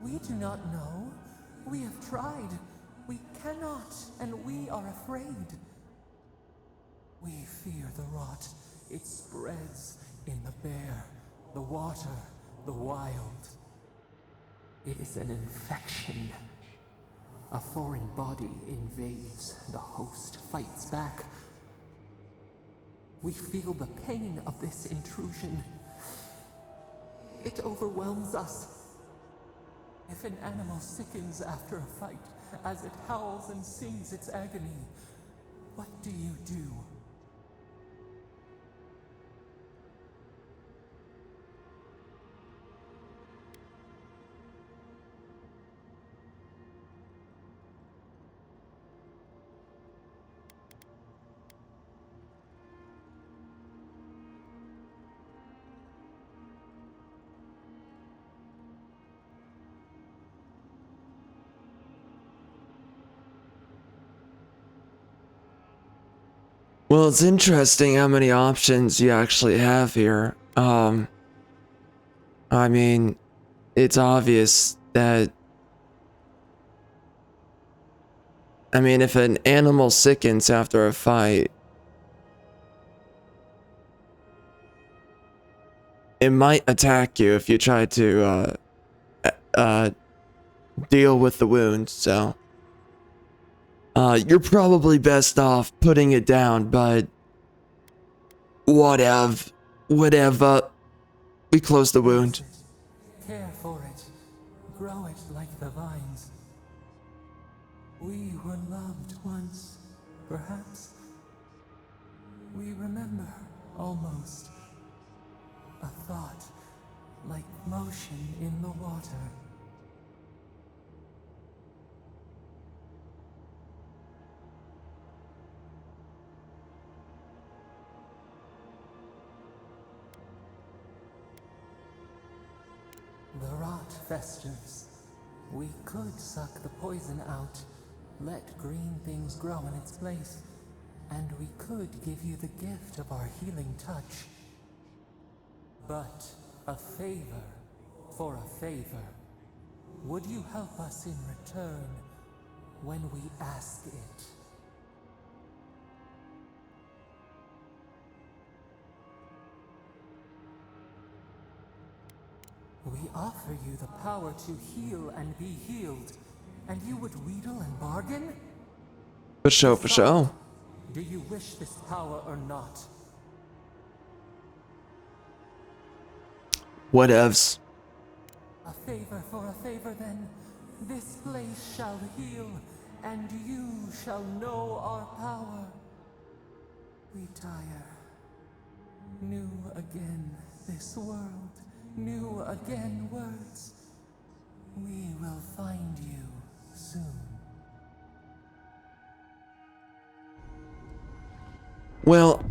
We do not know. We have tried. We cannot, and we are afraid. We fear the rot. It spreads in the bear, the water, the wild. It is an infection. A foreign body invades, the host fights back. We feel the pain of this intrusion. It overwhelms us. If an animal sickens after a fight, as it howls and sings its agony, what do you do? Well, it's interesting how many options you actually have here. I mean, it's obvious that, I mean, if an animal sickens after a fight, it might attack you if you try to deal with the wound, so you're probably best off putting it down, but whatever, we close the wound. Care for it. Grow it like the vines. We were loved once, perhaps. We remember, almost. A thought, like motion in the water. The rot festers. We could suck the poison out, let green things grow in its place, and we could give you the gift of our healing touch. But a favor for a favor. Would you help us in return when we ask it? We offer you the power to heal and be healed, and you would wheedle and bargain? For sure. Do you wish this power or not? Whatevs. A favor for a favor then. This place shall heal, and you shall know our power. We tire. New again this world. New again words. We will find you soon. Well,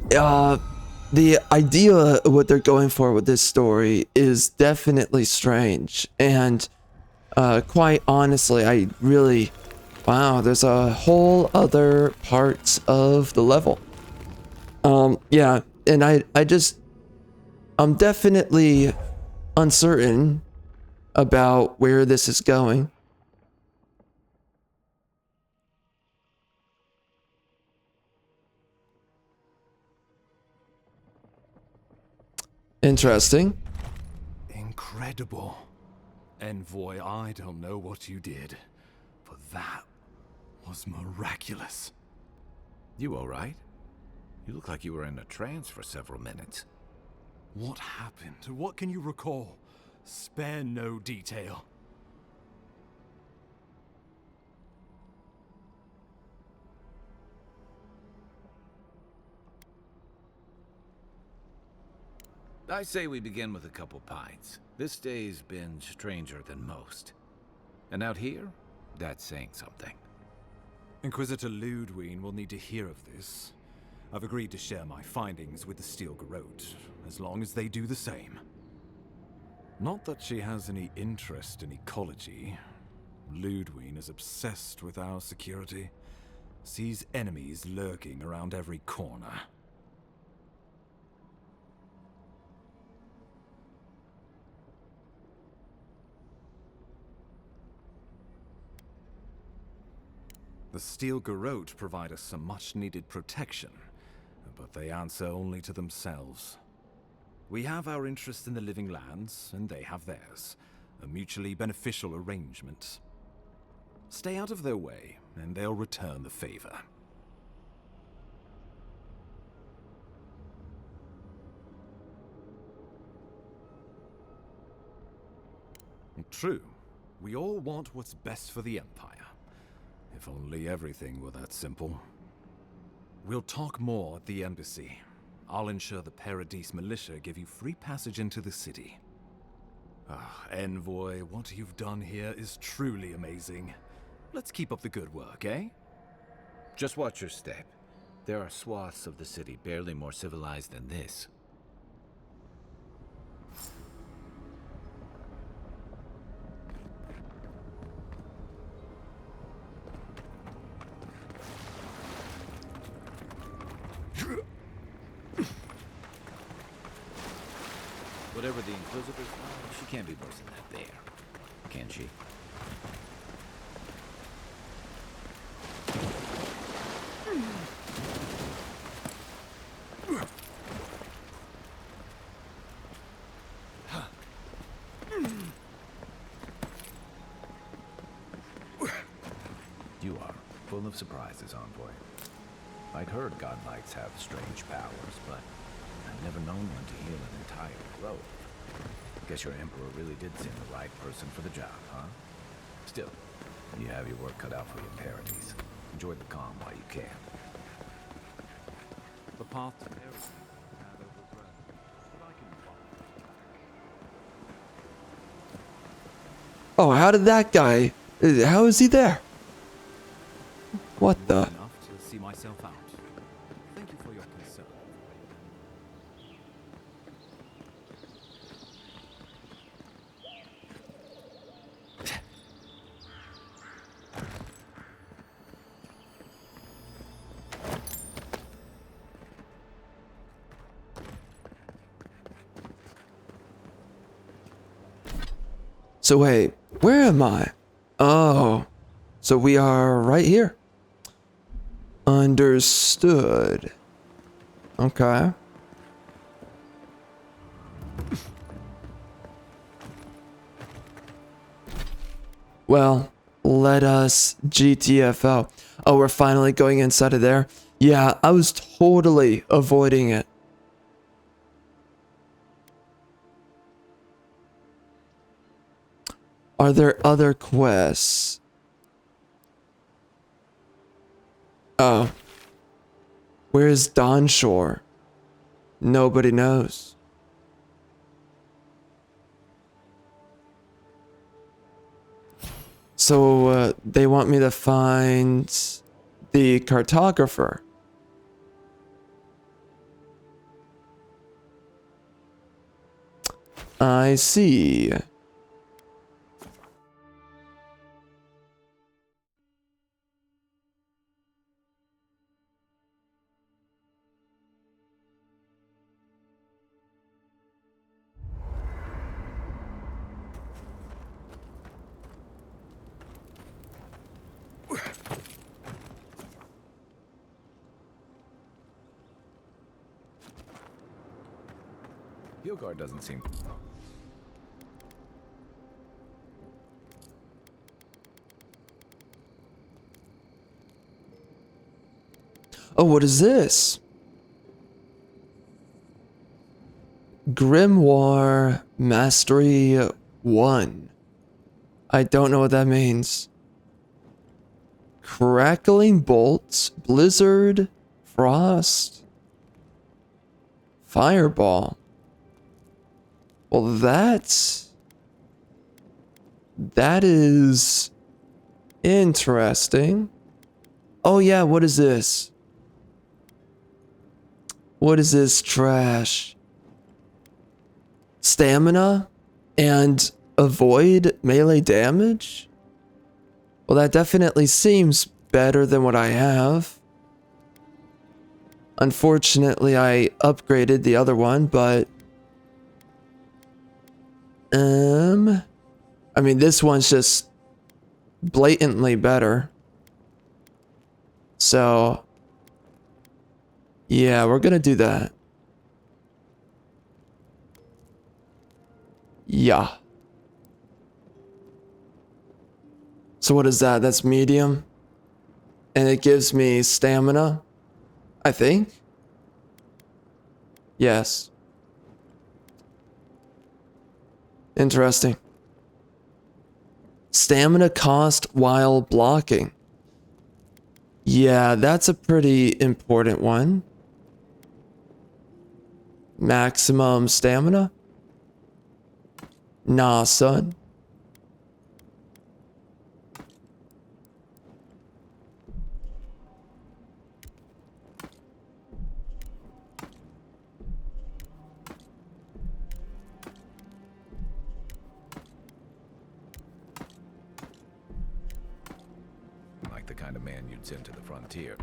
the idea of what they're going for with this story is definitely strange, and quite honestly, I really, wow, there's a whole other parts of the level. Yeah, and I'm definitely uncertain about where this is going. Interesting. Incredible. Envoy, I don't know what you did, but that was miraculous. You alright? You look like you were in a trance for several minutes. What happened? What can you recall? Spare no detail. I say we begin with a couple pints. This day's been stranger than most. And out here, that's saying something. Inquisitor Ludwig will need to hear of this. I've agreed to share my findings with the Steel Garrote, as long as they do the same. Not that she has any interest in ecology. Ludwig is obsessed with our security. Sees enemies lurking around every corner. The Steel Garrote provide us some much-needed protection, but they answer only to themselves. We have our interest in the living lands, and they have theirs. A mutually beneficial arrangement. Stay out of their way, and they'll return the favor. True. We all want what's best for the Empire. If only everything were that simple. We'll talk more at the embassy. I'll ensure the Paradise militia give you free passage into the city. Envoy, what you've done here is truly amazing. Let's keep up the good work, eh? Just watch your step. There are swaths of the city barely more civilized than this. Whatever the Inquisitors are, she can't be worse than that there. Can she? You are full of surprises, Envoy. I'd heard godlights have strange powers, but I've never known one to heal an entire grove. Guess your Emperor really did seem the right person for the job, huh? Still, you have your work cut out for you, Paradise. Enjoy the calm while you can. The path to Paradise had overgrown, but I can follow. Oh, how did that guy... How is he there? What the... Enough to see myself out. Thank you for your concern. So wait, where am I? Oh, so we are right here. Understood. Okay. Well, let us GTFO. Oh, we're finally going inside of there. Yeah, I was totally avoiding it. Are there other quests? Oh. Where's Dawnshore? Nobody knows. So, they want me to find the cartographer. I see. Guard doesn't seem... Oh, what is this? Grimoire Mastery 1. I don't know what that means. Crackling bolts, blizzard, frost, fireball. Well, that is interesting. Oh yeah, what is this? What is this trash? Stamina and avoid melee damage? Well, that definitely seems better than what I have. Unfortunately, I upgraded the other one, but I mean, this one's just blatantly better. So yeah, we're gonna do that. Yeah. So what is that? That's medium. And it gives me stamina, I think. Yes. Interesting. Stamina cost while blocking. Yeah, that's a pretty important one. Maximum stamina? Nah, son. Like the kind of man you'd send to the frontier.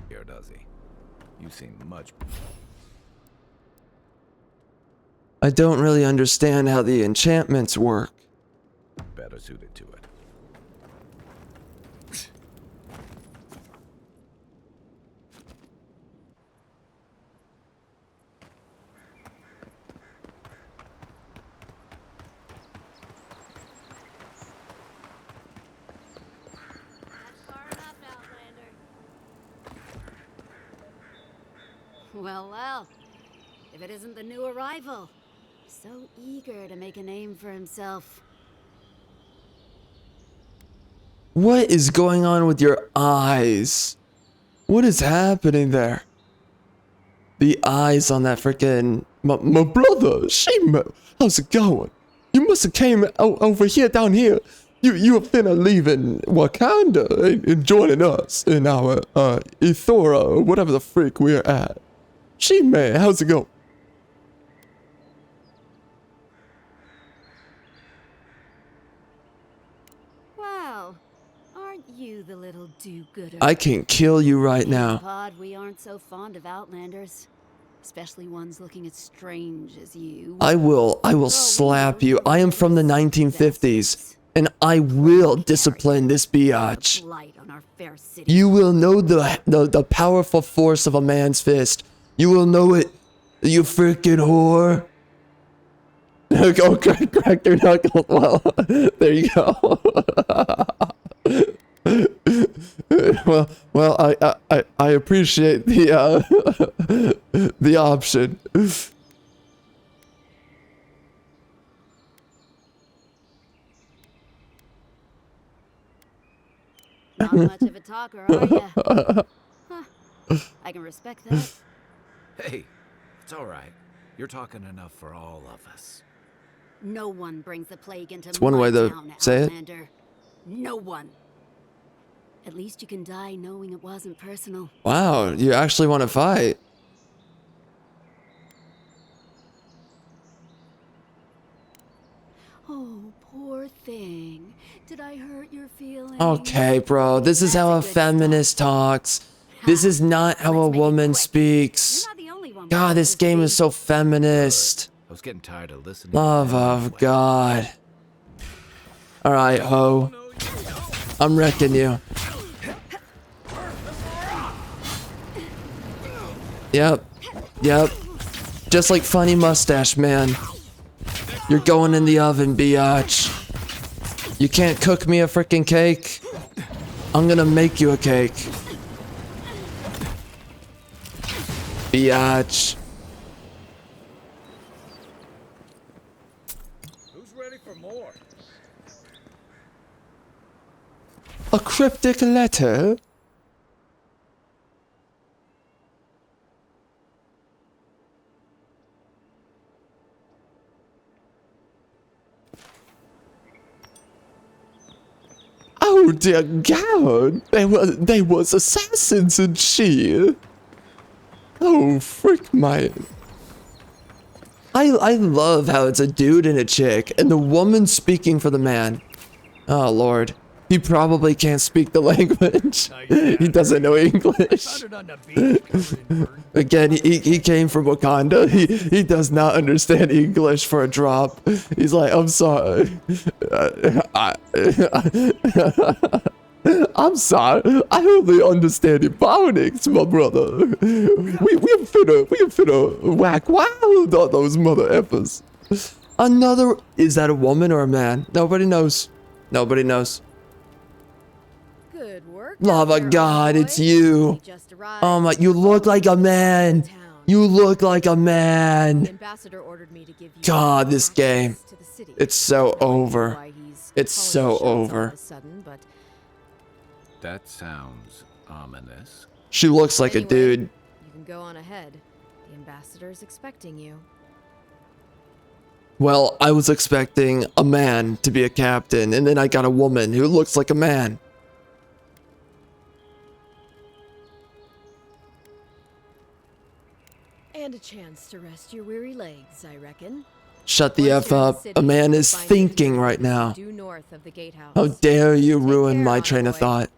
Here, does he? You seem much I don't really understand how the enchantments work. better suited to it. Well, if it isn't the new arrival. So eager to make a name for himself. What is going on with your eyes? What is happening there? The eyes on that freaking... My brother, Shima, how's it going? You must have came over here, down here. You were finna leaving Wakanda and joining us in our Eora, or whatever the freak we're at. Shima, how's it going? Wow, aren't you the little do-gooder? I can kill you right now. Pod, we aren't so fond of Outlanders, especially ones looking as strange as you. I will slap you. I am from the 1950s, and I will discipline this biatch. You will know the powerful force of a man's fist. You will know it, you freaking whore. Go crack your knuckle. Well, there you go. well, I appreciate the the option. Not much of a talker, are ya? Huh. I can respect that. Hey, it's all right. You're talking enough for all of us. No one brings the plague into It's one way to town, say it. Outlander. No one. At least you can die knowing it wasn't personal. Wow, you actually want to fight? Oh, poor thing. Did I hurt your feelings? Okay, bro. This is how a feminist talks. This is not how a woman speaks. God, this game is so feminist. I was getting tired of listening. Love of God. Alright, ho. I'm wrecking you. Yep. Yep. Just like funny mustache, man. You're going in the oven, biatch. You can't cook me a freaking cake. I'm gonna make you a cake. Biatch. Who's ready for more? A cryptic letter? Oh dear God! They was assassins and she. Oh frick my. I love how it's a dude and a chick, and the woman speaking for the man. Oh Lord. He probably can't speak the language. He doesn't know English. Again, he came from Wakanda. He does not understand English for a drop. He's like, I'm sorry. I'm sorry. I only understand Ebonics, my brother. We finna whack wild on those mother effers. Another. Is that a woman or a man? Nobody knows. Nobody knows. Good work. Love of God, it's you. Oh my, you look like a man. You look like a man. Ambassador ordered me to give you God, this game. It's so over. It's so over. That sounds ominous. She looks like a dude. You can go on ahead. The ambassador is expecting you. Well, I was expecting a man to be a captain, and then I got a woman who looks like a man. And a chance to rest your weary legs, I reckon. Shut the F up. A man is thinking right now. Due north of the gatehouse. How dare you ruin my train of thought.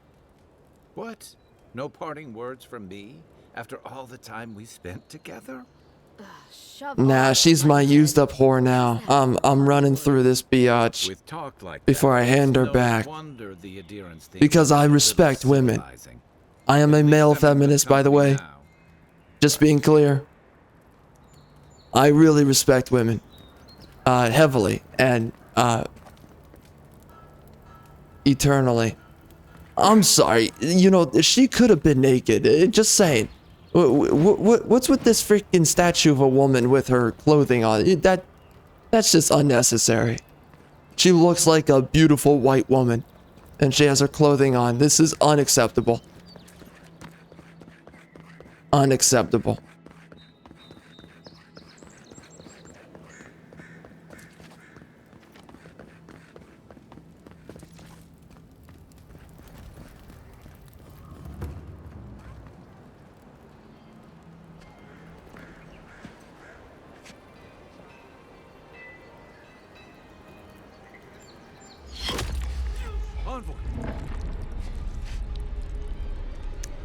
What? No parting words from me after all the time we spent together? Nah, she's my used up whore now. I'm running through this biatch before I hand her back. Because I respect women. I am a male feminist, by the way. Just being clear. I really respect women. Heavily and eternally. I'm sorry. You know, she could have been naked. Just saying. What's with this freaking statue of a woman with her clothing on? That's just unnecessary. She looks like a beautiful white woman, and she has her clothing on. This is unacceptable. Unacceptable.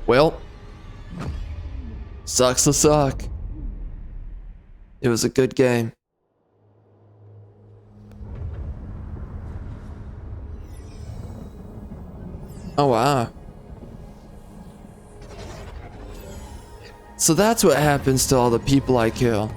Well, sucks to suck. It was a good game. Oh wow. So that's what happens to all the people I kill.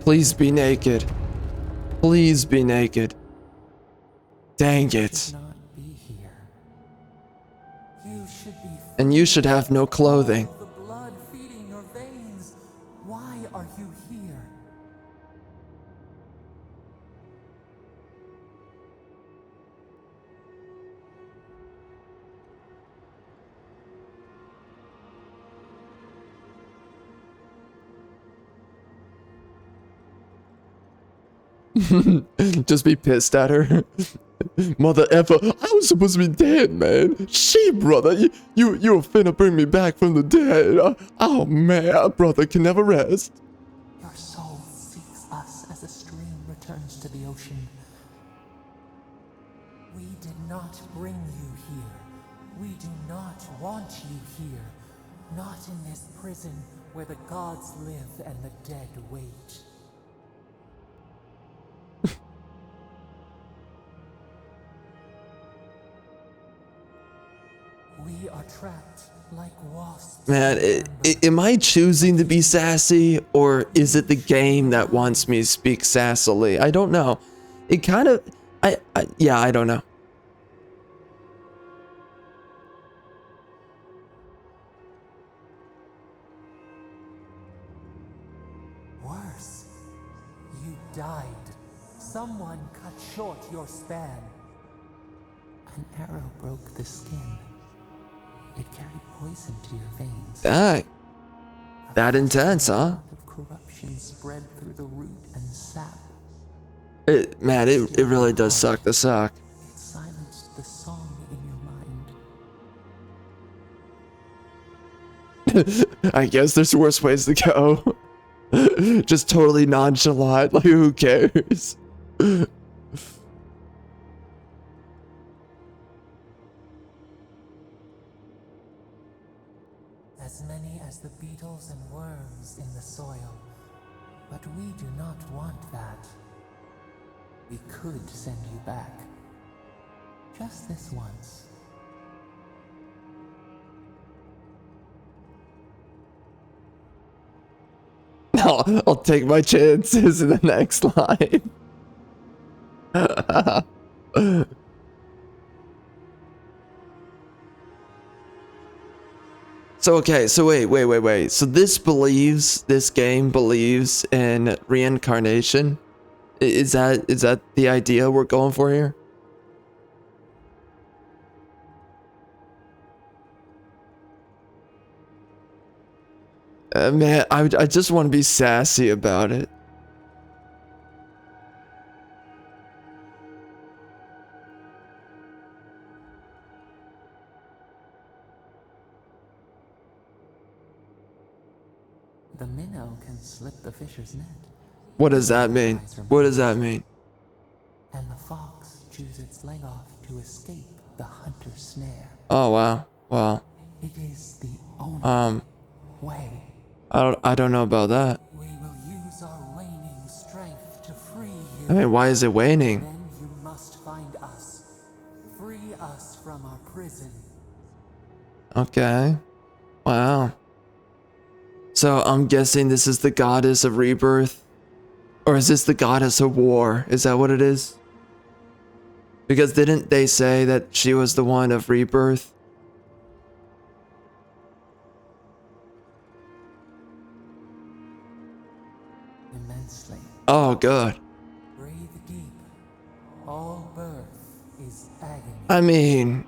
Please be naked. Please be naked. Dang it. Not be here. You should be And you should have no clothing. the blood feeding your veins. Why are you here? Just be pissed at her. Mother effer, I was supposed to be dead, man. She, brother, you were finna bring me back from the dead. Oh man, brother can never rest. Your soul seeks us as a stream returns to the ocean. We did not bring you here. We do not want you here. Not in this prison where the gods live and the dead wait. We are trapped like wasps. Man, am I choosing to be sassy, or is it the game that wants me to speak sassily? I don't know. It kind of, yeah, I don't know. Worse, you died. Someone cut short your span. An arrow broke the skin. It carried poison to your veins. Dang. That intense, huh? Of corruption spread through the root and sap. Man, it really does suck to suck. It silenced the song in your mind. I guess there's worse ways to go. Just totally nonchalant, like who cares? As many as the beetles and worms in the soil. But we do not want that. We could send you back. Just this once. I'll take my chances in the next line. So okay, so wait. So this game believes in reincarnation? Is that the idea we're going for here? Man, I just want to be sassy about it. The minnow can slip the fisher's net. What does that mean? What does that mean? And the fox chews its leg off to escape the hunter's snare. Oh wow. Wow. It is the only way. I don't know about that. We will use our waning strength to free you. I mean, why is it waning? Then you must find us. Free us from our prison. Okay. Wow. So I'm guessing this is the goddess of rebirth? Or is this the goddess of war? Is that what it is? Because didn't they say that she was the one of rebirth? Immensely. Oh, good. Breathe deep. All birth is agony. I mean...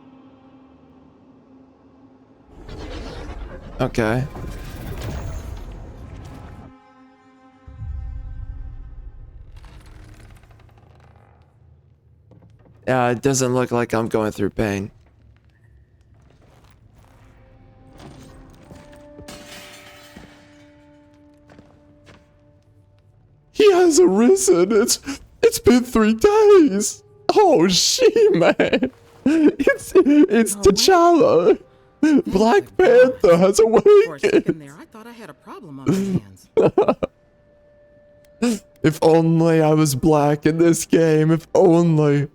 Okay. Yeah, it doesn't look like I'm going through pain. He has arisen. It's been 3 days. Oh, man. It's T'Challa. Black Panther has awakened. There, I thought I had a problem on my hands. If only I was black in this game. If only.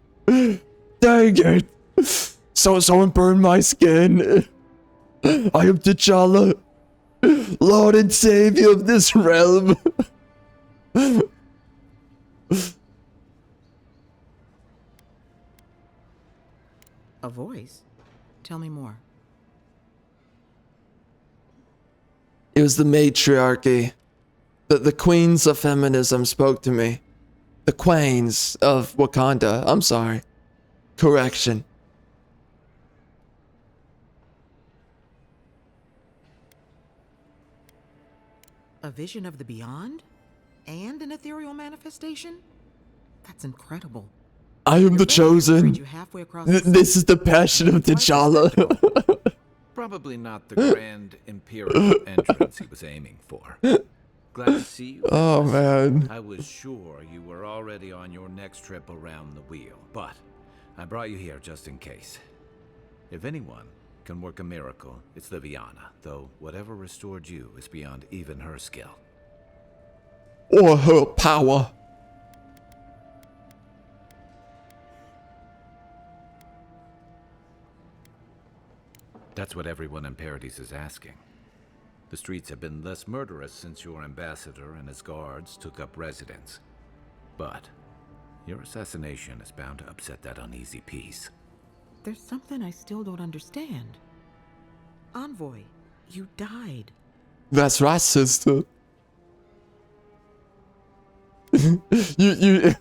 Dang it. Someone burned my skin. I am T'Challa, Lord and Savior of this realm. A voice? Tell me more. It was the matriarchy. The queens of feminism spoke to me. The queens of Wakanda. I'm sorry. Correction. A vision of the beyond? And an ethereal manifestation? That's incredible. I am the chosen. This is the passion of T'Challa. Probably not the grand imperial entrance he was aiming for. Glad to see you. Oh, man. I was sure you were already on your next trip around the wheel, but I brought you here just in case. If anyone can work a miracle, it's Liviana, though whatever restored you is beyond even her skill. Or her power. That's what everyone in Paradise is asking. The streets have been less murderous since your ambassador and his guards took up residence. But your assassination is bound to upset that uneasy peace. There's something I still don't understand. Envoy, you died. That's right, sister. you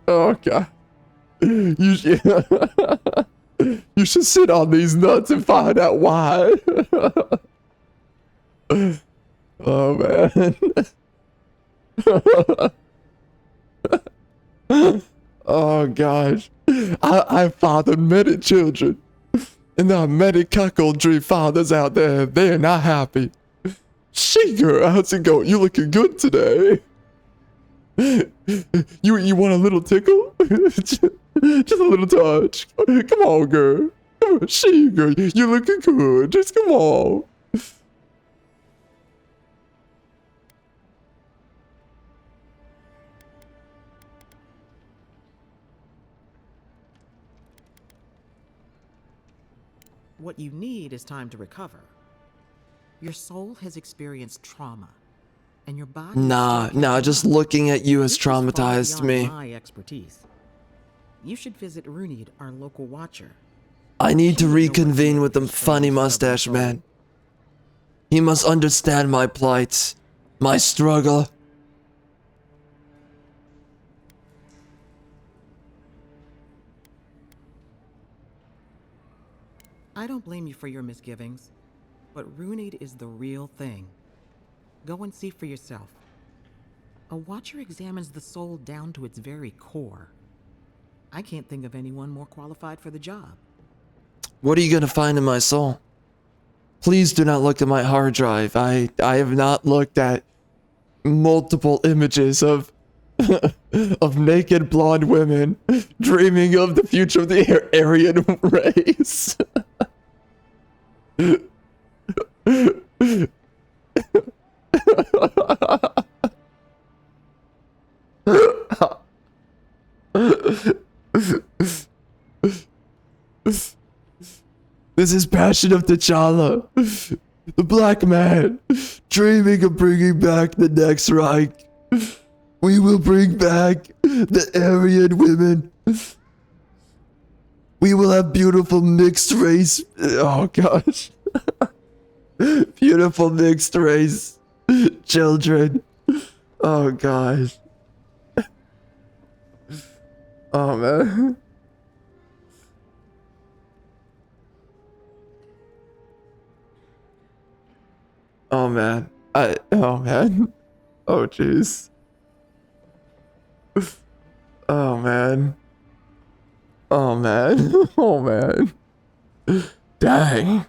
oh god. You should sit on these nuts and find out why. Oh man. Oh gosh. I fathered many children. And there are many cuckoldry fathers out there. They're not happy. Girl, how's it going? You looking good today. You want a little tickle? Just a little touch. Come on, girl. Come on, girl, you looking good. Just come on. What you need is time to recover. Your soul has experienced trauma, and your body. Nah, just looking at you has traumatized me. My expertise. You should visit Runid, our local watcher. I need to reconvene with the funny mustache man. He must understand my plight, my struggle. I don't blame you for your misgivings, but Runid is the real thing. Go and see for yourself. A watcher examines the soul down to its very core. I can't think of anyone more qualified for the job. What are you gonna find in my soul? Please do not look at my hard drive. I have not looked at multiple images of of naked blonde women dreaming of the future of the Aryan race. This is passion of T'Challa, the black man, dreaming of bringing back the next Reich. We will bring back the Aryan women. We will have beautiful mixed race. Oh gosh. Beautiful mixed race children. Oh gosh. Oh man. Oh man. Oh man. Oh jeez. Oh man. Oh man. Oh man. Dang.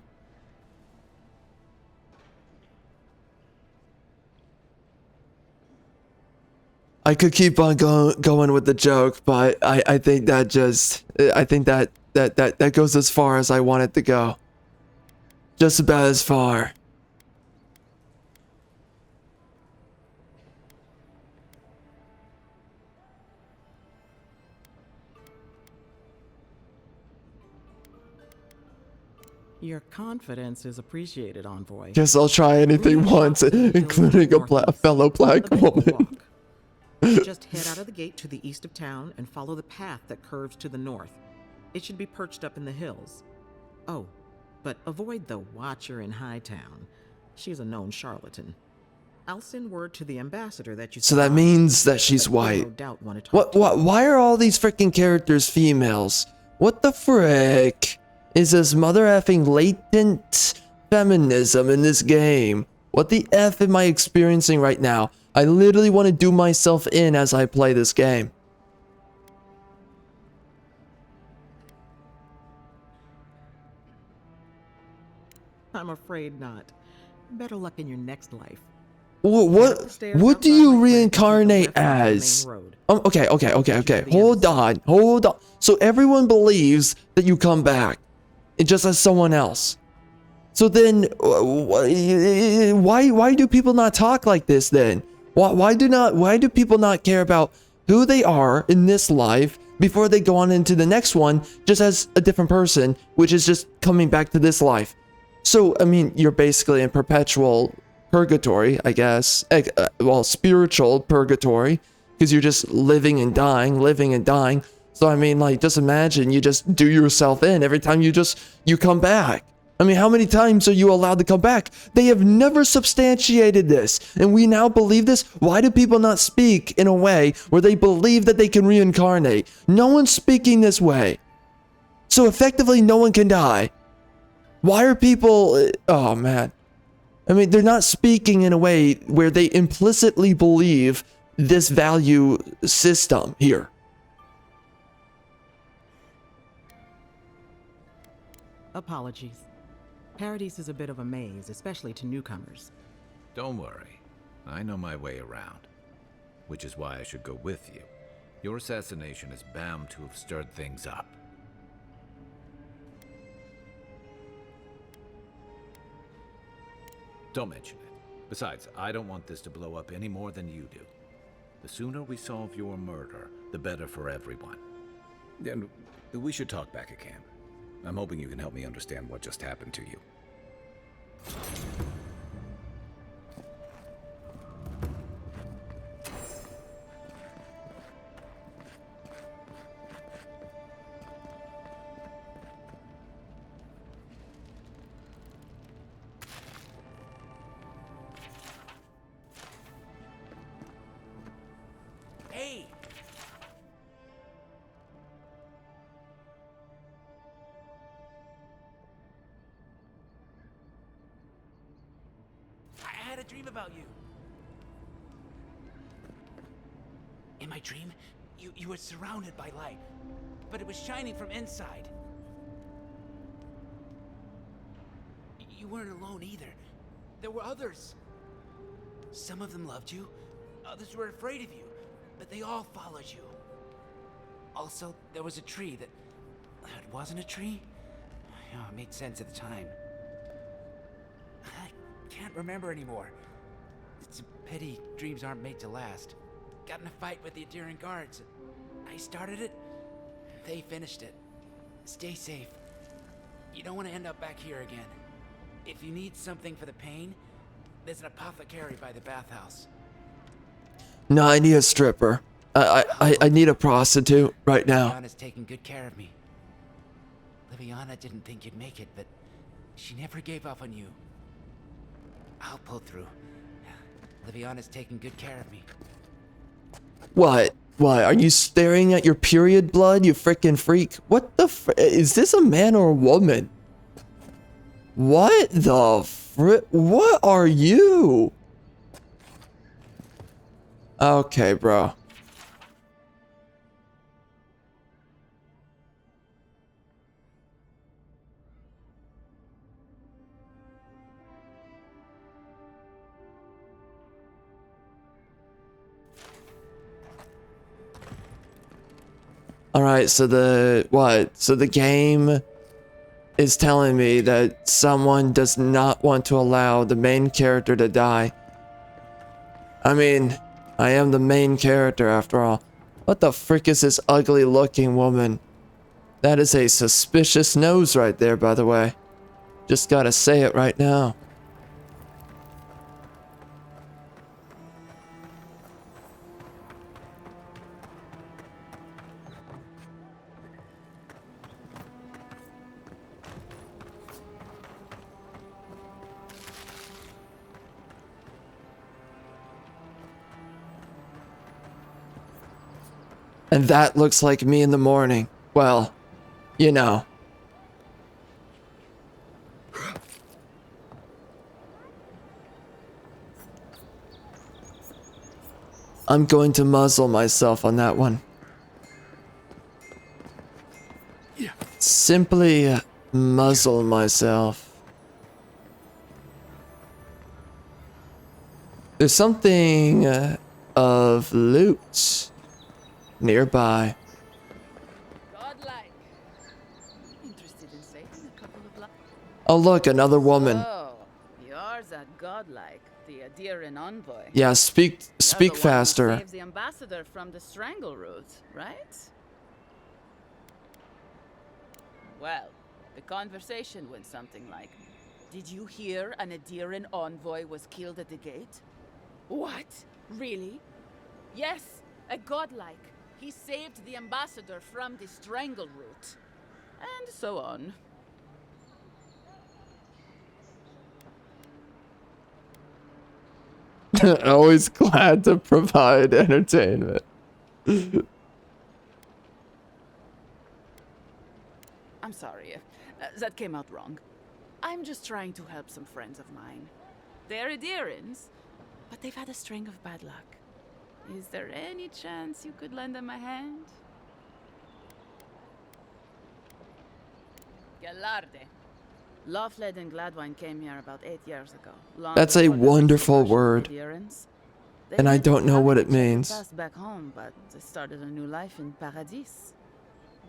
I could keep on going with the joke, but I think that just that goes as far as I want it to go. Just about as far. Your confidence is appreciated, Envoy. Guess I'll try anything once, including a fellow black woman. Just head out of the gate to the east of town and follow the path that curves to the north. It should be perched up in the hills. Oh, but avoid the Watcher in Hightown. She's a known charlatan. I'll send word to the ambassador that you So that means that she's white. no doubt want to talk What? Why are all these freaking characters females? What the frick is this mother effing latent feminism in this game? What the F am I experiencing right now? I literally want to do myself in as I play this game. I'm afraid not. Better luck in your next life. What do you reincarnate as? Okay. Hold on. So everyone believes that you come back, just as someone else. So then, why do people not talk like this then? Why do people not care about who they are in this life before they go on into the next one, just as a different person, which is just coming back to this life? So, I mean, you're basically in perpetual purgatory, I guess. Well, spiritual purgatory, because you're just living and dying. So, I mean, like, just imagine you just do yourself in every time you come back. I mean, how many times are you allowed to come back? They have never substantiated this, and we now believe this? Why do people not speak in a way where they believe that they can reincarnate? No one's speaking this way. So effectively, no one can die. Why are people... Oh, man. I mean, they're not speaking in a way where they implicitly believe this value system here. Apologies. Paradise is a bit of a maze, especially to newcomers. Don't worry. I know my way around. Which is why I should go with you. Your assassination is bound to have stirred things up. Don't mention it. Besides, I don't want this to blow up any more than you do. The sooner we solve your murder, the better for everyone. And we should talk back at camp. I'm hoping you can help me understand what just happened to you. Hey! I had a dream about you. In my dream, you were surrounded by light, but it was shining from inside. You weren't alone either. There were others. Some of them loved you, others were afraid of you, but they all followed you. Also, there was a tree that... It wasn't a tree? Oh, it made sense at the time. I can't remember anymore. It's a pity dreams aren't made to last. Got in a fight with the Adirian guards. I started it, they finished it. Stay safe. You don't want to end up back here again. If you need something for the pain, there's an apothecary by the bathhouse. No, I need a stripper. I need a prostitute right now. Liviana's taking good care of me. Liviana didn't think you'd make it, but she never gave up on you. I'll pull through. Liviana's taking good care of me. What? What? Are you staring at your period blood, you freaking freak? What the is this a man or a woman? What the what are you? Okay, bro. All right, so the game is telling me that someone does not want to allow the main character to die. I mean, I am the main character after all. What the frick is this ugly looking woman? That is a suspicious nose right there, by the way. Just gotta say it right now. And that looks like me in the morning. Well, you know. I'm going to muzzle myself on that one. Simply muzzle myself. There's something of loot nearby. Godlike. Interested in saving a couple of lives? Oh look, another woman. Oh, you're that godlike, the Adirian envoy. Yeah, speak You're the one who faster. saved the ambassador from the strangle route, right? Well, the conversation went something like, "Did you hear an Adirian envoy was killed at the gate?" What? Really? Yes, a godlike. He saved the ambassador from the strangle route. And so on. Always glad to provide entertainment. I'm sorry. That came out wrong. I'm just trying to help some friends of mine. They're Adirians, but they've had a string of bad luck. Is there any chance you could lend them a hand? Galarde. Lawfled and Gladwine came here about 8 years ago. That's a wonderful word. And I don't know what it means. Passed back home, but they started a new life in Paradis.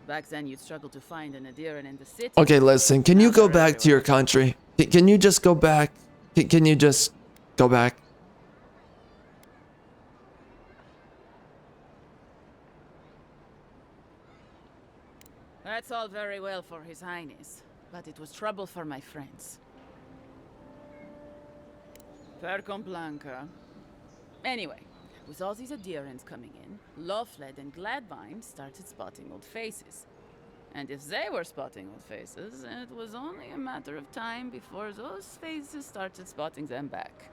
Back then, you'd struggle to find an Adirian in the city. Okay, listen, can you go back to your country? Can you just go back? Can you just go back? That's all very well for His Highness, but it was trouble for my friends. Percom Blanca. Anyway, with all these Adirians coming in, Lawfled and Gladvine started spotting old faces. And if they were spotting old faces, it was only a matter of time before those faces started spotting them back.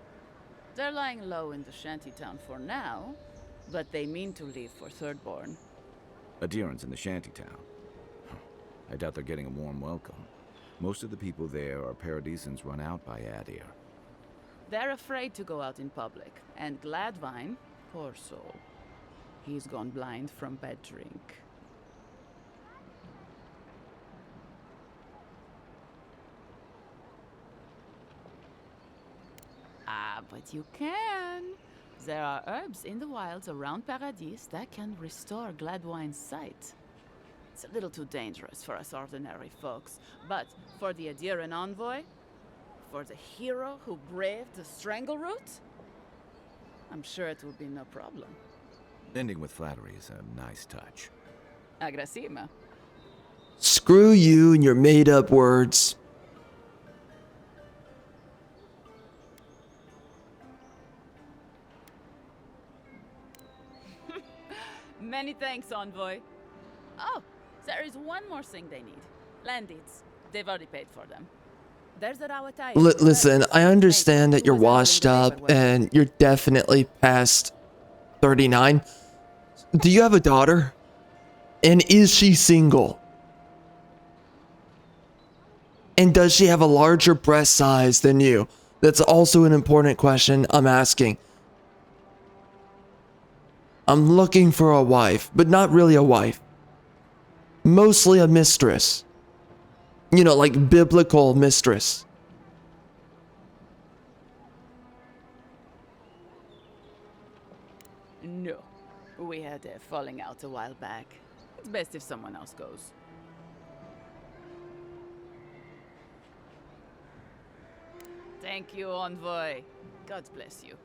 They're lying low in the shantytown for now, but they mean to leave for Thirdborn. Adherents in the shantytown. I doubt they're getting a warm welcome. Most of the people there are Paradisans run out by Adir. They're afraid to go out in public, and Gladvine, poor soul, he's gone blind from bad drink. Ah, but you can. There are herbs in the wilds around Paradis that can restore Gladwine's sight. It's a little too dangerous for us ordinary folks, but for the Adirian envoy, for the hero who braved the strangle route, I'm sure it will be no problem. Ending with flattery is a nice touch. Agrasima. Screw you and your made-up words. Many thanks, envoy. Oh, there is one more thing they need. Land deeds. They've already paid for them. There's a Rawatai. Listen, I understand that you're washed up and you're definitely past 39. Do you have a daughter? And is she single? And does she have a larger breast size than you? That's also an important question I'm asking. I'm looking for a wife, but not really a wife. Mostly a mistress. You know, like biblical mistress. No. We had a falling out a while back. It's best if someone else goes. Thank you, envoy. God bless you.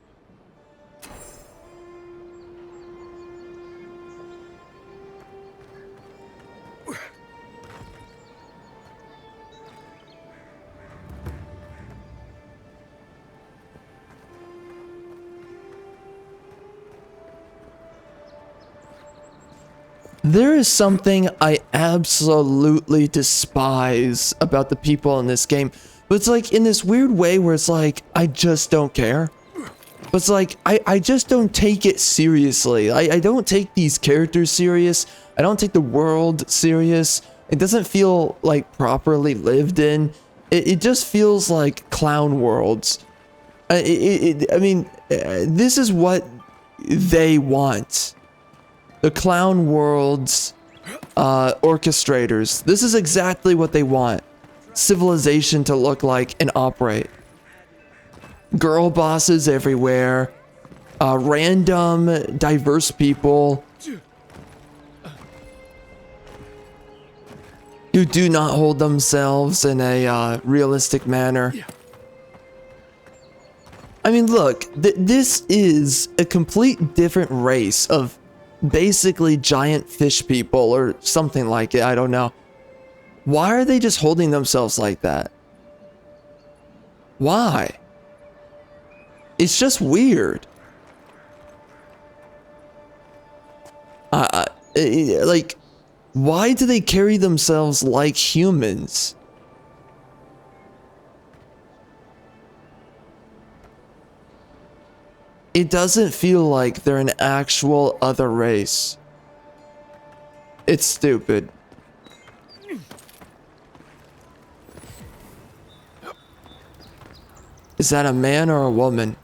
There is something I absolutely despise about the people in this game. But it's like in this weird way where it's like, I just don't care. But it's like, I just don't take it seriously. I don't take these characters serious. I don't take the world serious. It doesn't feel like properly lived in. It just feels like clown worlds. I mean, this is what they want. The clown worlds orchestrators. This is exactly what they want. Civilization to look like and operate. Girl bosses everywhere. Random, diverse people who do not hold themselves in a realistic manner. I mean, look, this is a complete different race of basically giant fish people or something like it. I don't know. Why are they just holding themselves like that? Why? It's just weird. Like, why do they carry themselves like humans? It doesn't feel like they're an actual other race. It's stupid. Is that a man or a woman?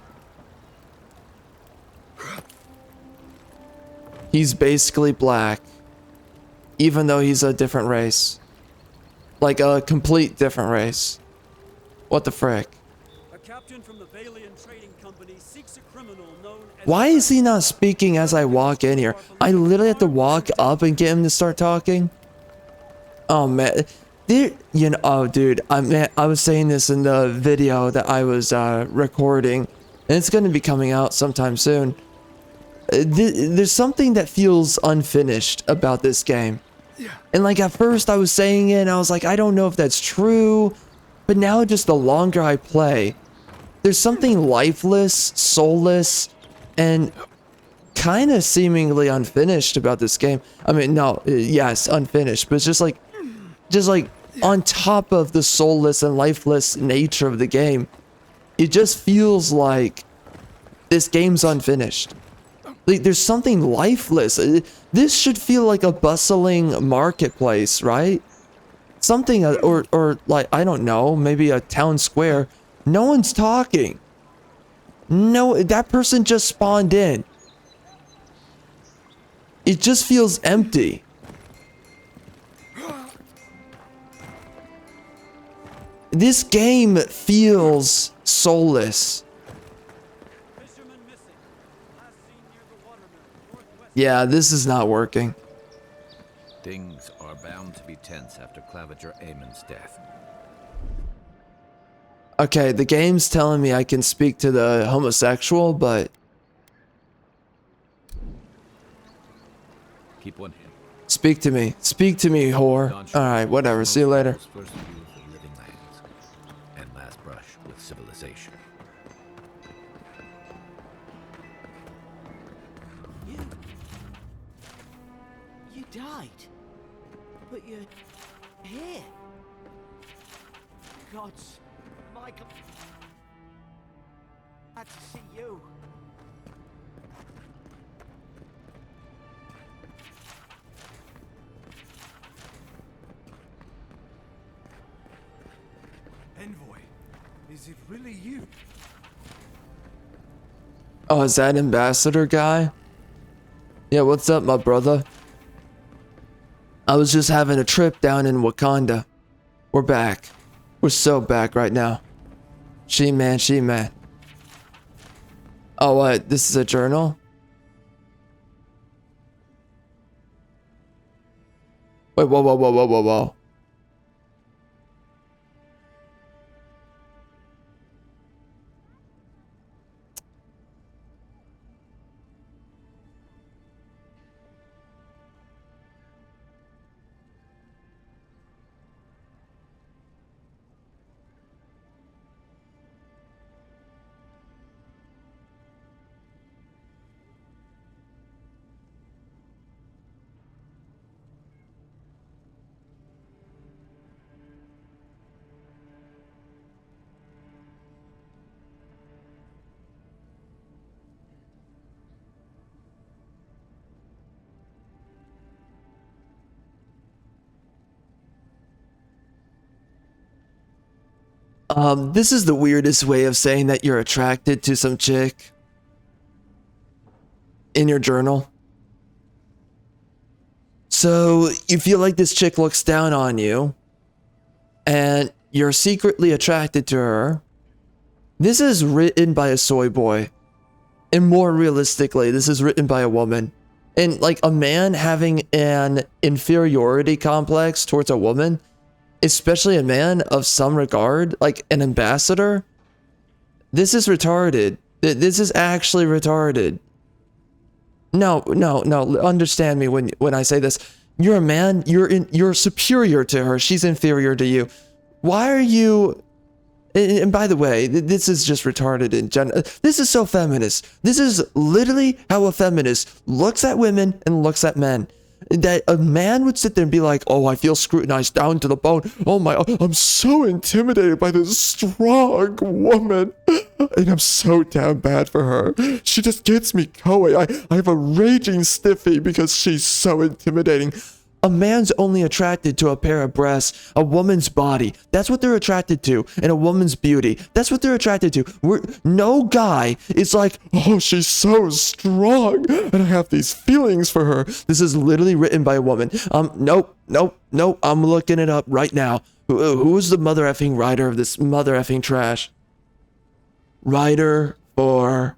He's basically black, even though he's a different race. Like a complete different race. What the frick? A captain from the Valian Trading Company seeks a criminal known as... Why is he not speaking as I walk in here? I literally have to walk up and get him to start talking? Oh man. You know, oh dude, I was saying this in the video that I was recording, and it's going to be coming out sometime soon. There's something that feels unfinished about this game. And like at first I was saying it and I was like, I don't know if that's true, but now just the longer I play, there's something lifeless, soulless, and kind of seemingly unfinished about this game. I mean, no, yes, unfinished, but it's just like on top of the soulless and lifeless nature of the game, it just feels like this game's unfinished. Like, there's something lifeless. This should feel like a bustling marketplace, right? Something, or like, I don't know, maybe a town square. No one's talking. No, that person just spawned in. It just feels empty. This game feels soulless. Yeah, this is not working. Things are bound to be tense after Claviger Amon's death. Okay, the game's telling me I can speak to the homosexual, but... Keep one hand. Speak to me. Speak to me, whore. Alright, whatever. See you later. First view of the living lands, and last brush with civilization. You died. But you're here. Gods, Michael. Glad to see you. Envoy, is it really you? Oh, is that ambassador guy? Yeah, what's up, my brother? I was just having a trip down in Wakanda. We're back. We're so back right now. She-Man, She-Man. Oh, what? This is a journal? Wait, whoa, whoa, whoa, whoa, whoa, whoa. This is the weirdest way of saying that you're attracted to some chick in your journal. So you feel like this chick looks down on you and you're secretly attracted to her. This is written by a soy boy. And more realistically, this is written by a woman. And like a man having an inferiority complex towards a woman, especially a man of some regard, like an ambassador, this is retarded. This is actually retarded. No, understand me when I say this. You're a man, you're superior to her, she's inferior to you. Why are you... And by the way, this is just retarded in general. This is so feminist. This is literally how a feminist looks at women and looks at men. That a man would sit there and be like, oh, I feel scrutinized down to the bone. Oh my, I'm so intimidated by this strong woman. And I'm so damn bad for her. She just gets me going. I have a raging stiffy because she's so intimidating. A man's only attracted to a pair of breasts, a woman's body. That's what they're attracted to. And a woman's beauty. That's what they're attracted to. No guy is like, oh, she's so strong. And I have these feelings for her. This is literally written by a woman. Nope. I'm looking it up right now. Who is the mother effing writer of this mother effing trash? Writer for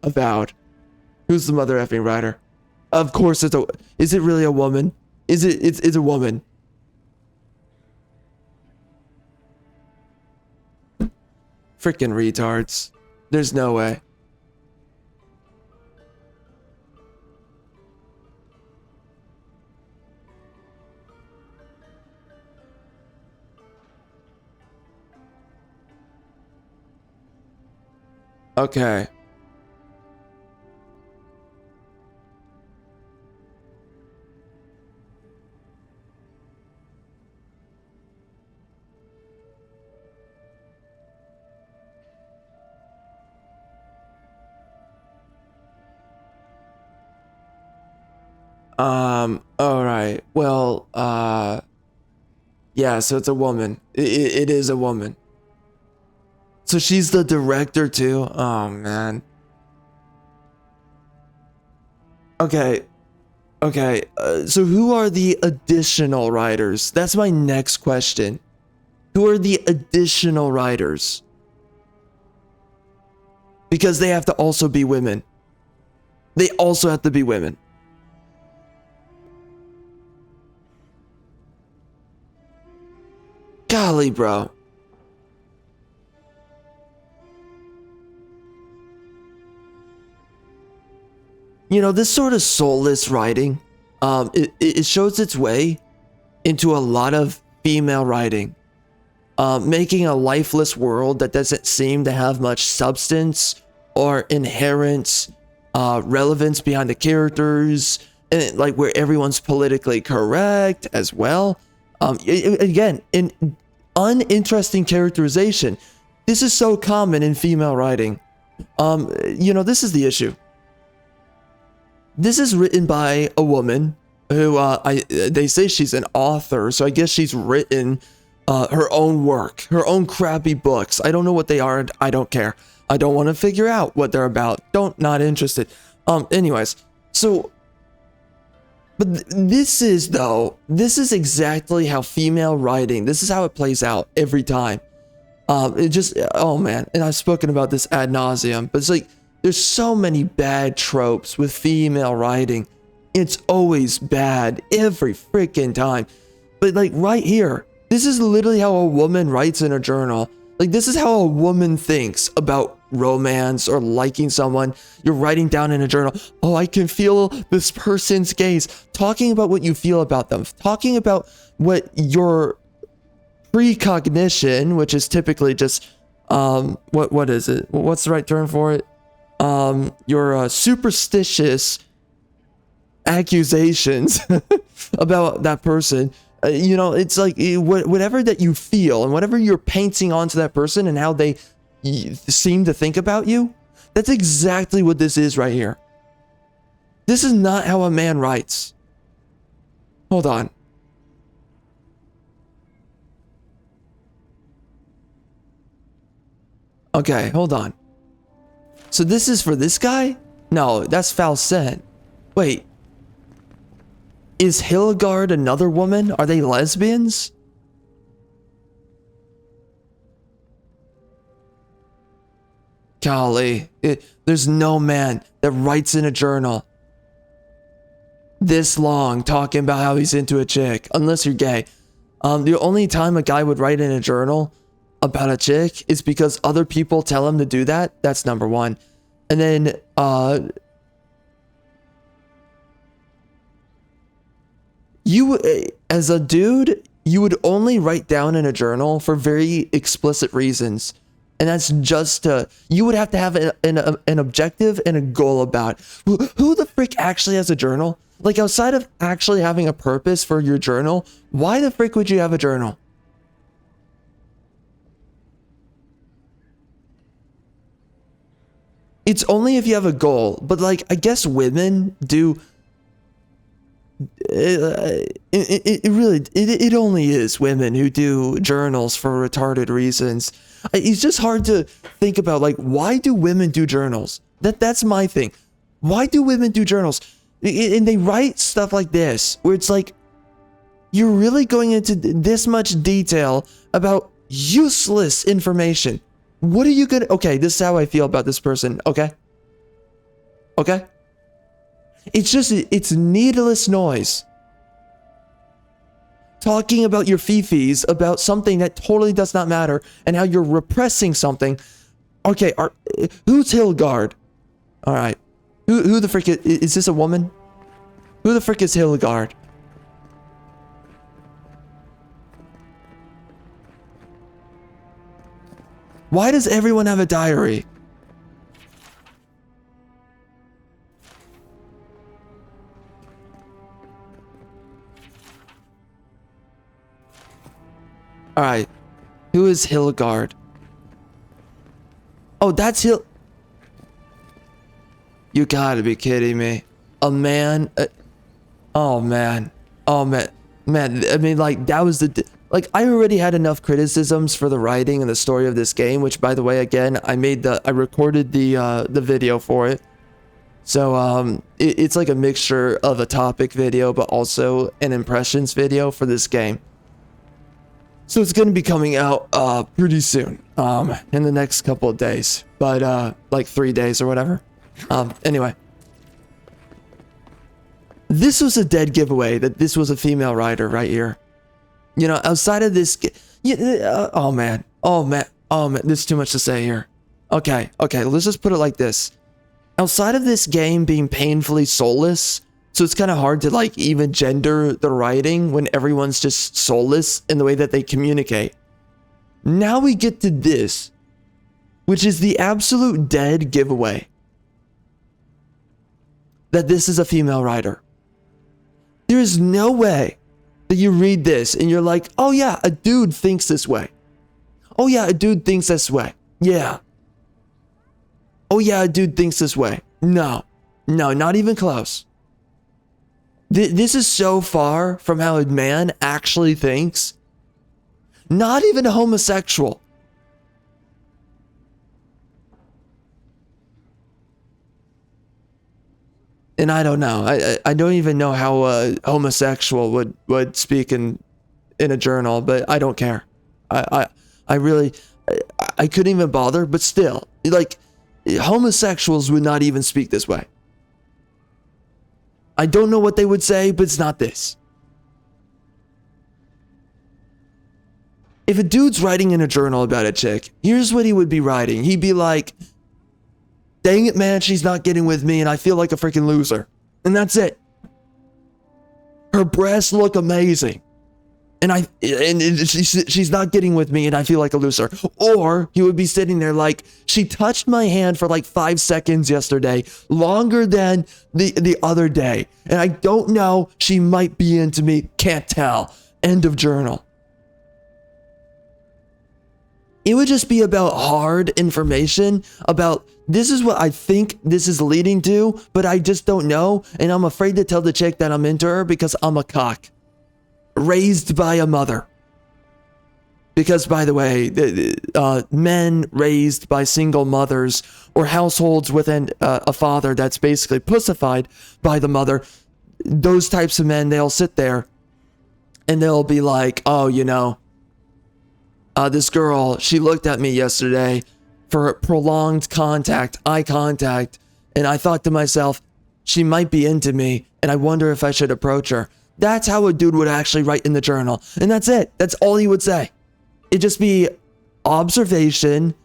Avowed. Who's the mother effing writer? Of course it's a... Is it really a woman? It's a woman. Freaking retards. There's no way. Okay. All right. Well, yeah, so it's a woman. It is a woman. So she's the director too? Oh, man. Okay. So who are the additional writers? That's my next question. Who are the additional writers? Because they have to also be women. They also have to be women. Golly, bro. You know, this sort of soulless writing, it shows its way into a lot of female writing. Making a lifeless world that doesn't seem to have much substance or inherent relevance behind the characters, and like where everyone's politically correct as well. Again, in uninteresting characterization. This is so common in female writing. You know, this is the issue. This is written by a woman who, they say she's an author, so I guess she's written her own work, her own crappy books. I don't know what they are. I don't care. I don't want to figure out what they're about. Not interested. Anyways, so, but this is exactly how female writing, this is how it plays out every time. It just, oh man, and I've spoken about this ad nauseum, but it's like, there's so many bad tropes with female writing. It's always bad every freaking time. But like right here, this is literally how a woman writes in a journal. Like this is how a woman thinks about romance or liking someone. You're writing down in a journal, oh, I can feel this person's gaze. Talking about what you feel about them. Talking about what your precognition, which is typically just, what is it? What's the right term for it? Your superstitious accusations about that person. You know, it's like whatever that you feel and whatever you're painting onto that person and how they seem to think about you, that's exactly what this is right here. This is not how a man writes. Hold on. Okay, hold on. So this is for this guy? No, that's Falcent. Wait. Is Hildegard another woman? Are they lesbians? Golly, there's no man that writes in a journal this long talking about how he's into a chick, unless you're gay. The only time a guy would write in a journal about a chick is because other people tell him to do that. That's number one. And then, you, as a dude, you would only write down in a journal for very explicit reasons. And that's just you would have to have an objective and a goal about who the frick actually has a journal? Like, outside of actually having a purpose for your journal, why the frick would you have a journal? It's only if you have a goal, but like, I guess women do. It only is women who do journals for retarded reasons. It's just hard to think about, like, why do women do journals? That's my thing. Why do women do journals? And they write stuff like this, where it's like, you're really going into this much detail about useless information. What are you gonna... Okay, this is how I feel about this person. Okay? Okay? It's needless noise. Talking about your fifis, about something that totally does not matter, and how you're repressing something. Okay, who's Hildegard? Alright. Who the frick is this a woman? Who the frick is Hildegard? Why does everyone have a diary? Alright. Who is Hildegard? Oh, that's You gotta be kidding me. A man? Oh, man. Oh, man. Man, I mean, like, that was the... Like, I already had enough criticisms for the writing and the story of this game, which, by the way, again, I recorded the video for it. So, it's like a mixture of a topic video, but also an impressions video for this game. So it's going to be coming out pretty soon, in the next couple of days, but like 3 days or whatever. Anyway, this was a dead giveaway that this was a female writer right here. You know, outside of this, oh man, there's too much to say here. Okay, let's just put it like this. Outside of this game being painfully soulless, so it's kind of hard to like even gender the writing when everyone's just soulless in the way that they communicate. Now we get to this, which is the absolute dead giveaway that this is a female writer. There is no way that you read this and you're like, oh yeah, a dude thinks this way. Oh yeah, a dude thinks this way. Yeah. Oh yeah, a dude thinks this way. No, not even close. This is so far from how a man actually thinks. Not even a homosexual. And I don't know. I don't even know how a homosexual would speak in a journal, but I don't care. I really couldn't even bother, but still, like, homosexuals would not even speak this way. I don't know what they would say, but it's not this. If a dude's writing in a journal about a chick, here's what he would be writing. He'd be like, dang it, man, she's not getting with me and I feel like a freaking loser. And that's it. Her breasts look amazing. And she's not getting with me and I feel like a loser. Or he would be sitting there like, she touched my hand for like 5 seconds yesterday, longer than the other day. And I don't know, she might be into me, can't tell. End of journal. It would just be about hard information about this is what I think this is leading to, but I just don't know. And I'm afraid to tell the chick that I'm into her because I'm a cock. Raised by a mother. Because, by the way, men raised by single mothers or households with a father that's basically pussified by the mother, those types of men, they'll sit there and they'll be like, oh, you know, this girl, she looked at me yesterday for prolonged contact, eye contact, and I thought to myself, she might be into me, and I wonder if I should approach her. That's how a dude would actually write in the journal. And that's it. That's all he would say. It'd just be observation,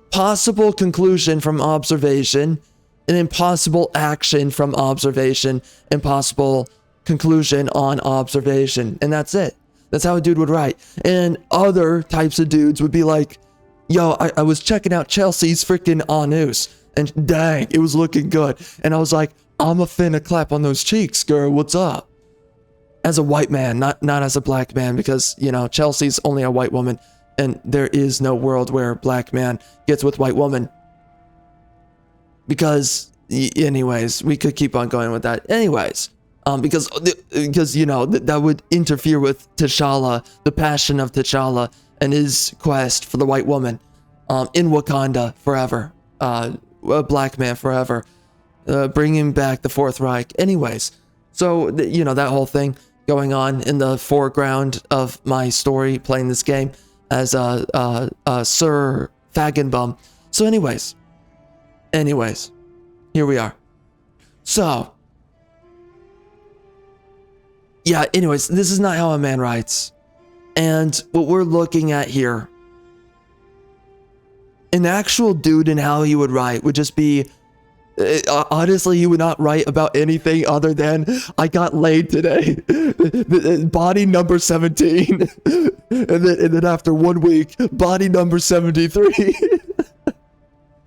possible conclusion from observation, and then possible action from observation, and possible conclusion on observation. And that's it. That's how a dude would write. And other types of dudes would be like, yo, I was checking out Chelsea's freaking anus, and dang, it was looking good. And I was like, I'm a finna clap on those cheeks, girl, what's up? As a white man, not as a black man, because, you know, Chelsea's only a white woman, and there is no world where black man gets with white woman. Because, anyways, we could keep on going with that. Anyways, because you know, that would interfere with T'Challa, the passion of T'Challa, and his quest for the white woman, in Wakanda forever, a black man forever, bringing back the Fourth Reich. Anyways, so, you know, that whole thing going on in the foreground of my story, playing this game as Sir Fagginbum. So anyways, here we are. So, yeah, anyways, this is not how a man writes. And what we're looking at here, an actual dude and how he would write would just be, honestly, he would not write about anything other than, I got laid today. Body number 17. and then after 1 week, body number 73.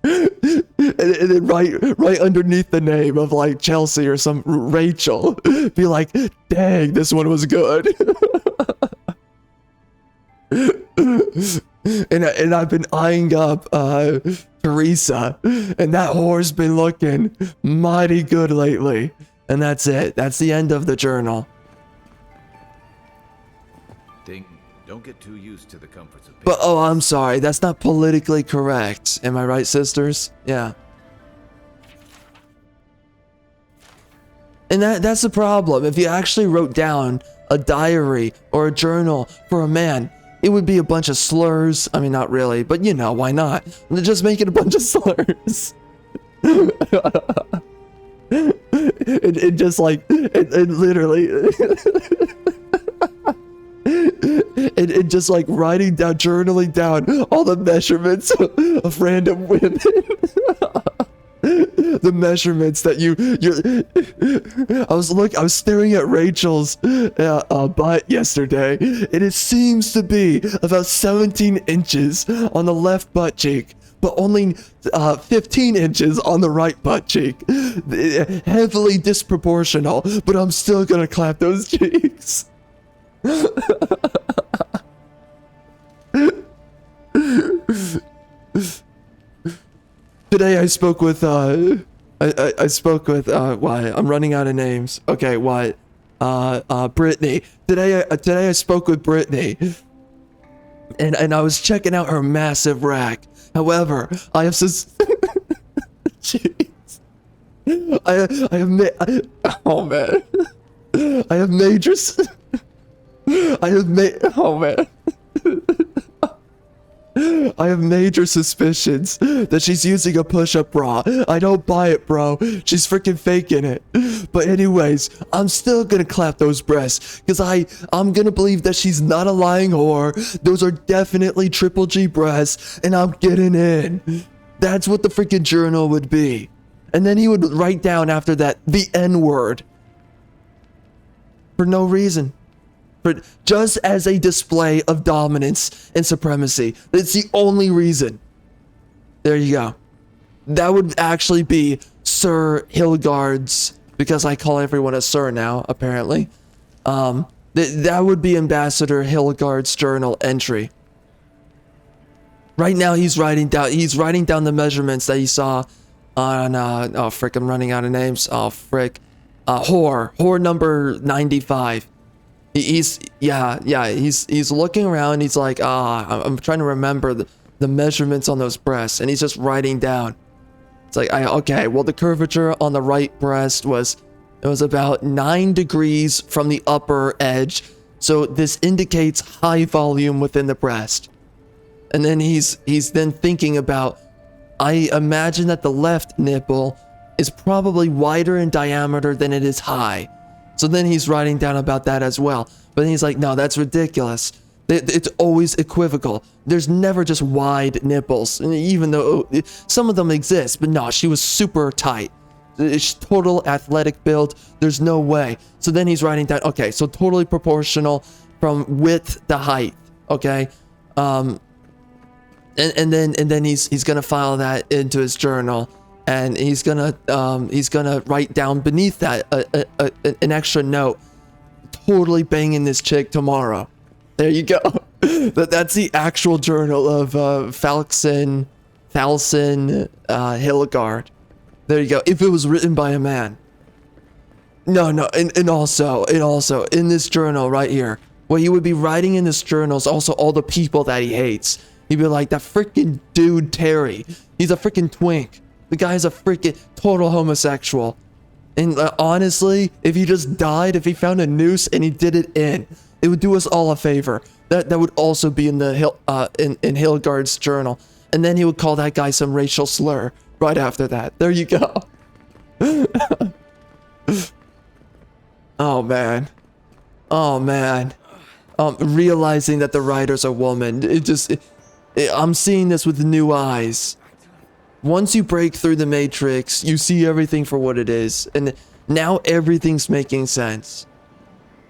and then right underneath the name of like Chelsea or some Rachel, be like, dang, this one was good. and I've been eyeing up Teresa, and that whore's been looking mighty good lately. And that's it. That's the end of the journal. Don't get too used to the comforts of But oh, I'm sorry, that's not politically correct. Am I right, sisters? Yeah. And that's the problem. If you actually wrote down a diary or a journal for a man, it would be a bunch of slurs. I mean, not really, but you know, why not? Just make it a bunch of slurs. it just like, it literally, it just like writing down, journaling down all the measurements of random women. The measurements that I was staring at Rachel's butt yesterday, and it seems to be about 17 inches on the left butt cheek, but only 15 inches on the right butt cheek. Heavily disproportional, but I'm still gonna clap those cheeks. Today I spoke with I spoke with why I'm running out of names. Okay, what? Brittany. Today I spoke with Brittany. And I was checking out her massive rack. However, I have jeez. Oh man. I have major oh man. I have major suspicions that she's using a push-up bra. I don't buy it, bro. She's freaking faking it. But anyways, I'm still gonna clap those breasts because I'm gonna believe that she's not a lying whore. Those are definitely triple G breasts, and I'm getting in. That's what the freaking journal would be. And then he would write down after that the N-word. For no reason. But just as a display of dominance and supremacy. It's the only reason. There you go. That would actually be Sir Hilgard's, because I call everyone a sir now, apparently. That would be Ambassador Hilgard's journal entry. Right now he's writing down the measurements that he saw on oh frick, I'm running out of names. Oh frick. Whore number 95. He's looking around. He's like, I'm trying to remember the measurements on those breasts, and he's just writing down. It's like, okay, well, the curvature on the right breast was about 9 degrees from the upper edge, so this indicates high volume within the breast. And then he's then thinking about, I imagine that the left nipple is probably wider in diameter than it is high. So then he's writing down about that as well. But then he's like, no, that's ridiculous. It's always equivocal. There's never just wide nipples, even though some of them exist. But no, she was super tight. It's total athletic build. There's no way. So then he's writing down, okay, so totally proportional from width to height. Okay. And then he's gonna file that into his journal, and he's gonna write down beneath that an extra note. Totally banging this chick tomorrow. There you go. That's the actual journal of Falcon Hildegard. There you go. If it was written by a man. No, and also in this journal right here, what he would be writing in this journal is also all the people that he hates. He'd be like, that freaking dude Terry. He's a freaking twink. The guy's a freaking total homosexual. And honestly, if he just died, if he found a noose and he did it in, it would do us all a favor. That would also be in the in Hildegard's journal. And then he would call that guy some racial slur right after that. There you go. Oh man. Realizing that the writer's a woman, I'm seeing this with new eyes. Once you break through the matrix, you see everything for what it is, and now everything's making sense.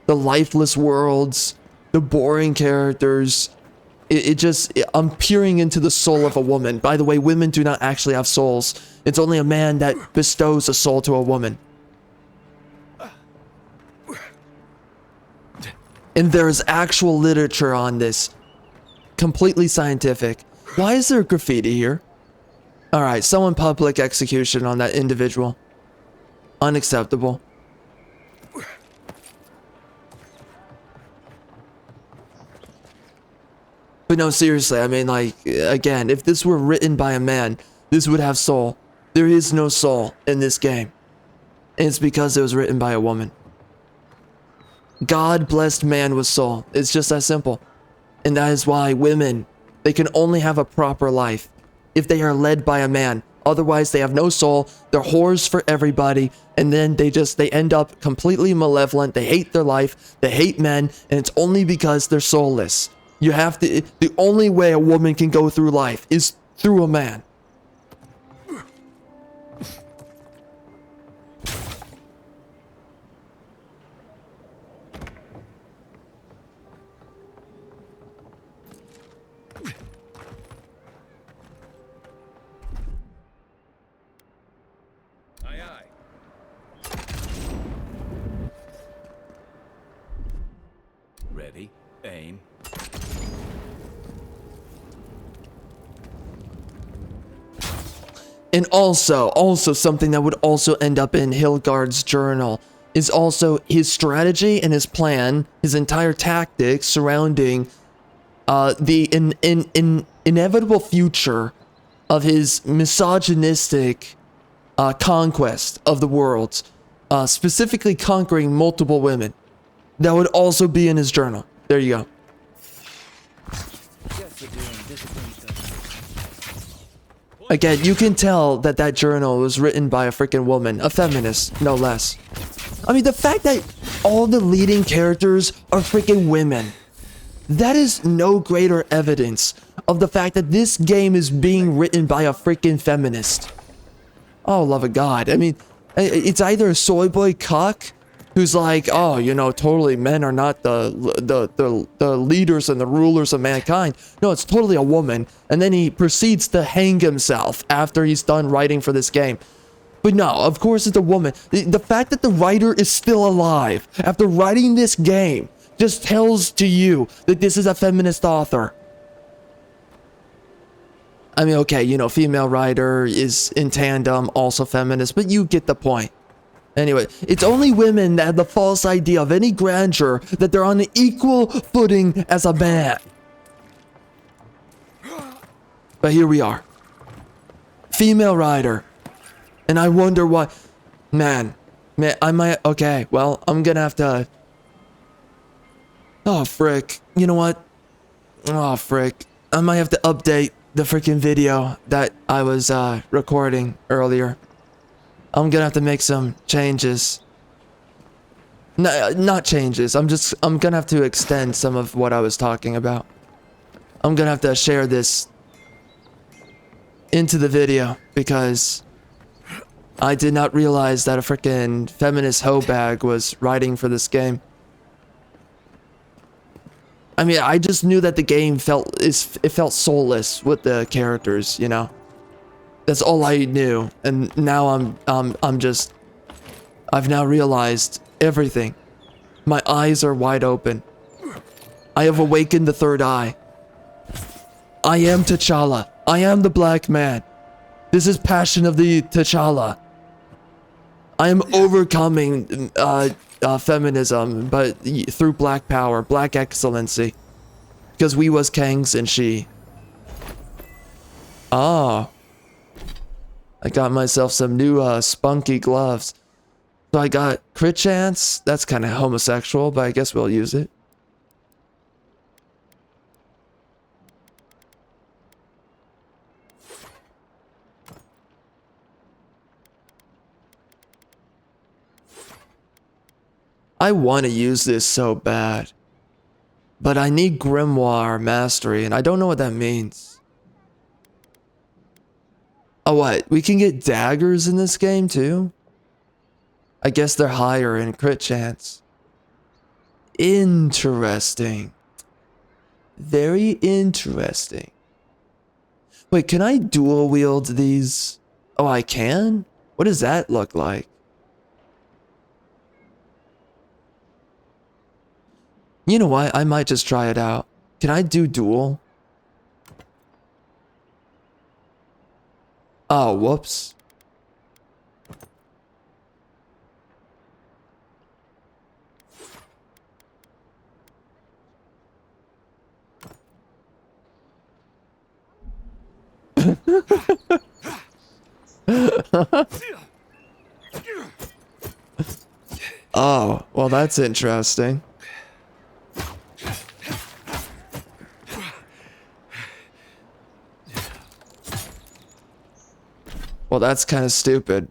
The lifeless worlds, the boring characters, I'm peering into the soul of a woman. By the way, women do not actually have souls. It's only a man that bestows a soul to a woman. And there's actual literature on this. Completely scientific. Why is there graffiti here? Alright, someone public execution on that individual. Unacceptable. But no, seriously, I mean, like, again, if this were written by a man, this would have soul. There is no soul in this game. And it's because it was written by a woman. God blessed man with soul. It's just that simple. And that is why women, they can only have a proper life if they are led by a man. Otherwise, they have no soul. They're whores for everybody. And then they end up completely malevolent. They hate their life. They hate men. And it's only because they're soulless. You have to, the only way a woman can go through life is through a man. Ready, aim. And also something that would also end up in Hildegard's journal is also his strategy and his plan, his entire tactics surrounding the inevitable future of his misogynistic conquest of the world, specifically conquering multiple women. That would also be in his journal. There you go. Again, you can tell that that journal was written by a freaking woman, a feminist, no less. I mean, the fact that all the leading characters are freaking women, that is no greater evidence of the fact that this game is being written by a freaking feminist. Oh, love of God. I mean, it's either a soy boy cuck who's like, oh, you know, totally men are not the leaders and the rulers of mankind. No, it's totally a woman. And then he proceeds to hang himself after he's done writing for this game. But no, of course it's a woman. The fact that the writer is still alive after writing this game just tells to you that this is a feminist author. I mean, okay, you know, female writer is in tandem, also feminist, but you get the point. Anyway, it's only women that have the false idea of any grandeur that they're on an equal footing as a man. But here we are. Female rider. And I wonder why. Man, I might. Okay, well, I'm gonna have to. Oh, frick. You know what? Oh, frick. I might have to update the freaking video that I was recording earlier. I'm gonna have to make some changes. No, not changes. I'm gonna have to extend some of what I was talking about. I'm gonna have to share this into the video because I did not realize that a freaking feminist hoe bag was writing for this game. I mean, I just knew that the game felt soulless with the characters, you know. That's all I knew, and now I've now realized everything. My eyes are wide open. I have awakened the third eye. I am T'Challa. I am the black man. This is Passion of the T'Challa. I am overcoming feminism, but through black power, black excellency. Because we was Kangs and she. Ah. I got myself some new spunky gloves. So I got crit chance. That's kind of homosexual, but I guess we'll use it. I want to use this so bad. But I need Grimoire Mastery, and I don't know what that means. Oh, what? We can get daggers in this game, too? I guess they're higher in crit chance. Interesting. Very interesting. Wait, can I dual wield these? Oh, I can? What does that look like? You know what? I might just try it out. Can I do dual? Oh, whoops. Oh, well, that's interesting. Well, that's kind of stupid.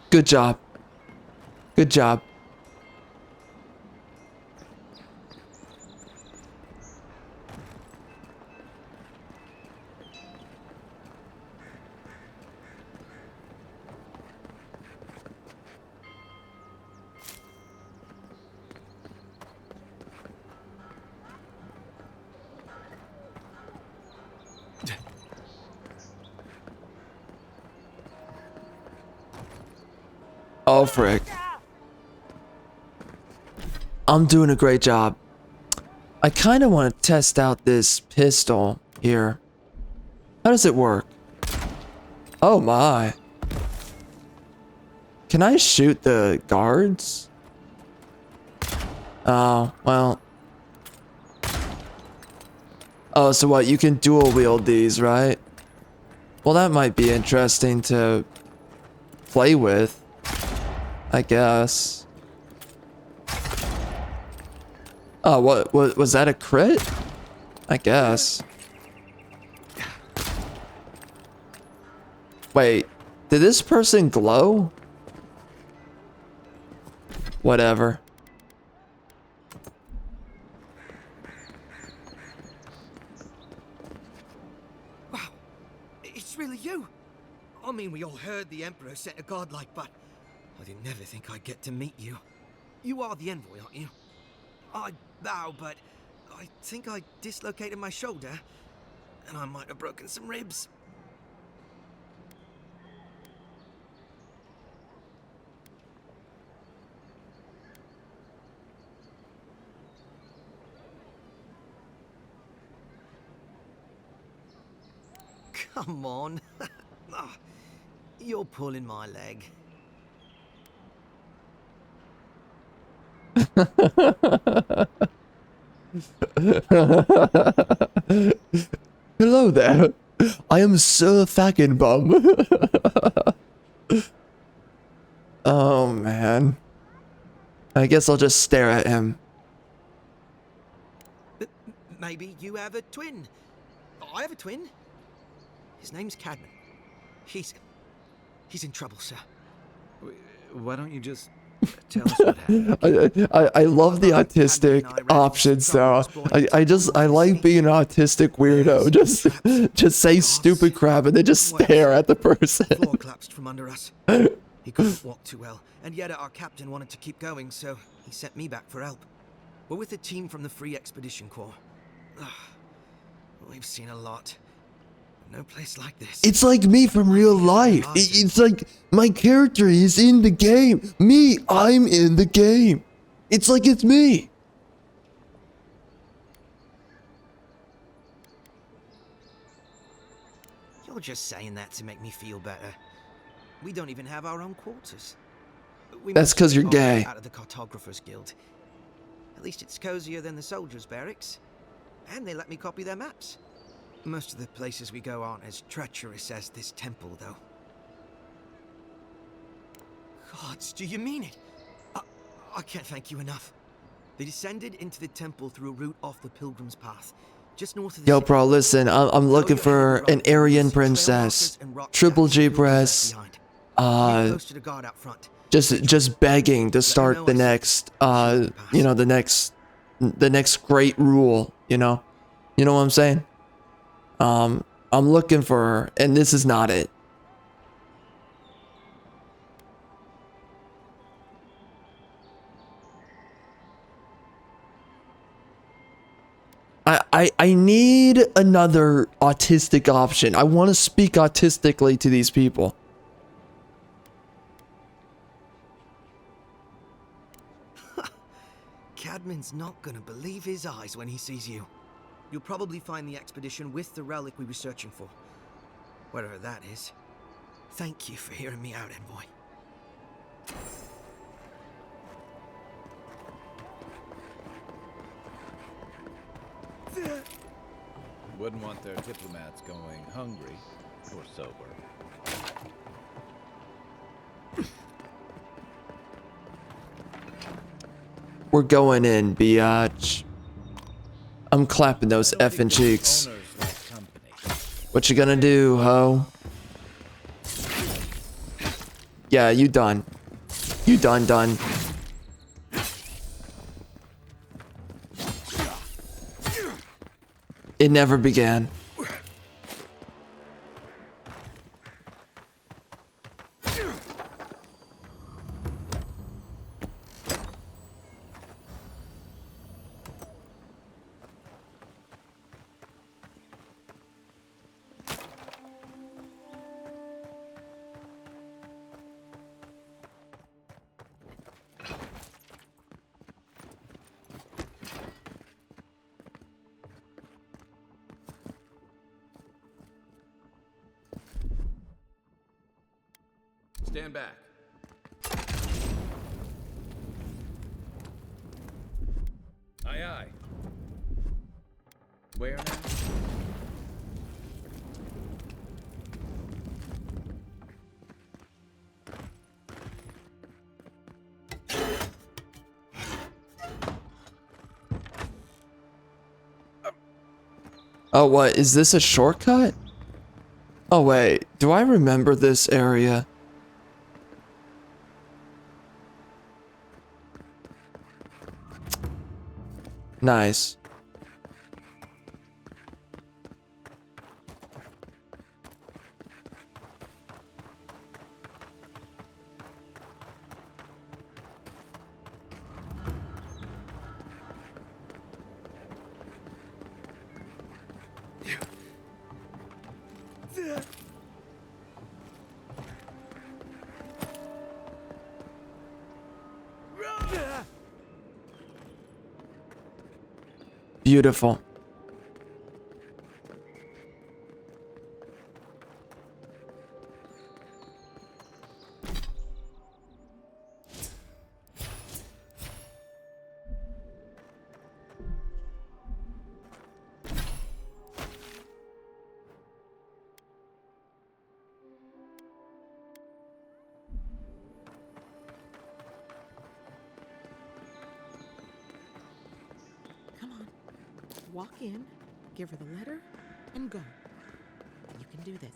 Good job. Good job. Oh, frick. I'm doing a great job. I kind of want to test out this pistol here. How does it work? Oh my. Can I shoot the guards? Oh, well. Oh, so what? You can dual wield these, right? Well, that might be interesting to play with, I guess. Oh, what was that a crit? I guess. Wait, did this person glow? Whatever. mean we all heard the Emperor sent a godlike, but I did never think I'd get to meet you. You are the envoy, aren't you? I bow, but I think I dislocated my shoulder, and I might have broken some ribs. Come on. Ah, you're pulling my leg. Hello there. I am Sir Fagginbum. Oh man. I guess I'll just stare at him. Maybe you have a twin. I have a twin. His name's Cadman. He's in trouble, sir. Why don't you just tell us what happened? I love the autistic options though. I like being an autistic weirdo. Just say stupid crap and then just stare at the person. Floor collapsed from under us. He couldn't walk too well, and yet our captain wanted to keep going, so he sent me back for help. We're with a team from the Free Expedition Corps. We've seen a lot. No place like this. It's like me from real life. It's like my character is in the game. Me, I'm in the game. It's like it's me. You're just saying that to make me feel better. We don't even have our own quarters. That's 'cause you're gay. Out of the Cartographers Guild. At least it's cozier than the soldiers' barracks. And they let me copy their maps. Most of the places we go aren't as treacherous as this temple, though. Gods, do you mean it? I can't thank you enough. They descended into the temple through a route off the Pilgrim's Path, just north of the Yo, city. bro, listen. I'm looking for an Aryan princess. Triple G breasts. Posted a guard out front. Just begging to start the next you know, the next great rule, you know what I'm saying. I'm looking for her, and this is not it. I need another autistic option. I want to speak autistically to these people. Cadman's not gonna believe his eyes when he sees you. You'll probably find the expedition with the relic we were searching for. Whatever that is. Thank you for hearing me out, Envoy. Wouldn't want their diplomats going hungry or sober. We're going in, biatch. I'm clapping those effing cheeks. What you gonna do, ho? Yeah, you done. You done. It never began. Stand back. Aye, aye. Where now? Oh, what? Is this a shortcut? Oh, wait. Do I remember this area? Nice. Beautiful. Come on. Walk in, give her the letter, and go. You can do this.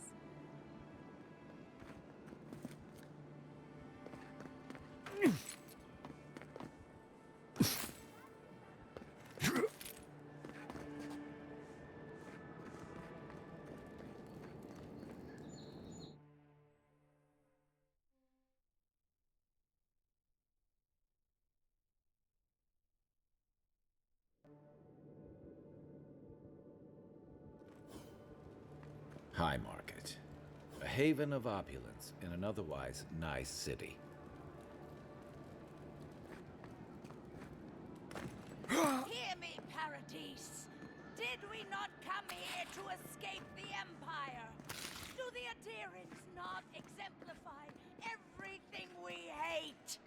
High Market. A haven of opulence in an otherwise nice city. Hear me, Paradise. Did we not come here to escape the Empire? Do the adherents not exemplify everything we hate?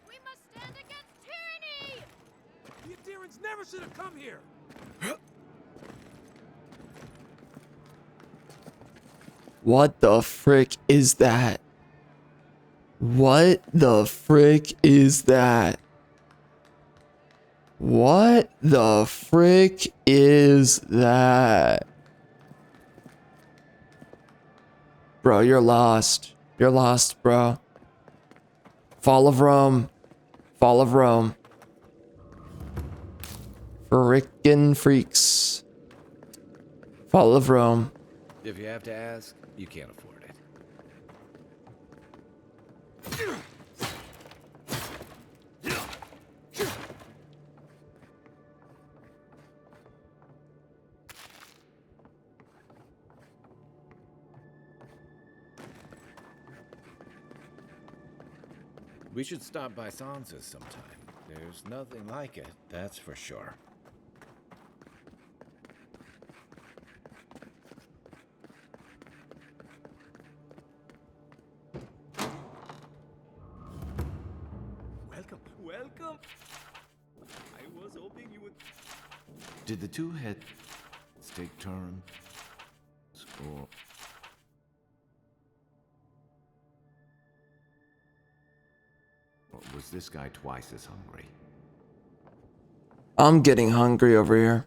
We must stand against tyranny! The adherents never should have come here! What the frick is that? What the frick is that? What the frick is that? Bro, you're lost. You're lost, bro. Fall of Rome. Fall of Rome. Frickin' freaks. Fall of Rome. If you have to ask, you can't afford it. We should stop by Sansa's sometime. There's nothing like it, that's for sure. Welcome. I was hoping you would. Did the two heads take turns? Or... or was this guy twice as hungry? I'm getting hungry over here.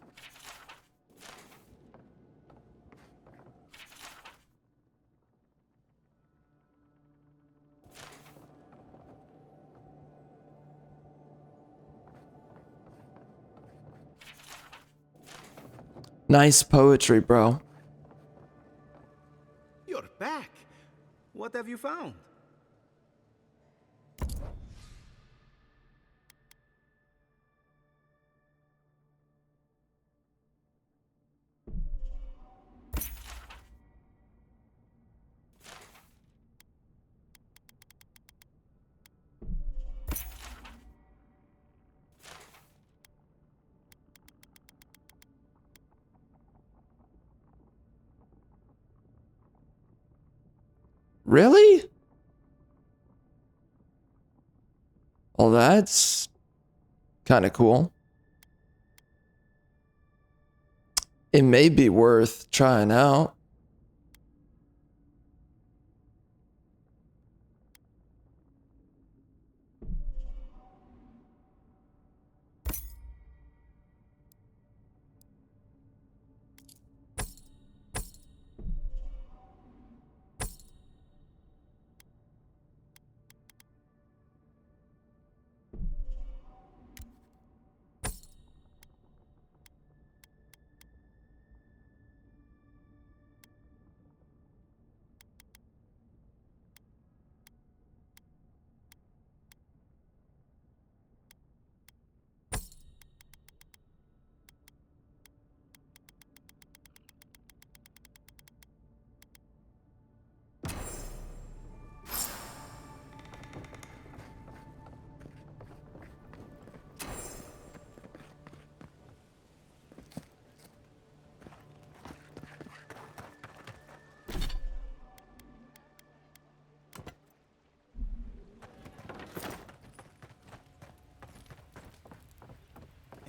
Nice poetry, bro. You're back. What have you found? Really? Well, that's kind of cool. It may be worth trying out.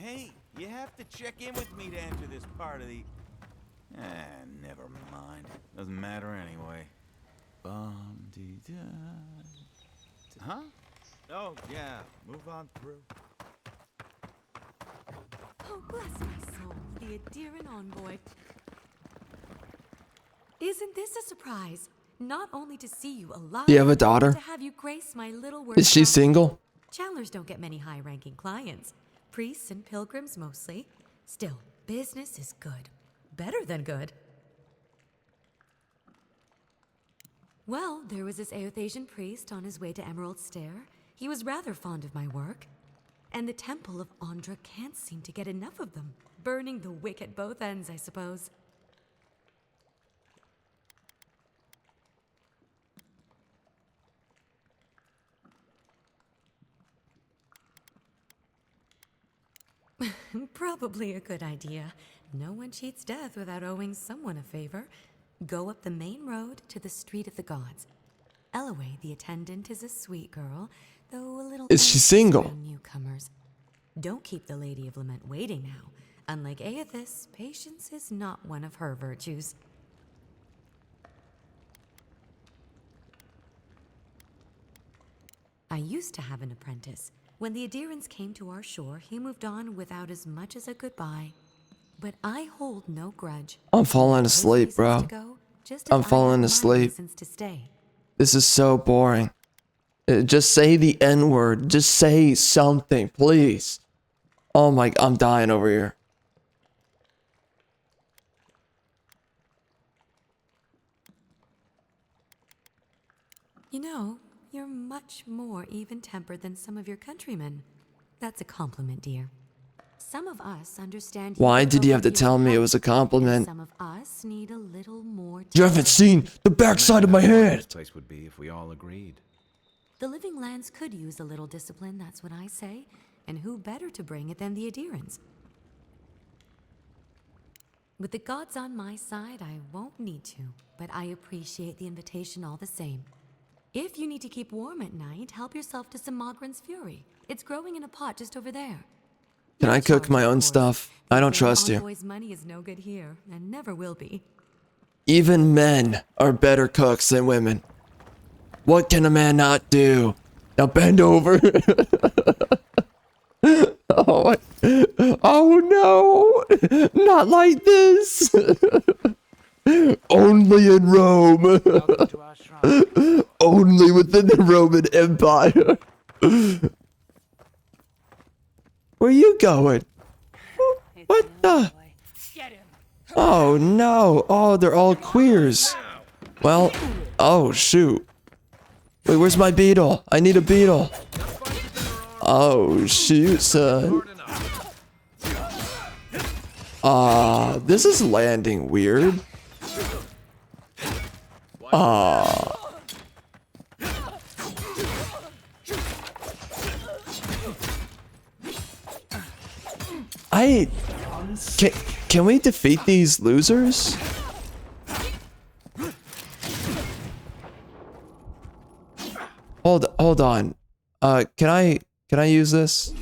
Hey, you have to check in with me to enter this part of the... never mind. Doesn't matter anyway. Bum-dee-da. Huh? Oh, yeah. Move on through. Oh, bless my soul, the Adherin envoy. Isn't this a surprise? Not only to see you alive, Do you have a daughter? but to have you grace my little Is she workshop. single? Chandlers don't get many high-ranking clients. Priests and pilgrims mostly. Still, business is good. Better than good. Well, there was this Aothasian priest on his way to Emerald Stair. He was rather fond of my work. And the Temple of Andra can't seem to get enough of them. Burning the wick at both ends, I suppose. Probably a good idea. No one cheats death without owing someone a favor. Go up the main road to the Street of the Gods. Eloy, the attendant, is a sweet girl, though a little... Is she single? around newcomers. Don't keep the Lady of Lament waiting now. Unlike Aethys, patience is not one of her virtues. I used to have an apprentice. When the Adherents came to our shore, he moved on without as much as a goodbye. But I hold no grudge. I'm falling asleep, bro. I'm falling asleep. To stay. This is so boring. Just say the N-word. Just say something, please. Oh my, I'm dying over here. You know, you're much more even-tempered than some of your countrymen. That's a compliment, dear. Some of us understand. Why did you have to tell me it was a compliment? Some of us need a little more. You haven't seen the backside of my head. This place would be if we all agreed. The living lands could use a little discipline, that's what I say. And who better to bring it than the Adherents? With the gods on my side, I won't need to, but I appreciate the invitation all the same. If you need to keep warm at night, help yourself to some Mogren's Fury. It's growing in a pot just over there. Can I cook my own stuff? I don't trust you. Envoy's money is no good here, and never will be. Even men are better cooks than women. What can a man not do? Now bend over. Oh, oh no! Not like this! Only in Rome. Only within the Roman Empire. Where you going? What the? Oh no! Oh, they're all queers. Well, oh shoot. Wait, where's my beetle? I need a beetle. Oh shoot, son. This is landing weird. Can we defeat these losers? Hold on. Can I use this?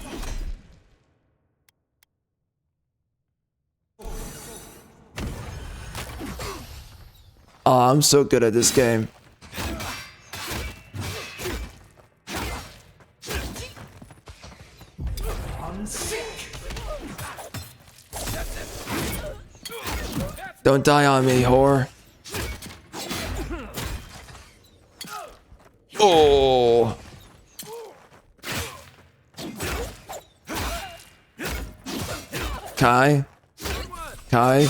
Oh, I'm so good at this game. Don't die on me, whore. Oh. Kai? Kai?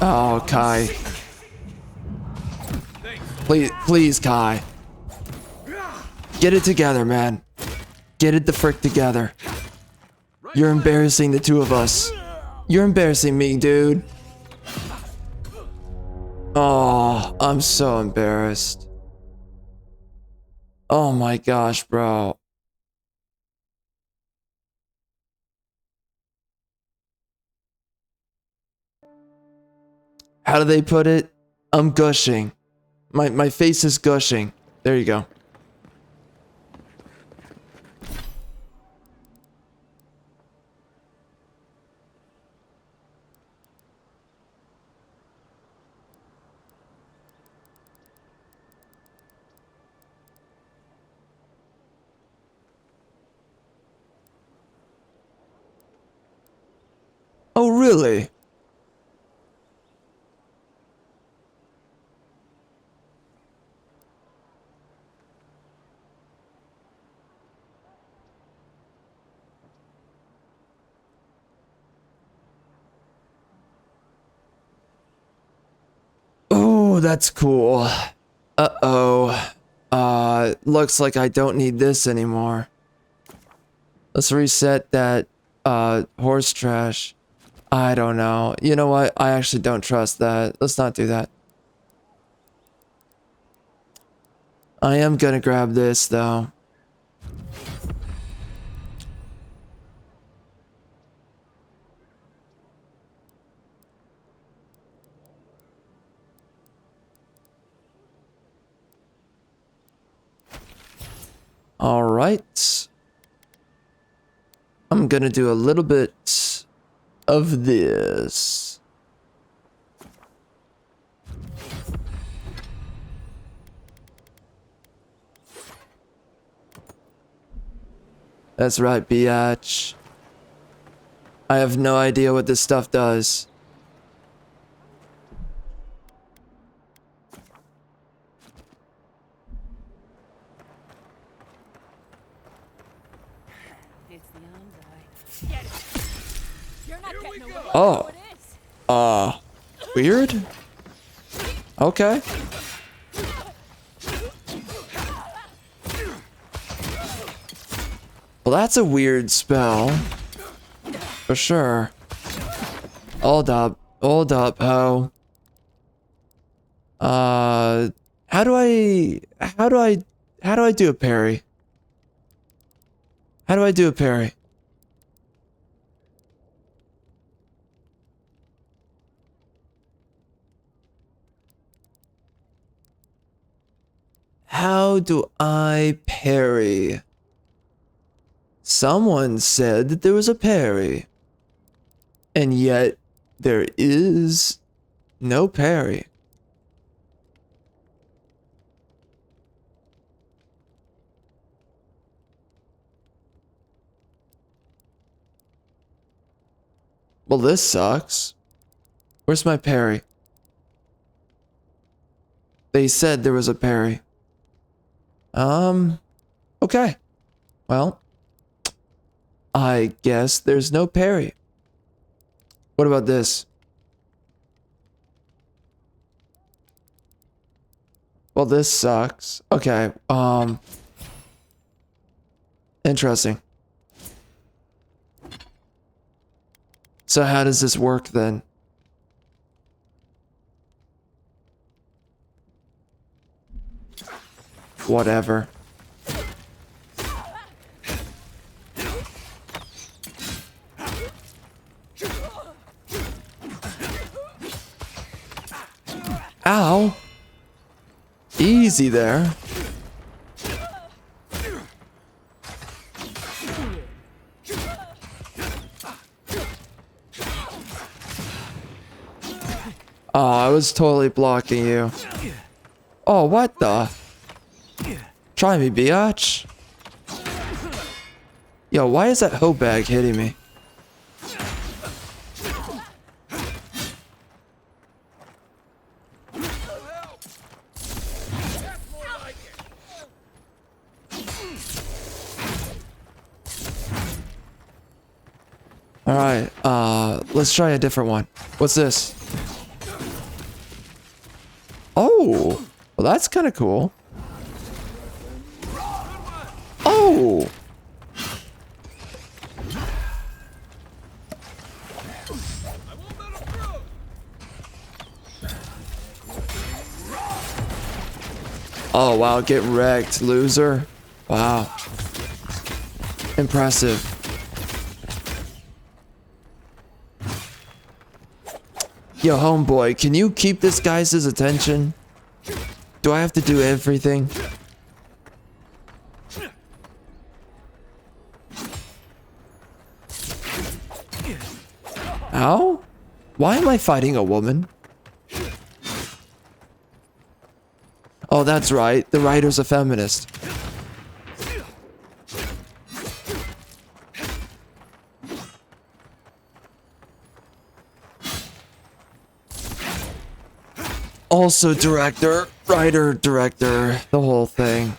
Oh, Kai. Please, Kai. Get it together, man. Get it the frick together. You're embarrassing the two of us. You're embarrassing me, dude. Oh, I'm so embarrassed. Oh my gosh, bro. How do they put it? I'm gushing. My face is gushing. There you go. really? Oh, that's cool. Uh-oh. Looks like I don't need this anymore. Let's reset that, horse trash. I don't know. You know what? I actually don't trust that. Let's not do that. I am gonna grab this, though. Alright. I'm gonna do a little bit of this. That's right, biatch. I have no idea what this stuff does. Oh. Weird? Okay. Well, that's a weird spell. For sure. Hold up, ho. How do I do a parry? How do I do a parry? How do I parry? Someone said that there was a parry. And yet, there is no parry. Well, this sucks. Where's my parry? They said there was a parry. Okay. Well, I guess there's no parry. What about this? Well, this sucks. Okay, interesting. So how does this work then? Whatever. Ow. Easy there. Oh, I was totally blocking you. Oh, what the? Try me, biatch. Yo, why is that hoe bag hitting me? Alright, let's try a different one. What's this? Oh, well that's kind of cool. Oh! Oh wow, get wrecked, loser. Wow. Impressive. Yo, homeboy, can you keep this guy's attention? Do I have to do everything? Ow? Why am I fighting a woman? Oh, that's right. The writer's a feminist. also director, writer, director, the whole thing.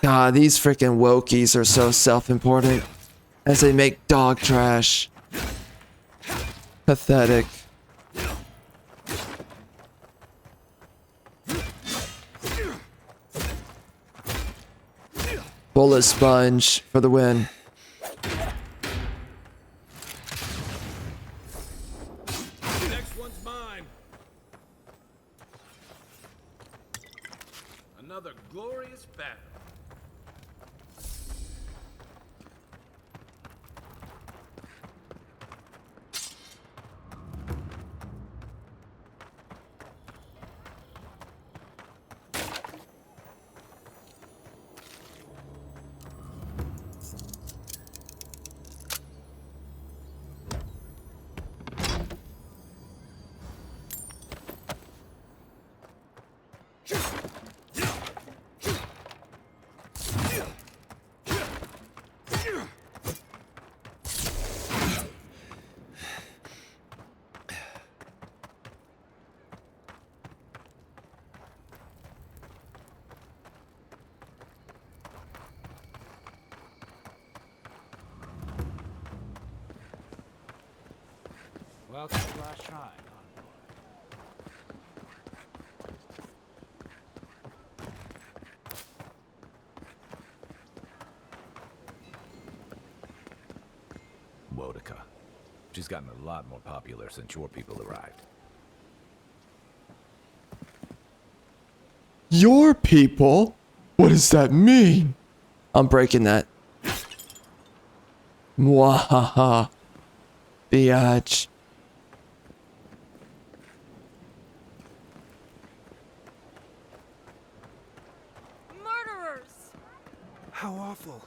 God, these freaking wokies are so self-important as they make dog trash. Pathetic. Bullet sponge for the win. Next one's mine. Another glorious battle. Welcome to our shrine, Wodica. She's gotten a lot more popular since your people arrived. Your people? What does that mean? I'm breaking that. Mwahaha. Biatch. Murderers! How awful.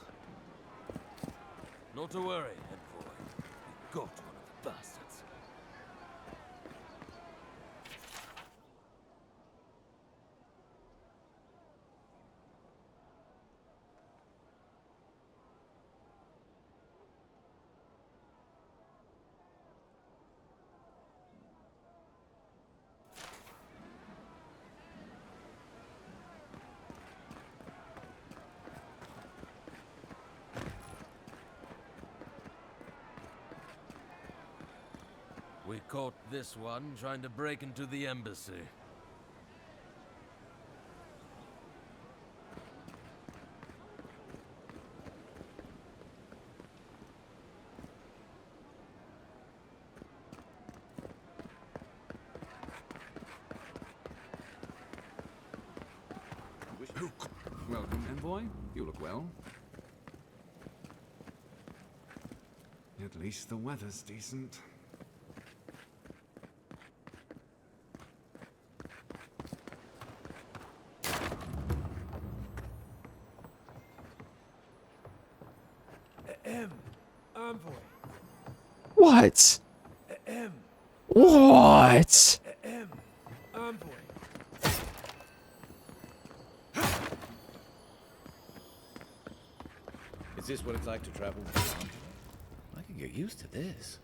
Not to worry, envoy. We got one of the bastards. We caught this one trying to break into the embassy. Welcome, envoy. You look well. At least the weather's decent. Envoy. What? What? Envoy. Is this what it's like to travel with Andra? I can get used to this.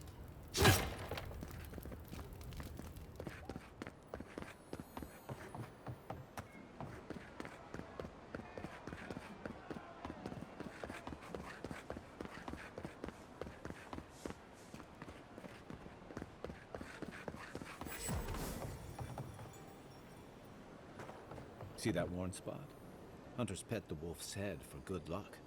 See that worn spot? Hunters pet the wolf's head for good luck.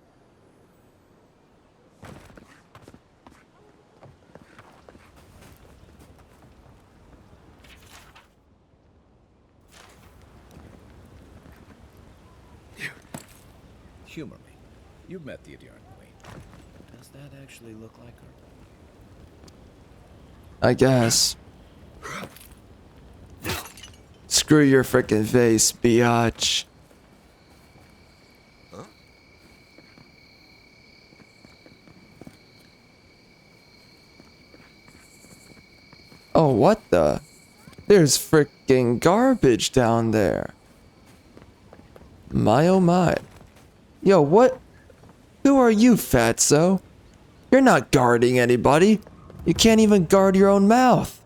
Humor me. You've met the Adirn Queen. Does that actually look like her? I guess. Screw your frickin' face, biatch. Oh, what the? There's frickin' garbage down there. My oh my. Yo, what? Who are you, fatso? You're not guarding anybody. You can't even guard your own mouth.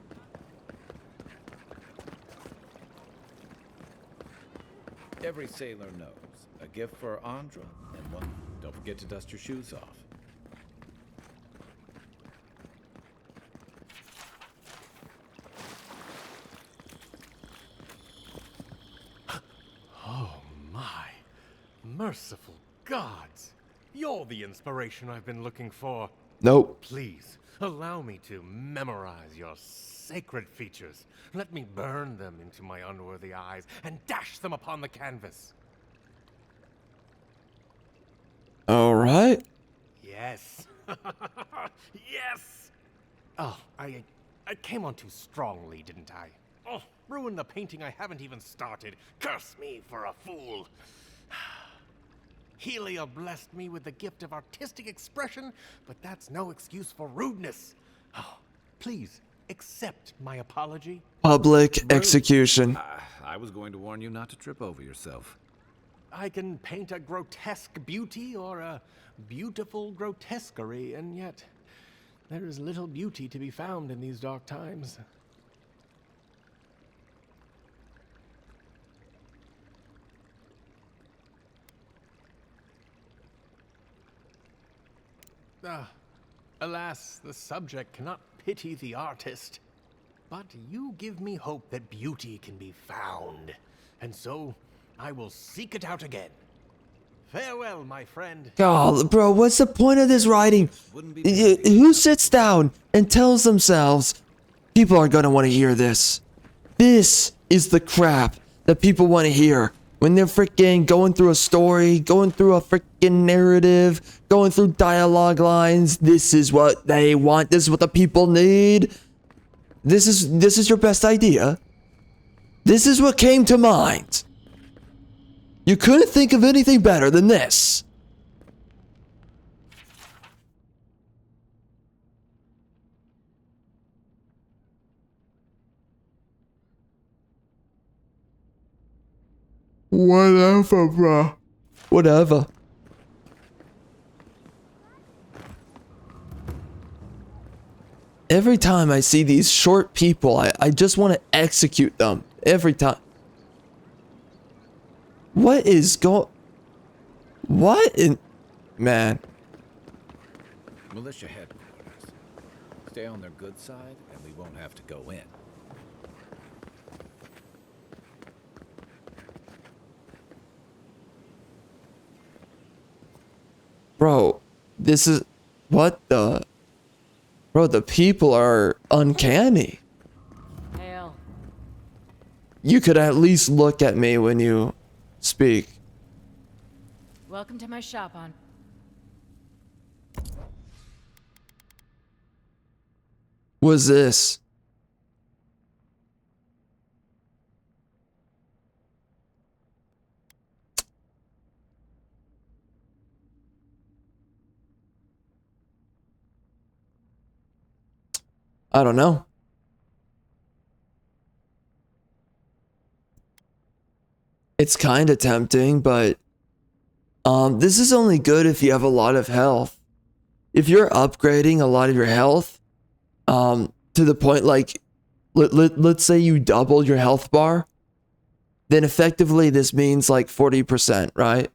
sailor knows. A gift for Andra, and one. Don't forget to dust your shoes off. Oh my. Merciful gods. You're the inspiration I've been looking for. Nope. Please, allow me to memorize your sacred features. Let me burn them into my unworthy eyes and dash them upon the canvas. All right. Yes. Yes! Oh, I came on too strongly, didn't I? Oh, ruined the painting I haven't even started. Curse me for a fool. Helia blessed me with the gift of artistic expression, but that's no excuse for rudeness. Oh, please, accept my apology. Public execution. I was going to warn you not to trip over yourself. I can paint a grotesque beauty or a beautiful grotesquerie, and yet there is little beauty to be found in these dark times. Alas, the subject cannot pity the artist. But you give me hope that beauty can be found, and so I will seek it out again. Farewell, my friend. God, bro, what's the point of this writing? Who sits down and tells themselves, people are gonna want to hear this? This is the crap that people want to hear when they're freaking going through a story, going through a freaking narrative, going through dialogue lines. This is what they want. This is what the people need. This is your best idea. This is what came to mind. You couldn't think of anything better than this. Whatever, bro. Whatever. Every time I see these short people, I just want to execute them. Every time. What is What in... Man. Militia headquarters. Stay on their good side, and we won't have to go in. Bro, this is... What the... Bro, the people are uncanny. Hail. You could at least look at me when you speak. Welcome to my shop, on. What's this? I don't know. It's kind of tempting, but this is only good if you have a lot of health. If you're upgrading a lot of your health, to the point like, let's say you double your health bar, then effectively this means like 40%, right?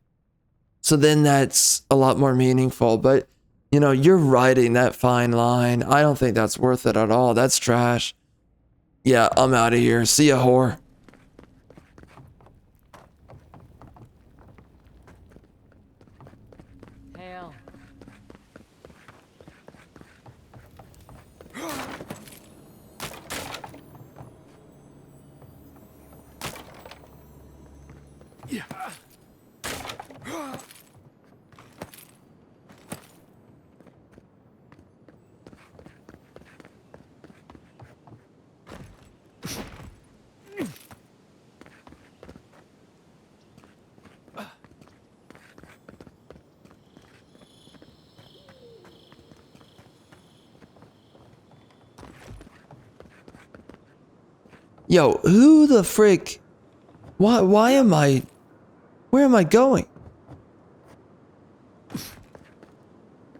So then that's a lot more meaningful. But, you know, you're riding that fine line. I don't think that's worth it at all. That's trash. Yeah, I'm out of here. See ya, whore. Hail. Yeah. Yo, who the frick? Why am I... Where am I going?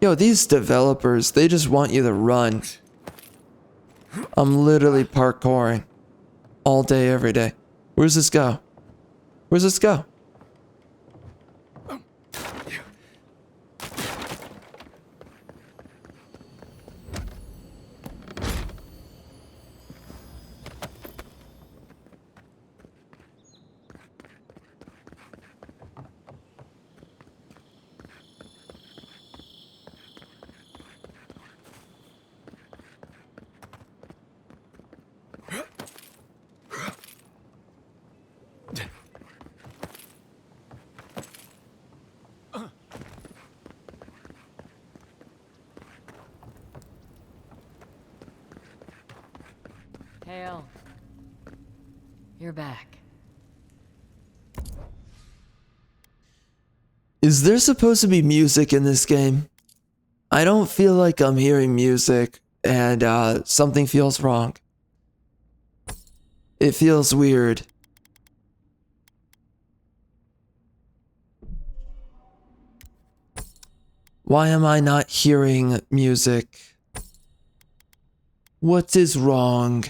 Yo, these developers, they just want you to run. I'm literally parkouring all day, every day. Where's this go? Where's this go? Hale. You're back. Is there supposed to be music in this game? I don't feel like I'm hearing music, and something feels wrong. It feels weird. Why am I not hearing music? What is wrong?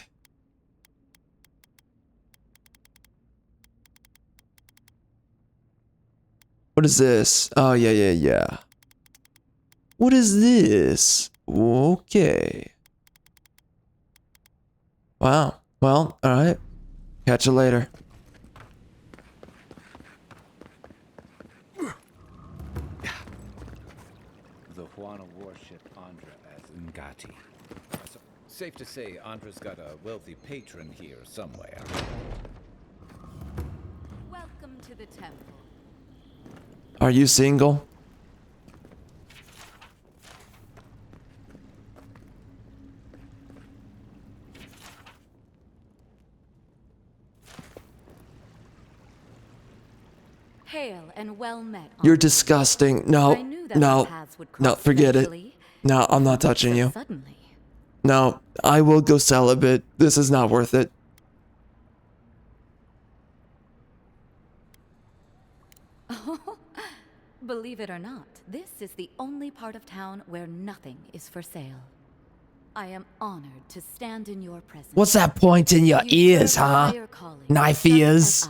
What is this? Oh, yeah. What is this? Okay. Wow. Well, alright. Catch you later. The Juana warship Andra as Ngati. So, safe to say Andra's got a wealthy patron here somewhere. Welcome to the temple. Are you single? Hail and well met. You're disgusting. No, no, forget it. No, I'm not touching you. No, I will go celibate. This is not worth it. Believe it or not, this is the only part of town where nothing is for sale. I am honored to stand in your presence. What's that point in your ears, huh? Knife ears.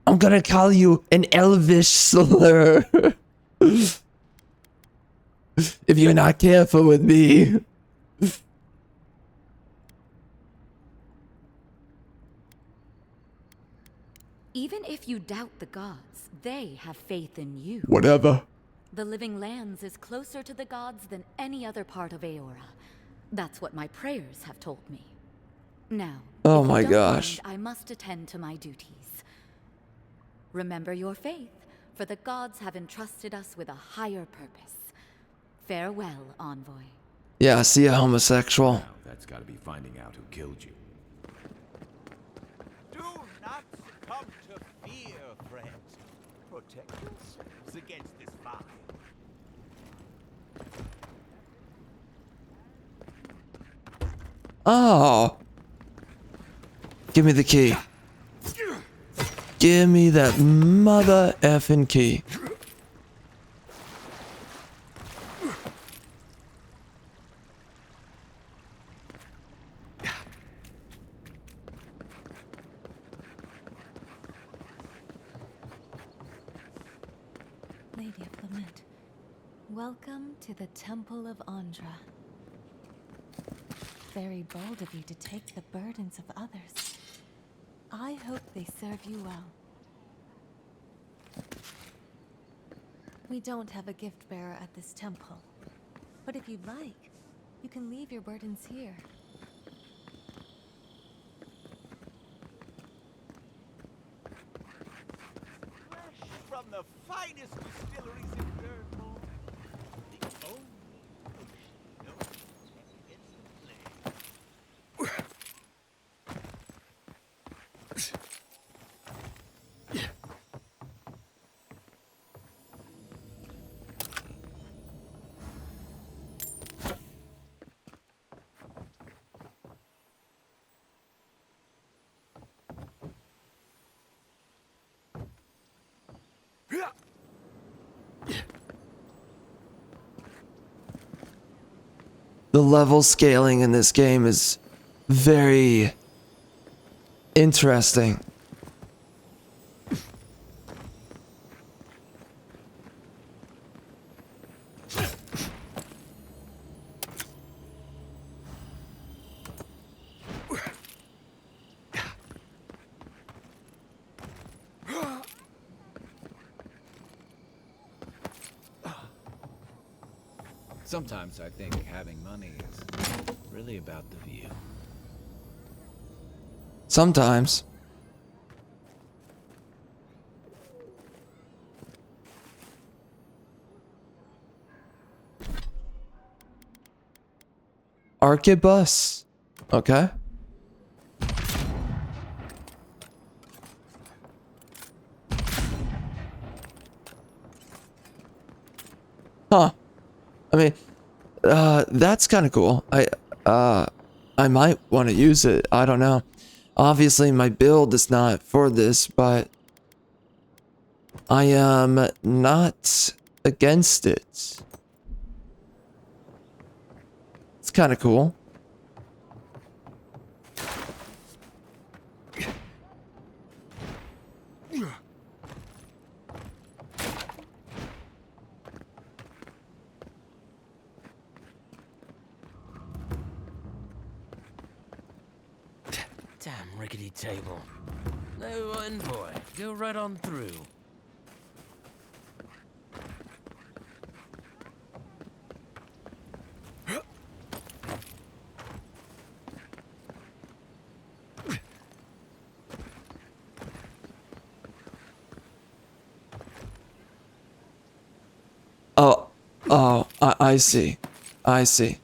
I'm gonna call you an elvish slur. If you're not careful with me. Even if you doubt the gods, they have faith in you. Whatever. The Living Lands is closer to the gods than any other part of Eora. That's what my prayers have told me. Now, oh if my you don't gosh. mind, I must attend to my duties. Remember your faith, for the gods have entrusted us with a higher purpose. Farewell, envoy. Yeah, see a homosexual. Now, that's gotta be finding out who killed you. Do not succumb to fear, friends. Protect yourselves against this fire. Oh. Give me the key. Give me that mother effing key. Lady of Lament, welcome to the Temple of Andra. Very bold of you to take the burdens of others. I hope they serve you well. We don't have a gift bearer at this temple, but if you'd like, you can leave your burdens here. Fresh from the finest distilleries in Nerdmore. The only potion known to protect against the plague. The level scaling in this game is very interesting. Sometimes I think having money is really about the view. Sometimes. Arquebus. Okay. Huh. I mean, that's kind of cool. I might want to use it. I don't know. Obviously, my build is not for this, but I am not against it. It's kind of cool. Damn rickety table. No envoy. Go right on through. I see. I see.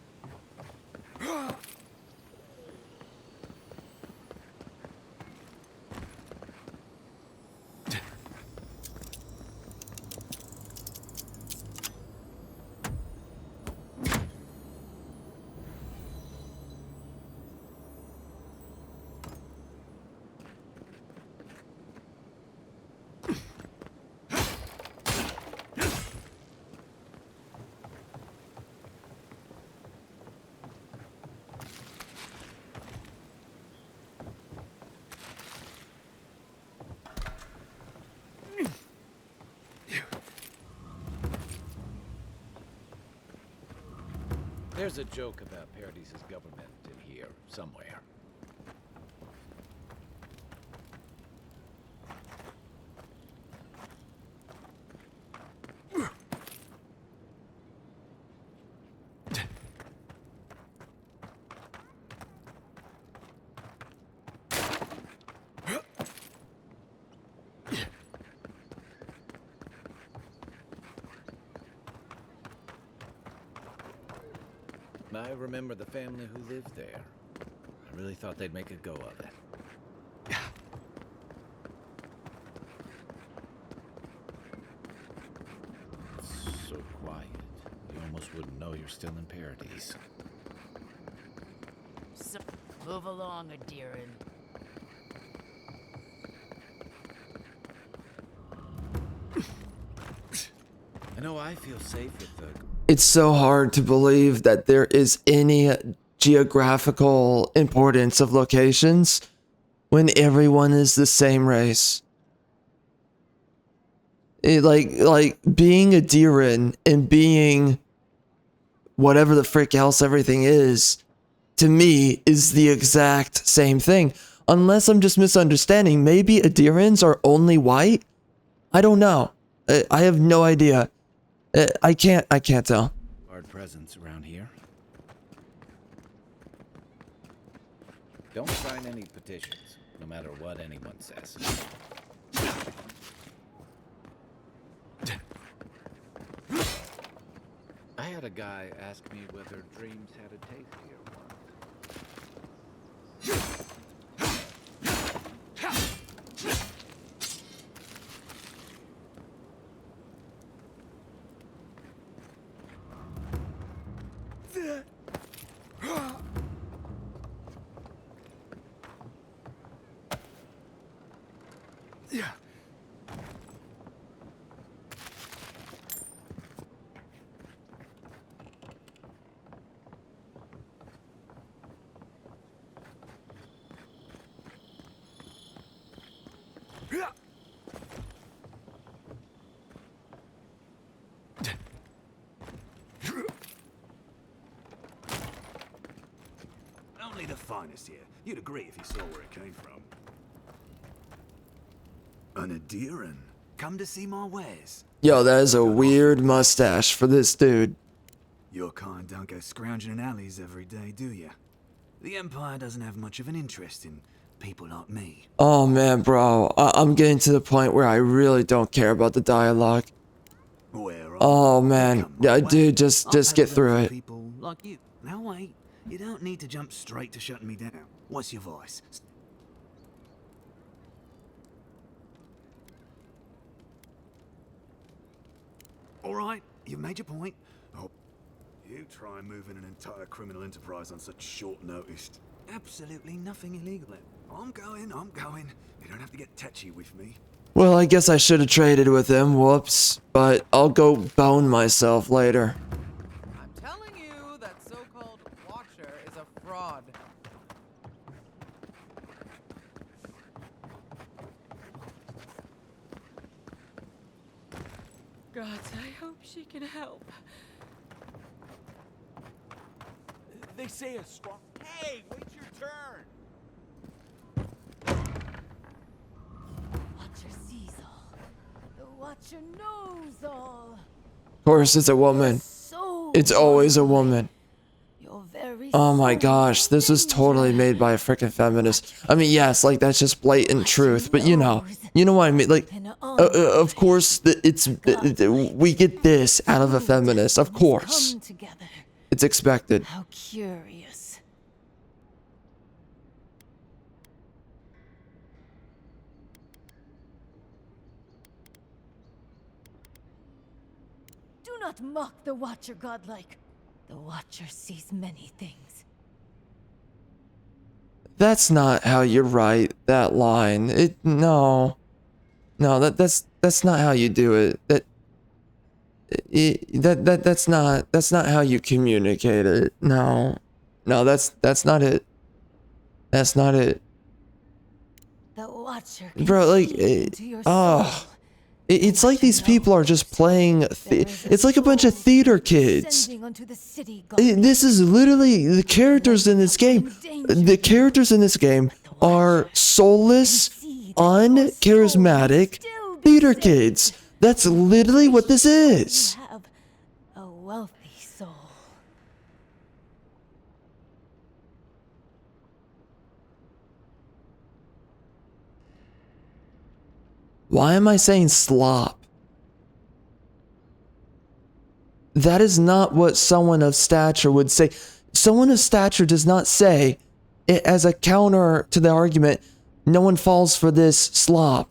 There's a joke about Paradis' government in here, somewhere. I remember the family who lived there. I really thought they'd make a go of it. It's so quiet. You almost wouldn't know you're still in Paradis. So, move along, Adiran. I know I feel safe with the... It's so hard to believe that there is any geographical importance of locations when everyone is the same race. Like being a Diran and being whatever the frick else everything is, to me, is the exact same thing. Unless I'm just misunderstanding. Maybe Adirans are only white? I don't know. I have no idea. I can't tell. Hard presence around here. Don't sign any petitions, no matter what anyone says. I had a guy ask me whether dreams had a taste here once. Only the finest here. You'd agree if you saw where it came from. An Adiran. Come to see my wares. Yo, that is a weird mustache for this dude. Your kind don't go scrounging in alleys every day, do you? The Empire doesn't have much of an interest in people like me. Oh man, bro. I'm getting to the point where I really don't care about the dialogue. Where Oh man. Yeah, dude, just get through it. People like you. Now wait. You don't need to jump straight to shutting me down. What's your voice? All right, you've made your point. Oh, you try moving an entire criminal enterprise on such short notice. Absolutely nothing illegal. I'm going. You don't have to get touchy with me. Well, I guess I should have traded with him, whoops. But I'll go bone myself later. I'm telling you, that so-called Watcher is a fraud. Gods, I hope she can help. They say a strong... Hey, wait your turn! Watcher sees all. The Watcher knows all. Of course, it's a woman. It's always a woman. Oh my gosh, this was totally made by a freaking feminist. I mean, yes, like that's just blatant truth, but you know what I mean. Like, of course, we get this out of a feminist. Of course, it's expected. How curious. Do not mock the Watcher, godlike. The Watcher sees many things. That's not how you write that line. No, that's not how you do it. That's not how you communicate it. No, that's not it. That's not it. The Watcher Bro, like, it's like these people are just playing. It's like a bunch of theater kids. This is literally the characters in this game. The characters in this game are soulless, uncharismatic theater kids. That's literally what this is. have a wealthy soul. Why am I saying slop? That is not what someone of stature would say. Someone of stature does not say it as a counter to the argument, no one falls for this slop.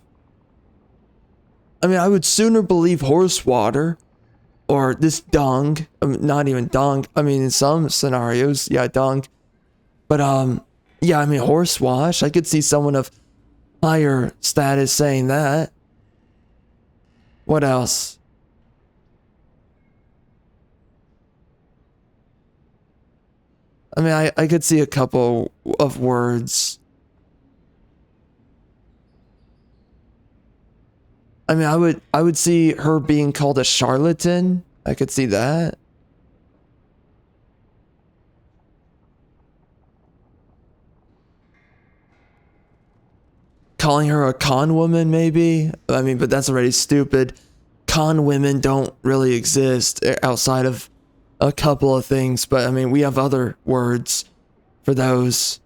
I mean, I would sooner believe horse water or this dung. Not even dung. I mean, in some scenarios, yeah, dung. But, yeah, I mean, horse wash. I could see someone of higher status saying that. What else? I mean, I could see a couple of words. I mean, I would see her being called a charlatan. I could see that. Calling her a con woman, maybe? I mean, but that's already stupid. Con women don't really exist outside of a couple of things, but I mean, we have other words for those.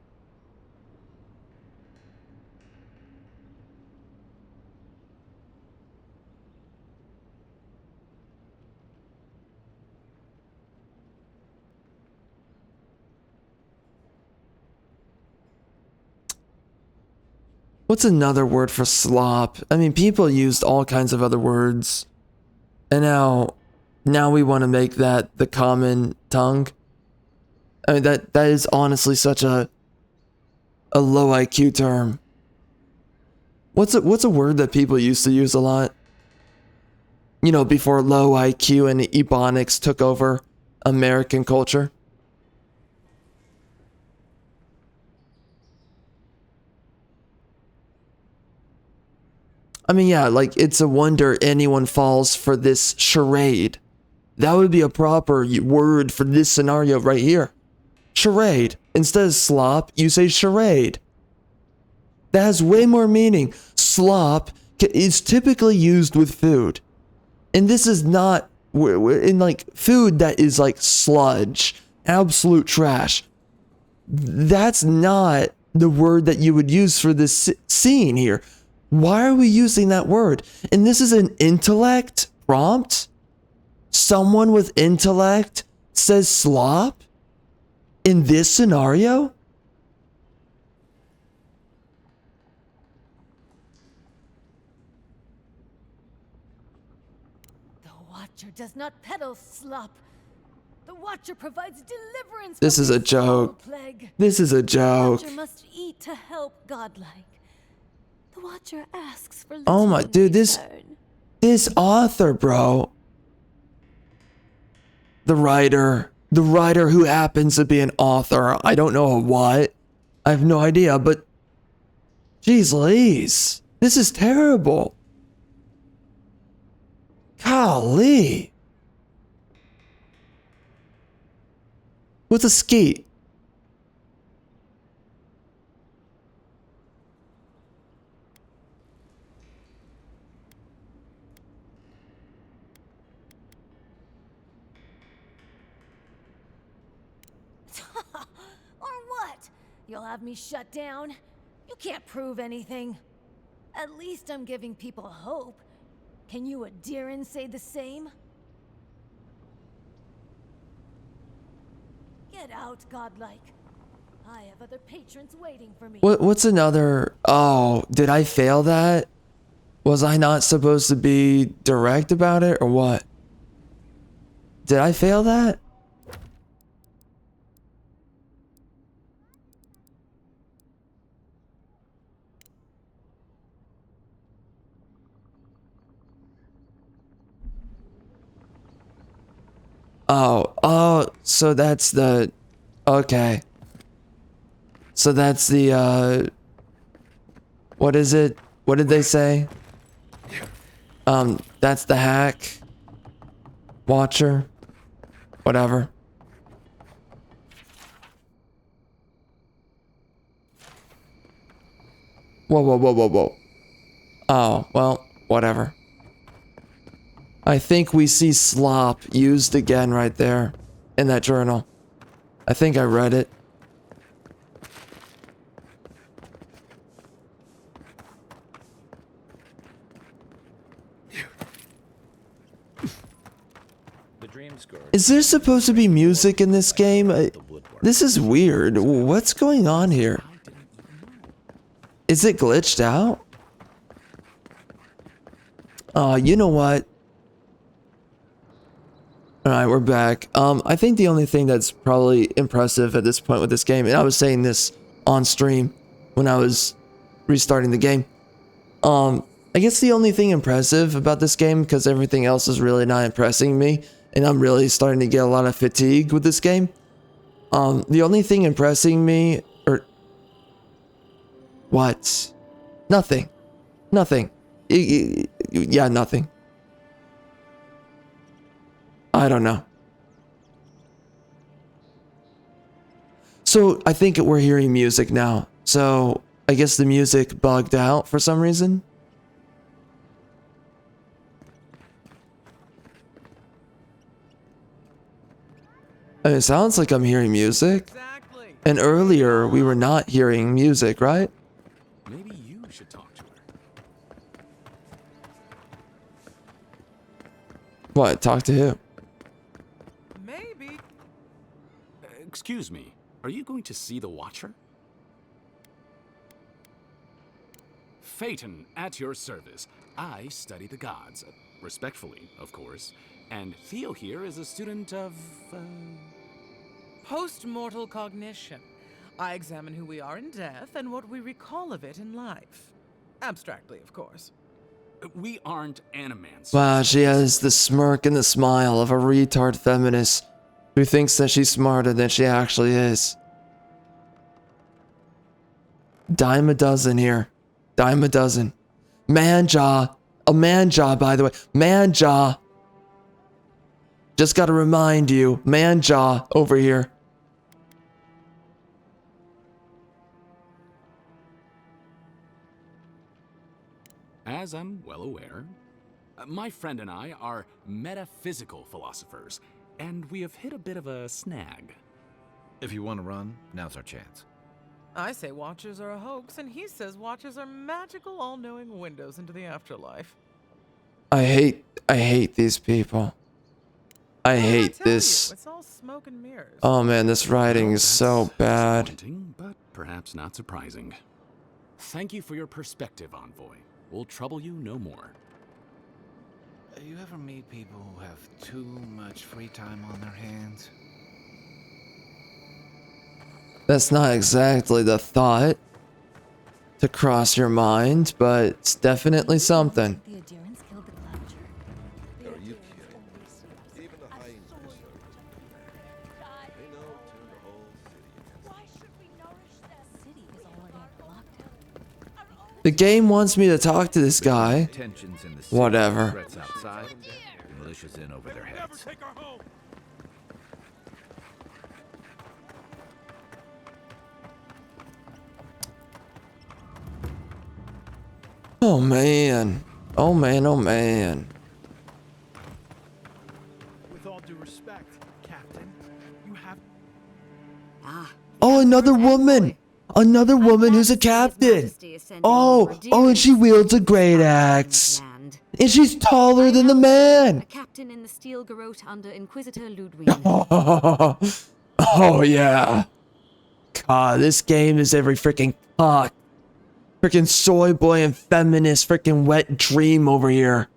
What's another word for slop? I mean, people used all kinds of other words. And now we want to make that the common tongue. I mean, that is honestly such a low IQ term. What's a word that people used to use a lot? You know, before low IQ and ebonics took over American culture. I mean, yeah, like, it's a wonder anyone falls for this charade. That would be a proper word for this scenario right here. Charade. Instead of slop, you say charade. That has way more meaning. Slop is typically used with food. And this is not, in like, food that is like sludge, absolute trash. That's not the word that you would use for this scene here. Why are we using that word? And this is an intellect prompt? Someone with intellect says slop? In this scenario? The Watcher does not peddle slop. The Watcher provides deliverance. This from is a the soul joke. plague. This is a The joke. Watcher must eat to help godlike. The Watcher asks for Oh my, little in dude, this author, bro. The writer who happens to be an author. I don't know what. I have no idea, but geez Louise, this is terrible. Golly. What's a skeet? Or what? You'll have me shut down? You can't prove anything. At least I'm giving people hope. Can you Adiran say the same? Get out, godlike. I have other patrons waiting for me. What's another? Oh, did I fail that? Was I not supposed to be direct about it or what? Did I fail that? Oh, so that's the, okay. So that's the, what is it? What did they say? That's the hack. Watcher. Whatever. Whoa. Oh, well, whatever. I think we see slop used again right there in that journal. I think I read it. Is there supposed to be music in this game? This is weird. What's going on here? Is it glitched out? You know what? Alright, we're back. I think the only thing that's probably impressive at this point with this game, and I was saying this on stream when I was restarting the game. I guess the only thing impressive about this game, because everything else is really not impressing me, and I'm really starting to get a lot of fatigue with this game. The only thing impressing me, or... What? Nothing. Nothing. Yeah, nothing. I don't know. So I think we're hearing music now. So I guess the music bugged out for some reason. And it sounds like I'm hearing music. Exactly. And earlier we were not hearing music, right? Maybe you should talk to her. What? Talk to who? Maybe. Excuse me, are you going to see the Watcher? Phaeton, at your service. I study the gods. Respectfully, of course. And Theo here is a student of... Post-mortal cognition. I examine who we are in death and what we recall of it in life. Abstractly, of course. We aren't animants. Wow, she has the smirk and the smile of a retard feminist who thinks that she's smarter than she actually is. Dime a dozen here. Dime a dozen. Man jaw. A man jaw, by the way. Man jaw. Just gotta remind you. Man jaw over here. As I'm well aware, my friend and I are metaphysical philosophers, and we have hit a bit of a snag. If you want to run, now's our chance. I say Watchers are a hoax, and he says Watchers are magical, all-knowing windows into the afterlife. I hate these people. I hate this. It's all smoke and mirrors. Oh man, this writing is so bad. Disappointing, but perhaps not surprising. Thank you for your perspective, Envoy. We'll trouble you no more. You ever meet people who have too much free time on their hands? That's not exactly the thought to cross your mind, but it's definitely something. The Adherents killed the Clevenger. Are you kidding? Even the Hyenas died. They know turned the whole city. Why should we nourish their city is already locked The game wants me to talk to this guy. Tensions in the city, Whatever. threats outside, the militia's in over their heads. Oh man. Oh man, oh man. With all due respect, Captain, you have... Oh, another woman. Another woman who's a captain. Oh, and she wields a great axe. And she's taller than the man. Captain in the steel garrote under Inquisitor Ludwig. Oh yeah. God, this game is every freaking cock. Freaking soy boy and feminist freaking wet dream over here.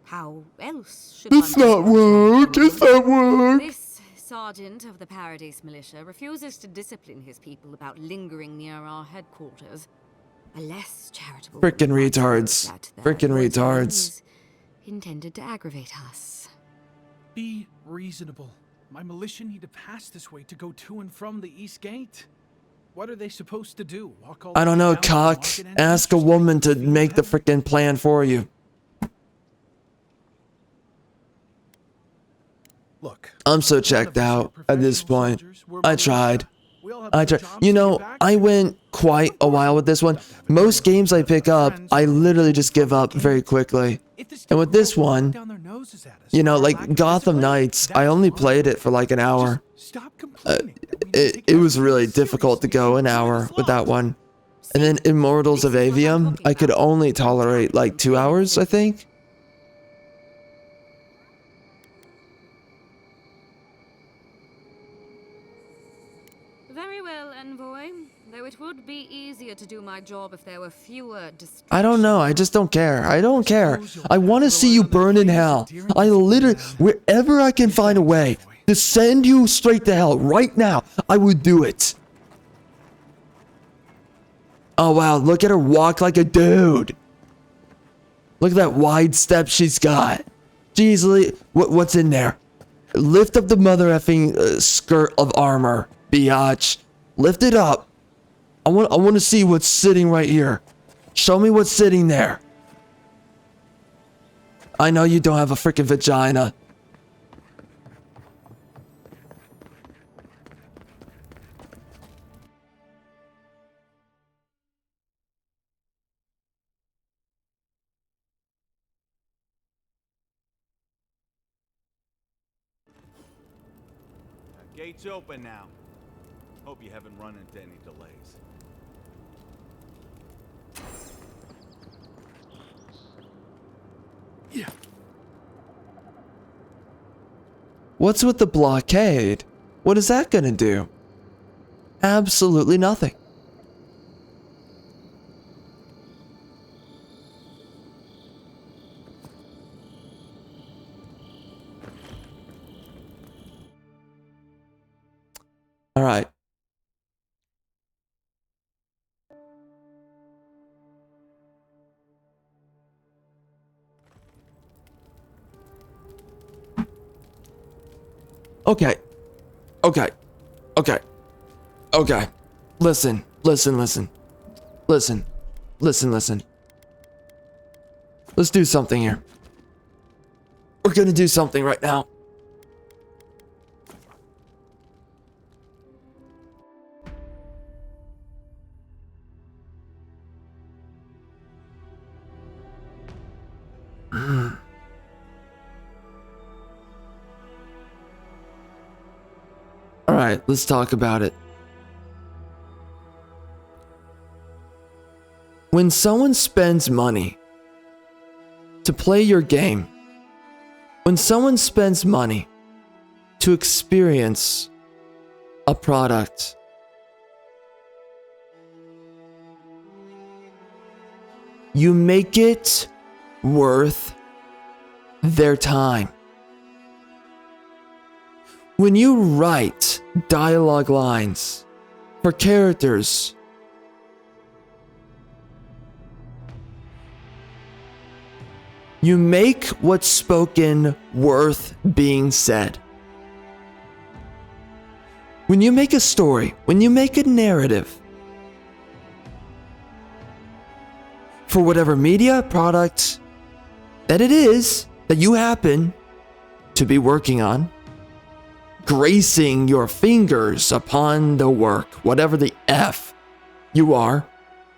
How else should It's one not work. It's not work. This sergeant of the Paradise Militia refuses to discipline his people about lingering near our headquarters. A less charitable Freaking retards. Freaking retards. intended to aggravate us. Be reasonable. My militia need to pass this way to go to and from the East Gate. What are they supposed to do? Walk all I don't the way know, down to the cock. market entrance? Ask a woman to make the freaking plan for you. Look, I'm so checked out at this point. I tried. You know, I went quite a while with this one. Most games I pick up, I literally just give up very quickly. And with this one, you know, like Gotham Knights, I only played it for like an hour. It was really difficult to go an hour with that one. And then Immortals of Avium, I could only tolerate like 2 hours, I think. Very well, Envoy. Though it would be easier to do my job if there were fewer I don't know. I just don't care. I don't care. I want to see you burn in hell. I literally, wherever I can find a way to send you straight to hell right now, I would do it. Oh, wow. Look at her walk like a dude. Look at that wide step she's got. Jeez, what's in there? Lift up the mother effing skirt of armor, biatch. Lift it up. I want to see what's sitting right here. Show me what's sitting there. I know you don't have a freaking vagina. Gate's open now. Hope you haven't run into any delays. Yeah. What's with the blockade? What is that gonna do? Absolutely nothing. All right. Okay. Okay. Okay. Okay. Listen. Listen. Listen. Listen. Listen. Listen. Let's do something here. We're gonna do something right now. All right, let's talk about it. When someone spends money to play your game, When someone spends money to experience a product, you make it worth their time. When you write dialogue lines for characters, you make what's spoken worth being said. When you make a story, when you make a narrative, for whatever media product that it is that you happen to be working on, gracing your fingers upon the work, whatever the F you are,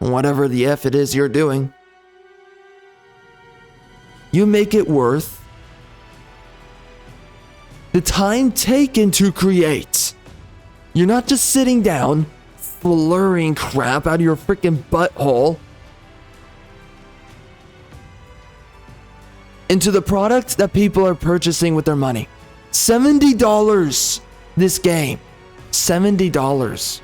whatever the F it is you're doing, you make it worth the time taken to create. You're not just sitting down, flurrying crap out of your freaking butthole into the product that people are purchasing with their money. $70 this game. $70.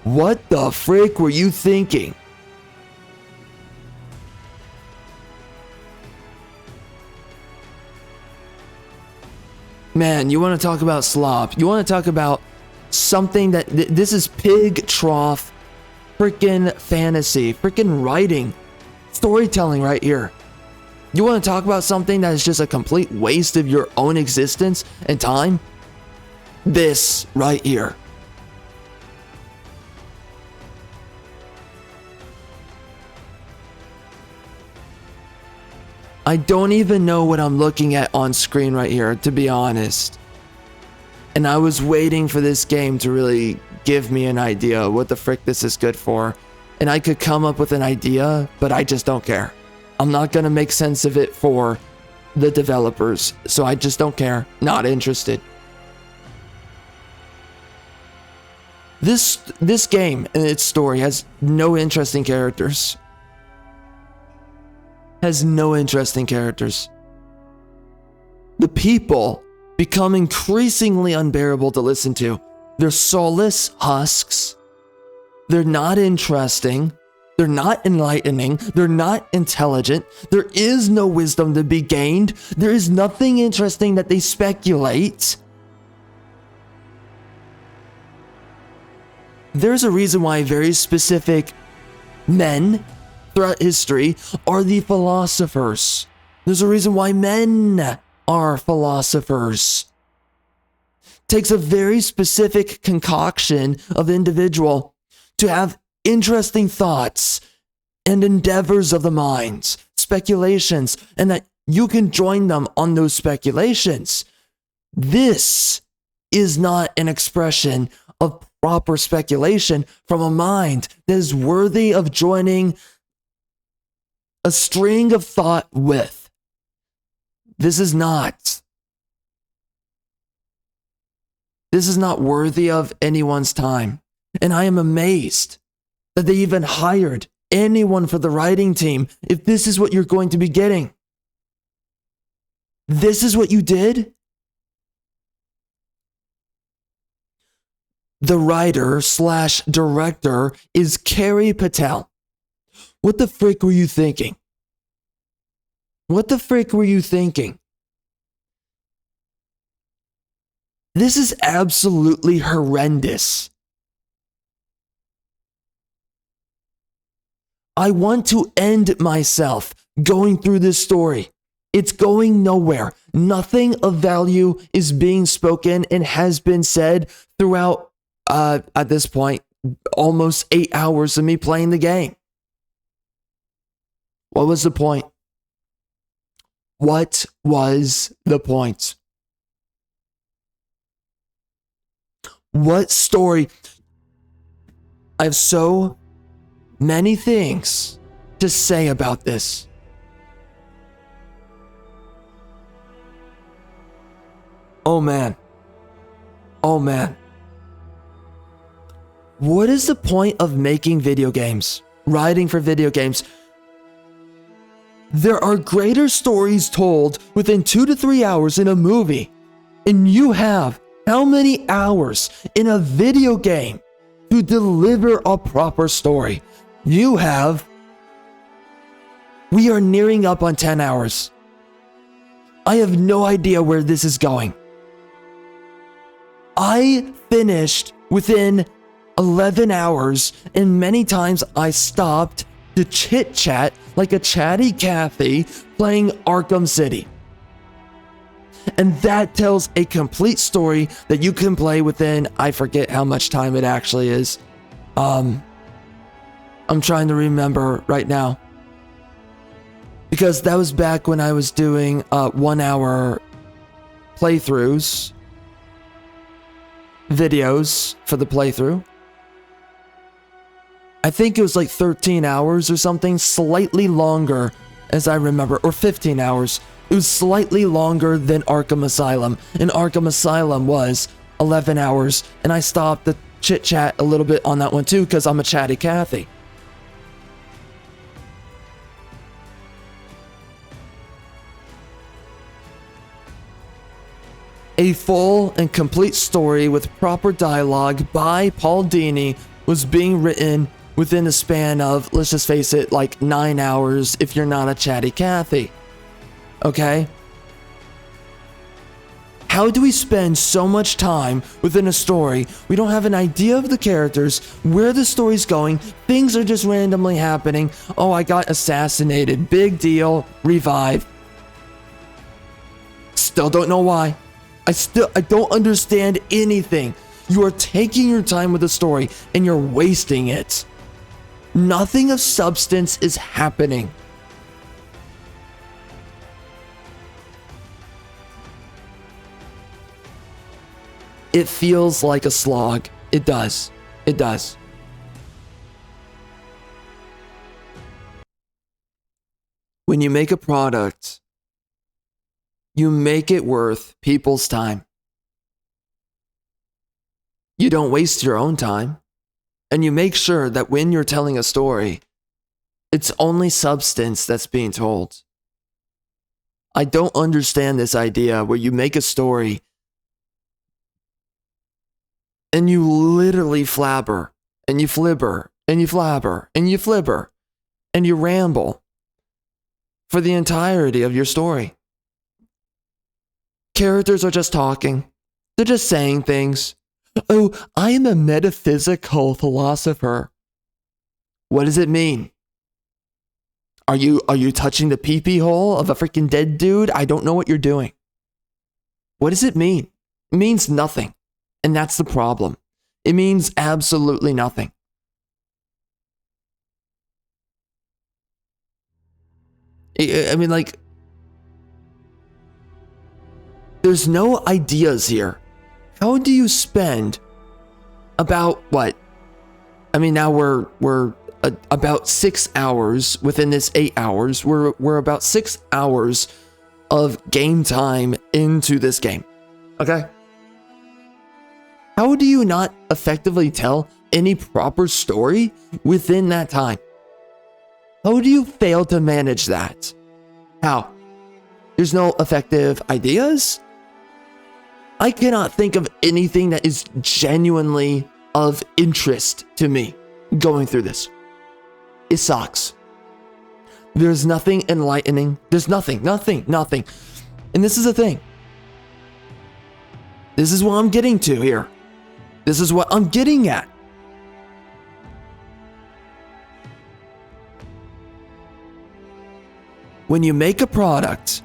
What the frick were you thinking? Man, you want to talk about slop. You want to talk about something that this is pig trough freaking fantasy, freaking writing, storytelling right here. You want to talk about something that is just a complete waste of your own existence and time? This right here. I don't even know what I'm looking at on screen right here, to be honest. And I was waiting for this game to really give me an idea of what the frick this is good for. And I could come up with an idea, but I just don't care. I'm not going to make sense of it for the developers, so I just don't care. Not interested. This game and its story has no interesting characters. Has no interesting characters. The people become increasingly unbearable to listen to. They're soulless husks. They're not interesting. They're not enlightening. They're not intelligent. There is no wisdom to be gained. There is nothing interesting that they speculate. There's a reason why very specific men throughout history are the philosophers. There's a reason why men are philosophers. Takes a very specific concoction of individual to have interesting thoughts and endeavors of the mind, speculations, and that you can join them on those speculations. This is not an expression of proper speculation from a mind that is worthy of joining a string of thought with. This is not. This is not worthy of anyone's time. And I am amazed that they even hired anyone for the writing team if this is what you're going to be getting. This is what you did? The writer / director is Carrie Patel. What the frick were you thinking? What the frick were you thinking? This is absolutely horrendous. I want to end myself going through this story. It's going nowhere. Nothing of value is being spoken and has been said throughout, at this point, almost 8 hours of me playing the game. What was the point? What was the point? What story? I have so many things to say about this. Oh man. Oh man. What is the point of making video games? Writing for video games? There are greater stories told within 2 to 3 hours in a movie. And you have how many hours in a video game to deliver a proper story? You have... We are nearing up on 10 hours. I have no idea where this is going. I finished within 11 hours, and many times I stopped to chit-chat like a chatty Cathy playing Arkham City. And that tells a complete story that you can play within, I forget how much time it actually is. I'm trying to remember right now. Because that was back when I was doing 1 hour playthroughs, videos for the playthrough. I think it was like 13 hours or something, slightly longer as I remember, or 15 hours. It was slightly longer than Arkham Asylum, and Arkham Asylum was 11 hours, and I stopped the chit chat a little bit on that one too because I'm a chatty Cathy. A full and complete story with proper dialogue by Paul Dini was being written within a span of, let's just face it, like 9 hours if you're not a chatty Cathy. Okay? How do we spend so much time within a story? We don't have an idea of the characters, where the story's going, things are just randomly happening. Oh, I got assassinated. Big deal. Revive. Still don't know why. I don't understand anything. You are taking your time with the story and you're wasting it. Nothing of substance is happening. It feels like a slog. It does. It does. When you make a product, you make it worth people's time. You don't waste your own time. And you make sure that when you're telling a story, it's only substance that's being told. I don't understand this idea where you make a story and you literally flabber, and you flibber, and you flabber, and you flibber, and you ramble for the entirety of your story. Characters are just talking. They're just saying things. Oh, I am a metaphysical philosopher. What does it mean? Are you touching the pee-pee hole of a freaking dead dude? I don't know what you're doing. What does it mean? It means nothing. And that's the problem. It means absolutely nothing. I mean, like, there's no ideas here. How do you spend about what? I mean, now we're about 6 hours within this 8 hours. We're about 6 hours of game time into this game. Okay? How do you not effectively tell any proper story within that time? How do you fail to manage that? How? There's no effective ideas? I cannot think of anything that is genuinely of interest to me going through this. It sucks. There's nothing enlightening. There's nothing. And this is the thing. This is what I'm getting to here. This is what I'm getting at. When you make a product,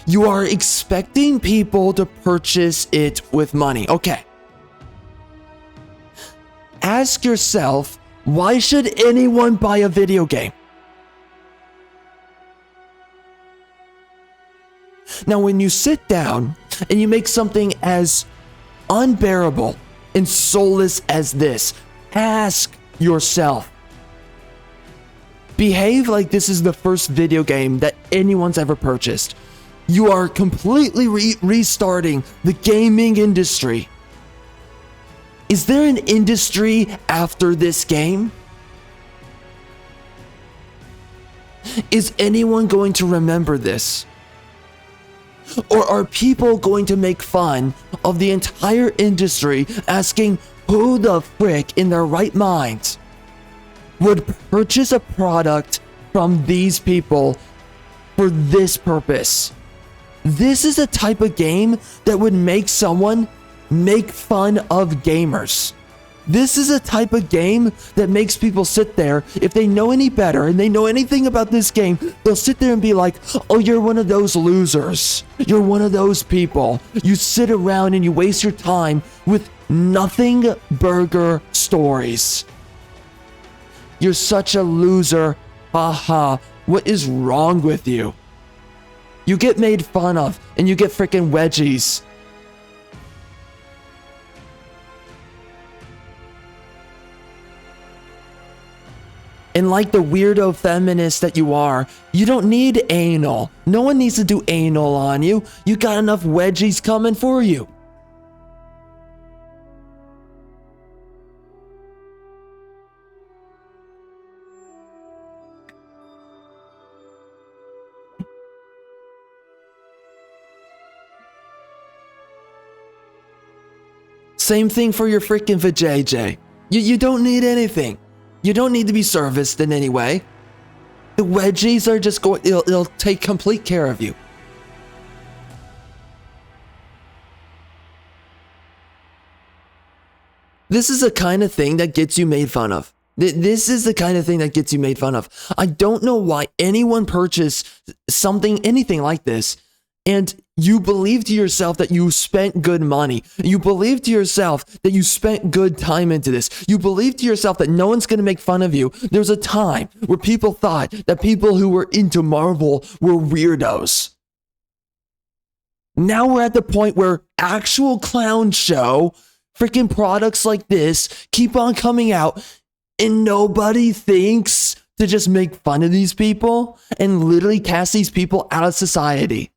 you are expecting people to purchase it with money. Okay. Ask yourself, why should anyone buy a video game? Now, when you sit down and you make something as unbearable and soulless as this, ask yourself, behave like this is the first video game that anyone's ever purchased. You are completely restarting the gaming industry. Is there an industry after this game? Is anyone going to remember this? Or are people going to make fun of the entire industry, asking who the frick in their right minds would purchase a product from these people for this purpose? This is a type of game that would make someone make fun of gamers. This is a type of game that makes people sit there, if they know any better and they know anything about this game, they'll sit there and be like, oh, you're one of those losers. You're one of those people. You sit around and you waste your time with nothing burger stories. You're such a loser. Haha. What is wrong with you? You get made fun of and you get freaking wedgies. And like the weirdo feminist that you are, you don't need anal. No one needs to do anal on you. You got enough wedgies coming for you. Same thing for your freaking vajayjay. You don't need anything. You don't need to be serviced in any way. The wedgies are just going, it'll take complete care of you. This is the kind of thing that gets you made fun of. This is the kind of thing that gets you made fun of. I don't know why anyone purchased anything like this, and you believe to yourself that you spent good money. You believe to yourself that you spent good time into this. You believe to yourself that no one's going to make fun of you. There's a time where people thought that people who were into Marvel were weirdos. Now we're at the point where actual clown show, freaking products like this keep on coming out, and nobody thinks to just make fun of these people and literally cast these people out of society.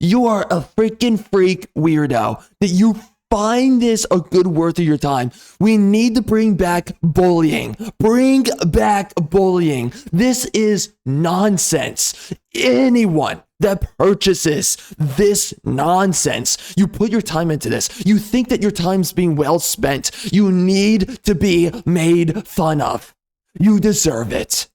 You are a freaking freak weirdo that you find this a good worth of your time. We need to bring back bullying. Bring back bullying. This is nonsense. Anyone that purchases this nonsense, you put your time into this. You think that your time's being well spent. You need to be made fun of. You deserve it.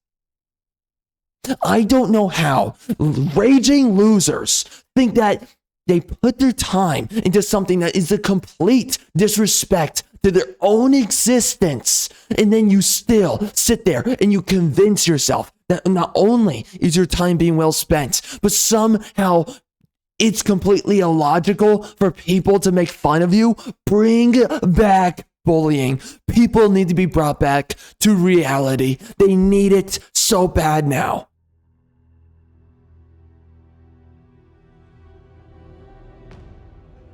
I don't know how raging losers think that they put their time into something that is a complete disrespect to their own existence. And then you still sit there and you convince yourself that not only is your time being well spent, but somehow it's completely illogical for people to make fun of you. Bring back bullying. People need to be brought back to reality. They need it so bad now.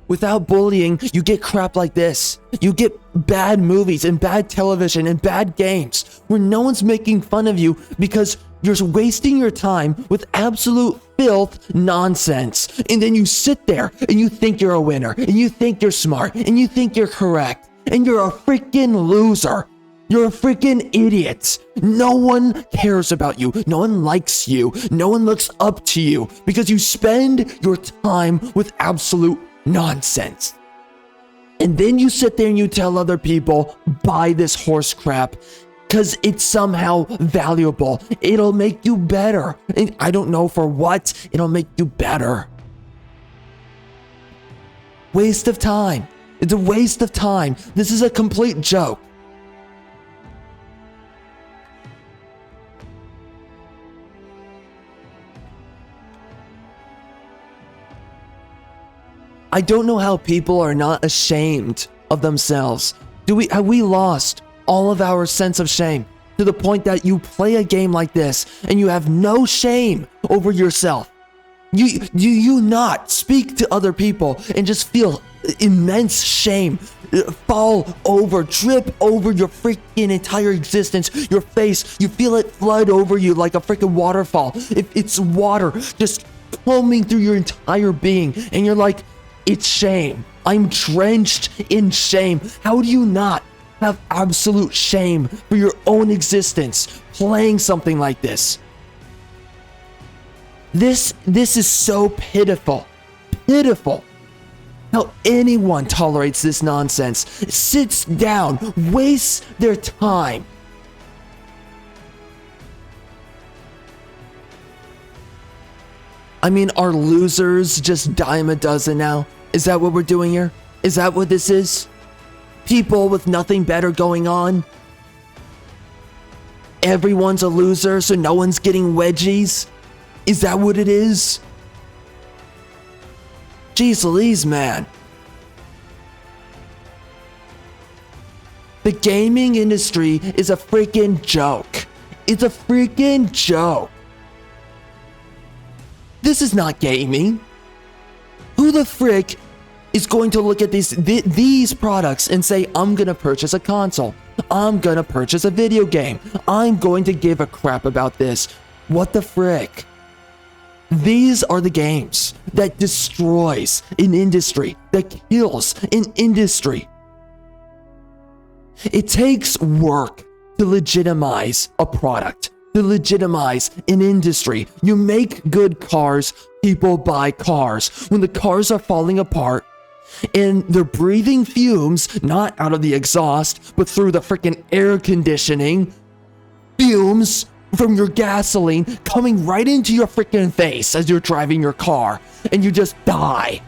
Without bullying, you get crap like this. You get bad movies and bad television and bad games where no one's making fun of you because you're wasting your time with absolute filth nonsense. And then you sit there and you think you're a winner and you think you're smart and you think you're correct and you're a freaking loser. You're a freaking idiot. No one cares about you. No one likes you. No one looks up to you because you spend your time with absolute nonsense. And then you sit there and you tell other people, buy this horse crap because it's somehow valuable. It'll make you better. And I don't know for what. It'll make you better. Waste of time. It's a waste of time. This is a complete joke. I don't know how people are not ashamed of themselves. Have we lost all of our sense of shame to the point that you play a game like this and you have no shame over yourself? You not speak to other people and just feel immense shame fall over, drip over your freaking entire existence, your face. You feel it flood over you like a freaking waterfall. It's water just plumbing through your entire being, and you're like, it's shame. I'm drenched in shame. How do you not have absolute shame for your own existence playing something like this? This is so pitiful. Pitiful. How anyone tolerates this nonsense, sits down, wastes their time. I mean, are losers just dime a dozen now? Is that what we're doing here? Is that what this is? People with nothing better going on? Everyone's a loser, so no one's getting wedgies? Is that what it is? Jeez Louise, man. The gaming industry is a freaking joke. It's a freaking joke. This is not gaming. Who the frick is going to look at these products and say, I'm gonna purchase a console. I'm gonna purchase a video game. I'm going to give a crap about this. What the frick? These are the games that destroys an industry, that kills an industry. It takes work to legitimize a product, to legitimize an industry. You make good cars, people buy cars. When the cars are falling apart and they're breathing fumes, not out of the exhaust, but through the freaking air conditioning, fumes from your gasoline coming right into your freaking face as you're driving your car, and you just die.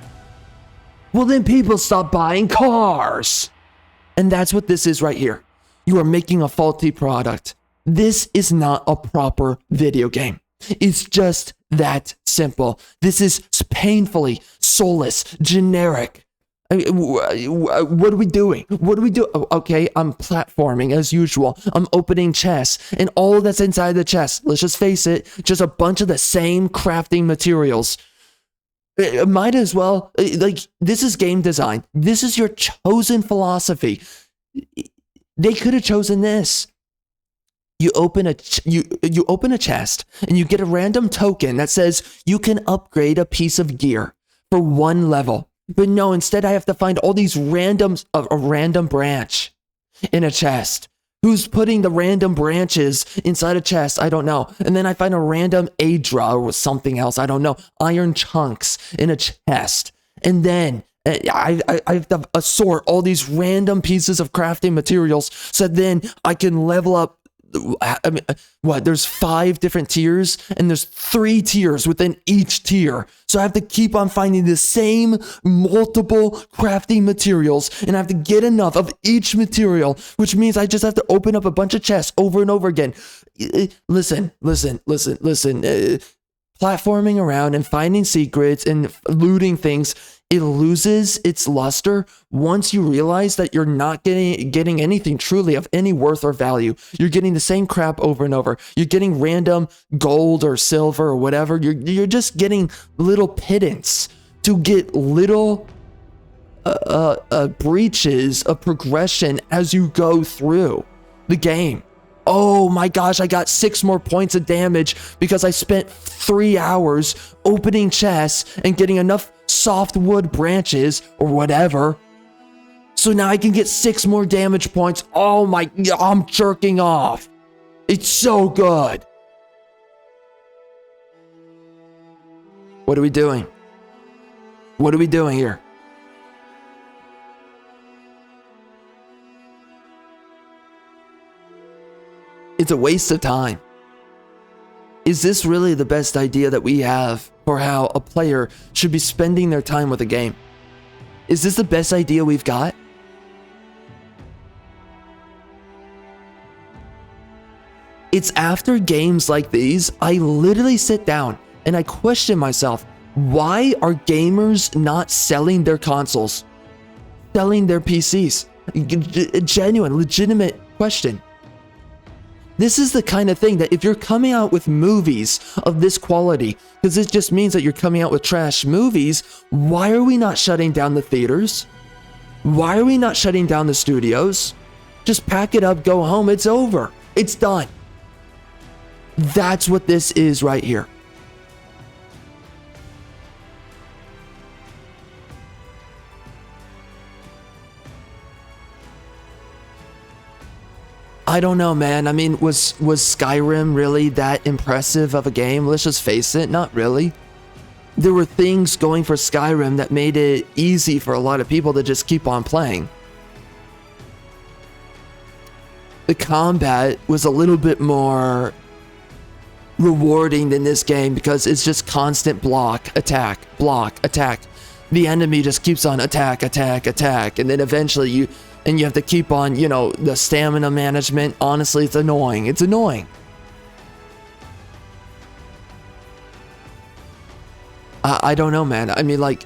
Well, then people stop buying cars. And that's what this is right here. You are making a faulty product. This is not a proper video game. It's just that simple. This is painfully soulless, generic. I mean, what are we doing? What do we do? Okay, I'm platforming as usual. I'm opening chests, and all that's inside the chest, let's just face it, just a bunch of the same crafting materials. It might as well, like, this is game design. This is your chosen philosophy. They could have chosen this. You open a chest and you get a random token that says you can upgrade a piece of gear for one level. But no, instead I have to find all these a random branch in a chest. Who's putting the random branches inside a chest? I don't know. And then I find a random Adra or something else. I don't know. Iron chunks in a chest. And then I have to assort all these random pieces of crafting materials so then I can level up. I mean, what? There's 5 different tiers, and there's 3 tiers within each tier. So I have to keep on finding the same multiple crafting materials, and I have to get enough of each material, which means I just have to open up a bunch of chests over and over again. Listen. Platforming around and finding secrets and looting things, it loses its luster once you realize that you're not getting anything truly of any worth or value. You're getting the same crap over and over. You're getting random gold or silver or whatever. You're just getting little pittance to get little breaches of progression as you go through the game. Oh my gosh, I got 6 more points of damage because I spent 3 hours opening chests and getting enough softwood branches or whatever. So now I can get 6 more damage points. Oh my, I'm jerking off. It's so good. What are we doing? What are we doing here? It's a waste of time. Is this really the best idea that we have for how a player should be spending their time with a game? Is this the best idea we've got? It's after games like these, I literally sit down and I question myself, why are gamers not selling their consoles? Selling their PCs? A genuine, legitimate question. This is the kind of thing that if you're coming out with movies of this quality, because it just means that you're coming out with trash movies, why are we not shutting down the theaters? Why are we not shutting down the studios? Just pack it up, go home, it's over. It's done. That's what this is right here. I don't know, man. I mean, was Skyrim really that impressive of a game? Let's just face it, not really. There were things going for Skyrim that made it easy for a lot of people to just keep on playing. The combat was a little bit more rewarding than this game because it's just constant block, attack, block, attack. The enemy just keeps on attack, attack, attack, and then eventually you have to keep on, you know, the stamina management. Honestly, it's annoying. It's annoying. I don't know, man. I mean, like,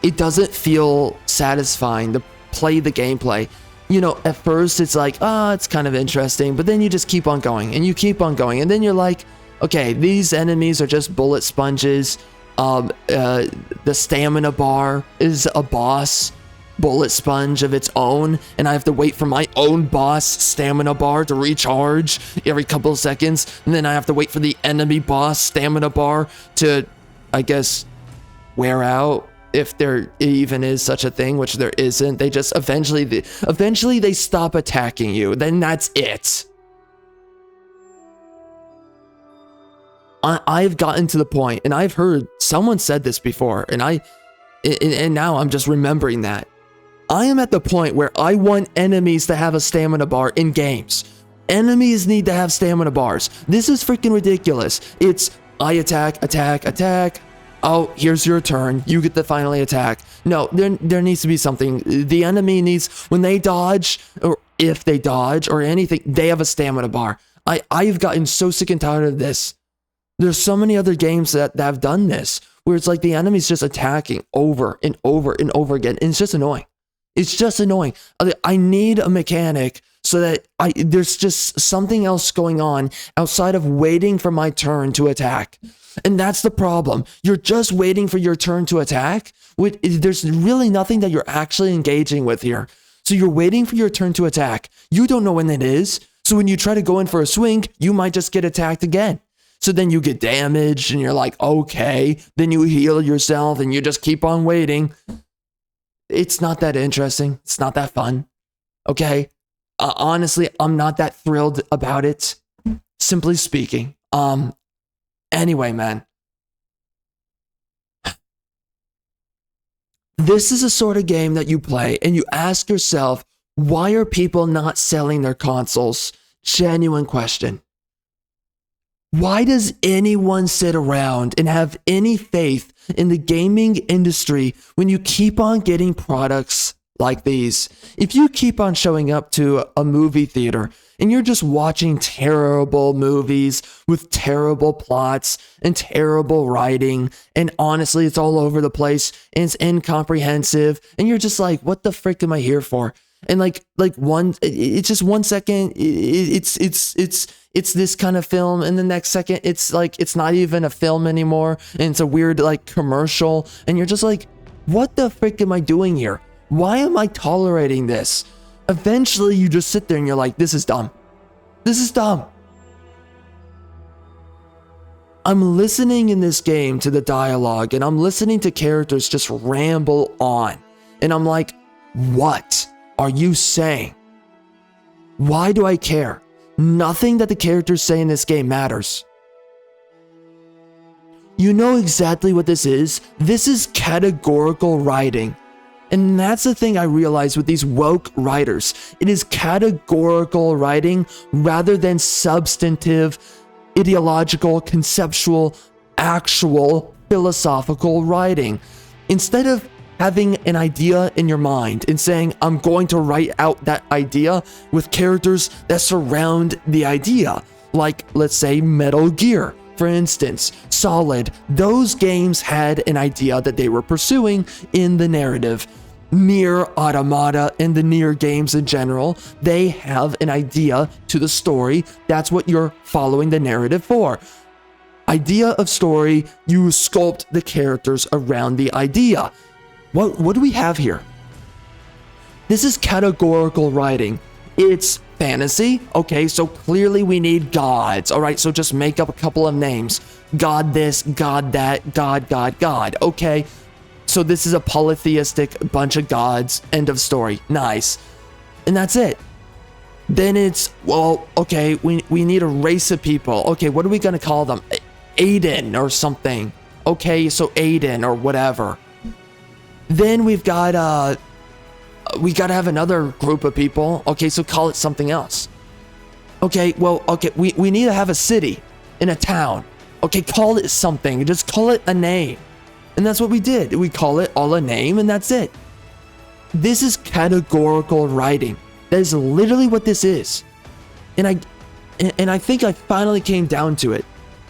it doesn't feel satisfying to play the gameplay. You know, at first it's like, it's kind of interesting, but then you just keep on going and you keep on going, and then you're like, okay, these enemies are just bullet sponges. The stamina bar is a boss bullet sponge of its own, and I have to wait for my own boss stamina bar to recharge every couple of seconds, and then I have to wait for the enemy boss stamina bar to, I guess, wear out, if there even is such a thing, which there isn't. They just eventually they stop attacking you. Then that's it. I've gotten to the point, and I've heard someone said this before, and now I'm just remembering that. I am at the point where I want enemies to have a stamina bar in games. Enemies need to have stamina bars. This is freaking ridiculous. It's I attack, attack, attack. Oh, here's your turn. You get to finally attack. No, there needs to be something. The enemy needs, when they dodge, or if they dodge or anything, they have a stamina bar. I've gotten so sick and tired of this. There's so many other games that have done this, where it's like the enemy's just attacking over and over and over again, and it's just annoying. It's just annoying. I need a mechanic so that there's just something else going on outside of waiting for my turn to attack. And that's the problem. You're just waiting for your turn to attack. There's really nothing that you're actually engaging with here. So you're waiting for your turn to attack. You don't know when it is. So when you try to go in for a swing, you might just get attacked again. So then you get damaged and you're like, okay. Then you heal yourself and you just keep on waiting. It's not that interesting. It's not that fun. Okay? Honestly, I'm not that thrilled about it. Simply speaking. Anyway, man. This is a sort of game that you play and you ask yourself, why are people not selling their consoles? Genuine question. Why does anyone sit around and have any faith in the gaming industry when you keep on getting products like these? If you keep on showing up to a movie theater and you're just watching terrible movies with terrible plots and terrible writing, and honestly, it's all over the place and it's incomprehensive, and you're just like, what the frick am I here for? And it's just 1 second, it's this kind of film, and the next second it's like it's not even a film anymore, and it's a weird like commercial, and you're just like, what the frick am I doing here? Why am I tolerating this? Eventually you just sit there and you're like, this is dumb. This is dumb. I'm listening in this game to the dialogue, and I'm listening to characters just ramble on, and I'm like, what are you saying? Why do I care? Nothing that the characters say in this game matters. You know exactly what this is. This is categorical writing. And that's the thing I realize with these woke writers. It is categorical writing rather than substantive, ideological, conceptual, actual, philosophical writing. Instead of having an idea in your mind and saying, I'm going to write out that idea with characters that surround the idea. Like, let's say, Metal Gear, for instance. Solid. Those games had an idea that they were pursuing in the narrative. Nier Automata and the Nier games in general, they have an idea to the story. That's what you're following the narrative for. Idea of story, you sculpt the characters around the idea. What do we have here? This is categorical writing. It's fantasy. Okay, so clearly we need gods. All right, so just make up a couple of names. God this, God that, God, God, God. Okay, so this is a polytheistic bunch of gods. End of story. Nice. And that's it. Then it's, well, okay, we need a race of people. Okay, what are we gonna call them? Aiden or something. Okay, so Aiden or whatever. Then we gotta have another group of people. Okay, so call it something else. Okay, well, okay, we need to have a city in a town. Okay, call it something. Just call it a name. And that's what we did. We call it all a name and that's it. This is categorical writing. That is literally what this is. And I think I finally came down to it.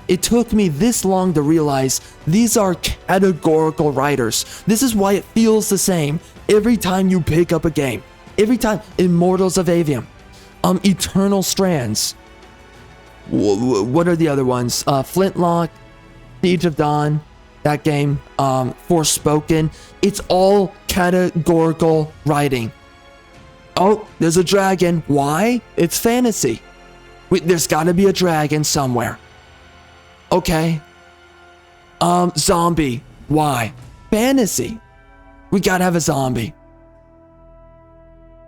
It took me this long to realize these are categorical writers. This is why it feels the same every time you pick up a game. Every time. Immortals of Avium. Eternal Strands. What are the other ones? Flintlock, Siege of Dawn, that game, Forspoken. It's all categorical writing. Oh, there's a dragon. Why? It's fantasy. There's gotta be a dragon somewhere. Okay. Zombie. Why? Fantasy. We gotta have a zombie.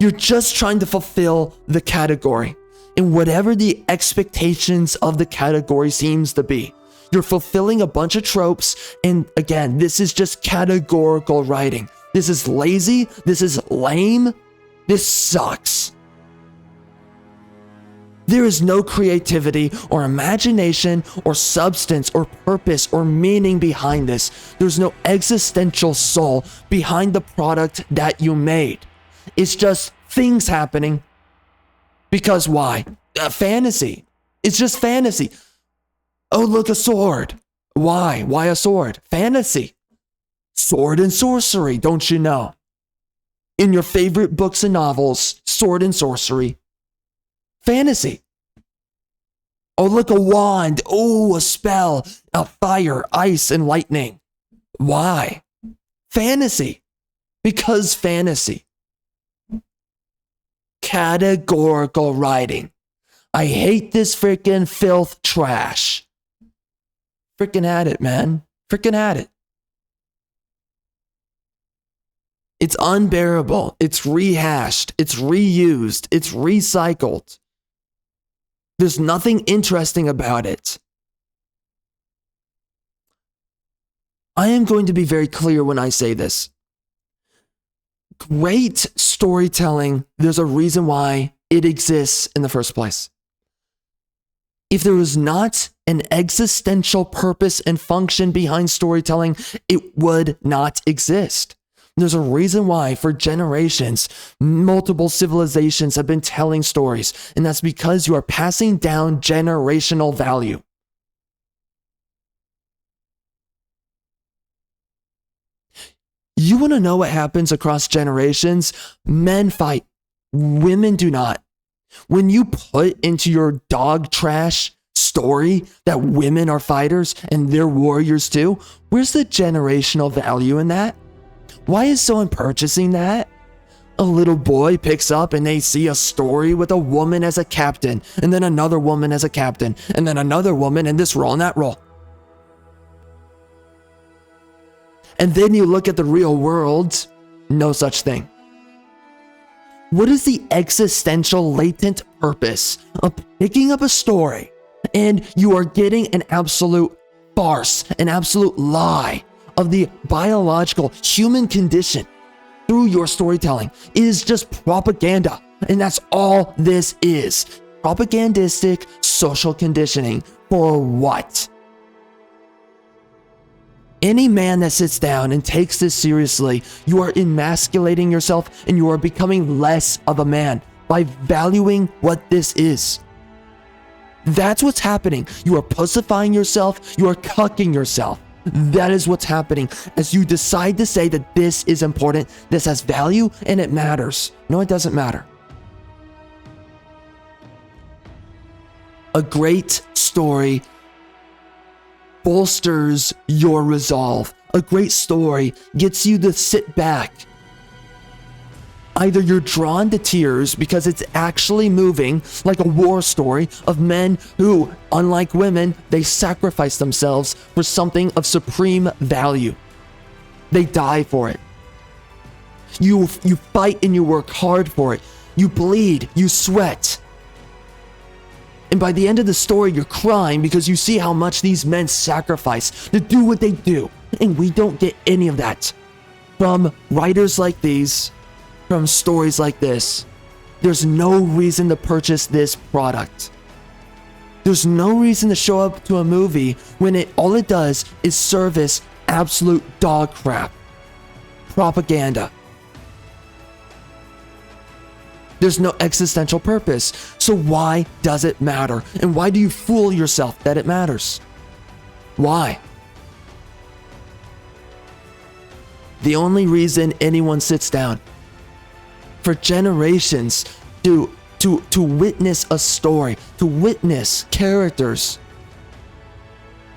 You're just trying to fulfill the category. And whatever the expectations of the category seems to be. You're fulfilling a bunch of tropes. And again, this is just categorical writing. This is lazy. This is lame. This sucks. There is no creativity or imagination or substance or purpose or meaning behind this. There's no existential soul behind the product that you made. It's just things happening. Because why? Fantasy. It's just fantasy. Oh, look, a sword. Why? Why a sword? Fantasy. Sword and sorcery, don't you know? In your favorite books and novels, sword and sorcery. Fantasy. Oh, look, a wand. Oh, a spell. A fire, ice, and lightning. Why? Fantasy. Because fantasy. Categorical writing. I hate this freaking filth trash. Freaking had it, man. Freaking had it. It's unbearable. It's rehashed. It's reused. It's recycled. There's nothing interesting about it. I am going to be very clear when I say this. Great storytelling, there's a reason why it exists in the first place. If there was not an existential purpose and function behind storytelling, it would not exist. There's a reason why for generations, multiple civilizations have been telling stories, and that's because you are passing down generational value. You want to know what happens across generations? Men fight. Women do not. When you put into your dog trash story that women are fighters and they're warriors too, where's the generational value in that? Why is someone purchasing that? A little boy picks up and they see a story with a woman as a captain, and then another woman as a captain, and then another woman in this role and that role. And then you look at the real world, no such thing. What is the existential latent purpose of picking up a story and you are getting an absolute farce, an absolute lie of the biological human condition through your storytelling? It is just propaganda, and that's all this is. Propagandistic social conditioning. For what? Any man that sits down and takes this seriously, you are emasculating yourself and you are becoming less of a man by valuing what this is. That's what's happening. You are pussifying yourself. You are cucking yourself. That is what's happening as you decide to say that this is important, this has value, and it matters. No, it doesn't matter. A great story bolsters your resolve. A great story gets you to sit back. Either you're drawn to tears because it's actually moving, like a war story of men who, unlike women, they sacrifice themselves for something of supreme value. They die for it. You fight and you work hard for it. You bleed, you sweat. And by the end of the story, you're crying because you see how much these men sacrifice to do what they do. And we don't get any of that from writers like these, from stories like this. There's no reason to purchase this product. There's no reason to show up to a movie when all it does is service absolute dog crap. Propaganda. There's no existential purpose. So why does it matter? And why do you fool yourself that it matters? Why? The only reason anyone sits down for generations to witness a story, to witness characters.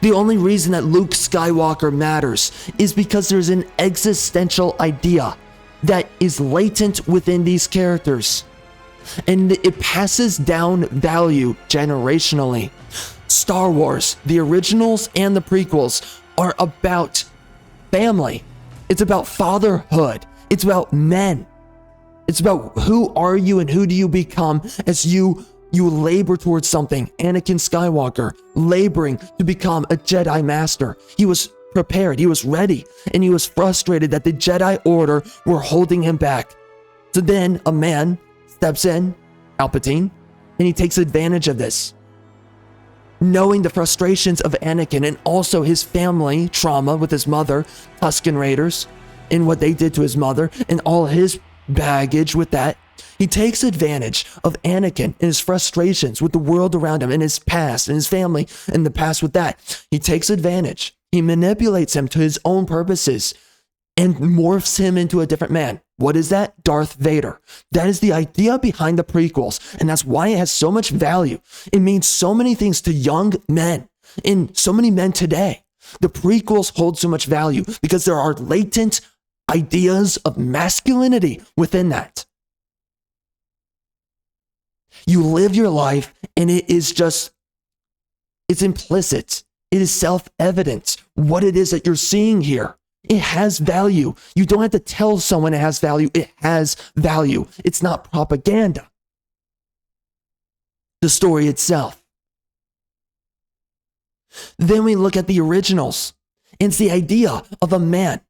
The only reason that Luke Skywalker matters is because there's an existential idea that is latent within these characters. And it passes down value generationally. Star Wars, the originals and the prequels, are about family. It's about fatherhood. It's about men. It's about who are you and who do you become as you labor towards something. Anakin Skywalker laboring to become a Jedi Master. He was prepared, he was ready, and he was frustrated that the Jedi Order were holding him back. So then a man steps in, Palpatine, and he takes advantage of this. Knowing the frustrations of Anakin and also his family trauma with his mother, Tusken Raiders, and what they did to his mother, and all his baggage with that, he takes advantage of Anakin and his frustrations with the world around him and his past and his family and the past with that. He takes advantage. He manipulates him to his own purposes and morphs him into a different man. What is that? Darth Vader. That is the idea behind the prequels, and that's why it has so much value. It means so many things to young men and so many men today. The prequels hold so much value because there are latent ideas of masculinity within that. You live your life and it is just, it's implicit. It is self-evident what it is that you're seeing here. It has value. You don't have to tell someone it has value. It has value. It's not propaganda. The story itself. Then we look at the originals. It's the idea of a man,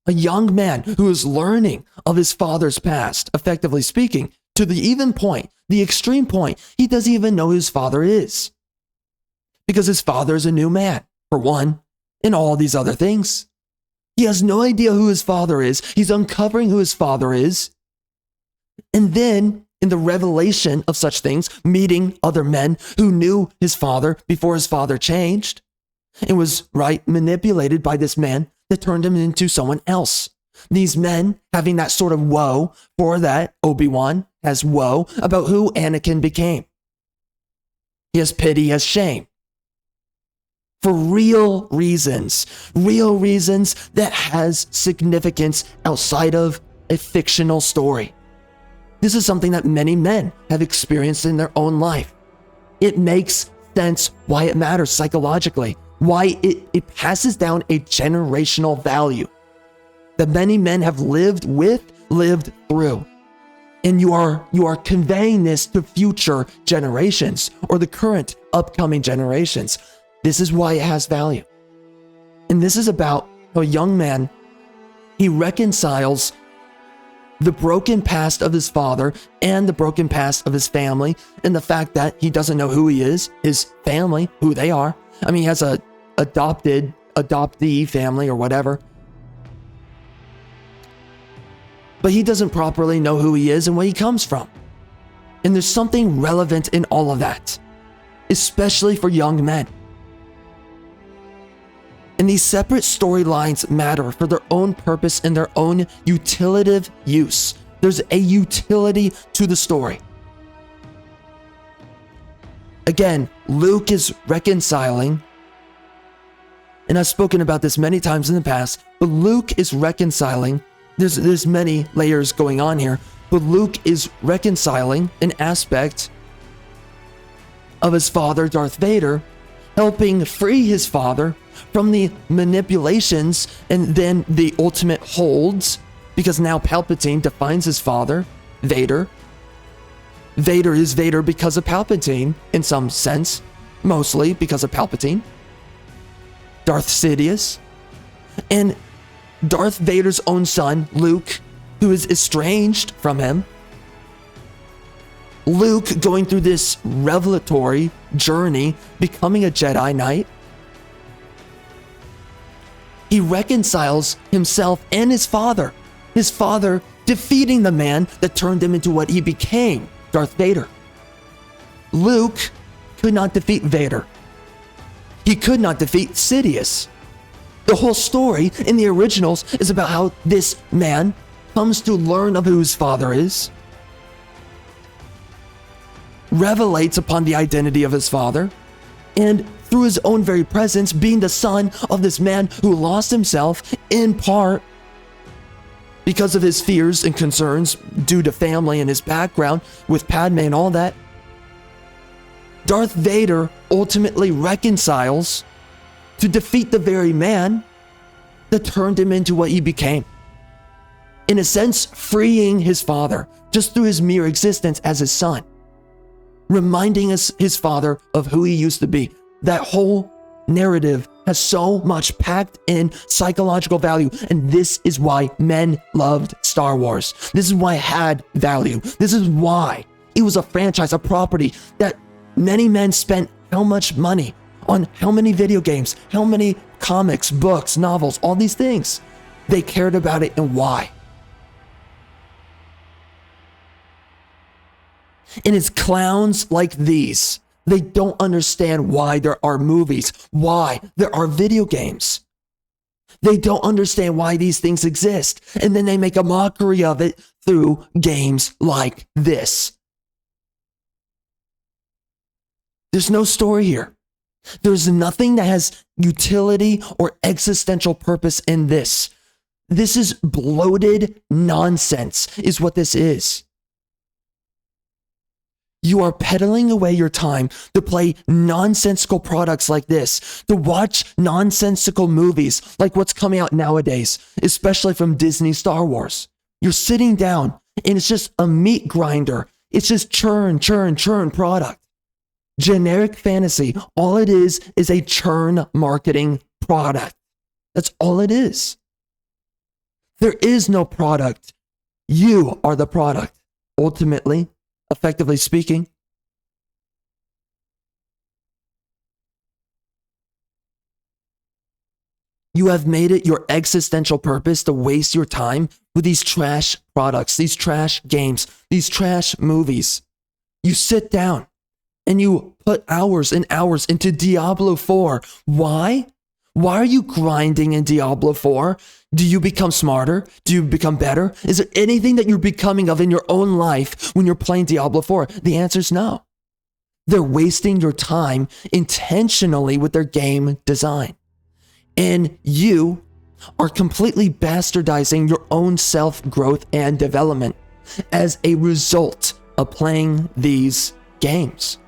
a young man who is learning of his father's past, effectively speaking, to the even point, the extreme point, he doesn't even know who his father is. Because his father is a new man, for one, and all these other things. He has no idea who his father is. He's uncovering who his father is. And then, in the revelation of such things, meeting other men who knew his father before his father changed, and was manipulated by this man that turned him into someone else. These men having that sort of woe for that Obi-Wan has woe about who Anakin became. He has pity, he has shame. For real reasons that has significance outside of a fictional story. This is something that many men have experienced in their own life. It makes sense why it matters psychologically, why it passes down a generational value that many men have lived through. And you are conveying this to future generations or the current upcoming generations. This is why it has value. And this is about a young man. He reconciles the broken past of his father and the broken past of his family, and the fact that he doesn't know who he is, his family, who they are. I mean, he has a adoptee family or whatever. But he doesn't properly know who he is and where he comes from. And there's something relevant in all of that, especially for young men. And these separate storylines matter for their own purpose and their own utilitive use. There's a utility to the story. Again, Luke is reconciling, and I've spoken about this many times in the past, but Luke is reconciling. There's many layers going on here, but Luke is reconciling an aspect of his father, Darth Vader, helping free his father from the manipulations and then the ultimate holds, because now Palpatine defines his father, Vader, Vader is Vader because of Palpatine, in some sense. Mostly because of Palpatine. Darth Sidious. And Darth Vader's own son, Luke, who is estranged from him. Luke going through this revelatory journey, becoming a Jedi Knight. He reconciles himself and his father defeating the man that turned him into what he became, Darth Vader. Luke could not defeat Vader. He could not defeat Sidious. The whole story in the originals is about how this man comes to learn of who his father is, revelates upon the identity of his father, and through his own very presence, being the son of this man who lost himself in part because of his fears and concerns due to family and his background with Padme and all that, Darth Vader ultimately reconciles to defeat the very man that turned him into what he became. In a sense, freeing his father just through his mere existence as his son, reminding us his father of who he used to be. That whole narrative has so much packed in psychological value, and this is why men loved Star Wars. This is why it had value. This is why it was a franchise, a property that many men spent how much money on, how many video games, how many comics, books, novels, all these things. They cared about it and why. And it's clowns like these. They don't understand why there are movies, why there are video games. They don't understand why these things exist. And then they make a mockery of it through games like this. There's no story here. There's nothing that has utility or existential purpose in this. This is bloated nonsense, is what this is. You are peddling away your time to play nonsensical products like this, to watch nonsensical movies like what's coming out nowadays, especially from Disney Star Wars. You're sitting down and it's just a meat grinder. It's just churn product. Generic fantasy. All it is a churn marketing product. That's all it is. There is no product. You are the product, ultimately. Effectively speaking. You have made it your existential purpose to waste your time with these trash products, these trash games, these trash movies. You sit down and you put hours and hours into Diablo 4. Why? Why are you grinding in Diablo 4? Do you become smarter? Do you become better? Is there anything that you're becoming of in your own life when you're playing Diablo 4? The answer is no. They're wasting your time intentionally with their game design. And you are completely bastardizing your own self-growth and development as a result of playing these games.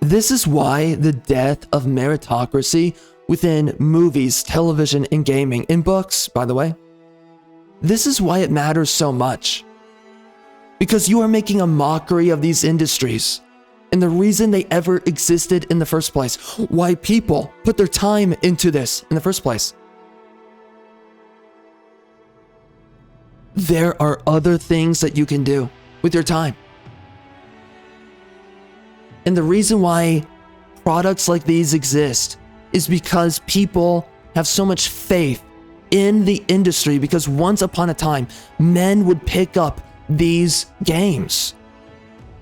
This is why the death of meritocracy within movies, television, and gaming, and books, by the way, this is why it matters so much. Because you are making a mockery of these industries and the reason they ever existed in the first place. Why people put their time into this in the first place. There are other things that you can do with your time. And the reason why products like these exist is because people have so much faith in the industry, because once upon a time, men would pick up these games.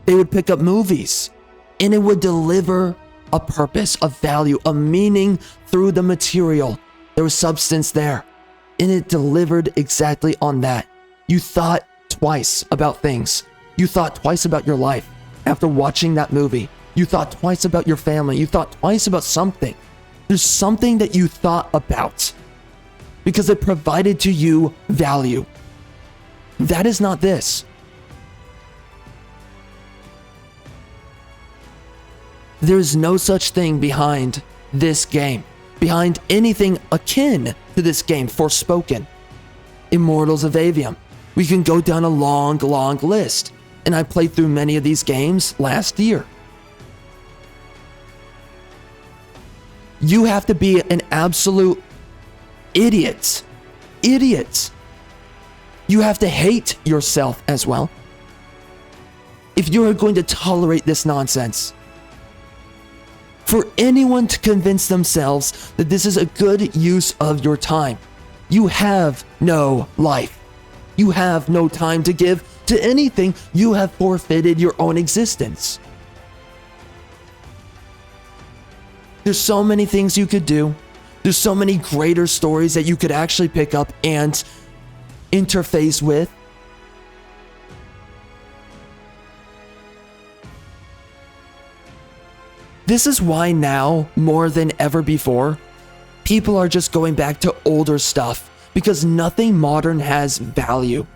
They would pick up movies, and it would deliver a purpose, a value, a meaning through the material. There was substance there, and it delivered exactly on that. You thought twice about things. You thought twice about your life. After watching that movie, you thought twice about your family. You thought twice about something. There's something that you thought about because it provided to you value. That is not this. There's no such thing behind this game, behind anything akin to this game, Forspoken, Immortals of Avium. We can go down a long, long list, and I played through many of these games last year. You have to be an absolute idiot. Idiot. You have to hate yourself as well if you are going to tolerate this nonsense. For anyone to convince themselves that this is a good use of your time, you have no life. You have no time to give to anything. You have forfeited your own existence. There's so many things you could do. There's so many greater stories that you could actually pick up and interface with. This is why now, more than ever before, people are just going back to older stuff, because nothing modern has value.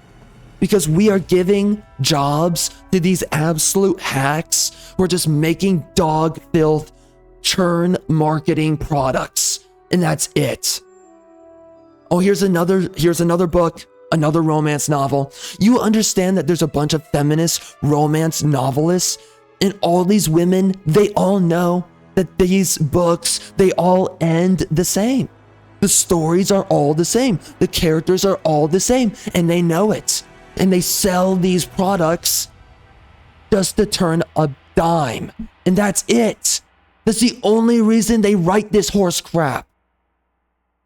Because we are giving jobs to these absolute hacks who are just making dog filth, churn marketing products, and that's it. Oh, here's another book, another romance novel. You understand that there's a bunch of feminist romance novelists, and all these women, they all know that these books, they all end the same. The stories are all the same. The characters are all the same, and they know it. And they sell these products just to turn a dime. And that's it. That's the only reason they write this horse crap.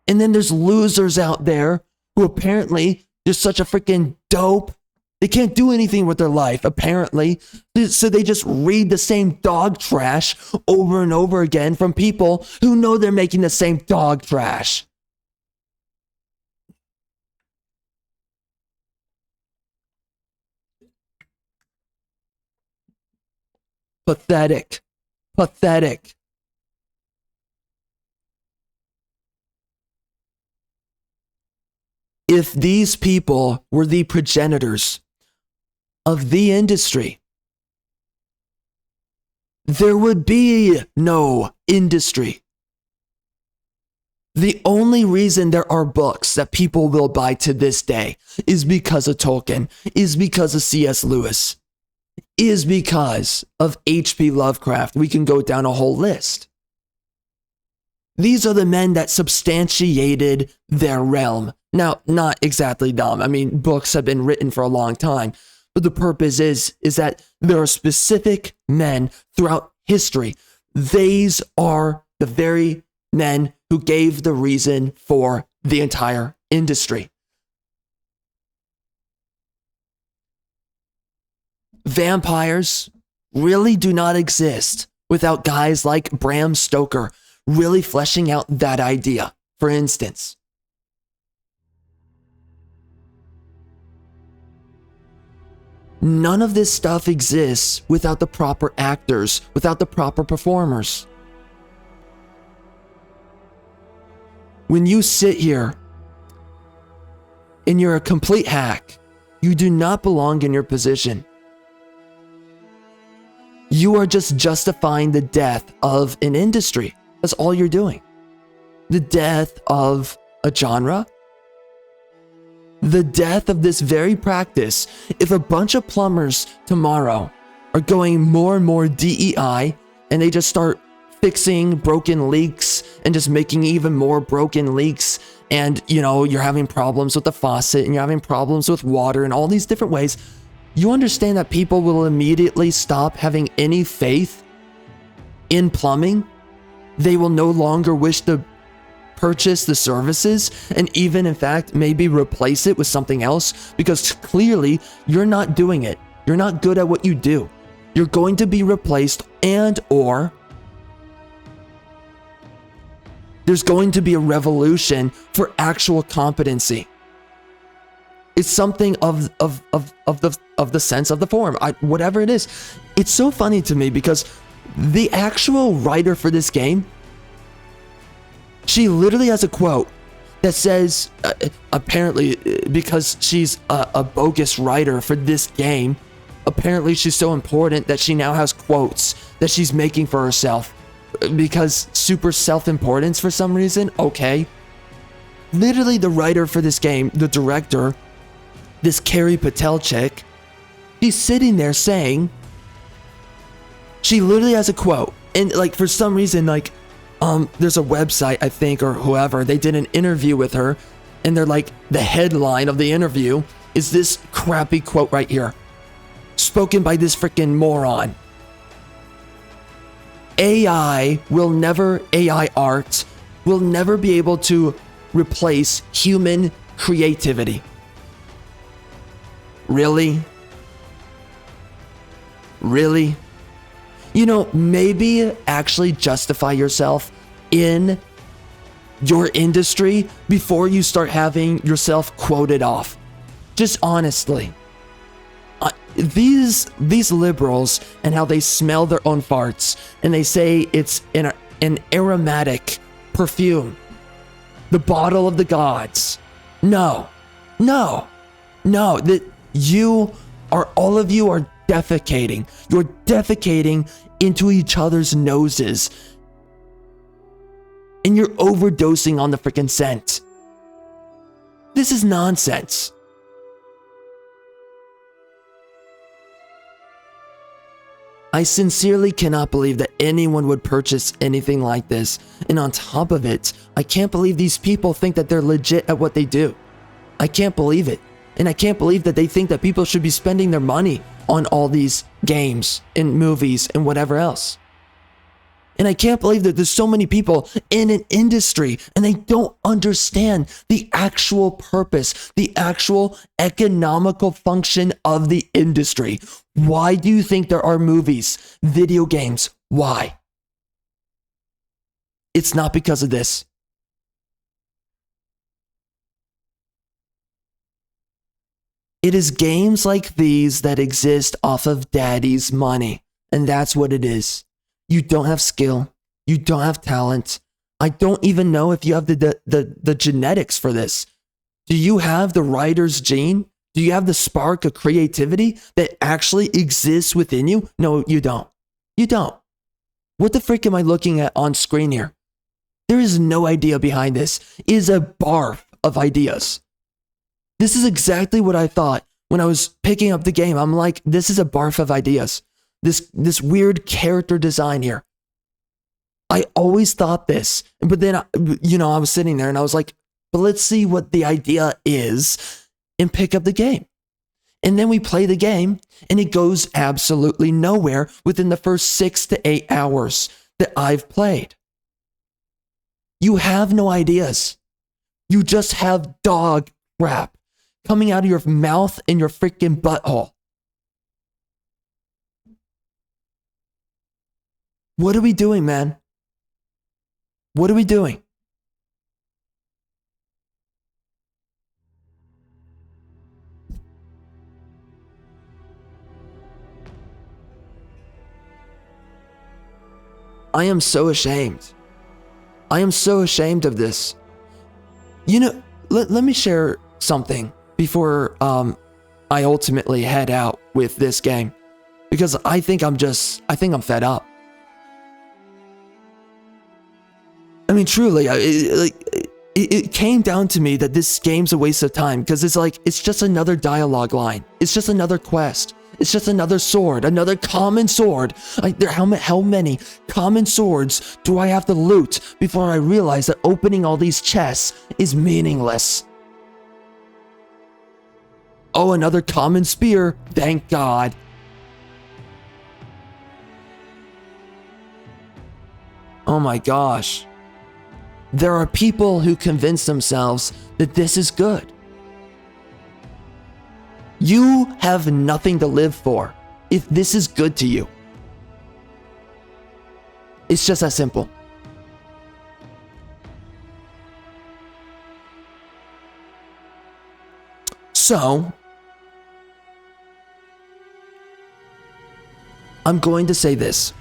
And then there's losers out there who apparently they're such a freaking dope. They can't do anything with their life, apparently. So they just read the same dog trash over and over again from people who know they're making the same dog trash. Pathetic. Pathetic. If these people were the progenitors of the industry, there would be no industry. The only reason there are books that people will buy to this day is because of Tolkien, is because of C.S. Lewis, is because of H.P. Lovecraft. We can go down a whole list. These are the men that substantiated their realm. Now, not exactly dumb. I mean, books have been written for a long time. But the purpose is that there are specific men throughout history. These are the very men who gave the reason for the entire industry. Vampires really do not exist without guys like Bram Stoker really fleshing out that idea, for instance. None of this stuff exists without the proper actors, without the proper performers. When you sit here and you're a complete hack, you do not belong in your position. You are just justifying the death of an industry. That's all you're doing. The death of a genre. The death of this very practice. If a bunch of plumbers tomorrow are going more and more DEI and they just start fixing broken leaks and just making even more broken leaks, and you're having problems with the faucet and you're having problems with water and all these different ways, you understand that people will immediately stop having any faith in plumbing. They will no longer wish to purchase the services and even, in fact, maybe replace it with something else, because clearly you're not doing it. You're not good at what you do. You're going to be replaced, and or there's going to be a revolution for actual competency. It's something of the sense of the form, whatever it is. It's so funny to me because the actual writer for this game, she literally has a quote that says, apparently because she's a bogus writer for this game, apparently she's so important that she now has quotes that she's making for herself because super self-importance for some reason. Okay. Literally the writer for this game, the director, this Carrie Patel chick, she's sitting there saying, she literally has a quote. And like for some reason, like there's a website, I think, or whoever, they did an interview with her, and they're like, the headline of the interview is this crappy quote right here, spoken by this freaking moron. AI art will never be able to replace human creativity. Really? Really? You know, maybe actually justify yourself in your industry before you start having yourself quoted off. Just honestly. These liberals and how they smell their own farts and they say it's an aromatic perfume. The bottle of the gods. No. That all of you are defecating. You're defecating into each other's noses. And you're overdosing on the freaking scent. This is nonsense. I sincerely cannot believe that anyone would purchase anything like this. And on top of it, I can't believe these people think that they're legit at what they do. I can't believe it. And I can't believe that they think that people should be spending their money on all these games and movies and whatever else. And I can't believe that there's so many people in an industry and they don't understand the actual purpose, the actual economical function of the industry. Why do you think there are movies, video games? Why? It's not because of this. It is games like these that exist off of daddy's money. And that's what it is. You don't have skill. You don't have talent. I don't even know if you have the genetics for this. Do you have the writer's gene? Do you have the spark of creativity that actually exists within you? No, you don't. You don't. What the frick am I looking at on screen here? There is no idea behind this. It is a barf of ideas. This is exactly what I thought when I was picking up the game. I'm like, this is a barf of ideas. This weird character design here. I always thought this, but then, I was sitting there and I was like, but let's see what the idea is and pick up the game. And then we play the game and it goes absolutely nowhere within the first 6 to 8 hours that I've played. You have no ideas. You just have dog crap coming out of your mouth and your freaking butthole. What are we doing, man? What are we doing? I am so ashamed. I am so ashamed of this. You know, let me share something before I ultimately head out with this game. Because I think I'm fed up. I mean, truly, it came down to me that this game's a waste of time because it's just another dialogue line. It's just another quest. It's just another sword, another common sword. How many common swords do I have to loot before I realize that opening all these chests is meaningless? Oh, another common spear. Thank God. Oh my gosh. There are people who convince themselves that this is good. You have nothing to live for if this is good to you. It's just that simple. So, I'm going to say this.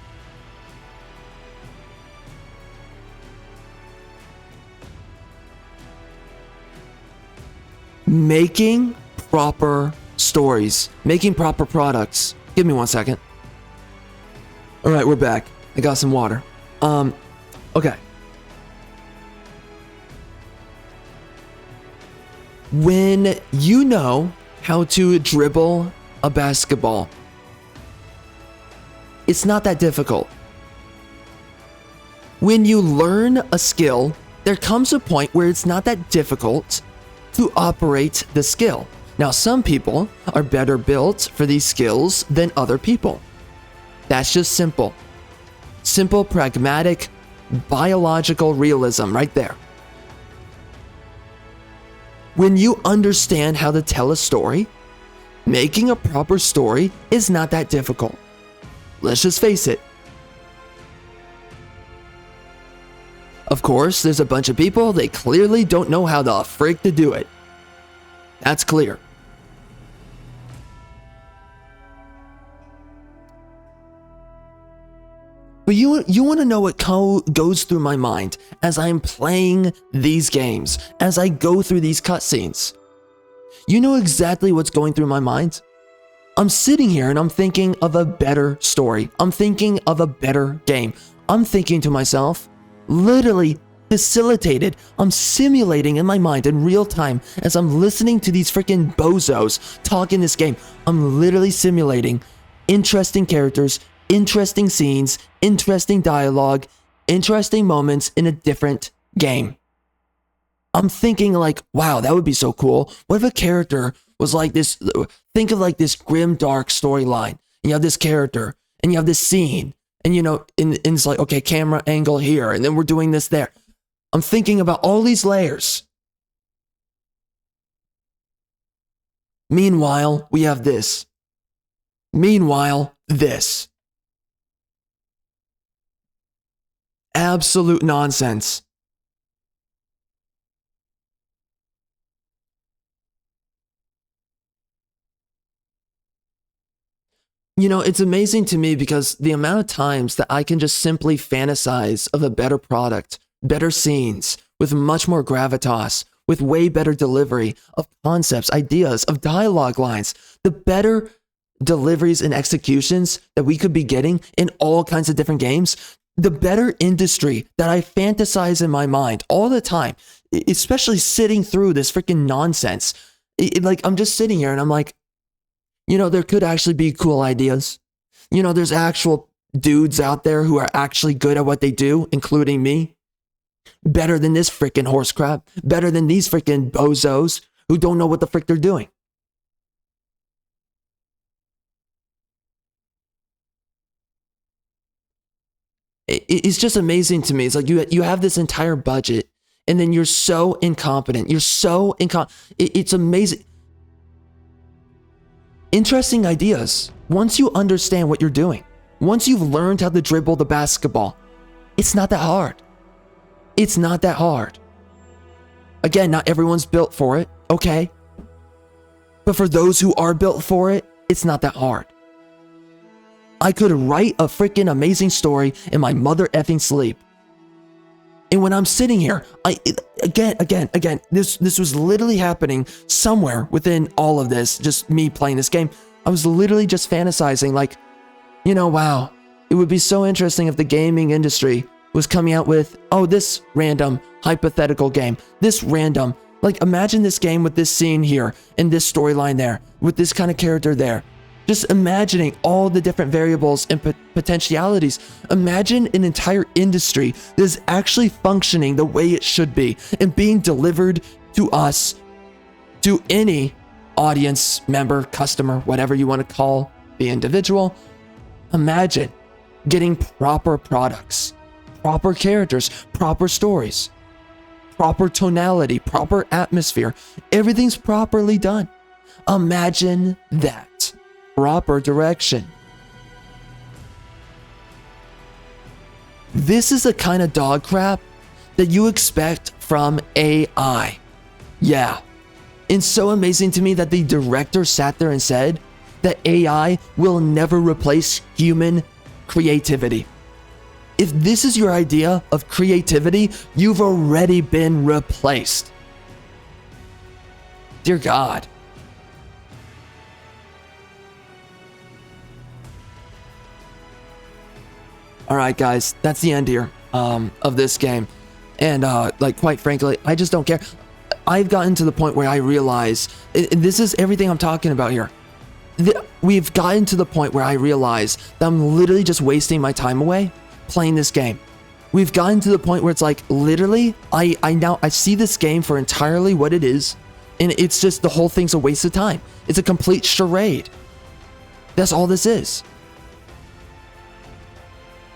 Making proper stories, making proper products Give me 1 second. All right, we're back. I got some water. Okay. When you know how to dribble a basketball, it's not that difficult. When you learn a skill, there comes a point where it's not that difficult to operate the skill. Now, some people are better built for these skills than other people. That's just simple. Simple, pragmatic, biological realism right there. When you understand how to tell a story, making a proper story is not that difficult. Let's just face it. Of course, there's a bunch of people, they clearly don't know how the frick to do it. That's clear. But you want to know what goes through my mind as I'm playing these games, as I go through these cutscenes. You know exactly what's going through my mind? I'm sitting here and I'm thinking of a better story. I'm thinking of a better game. I'm thinking to myself, literally facilitated. I'm simulating in my mind in real time as I'm listening to these freaking bozos talk in this game. I'm literally simulating interesting characters, interesting scenes, interesting dialogue, interesting moments in a different game. I'm thinking like, wow, that would be so cool. What if a character was like this? Think of like this grim, dark storyline. You have this character and you have this scene and you know, and it's like, okay, camera angle here. And then we're doing this there. I'm thinking about all these layers. Meanwhile, we have this. Meanwhile, this. Absolute nonsense. You know, it's amazing to me because the amount of times that I can just simply fantasize of a better product, better scenes, with much more gravitas, with way better delivery of concepts, ideas, of dialogue lines, the better deliveries and executions that we could be getting in all kinds of different games, the better industry that I fantasize in my mind all the time, especially sitting through this freaking nonsense. Like, I'm just sitting here and I'm like, you know, there could actually be cool ideas. You know, there's actual dudes out there who are actually good at what they do, including me. Better than this freaking horse crap. Better than these freaking bozos who don't know what the frick they're doing. It's just amazing to me. It's like you have this entire budget and then you're so incompetent. You're so incompetent. It's amazing. Interesting ideas. Once you understand what you're doing, once you've learned how to dribble the basketball, it's not that hard. It's not that hard. Again, not everyone's built for it, okay? But for those who are built for it, it's not that hard. I could write a freaking amazing story in my mother effing sleep. And when I'm sitting here, again, this was literally happening somewhere within all of this, just me playing this game. I was literally just fantasizing like, you know, wow, it would be so interesting if the gaming industry was coming out with, oh, this random hypothetical game, this random, like imagine this game with this scene here and this storyline there, with this kind of character there. Just imagining all the different variables and potentialities. Imagine an entire industry that is actually functioning the way it should be and being delivered to us, to any audience member, customer, whatever you want to call the individual. Imagine getting proper products, proper characters, proper stories, proper tonality, proper atmosphere. Everything's properly done. Imagine that. Proper direction. This is the kind of dog crap that you expect from AI. Yeah. It's so amazing to me that the director sat there and said that AI will never replace human creativity. If this is your idea of creativity, you've already been replaced. Dear God. All right, guys, that's the end here of this game. And like, quite frankly, I just don't care. I've gotten to the point where I realize, and this is everything I'm talking about here. We've gotten to the point where I realize that I'm literally just wasting my time away playing this game. We've gotten to the point where it's like, literally, I see this game for entirely what it is, and it's just, the whole thing's a waste of time. It's a complete charade. That's all this is.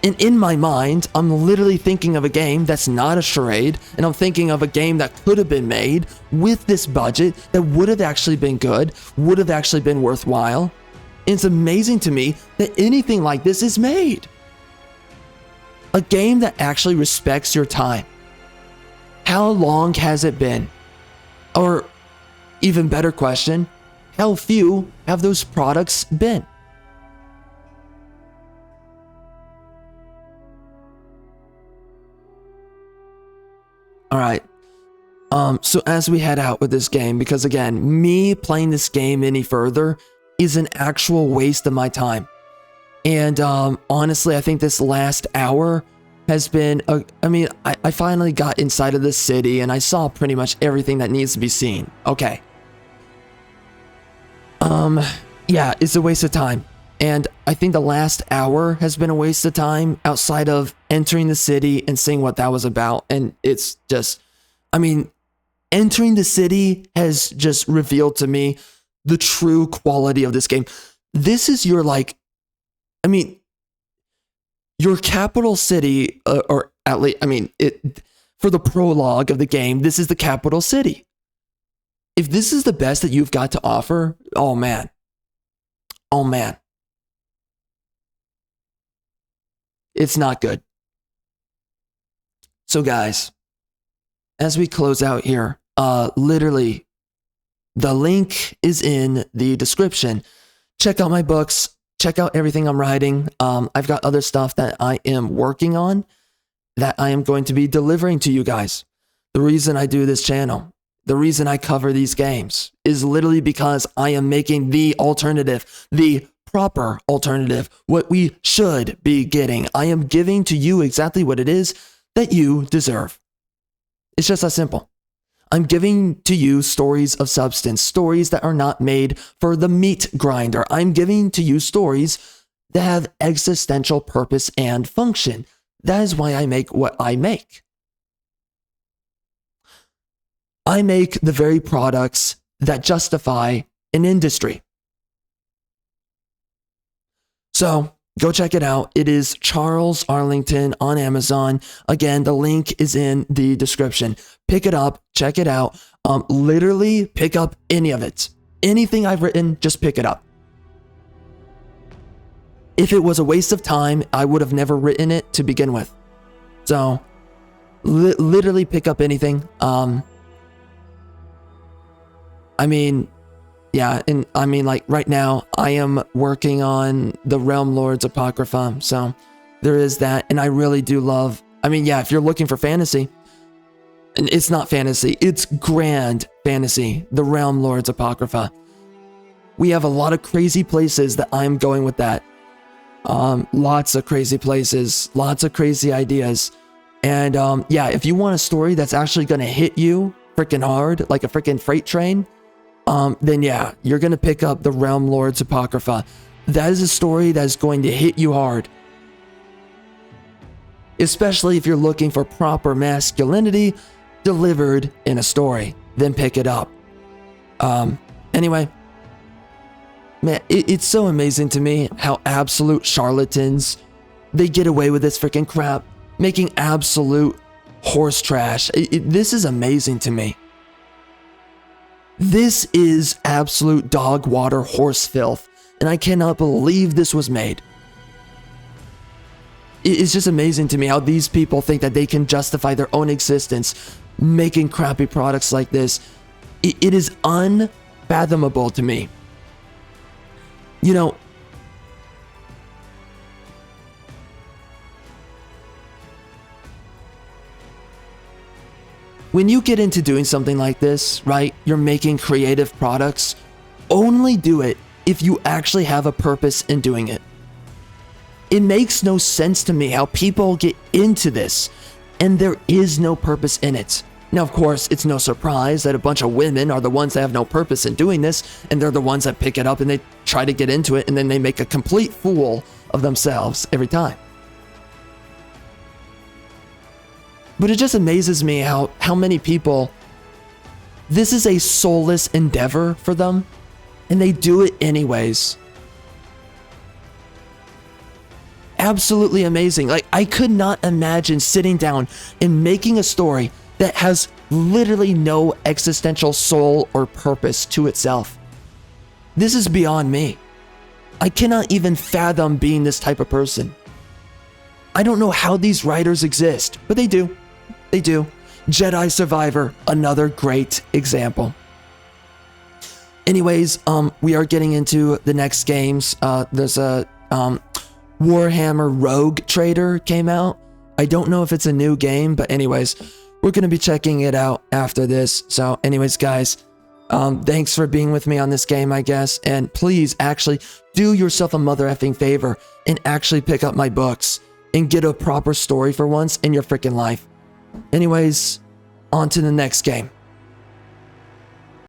And in my mind, I'm literally thinking of a game that's not a charade, and I'm thinking of a game that could have been made with this budget that would have actually been good, would have actually been worthwhile. And it's amazing to me that anything like this is made. A game that actually respects your time. How long has it been? Or, even better question, how few have those products been? All right. So as we head out with this game, because again, me playing this game any further is an actual waste of my time. And honestly, I think this last hour has been, I finally got inside of this city and I saw pretty much everything that needs to be seen. Okay. Yeah, it's a waste of time. And I think the last hour has been a waste of time outside of entering the city and seeing what that was about. And it's just, entering the city has just revealed to me the true quality of this game. This is your, your capital city, or at least, for the prologue of the game, this is the capital city. If this is the best that you've got to offer, oh man. Oh man. It's not good. So guys, as we close out here, literally, the link is in the description. Check out my books. Check out everything I'm writing. I've got other stuff that I am working on that I am going to be delivering to you guys. The reason I do this channel, the reason I cover these games is literally because I am making the alternative, the proper alternative, what we should be getting. I am giving to you exactly what it is that you deserve. It's just that simple. I'm giving to you stories of substance, stories that are not made for the meat grinder. I'm giving to you stories that have existential purpose and function. That is why I make what I make. I make the very products that justify an industry. So go check it out. It is Charles Arlington on Amazon. Again, the link is in the description. Pick it up, check it out. Literally pick up any of it. Anything I've written, just pick it up. If it was a waste of time, I would have never written it to begin with. So literally pick up anything. Yeah, and right now, I am working on the Realm Lords Apocrypha, so there is that, and I really do love, if you're looking for fantasy, and it's not fantasy, it's grand fantasy, the Realm Lords Apocrypha. We have a lot of crazy places that I'm going with that. Lots of crazy places, lots of crazy ideas, and if you want a story that's actually going to hit you freaking hard, like a freaking freight train, then yeah, you're going to pick up the Realm Lords Apocrypha. That is a story that is going to hit you hard. Especially if you're looking for proper masculinity delivered in a story, then pick it up. Anyway, man, it's so amazing to me how absolute charlatans, they get away with this freaking crap, making absolute horse trash. This is amazing to me. This is absolute dog water horse filth, and I cannot believe this was made. It's just amazing to me how these people think that they can justify their own existence making crappy products like this. It is unfathomable to me. You know, when you get into doing something like this, right, you're making creative products, only do it if you actually have a purpose in doing it. It makes no sense to me how people get into this and there is no purpose in it. Now, of course, it's no surprise that a bunch of women are the ones that have no purpose in doing this, and they're the ones that pick it up and they try to get into it, and then they make a complete fool of themselves every time. But it just amazes me how many people, this is a soulless endeavor for them, and they do it anyways. Absolutely amazing. Like, I could not imagine sitting down and making a story that has literally no existential soul or purpose to itself. This is beyond me. I cannot even fathom being this type of person. I don't know how these writers exist, but they do. They do. Jedi Survivor, another great example. Anyways, we are getting into the next games. There's a Warhammer Rogue Trader came out. I don't know if it's a new game, but anyways, we're going to be checking it out after this. So anyways, guys, thanks for being with me on this game, I guess. And please actually do yourself a mother effing favor and actually pick up my books and get a proper story for once in your freaking life. Anyways, on to the next game.